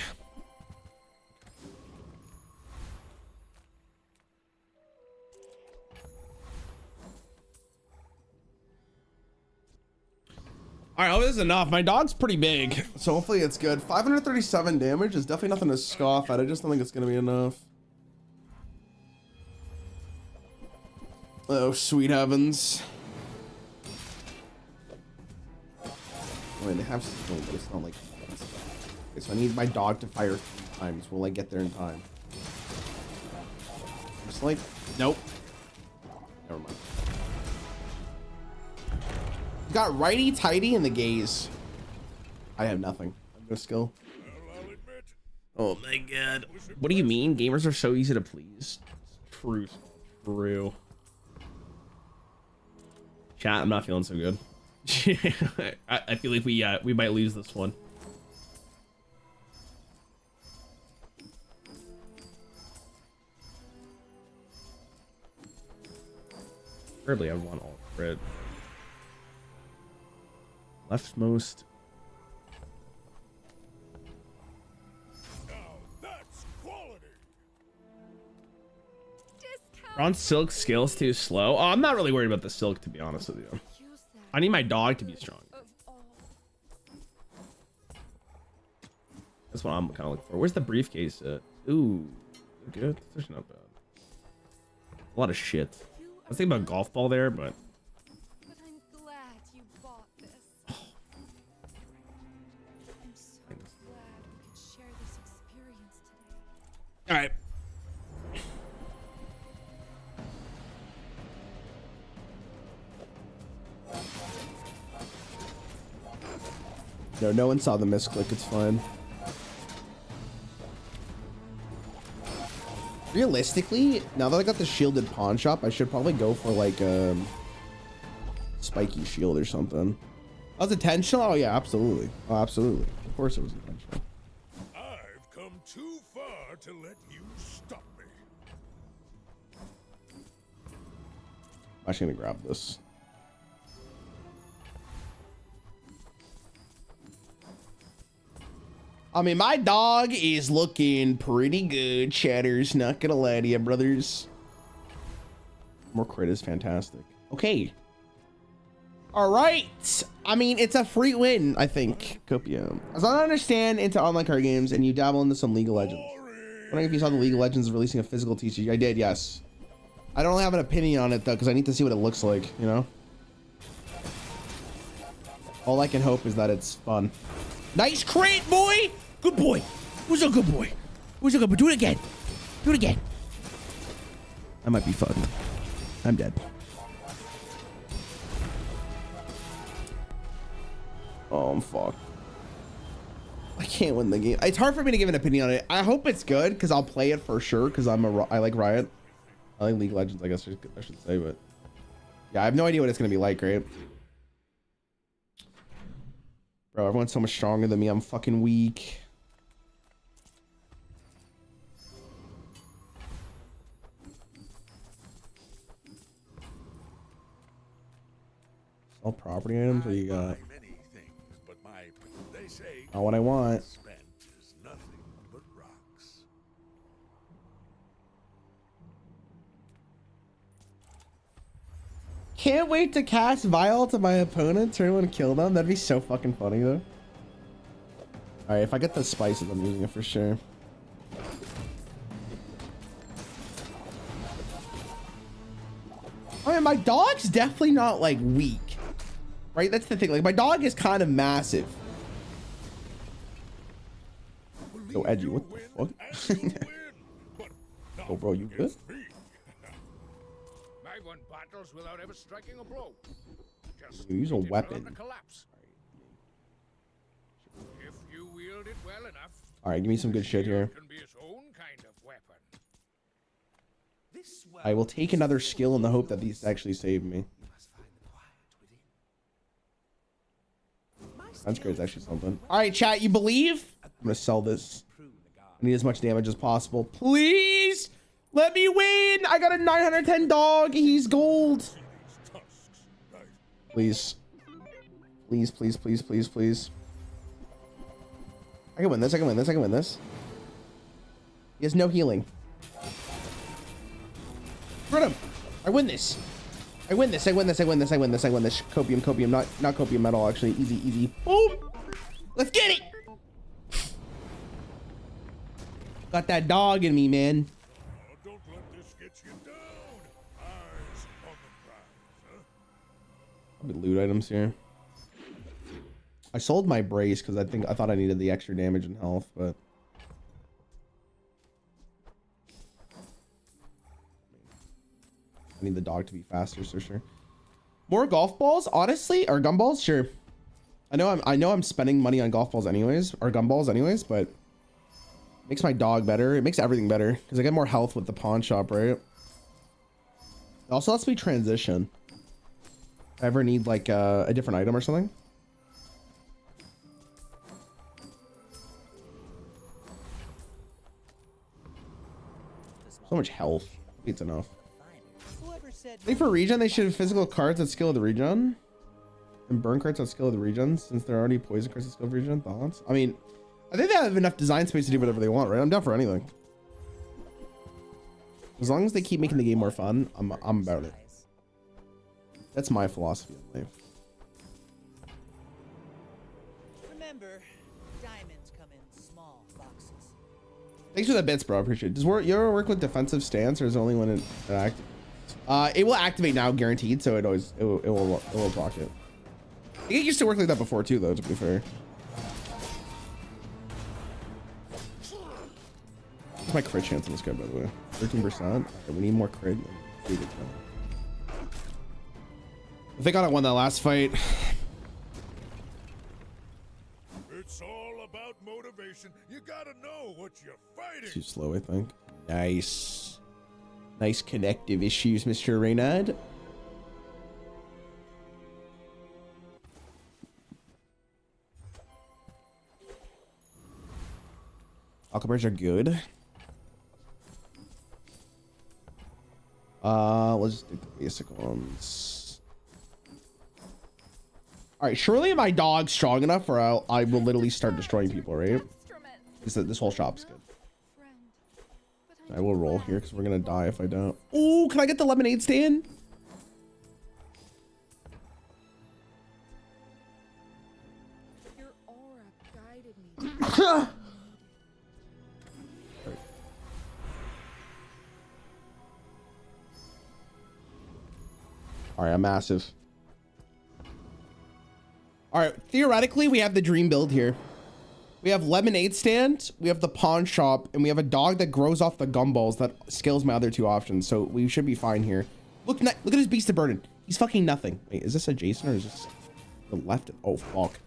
All right, this is enough. My dog's pretty big, so hopefully it's good. 537 damage is definitely nothing to scoff at. I just don't think it's gonna be enough. Oh, sweet heavens. Wait, they have something, but it's not like... Okay, so I need my dog to fire 3 times. Will I get there in time? Just like... Nope. Never mind. Got righty tighty in the gaze. I have nothing. I'm no skill. Oh my god. What do you mean? Gamers are so easy to please. True. True. Chat, I'm not feeling so good. I feel like we might lose this one. Preferably I want all crit. Leftmost. Now that's quality. Ron Silk skills too slow. Oh, I'm not really worried about the Silk, to be honest with you. I need my dog to be strong. That's what I'm kind of looking for. Where's the briefcase at? Ooh, good. That's not bad. A lot of shit. I was thinking about golf ball there, but. I'm glad you bought this. I'm so glad we could share this experience today. All right. No one saw the misclick. It's fine. Realistically, now that I got the shielded pawn shop, I should probably go for like a spiky shield or something. That was intentional? Oh yeah, absolutely. Oh, absolutely. Of course it was intentional. I've come too far to let you stop me. I'm actually gonna grab this. I mean, my dog is looking pretty good, chatters. Not gonna lie to you, brothers. More crit is fantastic. Okay. All right. I mean, it's a free win, I think. Copia. As I understand into online card games, and you dabble into some League of Legends. Wondering if you saw the League of Legends releasing a physical TCG. I did, yes. I don't have an opinion on it though, because I need to see what it looks like. You know. All I can hope is that it's fun. Nice crit, boy. Good boy. Who's a good boy? Who's a good boy? Do it again. Do it again. I might be fucking. I'm dead. Oh, I'm fucked. I can't win the game. It's hard for me to give an opinion on it. I hope it's good because I'll play it for sure because I like Riot. I like League of Legends, I guess I should say, but yeah, I have no idea what it's gonna be like, right? Bro, everyone's so much stronger than me. I'm fucking weak. All property items? What do you got? Many things, but they say Not what I want. spent is nothing but rocks. Can't wait to cast Vial to my opponent, turn one, kill them. That'd be so fucking funny though. All right, if I get the spices, I'm using it for sure. I mean, my dog's definitely not like weak, right? That's the thing. Like my dog is kind of massive. So so edgy. What the fuck? Oh, bro, you good? I won battles without ever striking a blow. Just Use a waited for them weapon. to collapse. If you wield it well enough, All right, give me some good shit here. it can be its own kind of weapon. I will take another skill in the hope that these actually save me. Sunscreen is actually something. All right, chat, you believe? I'm gonna sell this. I need as much damage as possible. Please let me win. I got a 910 dog. He's gold. Please. Please, please, please, please, please. I can win this. I can win this. I can win this. He has no healing. Run him. I win this. I win this. I win this. I win this. I win this. I win this. Copium, copium, not copium at all. Actually, easy, easy. Boom. Let's get it. Got that dog in me, man. Oh, don't let this get you down. Eyes on the prize, huh? Probably loot items here. I sold my brace because I thought I needed the extra damage and health, but I need the dog to be faster, so sure. More golf balls, honestly, or gumballs, sure. I know I'm spending money on golf balls anyways, or gumballs anyways, but it makes my dog better. It makes everything better because I get more health with the pawn shop, right? It also lets me transition. If I ever need like a different item or something. So much health. It's enough. I think for regen, they should have physical cards that skill of the regen. And burn cards that skill of the regen, since they're already poison cards that skill of regen. Thoughts? I mean, I think they have enough design space to do whatever they want, right? I'm down for anything. As long as they keep making the game more fun, I'm about it. That's my philosophy in life. Remember, diamonds come in small boxes. Thanks for the bits, bro. I appreciate it. Does you ever work with defensive stance, or is it only when it activates? It will activate now, guaranteed. So it will block it. It used to work like that before too, though. To be fair. What's my crit chance on this guy, by the way? 13%. We need more crit. I think I won that last fight. It's all about motivation. You gotta know what you're fighting. Too slow, I think. Nice. Nice connective issues, Mr. Reynard. Alchemers are good. Let's just do the basic ones. All right, surely my dog's strong enough, or I will literally start destroying people, right? This whole shop's good. I will roll here because we're gonna die if I don't. Ooh, can I get the lemonade stand? Your aura guided me. All right, I'm massive. All right, theoretically, we have the dream build here. We have lemonade stand, we have the pawn shop, and we have a dog that grows off the gumballs that scales my other two options. So we should be fine here. Look at his beast of burden. He's fucking nothing. Wait, is this adjacent or is this the left? Oh, fuck.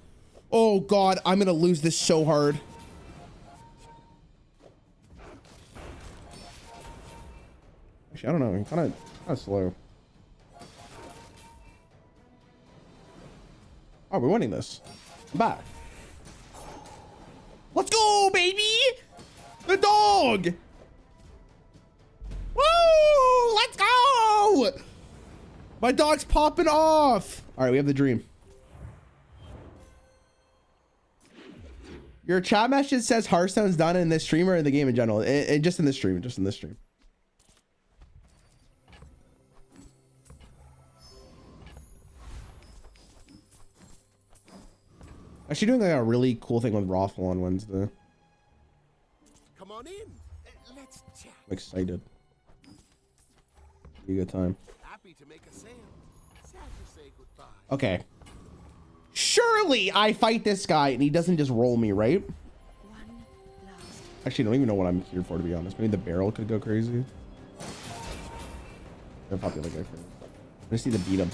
Oh, God, I'm going to lose this so hard. Actually, I don't know. I'm kind of slow. Oh, we're winning this. I'm back. Let's go, baby! The dog! Woo! Let's go! My dog's popping off! All right, we have the dream. Your chat message says Hearthstone's done in this stream or in the game in general? Just in this stream, just in this stream. Actually doing like a really cool thing with Raffle on Wednesday. Come on in. Let's chat. I'm excited. Be a good time. Happy to make a sale. Sad to say goodbye. Okay. Surely I fight this guy and he doesn't just roll me, right? One last Actually, I don't even know what I'm here for, to be honest. Maybe the barrel could go crazy. They're probably like, I just need to beat him.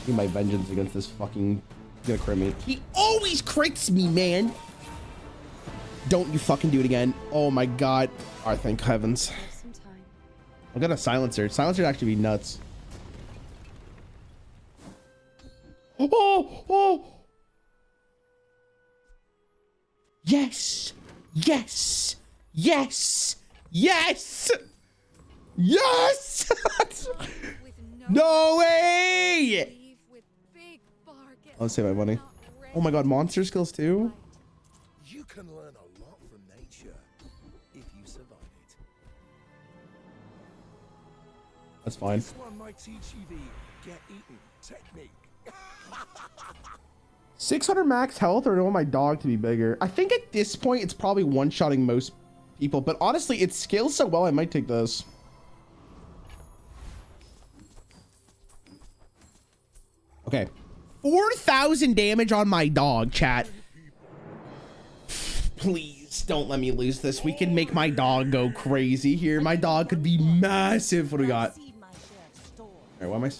Need my vengeance against this fucking... He's gonna crit me. He always crits me, man. Don't you fucking do it again. Oh my god. All right, thank heavens. I got a silencer. Silencer would actually be nuts. Oh. Yes. Yes. Yes. Yes. Yes. No way. I'll save my money. Oh my god, monster skills too? You can learn a lot from nature if you survive it. That's fine. This one might teach you the get eaten technique. 600 max health, or do I want my dog to be bigger? I think at this point it's probably one-shotting most people, but honestly it scales so well I might take this. Okay. 4,000 damage on my dog, chat. Please don't let me lose this. We can make my dog go crazy here. My dog could be massive. What do we got? All right, why am I...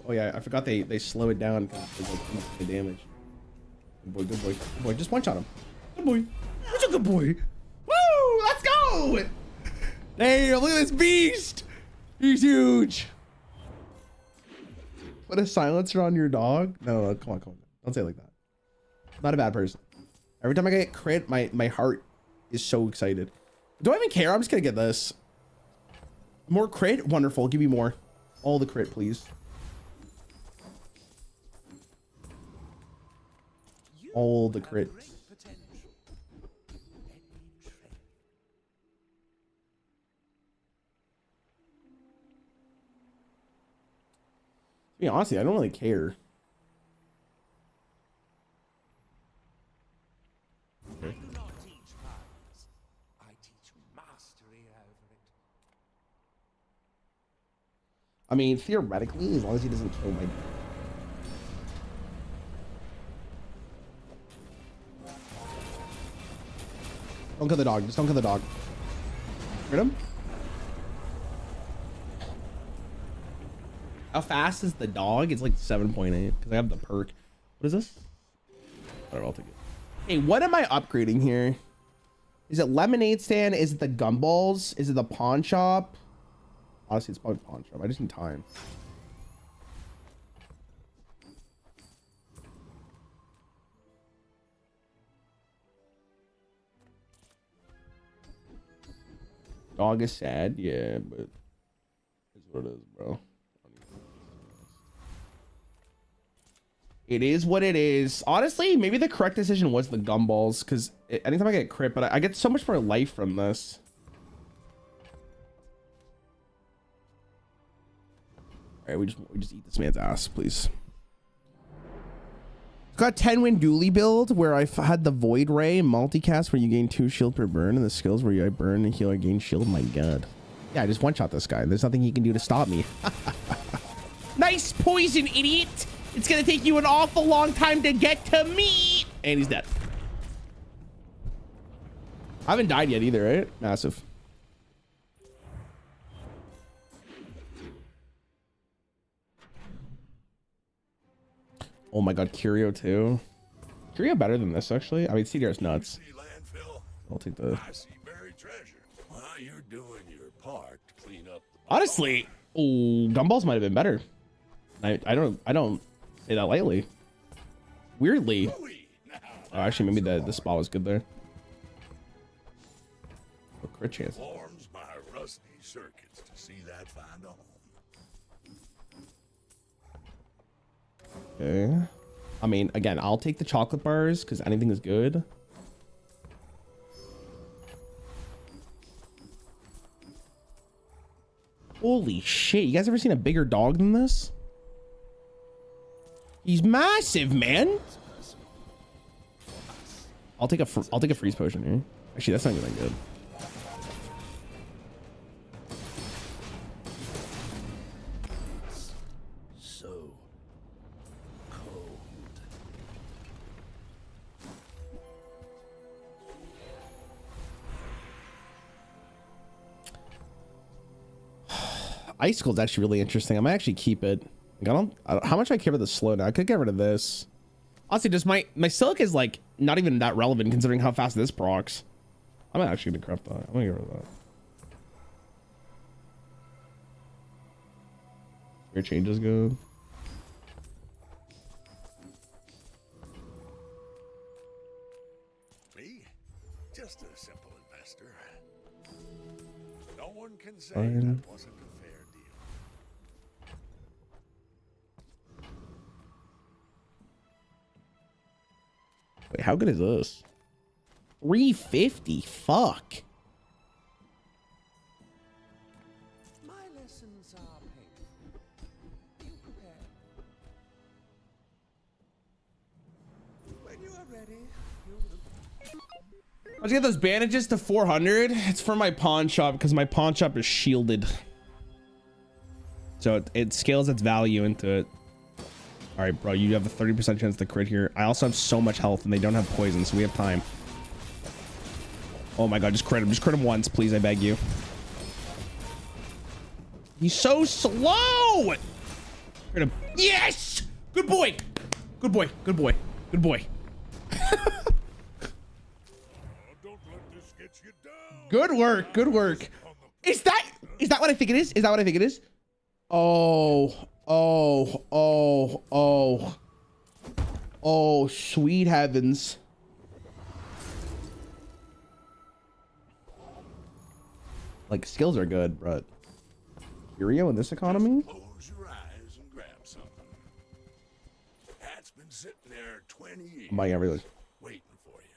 Oh yeah, I forgot they slow it down because like the damage. Good boy, good boy, good boy. Just one shot him. Good boy. That's a good boy. Woo! Let's go! Damn, look at this beast. He's huge. Put a silencer on your dog? No, come on. Don't say it like that. I'm not a bad person. Every time I get crit, my heart is so excited. Do I even care? I'm just gonna get this. More crit? Wonderful. Give me more. All the crit, please. All the crit. I mean, honestly, I don't really care. I do not teach violence. I teach mastery over it. I mean, theoretically, as long as he doesn't kill my... Don't kill the dog. Just don't kill the dog. Hurt him? How fast is the dog? It's like 7.8 because I have the perk. What is this? I don't know. I'll take it. Hey, what am I upgrading here? Is it lemonade stand? Is it the gumballs? Is it the pawn shop? Honestly, it's probably pawn shop. I just need time. Dog is sad, yeah, but it's what it is, bro. It is what it is. Honestly, maybe the correct decision was the gumballs, because anytime I get crit, but I get so much more life from this. All right, we just eat this man's ass, please. Got 10-win dually build where I had the void ray multicast where you gain 2 shield per burn, and the skills where I burn and heal, I gain shield. My god. Yeah, I just one-shot this guy. There's nothing he can do to stop me. Nice poison, idiot. It's gonna take you an awful long time to get to me. And he's dead. I haven't died yet either, right? Massive. Oh my god, Curio too. Curio better than this, actually. I mean, CDR is nuts. I'll take the... I see buried treasure. While you're doing your part to clean up the... Honestly, oh, gumballs might have been better. I don't say that lightly. Weirdly. Oh, actually, maybe the spot was good there. Oh, crit chance. Warms my rusty circuits to see that find a home. Okay. I mean, again, I'll take the chocolate bars because anything is good. Holy shit. You guys ever seen a bigger dog than this? He's massive, man. I'll take a freeze potion here. Actually, that's not even good. So cold. Icicle is actually really interesting. I might actually keep it. Like, how much I care about the slow now. I could get rid of this. Honestly, just my silica is like not even that relevant considering how fast this procs. I'm actually gonna craft that. I'm gonna get rid of that. Your change is good. Me? Just a simple investor. No one can say Fine. that wasn't a fair deal. Wait, how good is this? 350. Fuck. My lessons are painful. Be prepared. When you are ready, you will. Let's get those bandages to 400. It's for my pawn shop because my pawn shop is shielded. So it scales its value into it. All right, bro, you have a 30% chance to crit here. I also have so much health and they don't have poison, so we have time. Oh my God, just crit him. Just crit him once, please, I beg you. He's so slow. Crit him. Yes! Good boy. Good boy. Good boy. Good boy. Don't let this get you down. Good work. Good work. Is that what I think it is? Is that what I think it is? Oh, sweet heavens. Like, skills are good, but Curio in this economy? Close your eyes and grab something. Hat's been sitting there 20 years. I'm buying everything. Waiting for you.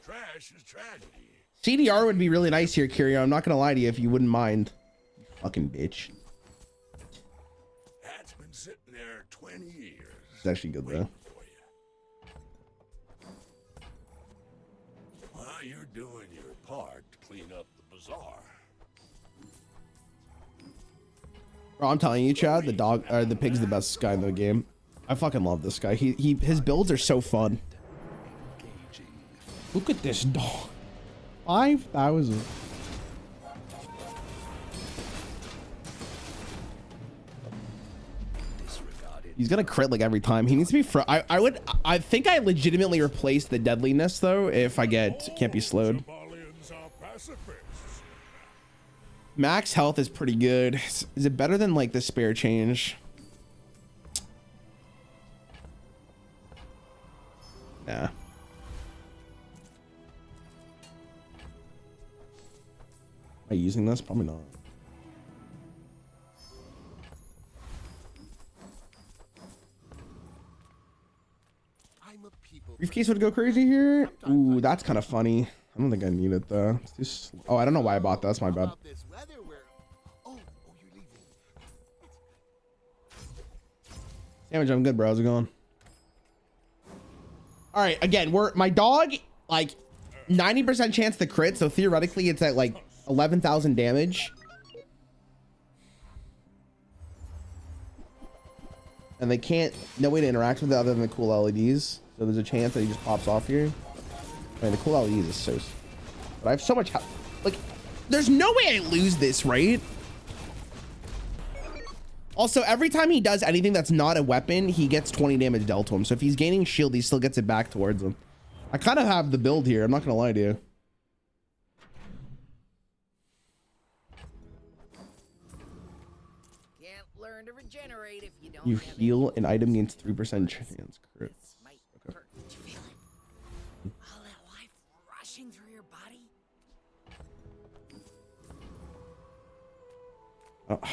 Trash is tragedy. CDR would be really nice here, Curio. I'm not gonna lie to you if you wouldn't mind. You fucking bitch. Hat's been sitting there 20 years. It's actually good though. For you. While you're doing your part to clean up the bazaar. Bro, I'm telling you, Chad, the pig's the best guy in the game. I fucking love this guy. His builds are so fun. Look at this dog. 5,000. He's gonna crit like every time. He needs to be I think I legitimately replaced the deadliness though if I can't be slowed. Max health is pretty good. Is it better than like the spare change? Nah. Am I using this? Probably not. Briefcase would go crazy here. Ooh, that's kind of funny. I don't think I need it though. It's just, oh, I don't know why I bought that. That's my bad. Damage, I'm good, bro. How's it going? All right, again, my dog, like 90% chance to crit, so theoretically it's at like 11,000 damage. And they can't, no way to interact with it other than the cool LEDs. So there's a chance that he just pops off here. I mean, the cool LEDs is so, but I have so much health. Like, there's no way I lose this, right? Also, every time he does anything that's not a weapon, he gets 20 damage dealt to him. So if he's gaining shield, he still gets it back towards him. I kind of have the build here. I'm not going to lie to you. Can't learn to regenerate if you don't. You heal an item gains 3% chance crit. Okay. All that life rushing through your body.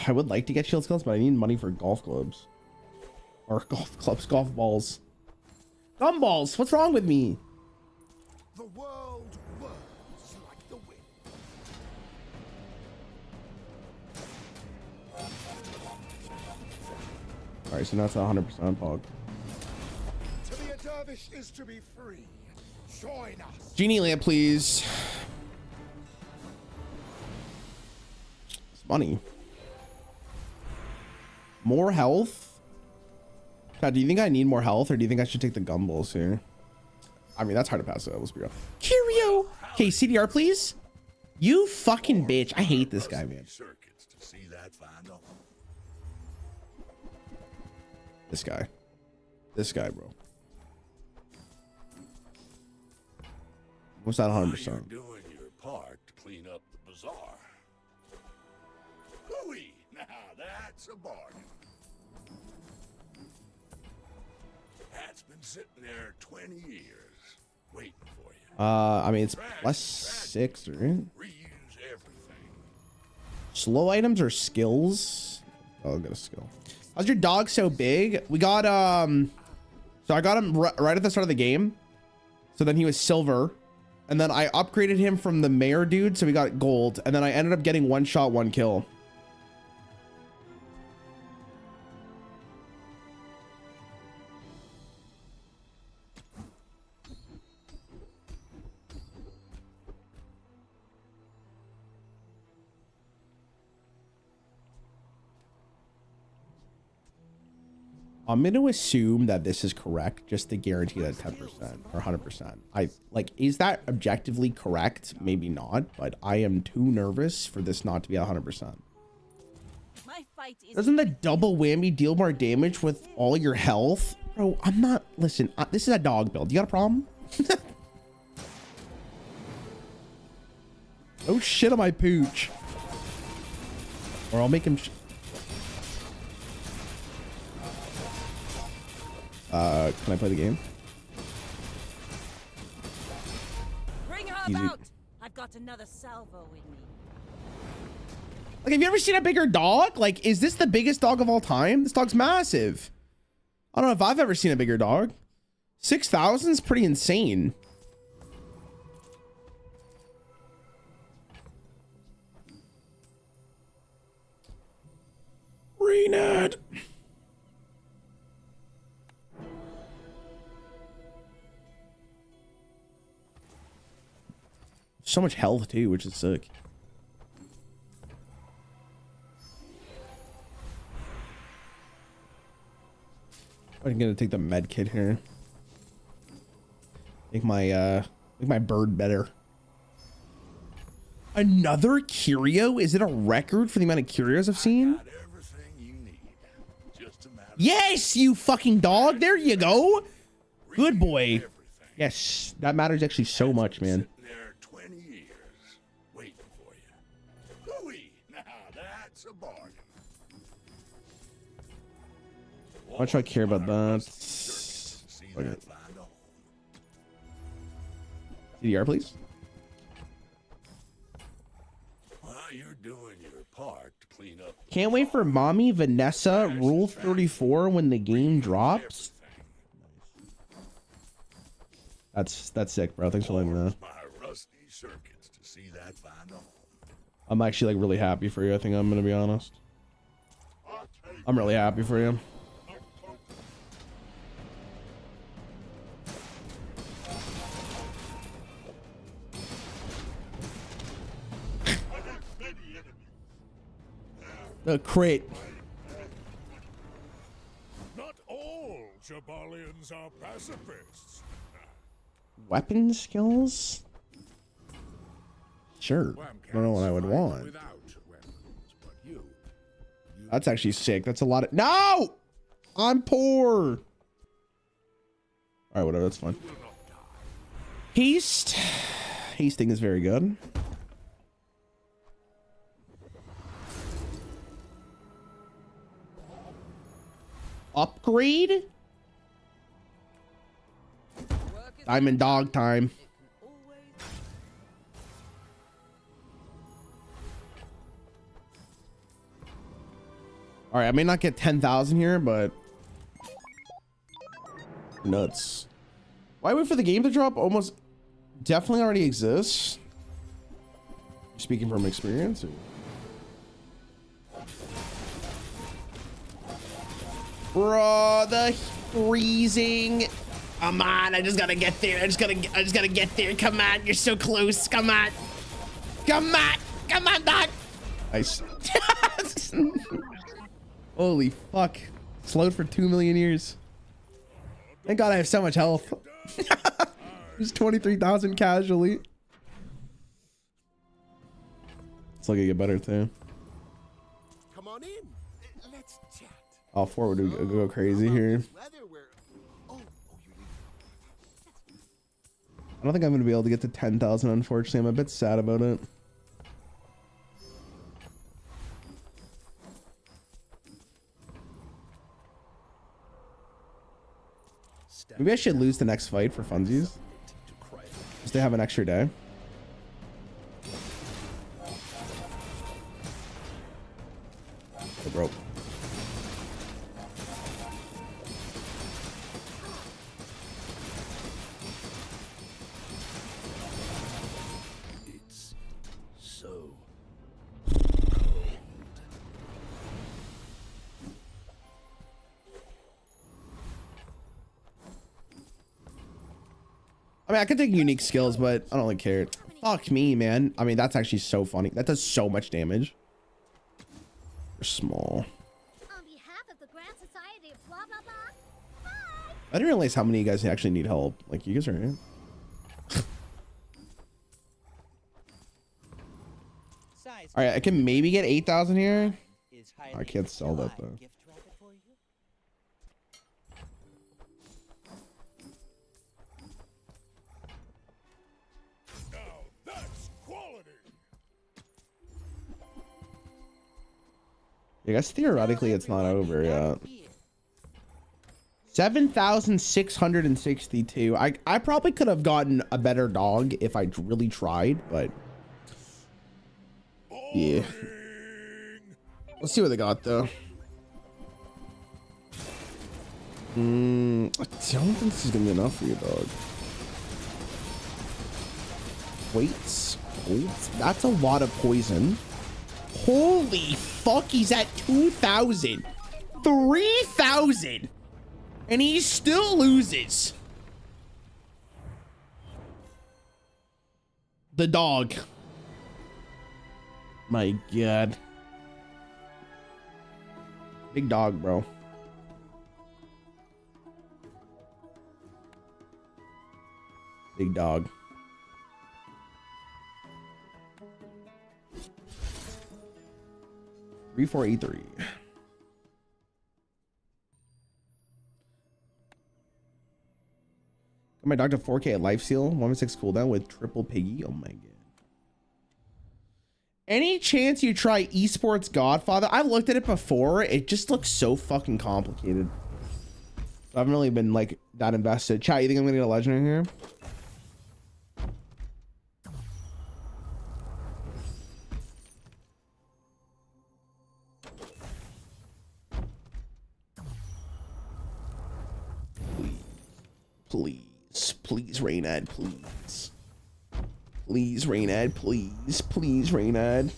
I would like to get shield skills, but I need money for golf clubs. Or golf clubs, golf balls. Gumballs, what's wrong with me? The world whirls like the wind. Alright, so now it's 100% pog. To be a dervish is to be free. Join us. Genie lamp, please. It's money. More health? God, do you think I need more health, or do you think I should take the gumballs here? I mean, that's hard to pass up. Let's be real. Curio! Okay, CDR, please. You fucking bitch. I hate this guy, man. Circuits to see that find out. This guy. This guy, bro. What's that 100%? You're doing your part to clean up the bazaar. Hooey! Now that's a bargain. That's been sitting there 20 years, waiting for you. I mean, it's plus 6, right? Reuse everything. Slow items or skills? Oh, I'll get a skill. How's your dog so big? We got, so I got him right at the start of the game. So then he was silver. And then I upgraded him from the mayor dude, so we got gold. And then I ended up getting 1 shot, 1 kill. I'm going to assume that this is correct, just to guarantee that 10% or 100%. Is that objectively correct? Maybe not, but I am too nervous for this not to be 100%. My fight is Doesn't the double whammy deal more damage with all your health? Bro, I'm not, listen, this is a dog build. You got a problem? Oh shit on my pooch. Or I'll make him... can I play the game? Bring her Easy. about. I've got another salvo with me. Like, have you ever seen a bigger dog? Like, is this the biggest dog of all time? This dog's massive. I don't know if I've ever seen a bigger dog. 6,000 is pretty insane. Renat. So much health too, which is sick. I'm gonna take the med kit here. Make my bird better. Another curio? Is it a record for the amount of curios I've seen? Everything you need. Just a matter Yes, you fucking dog. There you go. Good boy. Yes, that matters actually so much, man. there 20 years, waiting for you. Hooey! Now that's a bargain. Why do I care about that? See Okay. that find out. CDR, please. Well, you're doing your part to clean up. Can't wait for mommy Vanessa Rule 34 when the game drops. That's sick, bro. Thanks for letting me know. My rusty circuits to see that find out. I'm actually like really happy for you. I think I'm gonna be honest. I'm really happy for you. The crit. Not all Jabalians are pacifists. Weapon skills? Sure. I don't know what I would want. Without weapons, but you That's actually sick. That's a lot of... No! I'm poor. All right, whatever. That's fine. Haste. Hasting is very good. Upgrade? Diamond dog time. All right, I may not get 10,000 here, but nuts. Why wait for the game to drop? Almost definitely already exists. Speaking from experience. Or... Bro, the freezing. Come on, I just gotta get there. I just gotta get there. Come on, you're so close. Come on. Come on. Come on, dog. Nice. Holy fuck. Slowed for 2 million years. Thank God I have so much health. Just 23,000 casually. It's looking to get better too. Come on in. Let's chat. All four would go crazy here. I don't think I'm gonna be able to get to 10,000. Unfortunately, I'm a bit sad about it. Maybe I should lose the next fight for funsies, just to have an extra day. Oh, bro. It's so I mean, I could take unique skills, but I don't really care. Fuck me, man. I mean, that's actually so funny. That does so much damage. They're small. On behalf of the Grand Society of blah blah blah. Bye. I didn't realize how many of you guys actually need help. Like, you guys are in. All right, I can maybe get 8,000 here. I can't sell that though. now that's quality. I guess theoretically it's not over yet. 7,662. I probably could have gotten a better dog if I really tried, but yeah. Let's see what they got though. I don't think this is gonna be enough for you, dog. Weights. That's a lot of poison. Holy fuck, he's at 2,000. 3,000. And he still loses. The dog. My God. Big dog, bro. Big dog. Three, 4, 8, 3. Got my Dr. 4K at Life Seal, 1/6 cooldown with triple piggy. Oh my God. Any chance you try esports Godfather? I've looked at it before. It just looks so fucking complicated. I haven't really been like that invested. Chat, you think I'm gonna get a legendary here? Please, Raynad, please. Please, Raynad, please. Please, Raynad.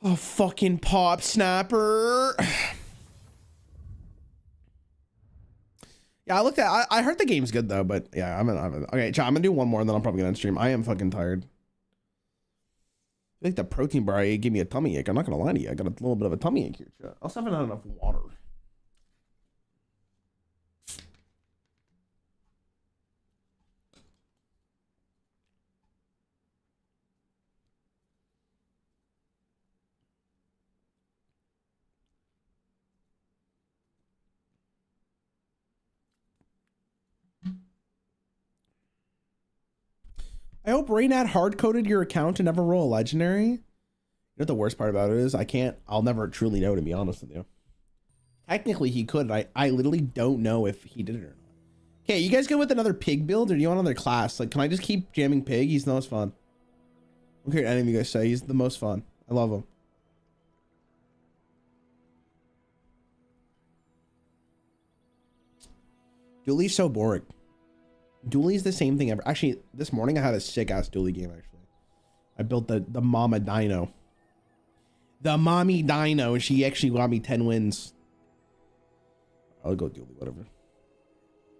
Oh, fucking pop snapper. Yeah, I looked at. I heard the game's good though, but yeah, okay. Chat, I'm gonna do one more, and then I'm probably gonna end stream. I am fucking tired. I think the protein bar I ate gave me a tummy ache. I'm not gonna lie to you. I got a little bit of a tummy ache here, chat. I also haven't had enough water. I hope Raynad hard-coded your account to never roll a legendary. You know what the worst part about it is? I'll never truly know, to be honest with you. Technically, he could. I literally don't know if he did it or not. Okay, you guys good with another pig build, or do you want another class? Like, can I just keep jamming pig? He's the most fun. I don't care what any of you guys say. He's the most fun. I love him. Dooley's so boring. Dooley's the same thing ever. Actually, this morning I had a sick ass Dooley game. Actually, I built the mama dino, the mommy dino, and she actually got me 10 wins. I'll go Dooley, whatever.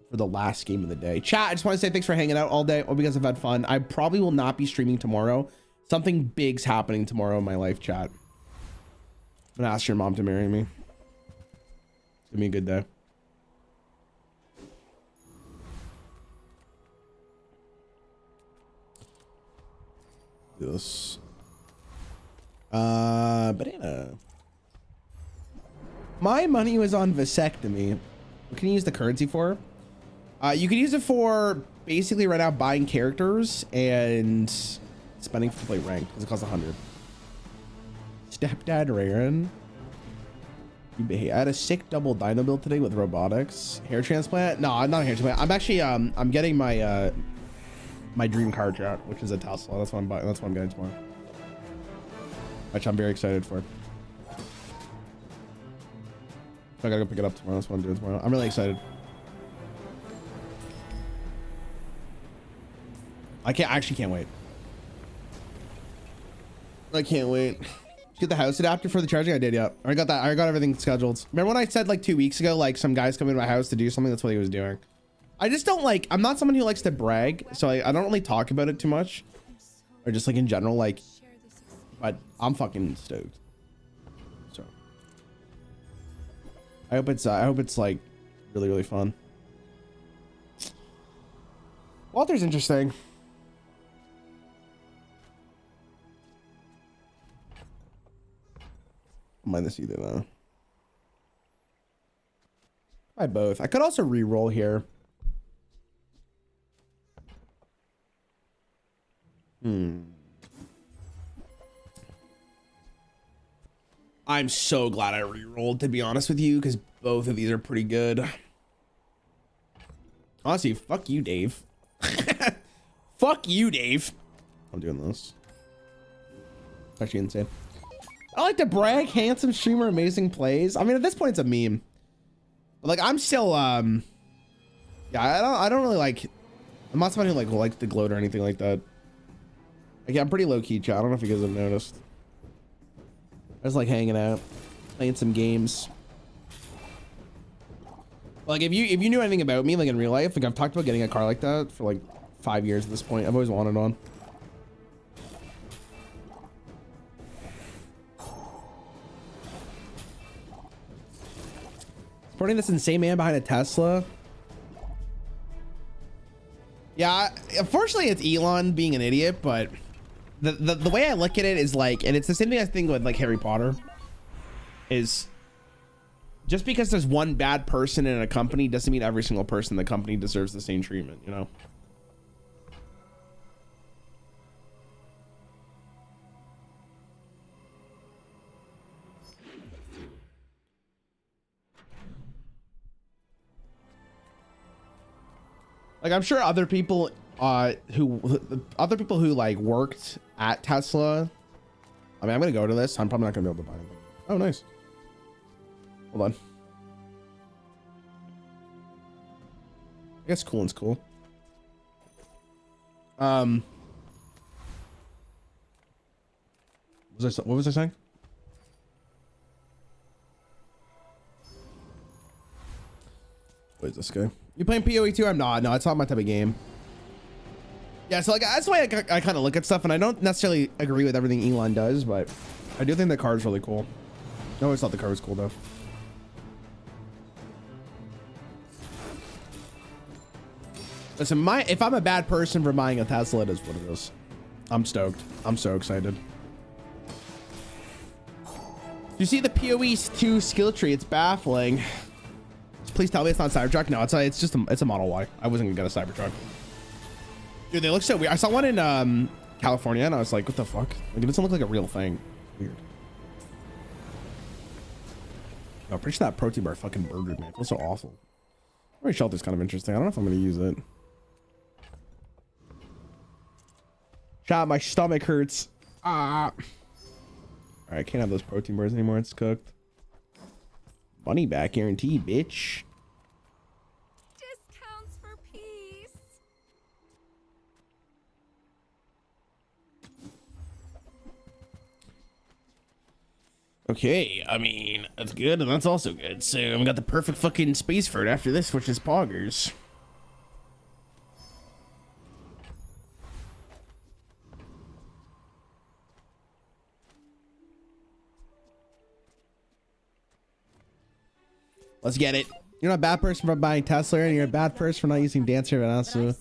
For the last game of the day. Chat, I just want to say thanks for hanging out all day. Hope you guys have had fun. I probably will not be streaming tomorrow. Something big's happening tomorrow in my life, chat. I'm gonna ask your mom to marry me. It's gonna be a good day. This. Banana. My money was on vasectomy. What can you use the currency for? You can use it for basically right now buying characters and spending to play ranked because it costs 100. Stepdad Rarran. I had a sick double dino build today with robotics. Hair transplant? No, I'm not a hair transplant. I'm actually I'm getting my my dream car chat, which is a Tesla. That's what I'm buying. That's what I'm getting tomorrow. Which I'm very excited for. I gotta go pick it up tomorrow. That's what I'm doing tomorrow. I'm really excited. I actually can't wait. I can't wait. Get the house adapter for the charging. I did, yeah. I got that. I got everything scheduled. Remember when I said like 2 weeks ago, like some guys coming to my house to do something? That's what he was doing. I just don't like, I'm not someone who likes to brag, so I don't really talk about it too much, or just like in general, like, but I'm fucking stoked. So I hope it's like really, really fun. Walter's interesting. I don't mind this either though. I both. I could also re-roll here. I'm so glad I re-rolled, to be honest with you, because both of these are pretty good. Honestly, fuck you, Dave. Fuck you, Dave. I'm doing this. Actually insane. I like to brag, handsome streamer, amazing plays. I mean, at this point, it's a meme. But like, I'm still, yeah, I don't really like, I'm not someone who like likes to gloat or anything like that. Like, I'm pretty low key, chat. I don't know if you guys have noticed. I just like hanging out, playing some games. Like, if you knew anything about me, like in real life, like I've talked about getting a car like that for like 5 years at this point. I've always wanted one. Supporting this insane man behind a Tesla. Yeah, unfortunately it's Elon being an idiot, but the way I look at it is like, and it's the same thing I think with like Harry Potter, is just because there's one bad person in a company doesn't mean every single person in the company deserves the same treatment, you know? Like, I'm sure other people who like worked at Tesla. I mean, I'm gonna go to this. I'm probably not gonna be able to buy anything. Oh, nice. Hold on. I guess cool one's cool. What was I saying? What is this guy? You playing PoE 2? I'm not. No, it's not my type of game. Yeah, so like that's why I kind of look at stuff, and I don't necessarily agree with everything Elon does, but I do think the car is really cool. I always thought the car was cool though. Listen, if I'm a bad person for buying a Tesla, it is what it is. I'm stoked. I'm so excited. You see the PoE 2 skill tree? It's baffling. Please tell me it's not Cybertruck. No, it's just it's a Model Y. I wasn't gonna get a Cybertruck. Dude, they look so weird. I saw one in California, and I was like, what the fuck? Like, it doesn't look like a real thing. Weird. I'm pretty sure that protein bar fucking burgered, man. It feels so awful. Ray shelter's kind of interesting. I don't know if I'm gonna use it. Shot, my stomach hurts. Ah. All right, can't have those protein bars anymore. It's cooked. Money back guaranteed, bitch. Discounts for peace. Okay, I mean, that's good, and that's also good. So we got the perfect fucking space for it after this, which is poggers. Let's get it. You're not a bad person for buying Tesla, and you're a bad person for not using Dancer and also.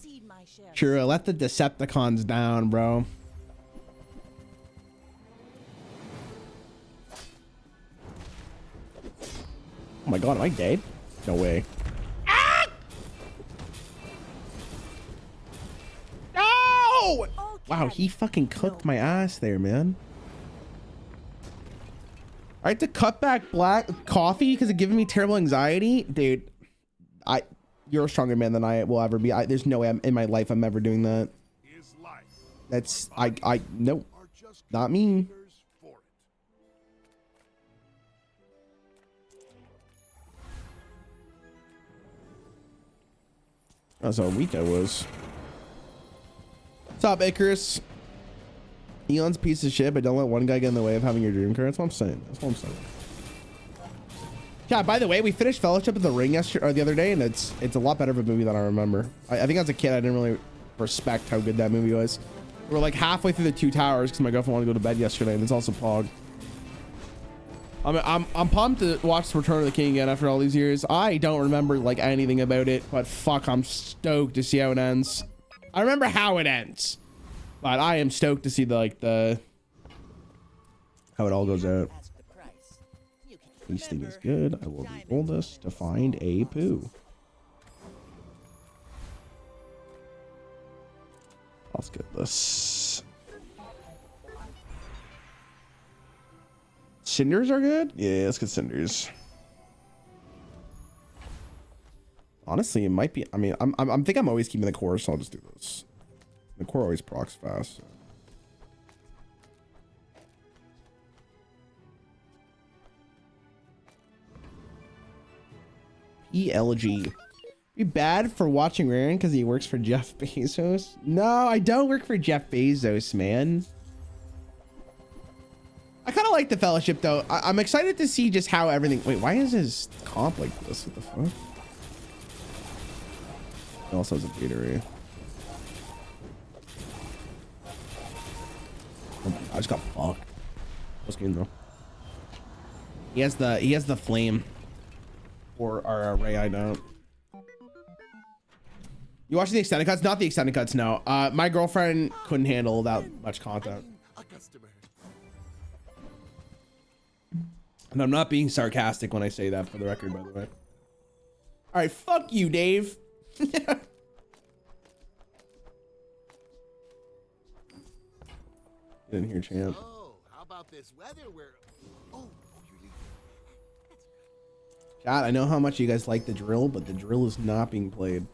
True, let the Decepticons down, bro. my god, am I dead? No way. Ah! No! Wow, he fucking cooked my ass there, man. I had to cut back black coffee because it giving me terrible anxiety. Dude, you're a stronger man than I will ever be. There's no way in my life I'm ever doing that. That's, nope, not me. That's how weak I was. What's up, Icarus? Elon's a piece of shit, but don't let one guy get in the way of having your dream car. That's what I'm saying. That's what I'm saying. Yeah, by the way, we finished Fellowship of the Ring yesterday, or the other day, and it's a lot better of a movie than I remember. I think as a kid, I didn't really respect how good that movie was. We're like halfway through the Two Towers because my girlfriend wanted to go to bed yesterday, and it's also Pog. I'm pumped to watch Return of the King again after all these years. I don't remember like anything about it, but fuck, I'm stoked to see how it ends. I remember how it ends, but I am stoked to see the how it all goes out. Tasting is good. I will roll this to find a poo. Let's get this. Cinders are good? Yeah, let's get cinders. Honestly, it might be. I mean, I'm think I'm always keeping the core, so I'll just do this. The core always procs fast. So. ELG. Be bad for watching Rarran because he works for Jeff Bezos? No, I don't work for Jeff Bezos, man. I kind of like the Fellowship though. I'm excited to see just how everything. Wait, why is his comp like this? What the fuck? He also has a Gatorade. Oh my God, I just got fucked. What's game though? He has the flame. Or our Ray, I don't. You watching the extended cuts? Not the extended cuts, no. My girlfriend couldn't handle that much content. And I'm not being sarcastic when I say that, for the record, by the way. All right, fuck you, Dave. Get in here, champ. Oh, how about this weather where... Oh, Chat, I know how much you guys like the drill, but the drill is not being played.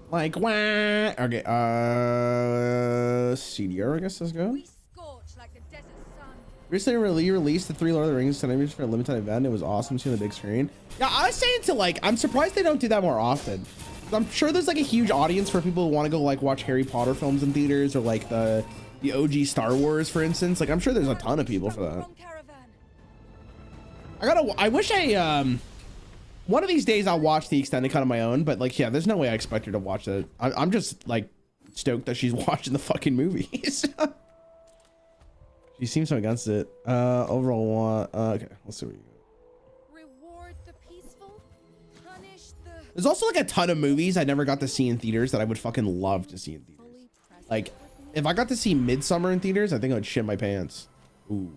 Like, wah. Okay, CDR, I guess let's go. Recently released the 3 Lord of the Rings cinematics for a limited event. It was awesome seeing the big screen. Yeah, I was saying to like, I'm surprised they don't do that more often. I'm sure there's like a huge audience for people who want to go like watch Harry Potter films in theaters or like the OG Star Wars, for instance. Like, I'm sure there's a ton of people for that. I wish one of these days I'll watch the extended cut on my own, but like, yeah, there's no way I expect her to watch it. I'm just like stoked that she's watching the fucking movies. She seems so against it. Overall, okay, let's see what you got. Reward the peaceful, punish the... There's also like a ton of movies I never got to see in theaters that I would fucking love to see in theaters. Like, if I got to see Midsummer in theaters, I think I would shit my pants. Ooh,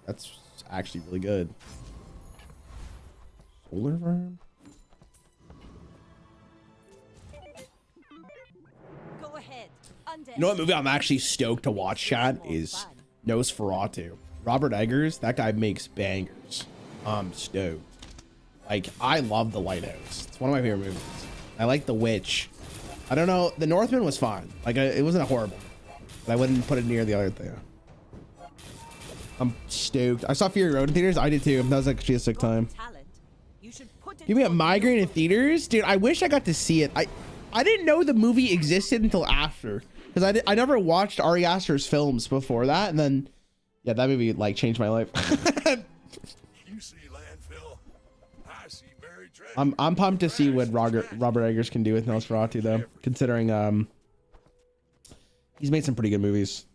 that's actually really good. Solar Farm? Go ahead. You know what movie I'm actually stoked to watch, chat, is Nosferatu. Robert Eggers, that guy makes bangers. I'm stoked. Like, I love The Lighthouse. It's one of my favorite movies. I like The Witch. I don't know, The Northman was fine. Like, it wasn't a horrible, but I wouldn't put it near the other thing. I'm stoked. I saw Fury Road in theaters. I did too. That was actually a sick time. Give me a migraine in theaters, dude. I wish I got to see it. I didn't know the movie existed until after, because I never watched Ari Aster's films before that, and then yeah, that movie like changed my life. You see landfill, I see buried treasure. I'm pumped to see what Robert Eggers can do with Nosferatu though, considering he's made some pretty good movies.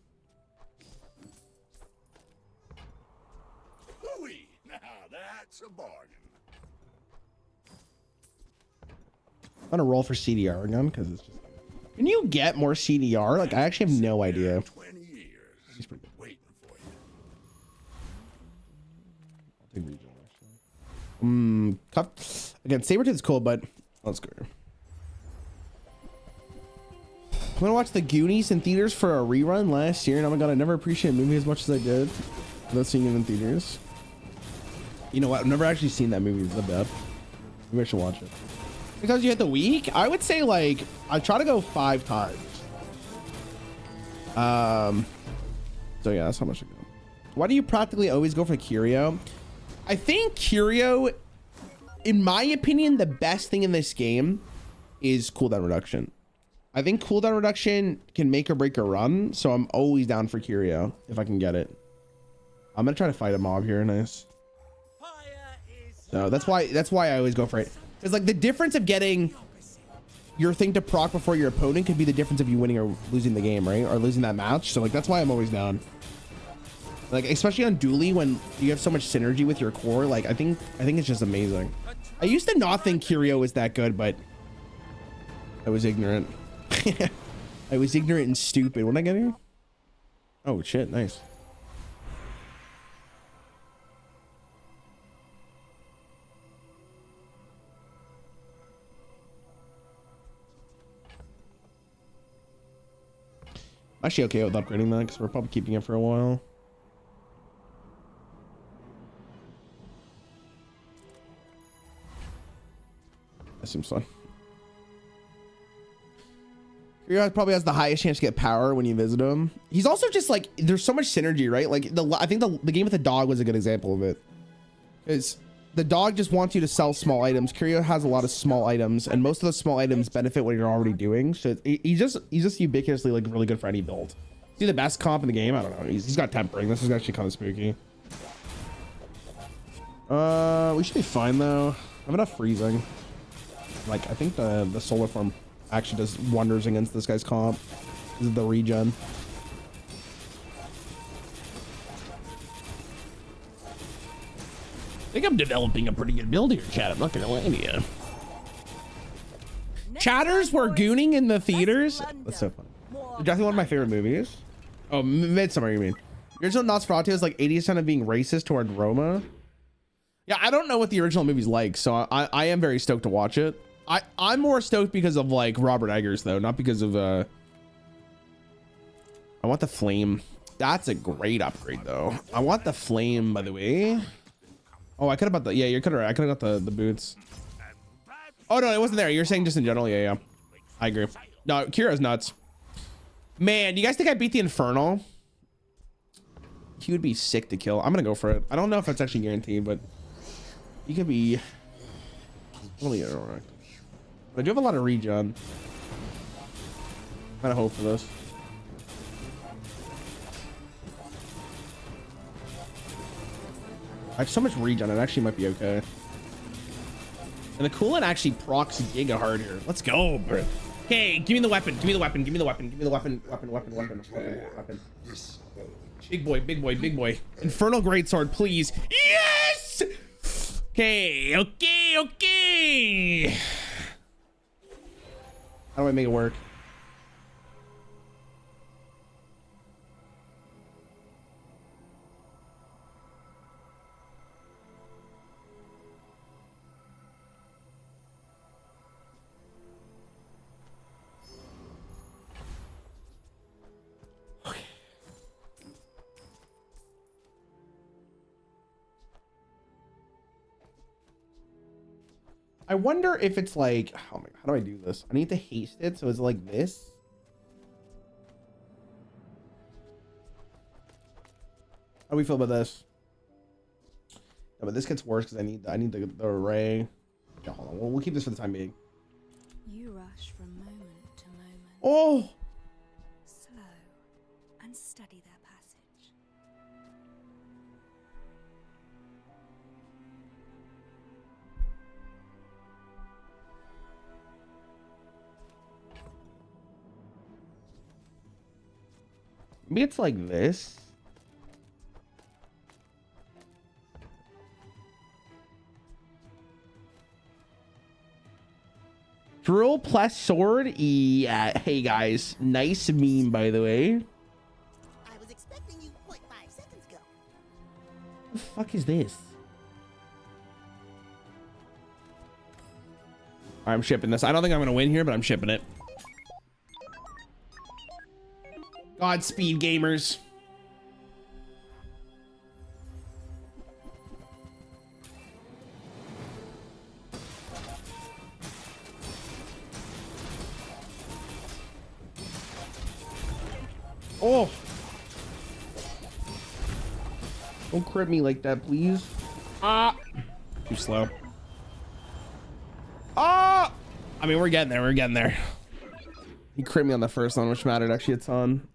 Hooey, now that's a bargain. I'm gonna roll for CDR again because it's just. Can you get more CDR? Like, I actually have no idea. 20 years. He's pretty good. Waiting for Take regional, actually. Cup. Again, Sabretooth's cool, but let's go. I'm gonna watch The Goonies in theaters for a rerun last year, and oh my god, I never appreciated a movie as much as I did without seeing it in theaters. You know what? I've never actually seen that movie. It's the best. Maybe I should watch it. Because you hit the week, I would say like I try to go 5 times. So yeah, that's how much I go. Why do you practically always go for Curio? I think Curio, in my opinion, the best thing in this game is cooldown reduction. I think cooldown reduction can make or break a run, so I'm always down for Curio if I can get it. I'm gonna try to fight a mob here. Nice. So that's why I always go for it. It's like the difference of getting your thing to proc before your opponent could be the difference of you winning or losing the game, right? Or losing that match. So like that's why I'm always down. Like especially on dually when you have so much synergy with your core. Like I think it's just amazing. I used to not think Curio was that good, but I was ignorant. I was ignorant and stupid. What did I get here? Oh shit, nice. Actually okay with upgrading that because we're probably keeping it for a while. That seems fun. Curio probably has the highest chance to get power when you visit him. He's also just like, there's so much synergy, right? Like I think the game with the dog was a good example of it. Because the dog just wants you to sell small items. Curio has a lot of small items, and most of the small items benefit what you're already doing. So he's just ubiquitously like really good for any build. Is he the best comp in the game? I don't know. He's got tempering. This is actually kind of spooky. We should be fine though. I have enough freezing. Like I think the solar form actually does wonders against this guy's comp. This is the regen. I think I'm developing a pretty good build here, chat. I'm not gonna lie to you. Chatters were gooning in the theaters. That's so funny. Definitely one of my favorite movies. Oh, Midsummer, you mean? The original Nosferatu is like 80% of being racist toward Roma. Yeah, I don't know what the original movie's like, so I am very stoked to watch it. I'm more stoked because of like Robert Eggers though, not because of I want the flame. That's a great upgrade though. I want the flame, by the way. Oh, I could have bought the, yeah, you could have, I could have got the boots. Oh no, it wasn't there. You're saying just in general. Yeah, I agree. No, Kira's nuts. Man, you guys think I beat the Infernal? He would be sick to kill. I'm gonna go for it. I don't know if that's actually guaranteed, but he could be really alright. But I do have a lot of regen. I'm gonna hope for this. I have so much regen, it actually might be okay. And the coolant actually procs giga hard here. Let's go, bro. Okay, give me the weapon. Give me the weapon. Give me the weapon. Give me the weapon. Weapon. Big boy, big boy, big boy. Infernal Greatsword, please. Yes! Okay. How do I make it work? I wonder if it's like, oh my, how do I do this? I need to haste it, so it's like this. How do we feel about this? No, but this gets worse because I need the array. Yeah, hold on. We'll keep this for the time being. You rush from moment to moment. Oh! Slow and steady their passage. Maybe it's like this. Drill plus sword. Yeah. Hey guys, nice meme by the way. I was expecting you 0.5 seconds ago. What the fuck is this? I'm shipping this. I don't think I'm gonna win here, but I'm shipping it. Godspeed, gamers. Oh. Don't crit me like that, please. Ah. Too slow. Ah. I mean, we're getting there. We're getting there. He crit me on the first one, which mattered actually a ton.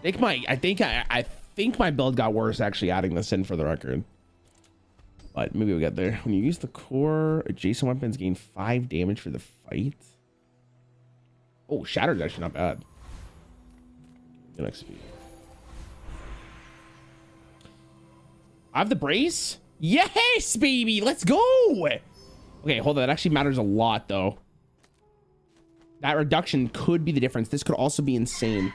I think my build got worse actually adding this in for the record. But maybe we'll get there. When you use the core, adjacent weapons gain 5 damage for the fight. Oh, Shattered's actually not bad. Good XP. I have the brace? Yes, baby! Let's go! Okay, hold on. That actually matters a lot, though. That reduction could be the difference. This could also be insane.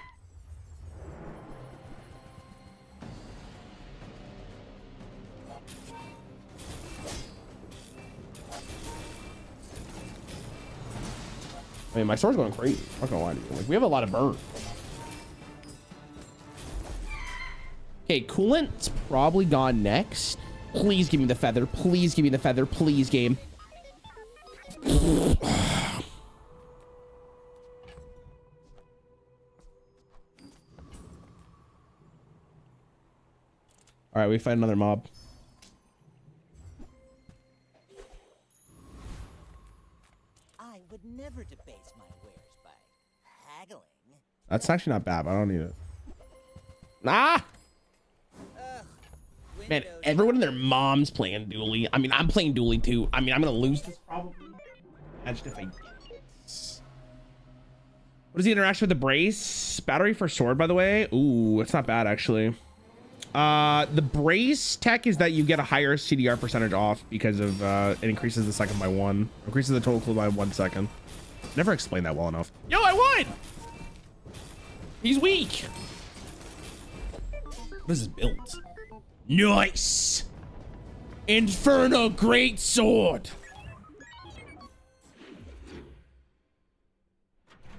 I mean, my sword's going crazy. I'm not gonna lie to you. Like, we have a lot of burn. Okay, coolant's probably gone next. Please give me the feather. Please give me the feather. Please, game. All right, we fight another mob. I would never debase my wares by haggling. That's actually not bad. I don't need it. Nah. Man, everyone and their mom's playing Dually. I mean, I'm playing Dually too. I mean, I'm gonna lose this probably. Imagine if I did. What is the interaction with the brace? Battery for sword, by the way. Ooh, it's not bad actually. The brace tech is that you get a higher CDR percentage off because of it increases the second by 1. Increases the total cooldown by 1 second. Never explained that well enough. Yo, I won! He's weak. What is his build? Nice! Inferno great sword!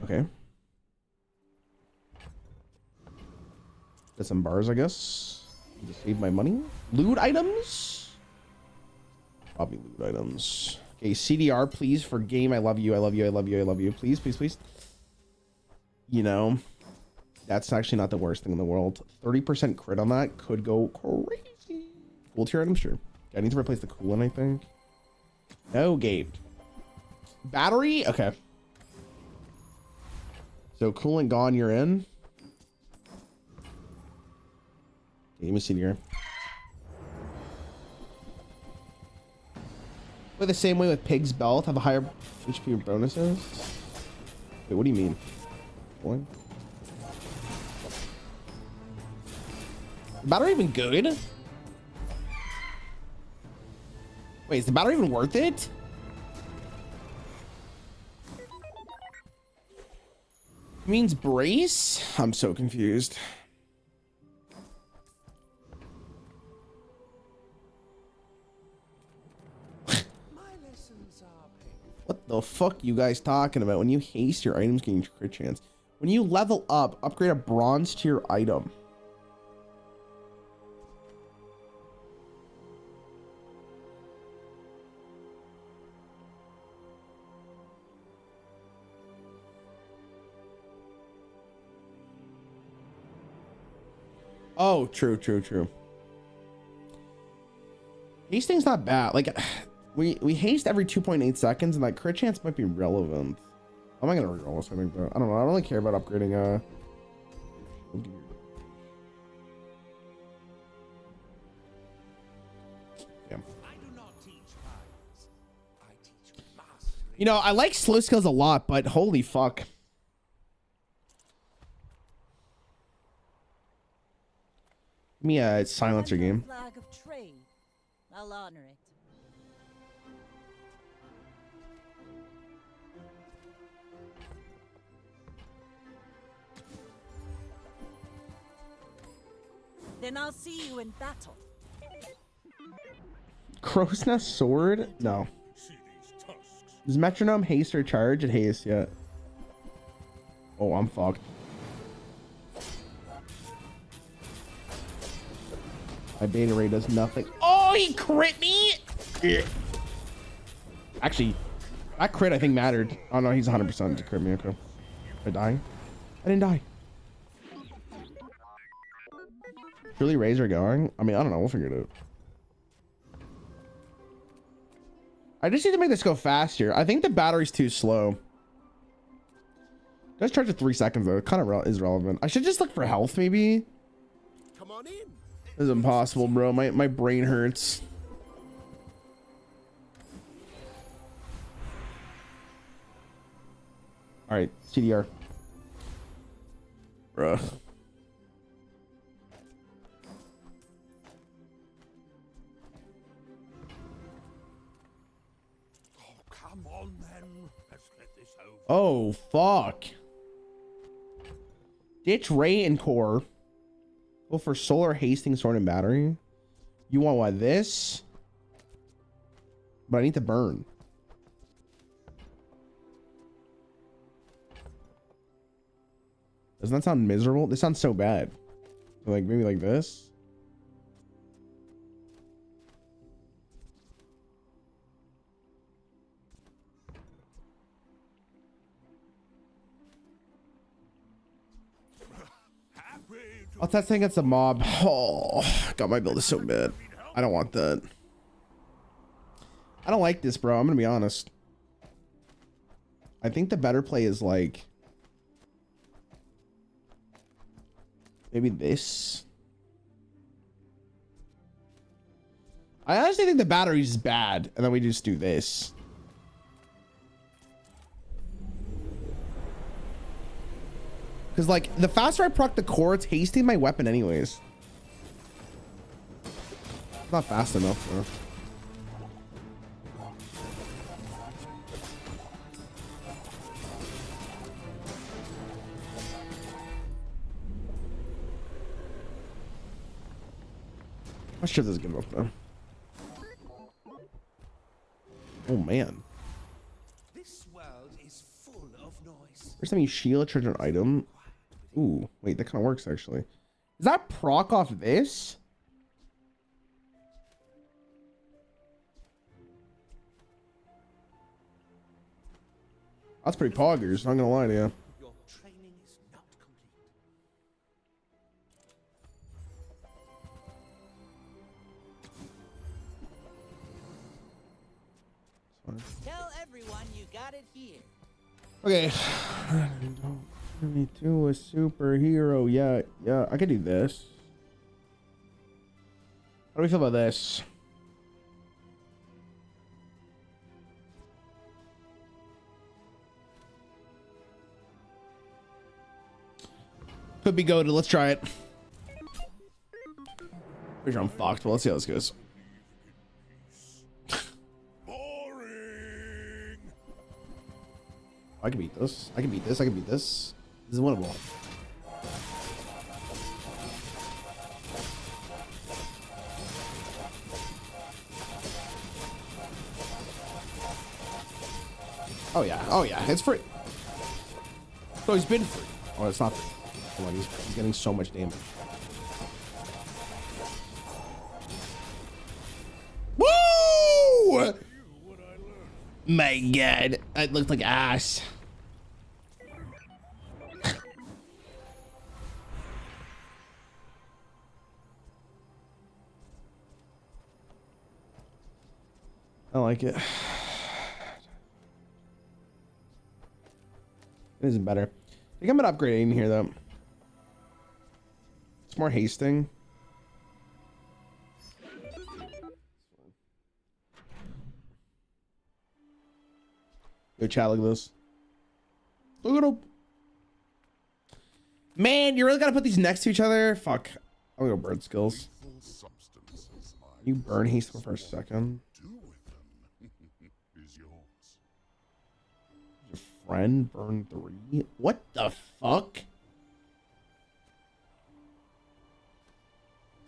Okay. Get some bars, I guess. Just save my money. Loot items? Probably loot items. Okay, CDR, please, for game. I love you, I love you, I love you, I love you. Please, please, please. You know, that's actually not the worst thing in the world. 30% crit on that could go crazy. Cool tier item, sure. I need to replace the coolant, I think. No, Gabe. Battery? Okay. So coolant gone, you're in. Okay, let me see here. Play the same way with Pig's Belt. Have a higher HP bonuses. Wait, what do you mean? What? The battery even good? Wait, is the battery even worth it? Means brace? I'm so confused. What the fuck you guys talking about? When you haste, your items gain crit chance. When you level up, upgrade a bronze tier item. Oh, true, true, true. Hasting's not bad. Like, we haste every 2.8 seconds, and that crit chance might be relevant. How am I gonna reroll this? I think, though. I don't know. I don't really care about upgrading. Yeah. You know, I like slow skills a lot, but holy fuck. Give me a silencer game. Flag of trade. I'll honor it. Then I'll see you in battle. Crow's Nest sword? No. Does metronome haste or charge? It haste, yeah. Oh, I'm fucked. My beta ray does nothing. Oh, he crit me! Yeah. Actually, that crit I think mattered. Oh no, he's 100% to crit me. Okay. Did I die? I didn't die. Truly Razor going? I mean, I don't know. We'll figure it out. I just need to make this go faster. I think the battery's too slow. Let's charge it 3 seconds though. It kind of is relevant. I should just look for health maybe. Come on in. This is impossible, bro. My brain hurts. All right, CDR. Bruh. Come on then. Let's get this over. Oh, fuck. Ditch Ray and Core. Go for Solar Hasting Sword and Battery. You want what? This? But I need to burn. Doesn't that sound miserable? This sounds so bad. Like maybe like this. I'll test against a mob. Oh, God, my build is so bad. I don't want that. I don't like this, bro. I'm gonna be honest. I think the better play is like maybe this. I honestly think the battery's bad, and then we just do this. Because, like, the faster I proc the core, it's hasting my weapon anyways. It's not fast enough, bro. I'm sure this is good enough, though. Oh, man. This world is full of noise. First time you shield, charge an item. Ooh, wait, that kind of works, actually. Is that proc off this? That's pretty poggers, not gonna lie to you. Your training is not complete. Tell everyone you got it here. Okay. Me to a superhero. Yeah, I could do this. How do we feel about this? Could be goated. Let's try it. Pretty sure I'm fucked, but let's see how this goes. Boring. I can beat this. I can beat this. I can beat this. This is winnable. Oh yeah. Oh yeah. It's free. So he's been free. Oh, it's not free. Hold on. He's getting so much damage. Woo! My God. It looked like ass. I like it. It isn't better. I think I'm gonna upgrade in here though. It's more hasting. Yo, chat, look at this. Look at him. Man, you really gotta put these next to each other? Fuck. I'll go burn skills. You burn haste for a second. Your friend burn 3? What the fuck?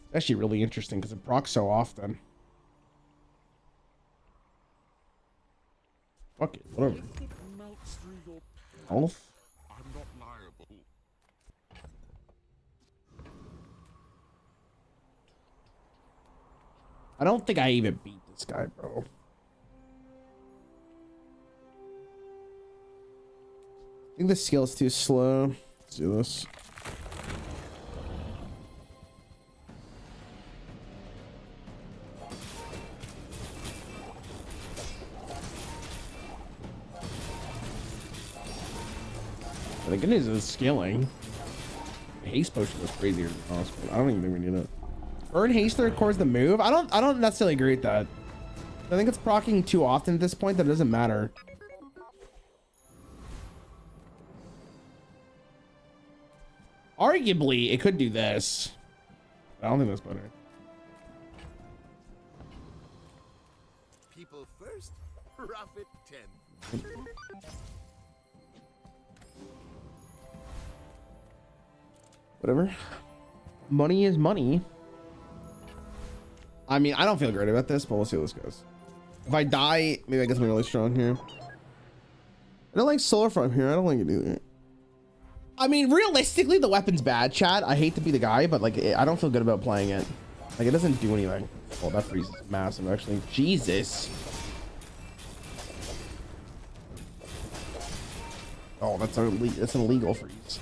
It's actually really interesting because it procs so often. Fuck it, whatever. Melts through your Elf. I'm not liable. I don't think I even beat this guy, bro. I think the skill's too slow. Let's do this. But the good news is scaling. Haste potion was crazier than possible. I don't even think we need it. Earn haste third core is the move. I don't necessarily agree with that. I think it's proccing too often at this point that it doesn't matter. Arguably, it could do this. I don't think that's better. People first, profit 10. Whatever. Money is money. I mean, I don't feel great about this, but we'll see how this goes. If I die, maybe I get something really strong here. I don't like solar from here. I don't like it either. I mean, realistically, the weapon's bad, chat. I hate to be the guy, but like, I don't feel good about playing it. Like, it doesn't do anything. Oh, that freeze is massive, actually. Jesus. Oh, that's an illegal freeze.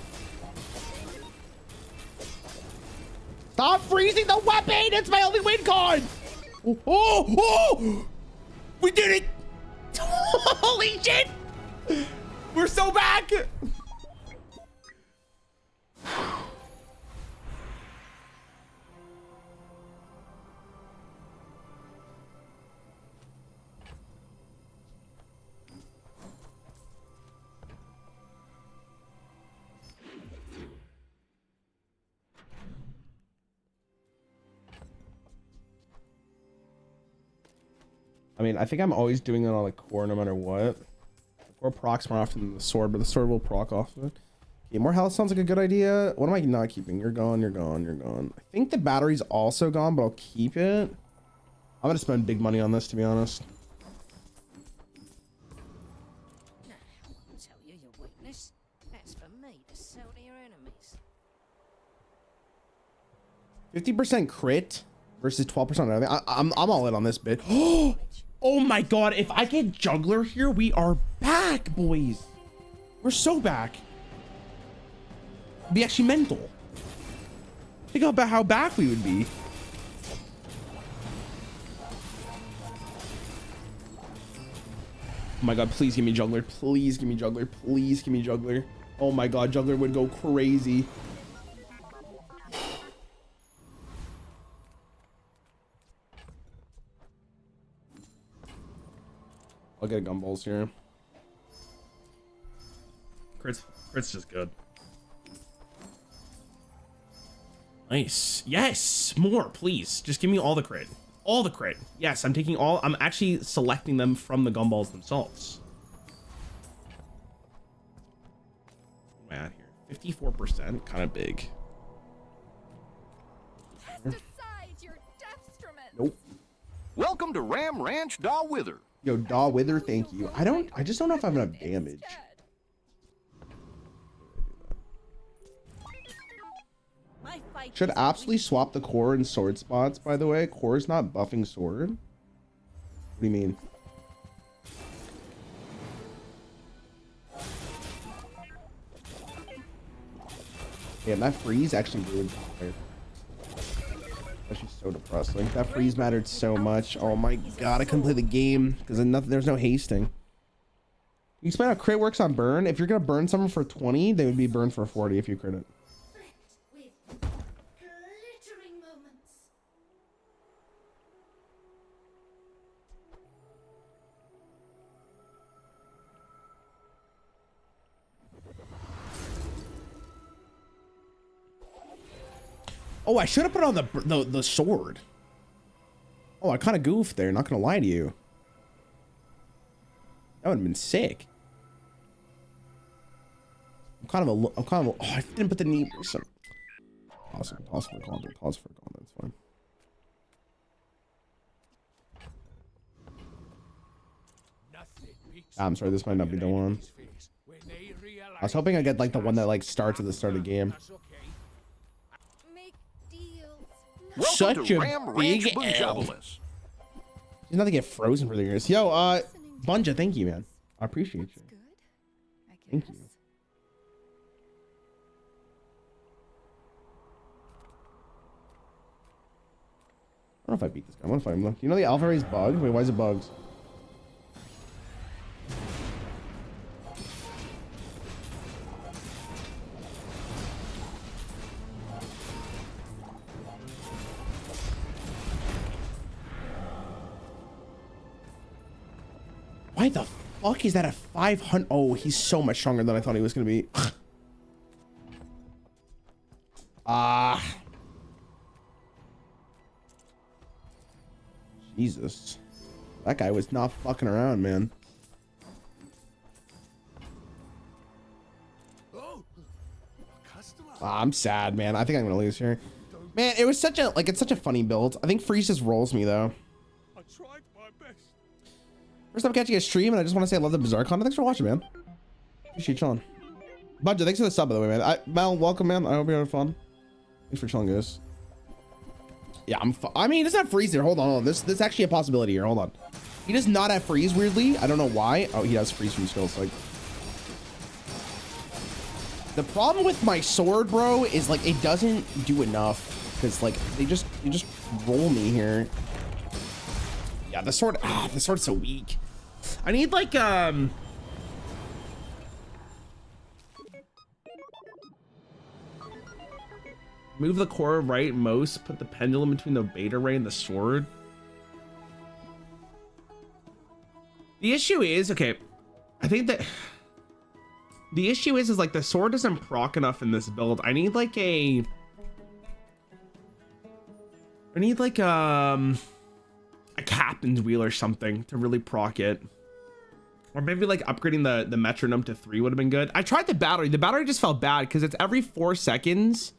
Stop freezing the weapon! It's my only win card! Oh, oh, oh! We did it! Holy shit! We're so back! I mean, I think I'm always doing it on the core no matter what. The core procs more often than the sword, but the sword will proc off of it. Okay, more health sounds like a good idea. What am I not keeping? You're gone, you're gone, you're gone. I think the battery's also gone, but I'll keep it. I'm gonna spend big money on this, to be honest. Nah, I won't tell you your weakness. That's for me to sell to your enemies. 50% crit versus 12% on everything. I'm all in on this bit. Oh my god, if I get juggler here, we are back, boys. We're so back. Be actually mental. Think about how back we would be. Oh my god, please give me juggler. Please give me juggler. Please give me juggler. Oh my god, juggler would go crazy. I'll get gumballs here. Crit's just good. Nice. Yes, more, please. Just give me all the crit. All the crit. Yes, I'm taking all. I'm actually selecting them from the gumballs themselves. What am I at here? 54%, kind of big. Nope. Welcome to Ram Ranch Da Wither. Yo, Daw Wither, thank you. I just don't know if I have enough damage. Should absolutely swap the core and sword spots, by the way. Core is not buffing sword. What do you mean? Yeah, that freeze actually ruined the fire. That's just so depressing. That freeze mattered so much. Oh my god, I couldn't play the game because there's no hasting. You explain how crit works on burn? If you're gonna burn someone for 20, they would be burned for 40 if you crit it. Oh, I should have put on the sword. Oh, I kind of goofed there. Not gonna lie to you. That would have been sick. Oh, I didn't put the knee. Awesome. Toss for content. Toss for content. It's fine. Nothing beats I'm sorry, this might not be the one. I was hoping I get like the one that like starts at the start of the game. Make deals. Such a big L. Bunjabalis. There's nothing get frozen for the years. Yo, Bunja, thank you, man. I appreciate you. Good. I Thank you. guess. I don't know if I beat this guy. I want to fight him. Look, you know the alpha race bugged? Wait, why is it bugged? Why the fuck is that a 500? Oh, he's so much stronger than I thought he was going to be. Jesus. That guy was not fucking around, man. I'm sad, man. I think I'm gonna lose here. Man, it was such a it's such a funny build. I think Freeze just rolls me though. I tried my best. First time catching a stream, and I just want to say I love the Bazaar content. Thanks for watching, man. Appreciate you chilling. Budget, thanks for the sub, by the way, man. Mel, welcome, man. I hope you're having fun. Thanks for chilling, guys. Yeah, I mean, he doesn't have freeze here. Hold on. This actually a possibility here. Hold on. He does not have freeze, weirdly. I don't know why. Oh, he has freeze from skills. Like, the problem with my sword, bro, is like it doesn't do enough because like they just roll me here. Yeah, the sword's so weak. I need like move the core right most, put the pendulum between the beta ray and the sword. The issue is, okay, I think that the issue is like the sword doesn't proc enough in this build. I need like a captain's wheel or something to really proc it. Or maybe like upgrading the metronome to 3 would have been good. I tried the battery. The battery just felt bad because it's every 4 seconds.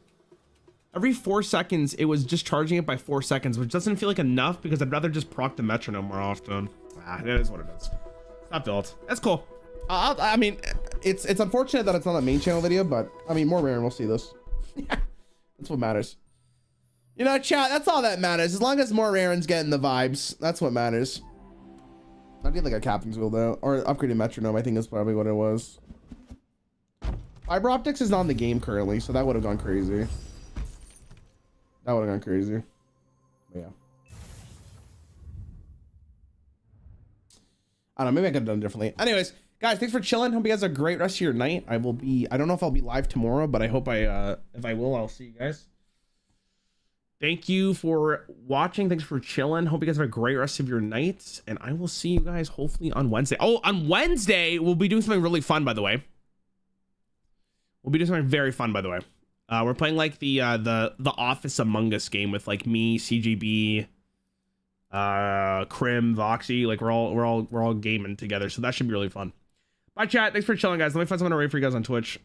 Every 4 seconds, it was just charging it by 4 seconds, which doesn't feel like enough because I'd rather just proc the metronome more often. It is what it is. It's not built. That's cool. I mean, it's unfortunate that it's not a main channel video, but I mean, more rare and we'll see this. That's what matters. You know, chat, that's all that matters. As long as more Rarran's getting the vibes, that's what matters. I need like a captain's wheel though, or upgraded metronome. I think is probably what it was. Fiber optics is not in the game currently, so that would have gone crazy. That would have gone crazy. But yeah. I don't know, maybe I could have done it differently. Anyways, guys, thanks for chilling. Hope you guys have a great rest of your night. I don't know if I'll be live tomorrow, but I hope if I will, I'll see you guys. Thank you for watching. Thanks for chilling. Hope you guys have a great rest of your night. And I will see you guys hopefully on Wednesday. Oh, on Wednesday, we'll be doing something really fun, by the way. We'll be doing something very fun, by the way. We're playing like the Office Among Us game with like me, CGB, Crim, Voxy. Like we're all gaming together. So that should be really fun. Bye, chat. Thanks for chilling, guys. Let me find someone to rate for you guys on Twitch.